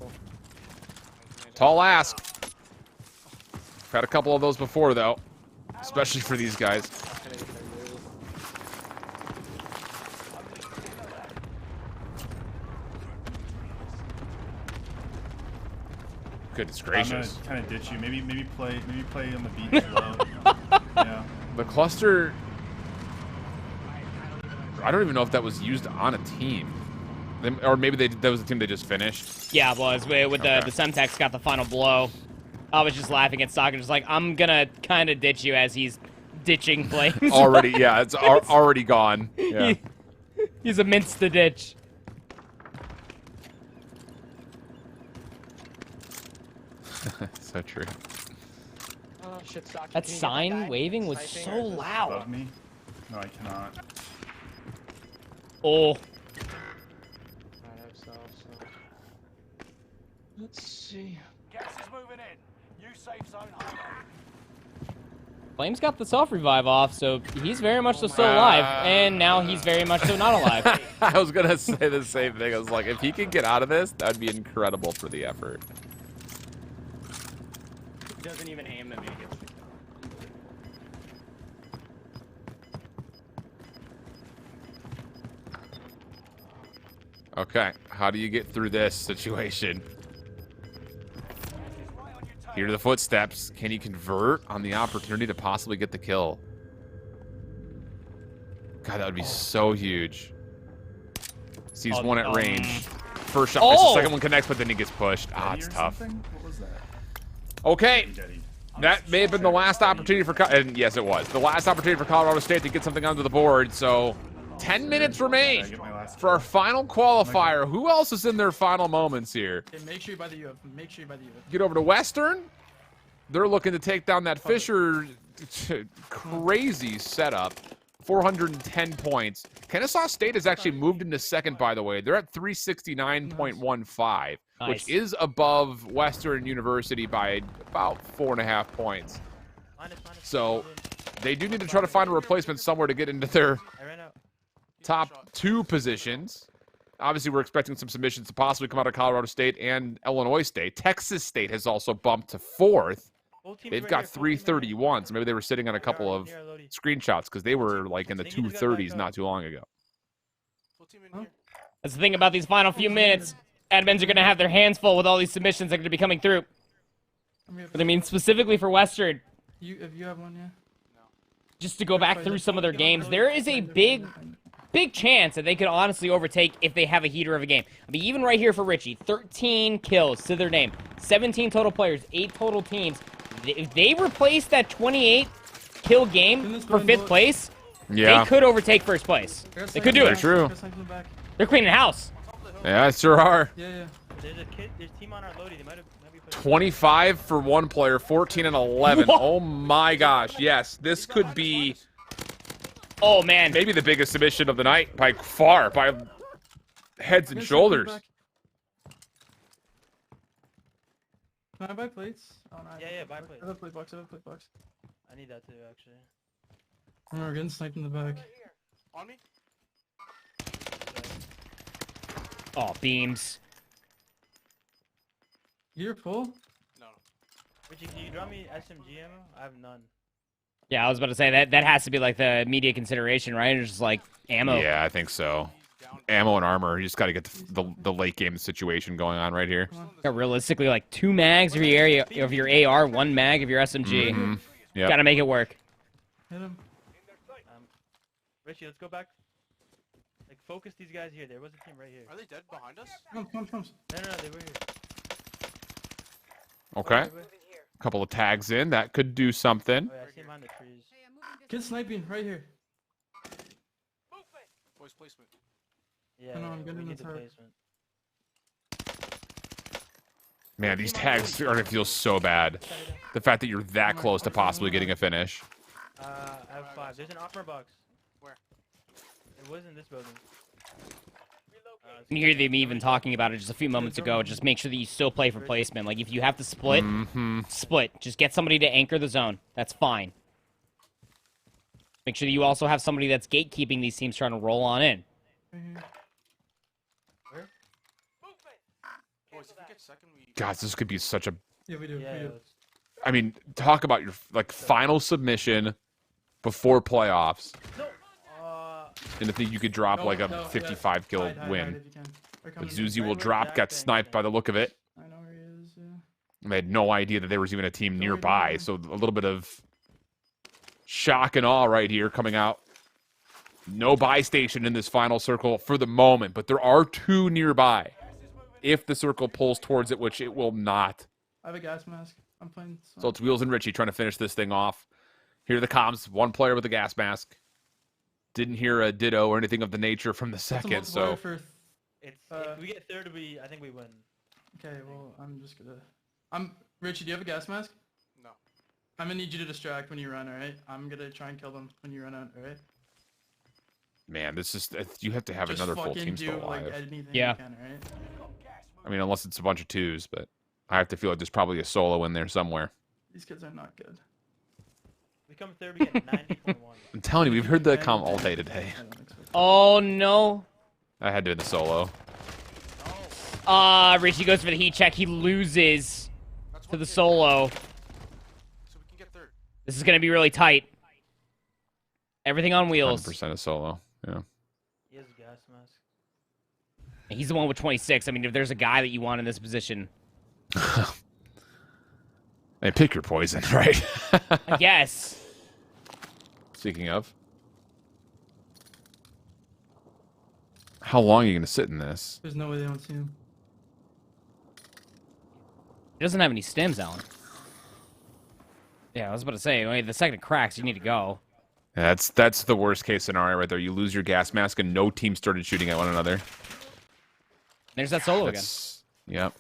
Tall ask. I've had a couple of those before, though. Especially for these guys. Goodness gracious. I'm gonna kind of ditch you. Maybe play on the beat slow. Yeah. The cluster... I don't even know if that was used on a team. Or maybe that was the team they just finished. Yeah, it was. With the Semtex got the final blow. I was just laughing at Stock and just like, I'm gonna kind of ditch you as he's ditching Flames. Already, yeah, it's already gone. Yeah. He's a mince to ditch. So true. Oh, shit, Stock, That can you get sign guy? waving was Sniping so or is this loud. Above me? No, I cannot. Oh. Alright, let's see. Gas is moving in. New safe zone. Flames got the self-revive off, so he's very much so still alive. And now he's very much so not alive. I was gonna say the same thing. I was like, if he can get out of this, that'd be incredible for the effort. He doesn't even aim at me. Okay, how do you get through this situation? Hear the footsteps. Can you convert on the opportunity to possibly get the kill? God, that would be so huge. Sees one at range. First shot, misses. Second one connects, but then he gets pushed. Ah, it's tough. What was that? Okay. That may have been the last opportunity for... And yes, it was. The last opportunity for Colorado State to get something onto the board, so... 10 minutes remain for our final qualifier. Who else is in their final moments here? Okay, make sure you buy the UF. Make sure you buy the UF. Get over to Western. They're looking to take down that Fisher crazy setup. 410 points. Kennesaw State has actually moved into second, by the way. They're at 369.15, which is above Western University by about 4.5 points. So they do need to try to find a replacement somewhere to get into their top 2 positions. Obviously, we're expecting some submissions to possibly come out of Colorado State and Illinois State. Texas State has also bumped to 4th. They've got 331, so maybe they were sitting on a couple of screenshots because they were like in the 230s not too long ago. That's the thing about these final few minutes. Admins are going to have their hands full with all these submissions that are going to be coming through. But I mean, specifically for Western, If you have one, yeah. just to go back through some of their games, there is a big chance that they could honestly overtake if they have a heater of a game. I mean, even right here for Richie, 13 kills to their name, 17 total players, 8 total teams. If they replace that 28 kill game for 5th place, they could overtake 1st place. They could do it. True. They're cleaning house. Yeah, sure are. Yeah. There's a team on our loadie. They might be 25 for one player, 14 and 11. Oh my gosh, yes. This could be... Oh, man. Maybe the biggest submission of the night by far, by heads and shoulders. Can I buy plates? Oh, no, Yeah, buy plates. I have a plate box. I need that too, actually. Oh, we're getting sniped in the back. On me? Oh, beams. You're full? No. Richie, can you draw me SMG ammo? I have none. Yeah, I was about to say that has to be like the media consideration, right? It's just like ammo. Yeah, I think so. Ammo and armor. You just got to get the late game situation going on right here. Yeah, realistically, like 2 mags of your AR, 1 mag of your SMG. Mm-hmm. Yep. Got to make it work. Hit him. Richie, let's go back. Like, focus these guys here. There was a team right here. Are they dead behind us? Come. No, they were here. Okay. A couple of tags in. That could do something. Oh, yeah, I see him behind the trees. Kid sniping right here. Voice placement. Yeah, I know, I'm getting we in need the the tower. basement. Man, these tags are going to feel so bad. The fact that you're that close to possibly getting a finish. I have 5. There's an armor box. Where? It was in this building. You hear them even talking about it just a few moments ago. Just make sure that you still play for placement. Like, if you have to split, split. Just get somebody to anchor the zone. That's fine. Make sure that you also have somebody that's gatekeeping these teams trying to roll on in. Where? Boys, if we get second, we... Guys, this could be such a... Yeah, we do. Yeah, we do. I mean, talk about your like final submission before playoffs. And I think you could drop like a 55 kill win. But Zuzi will drop, got sniped by the look of it. I know where he is, yeah. I had no idea that there was even a team nearby, so a little bit of shock and awe right here coming out. No buy station in this final circle for the moment, but there are 2 nearby. If the circle pulls towards it, which it will not. I have a gas mask. I'm playing. So it's Wheels and Richie trying to finish this thing off. Here are the comms. 1 player with a gas mask. Didn't hear a ditto or anything of the nature from the second, so... If we get third, I think we win. Okay, well, I'm just gonna... Richie, do you have a gas mask? No. I'm gonna need you to distract when you run, alright? I'm gonna try and kill them when you run out, alright? Man, this is... You have to have Just another full fucking team still do, like, alive. anything Yeah. you can, alright? I mean, unless it's a bunch of 2s, but I have to feel like there's probably a solo in there somewhere. These kids are not good. We come third, we get 90.1. I'm telling you, we've heard the comm all day today. Oh, no. I had to in the solo. Richie goes for the heat check. He loses to the solo. So we can get third. This is going to be really tight. Everything on wheels. 100% of solo, yeah. He has a gas mask. He's the one with 26. I mean, if there's a guy that you want in this position. Hey, pick your poison, right? I guess. Speaking of. How long are you going to sit in this? There's no way they don't see him. He doesn't have any stems, Alan. Yeah, I was about to say, wait, the second it cracks, you need to go. Yeah, that's the worst case scenario right there. You lose your gas mask and no team started shooting at one another. There's that solo again. Yep.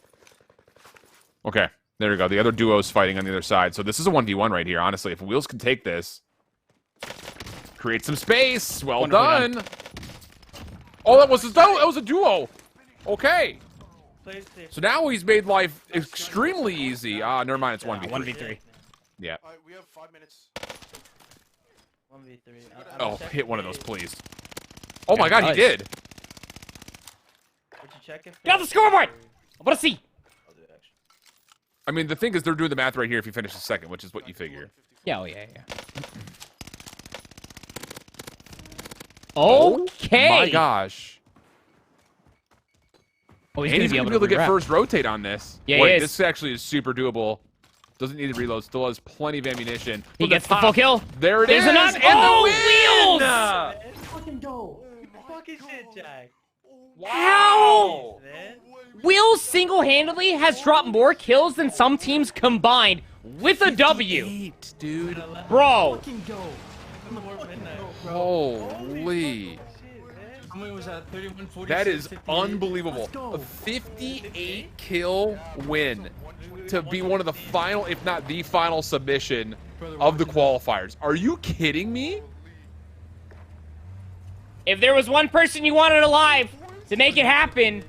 Okay, there we go. The other duo's fighting on the other side. So this is a 1v1 right here, honestly. If Wheels can take this, create some space. Well done. Oh, that was a duo. Okay. So now he's made life extremely easy. Never mind, it's 1v3. 1v3. All Yeah. right, we have 5 minutes. 1v3. Oh, hit one of those, please. Oh my god, he did. Would you check if Get off the scoreboard! I want to see. I mean, the thing is, they're doing the math right here if you finish the second, which is what you figure. Yeah, oh yeah. Okay. My gosh. Oh, he's going to be able to get first rotate on this. Yeah, Wait, he is. this actually is super doable. Doesn't need to reload. Still has plenty of ammunition. He From gets the top. full kill. There it There's is. a knock. And Oh, the Wheels! win! Fucking go. Fucking shit, Jack. How? Wheels single-handedly has dropped more kills than some teams combined with a W. Dude. Bro. Fucking go. Holy. How many was that? 31, 46, That is 58? unbelievable. Let's go. A 58 kill win to be one of the final, if not the final submission of the qualifiers. Are you kidding me? If there was one person you wanted alive to make it happen,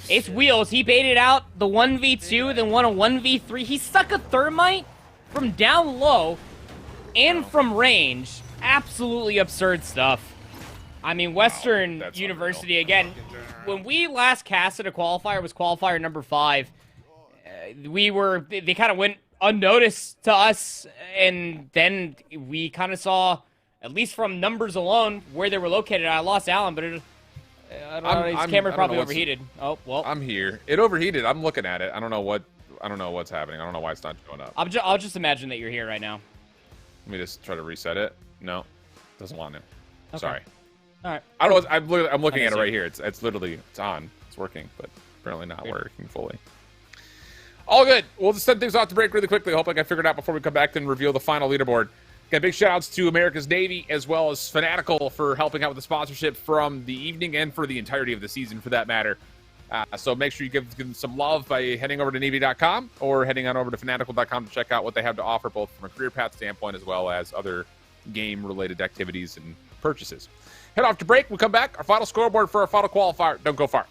it's Wheels. He baited out the 1v2, then won a 1v3. He stuck a thermite from down low and from range. Absolutely absurd stuff. I mean, Western University, again, when we last casted a qualifier, it was qualifier number 5. They kind of went unnoticed to us, and then we kind of saw, at least from numbers alone, where they were located. I lost Alan, but I don't know, his camera probably overheated. Oh, well. I'm here. It overheated. I'm looking at it. I don't know what's happening. I don't know why it's not showing up. I'll just imagine that you're here right now. Let me just try to reset it. No, doesn't want to. Okay. Sorry. All right. I don't know. I'm looking at it right here. It's literally on. It's working, but apparently not working fully. All good. We'll just send things off to break really quickly. I hope I got figured out before we come back and reveal the final leaderboard. Again, big shout outs to America's Navy as well as Fanatical for helping out with the sponsorship from the evening and for the entirety of the season for that matter. So make sure you give them some love by heading over to Navy.com or heading on over to Fanatical.com to check out what they have to offer both from a career path standpoint as well as other game-related activities and purchases. Head off to break. We'll come back. Our final scoreboard for our final qualifier. Don't go far.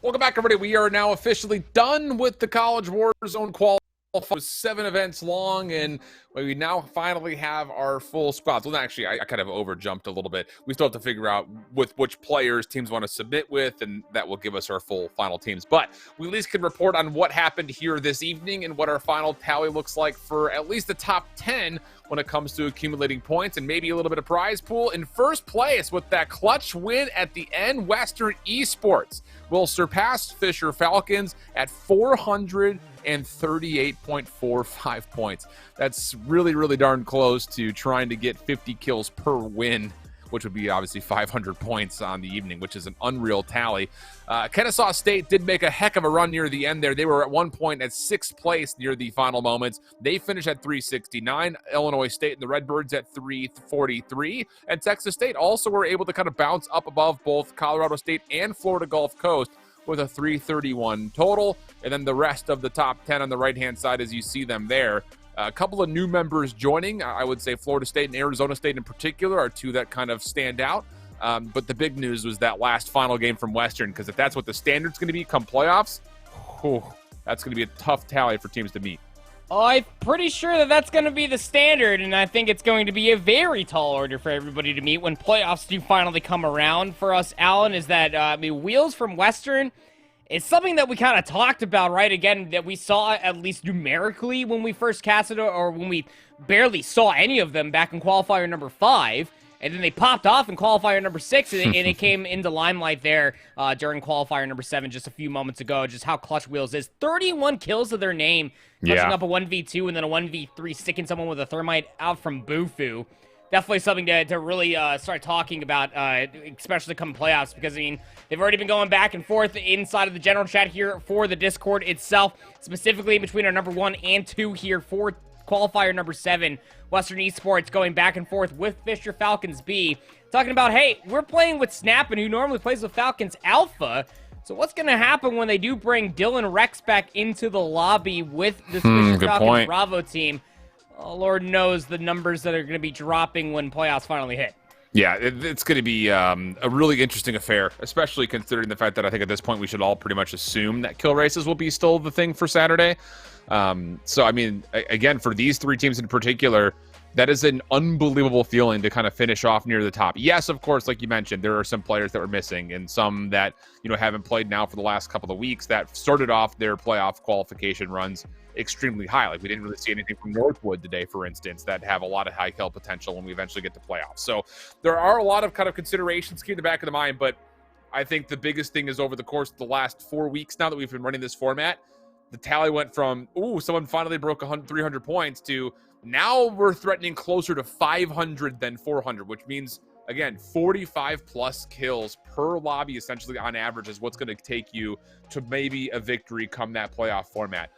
Welcome back, everybody. We are now officially done with the College Warzone qualifier. It was 7 events long, and we now finally have our full squads. Well, actually, I kind of overjumped a little bit. We still have to figure out with which players teams want to submit with, and that will give us our full final teams. But we at least can report on what happened here this evening and what our final tally looks like for at least the top 10 when it comes to accumulating points and maybe a little bit of prize pool. In first place with that clutch win at the end, Western Esports will surpass Fisher Falcons at 438.45 points. That's really, really darn close to trying to get 50 kills per win, which would be obviously 500 points on the evening, which is an unreal tally. Kennesaw State did make a heck of a run near the end there. They were at one point at 6th place near the final moments. They finished at 369. Illinois State and the Redbirds at 343. And Texas State also were able to kind of bounce up above both Colorado State and Florida Gulf Coast with a 331 total. And then the rest of the top 10 on the right-hand side as you see them there. A couple of new members joining. I would say Florida State and Arizona State in particular are two that kind of stand out. But the big news was that last final game from Western, because if that's what the standard's going to be come playoffs, that's going to be a tough tally for teams to meet. I'm pretty sure that that's going to be the standard, and I think it's going to be a very tall order for everybody to meet when playoffs do finally come around. For us, Alan, is that Wheels from Western, it's something that we kind of talked about, right? Again, that we saw at least numerically when we first casted or when we barely saw any of them back in qualifier number 5. And then they popped off in qualifier number 6, and it came into limelight there during qualifier number 7 just a few moments ago, just how clutch Wheels is. 31 kills to their name, clutching up a 1v2 and then a 1v3, sticking someone with a thermite out from Bufu. Definitely something to really start talking about, especially come playoffs, because, I mean, they've already been going back and forth inside of the general chat here for the Discord itself, specifically between our number 1 and 2 here for qualifier number 7. Western Esports going back and forth with Fisher Falcons B, talking about, hey, we're playing with Snappin', who normally plays with Falcons Alpha. So what's going to happen when they do bring Dylan Rex back into the lobby with this Fisher Falcons Bravo team? Oh, Lord knows the numbers that are going to be dropping when playoffs finally hit. Yeah, it's going to be a really interesting affair, especially considering the fact that I think at this point we should all pretty much assume that kill races will be still the thing for Saturday. So, I mean, again, for these 3 teams in particular, that is an unbelievable feeling to kind of finish off near the top. Yes, of course, like you mentioned, there are some players that were missing and some that, you know, haven't played now for the last couple of weeks that started off their playoff qualification runs extremely high. Like we didn't really see anything from Northwood today, for instance, that have a lot of high kill potential when we eventually get to playoffs. So there are a lot of kind of considerations keep in the back of the mind, but I think the biggest thing is over the course of the last 4 weeks now that we've been running this format, the tally went from, someone finally broke 300 points to now we're threatening closer to 500 than 400, which means, again, 45 plus kills per lobby essentially on average is what's going to take you to maybe a victory come that playoff format.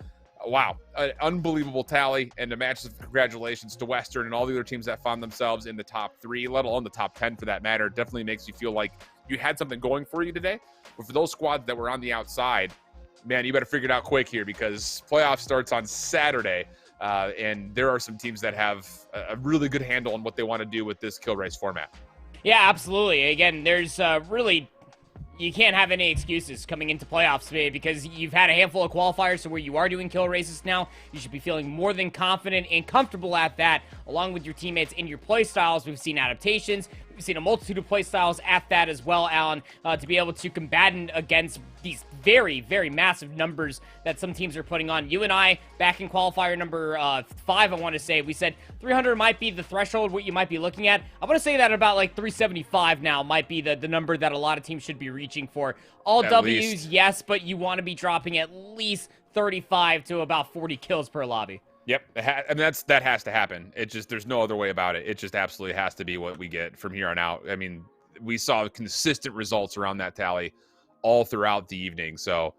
Wow, an unbelievable tally, and a massive congratulations to Western and all the other teams that found themselves in the top 3, let alone the top 10 for that matter. It definitely makes you feel like you had something going for you today. But for those squads that were on the outside, man, you better figure it out quick here because playoff starts on Saturday, and there are some teams that have a really good handle on what they want to do with this kill race format. Yeah, absolutely. Again, there's really... You can't have any excuses coming into playoffs, because you've had a handful of qualifiers to where you are doing kill races now. You should be feeling more than confident and comfortable at that, along with your teammates in your play styles. We've seen adaptations. We've seen a multitude of play styles at that as well, Alan, to be able to combat against these very, very massive numbers that some teams are putting on. You and I, back in qualifier number 5, I want to say, we said 300 might be the threshold, what you might be looking at. I want to say that about like 375 now might be the number that a lot of teams should be reaching for. All at W's, least. Yes, but you want to be dropping at least 35 to about 40 kills per lobby. Yep, and that has to happen. It just, there's no other way about it. It just absolutely has to be what we get from here on out. I mean, we saw consistent results around that tally all throughout the evening. So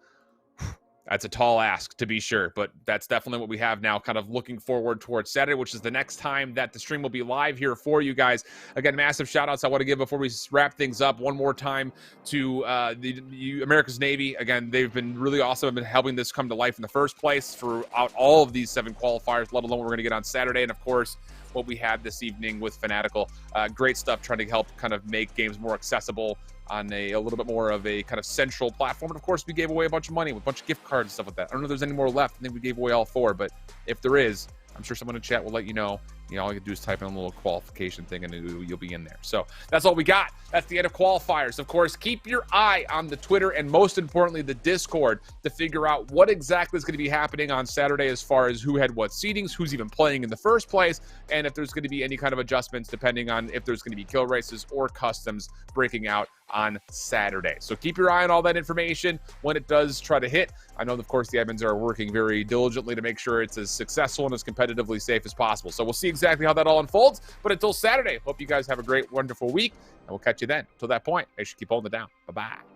that's a tall ask, to be sure, but that's definitely what we have now, kind of looking forward towards Saturday, which is the next time that the stream will be live here for you guys. Again, massive shout outs I want to give before we wrap things up one more time to the America's Navy. Again, they've been really awesome in helping this come to life in the first place throughout all of these 7 qualifiers, let alone what we're going to get on Saturday. And of course, what we had this evening with Fanatical. Great stuff, trying to help kind of make games more accessible on a little bit more of a kind of central platform. And of course, we gave away a bunch of money with a bunch of gift cards and stuff like that. I don't know if there's any more left. I think we gave away all 4, but if there is, I'm sure someone in chat will let you know. You know, all you can do is type in a little qualification thing and you'll be in there. So that's all we got. That's the end of qualifiers. Of course, keep your eye on the Twitter and most importantly, the Discord to figure out what exactly is going to be happening on Saturday as far as who had what seedings, who's even playing in the first place, and if there's going to be any kind of adjustments depending on if there's going to be kill races or customs breaking out on Saturday. So keep your eye on all that information when it does try to hit. I know, of course, the admins are working very diligently to make sure it's as successful and as competitively safe as possible. So we'll see exactly how that all unfolds. But until Saturday, hope you guys have a great, wonderful week, and we'll catch you then. Until that point, make sure you keep holding it down. Bye-bye.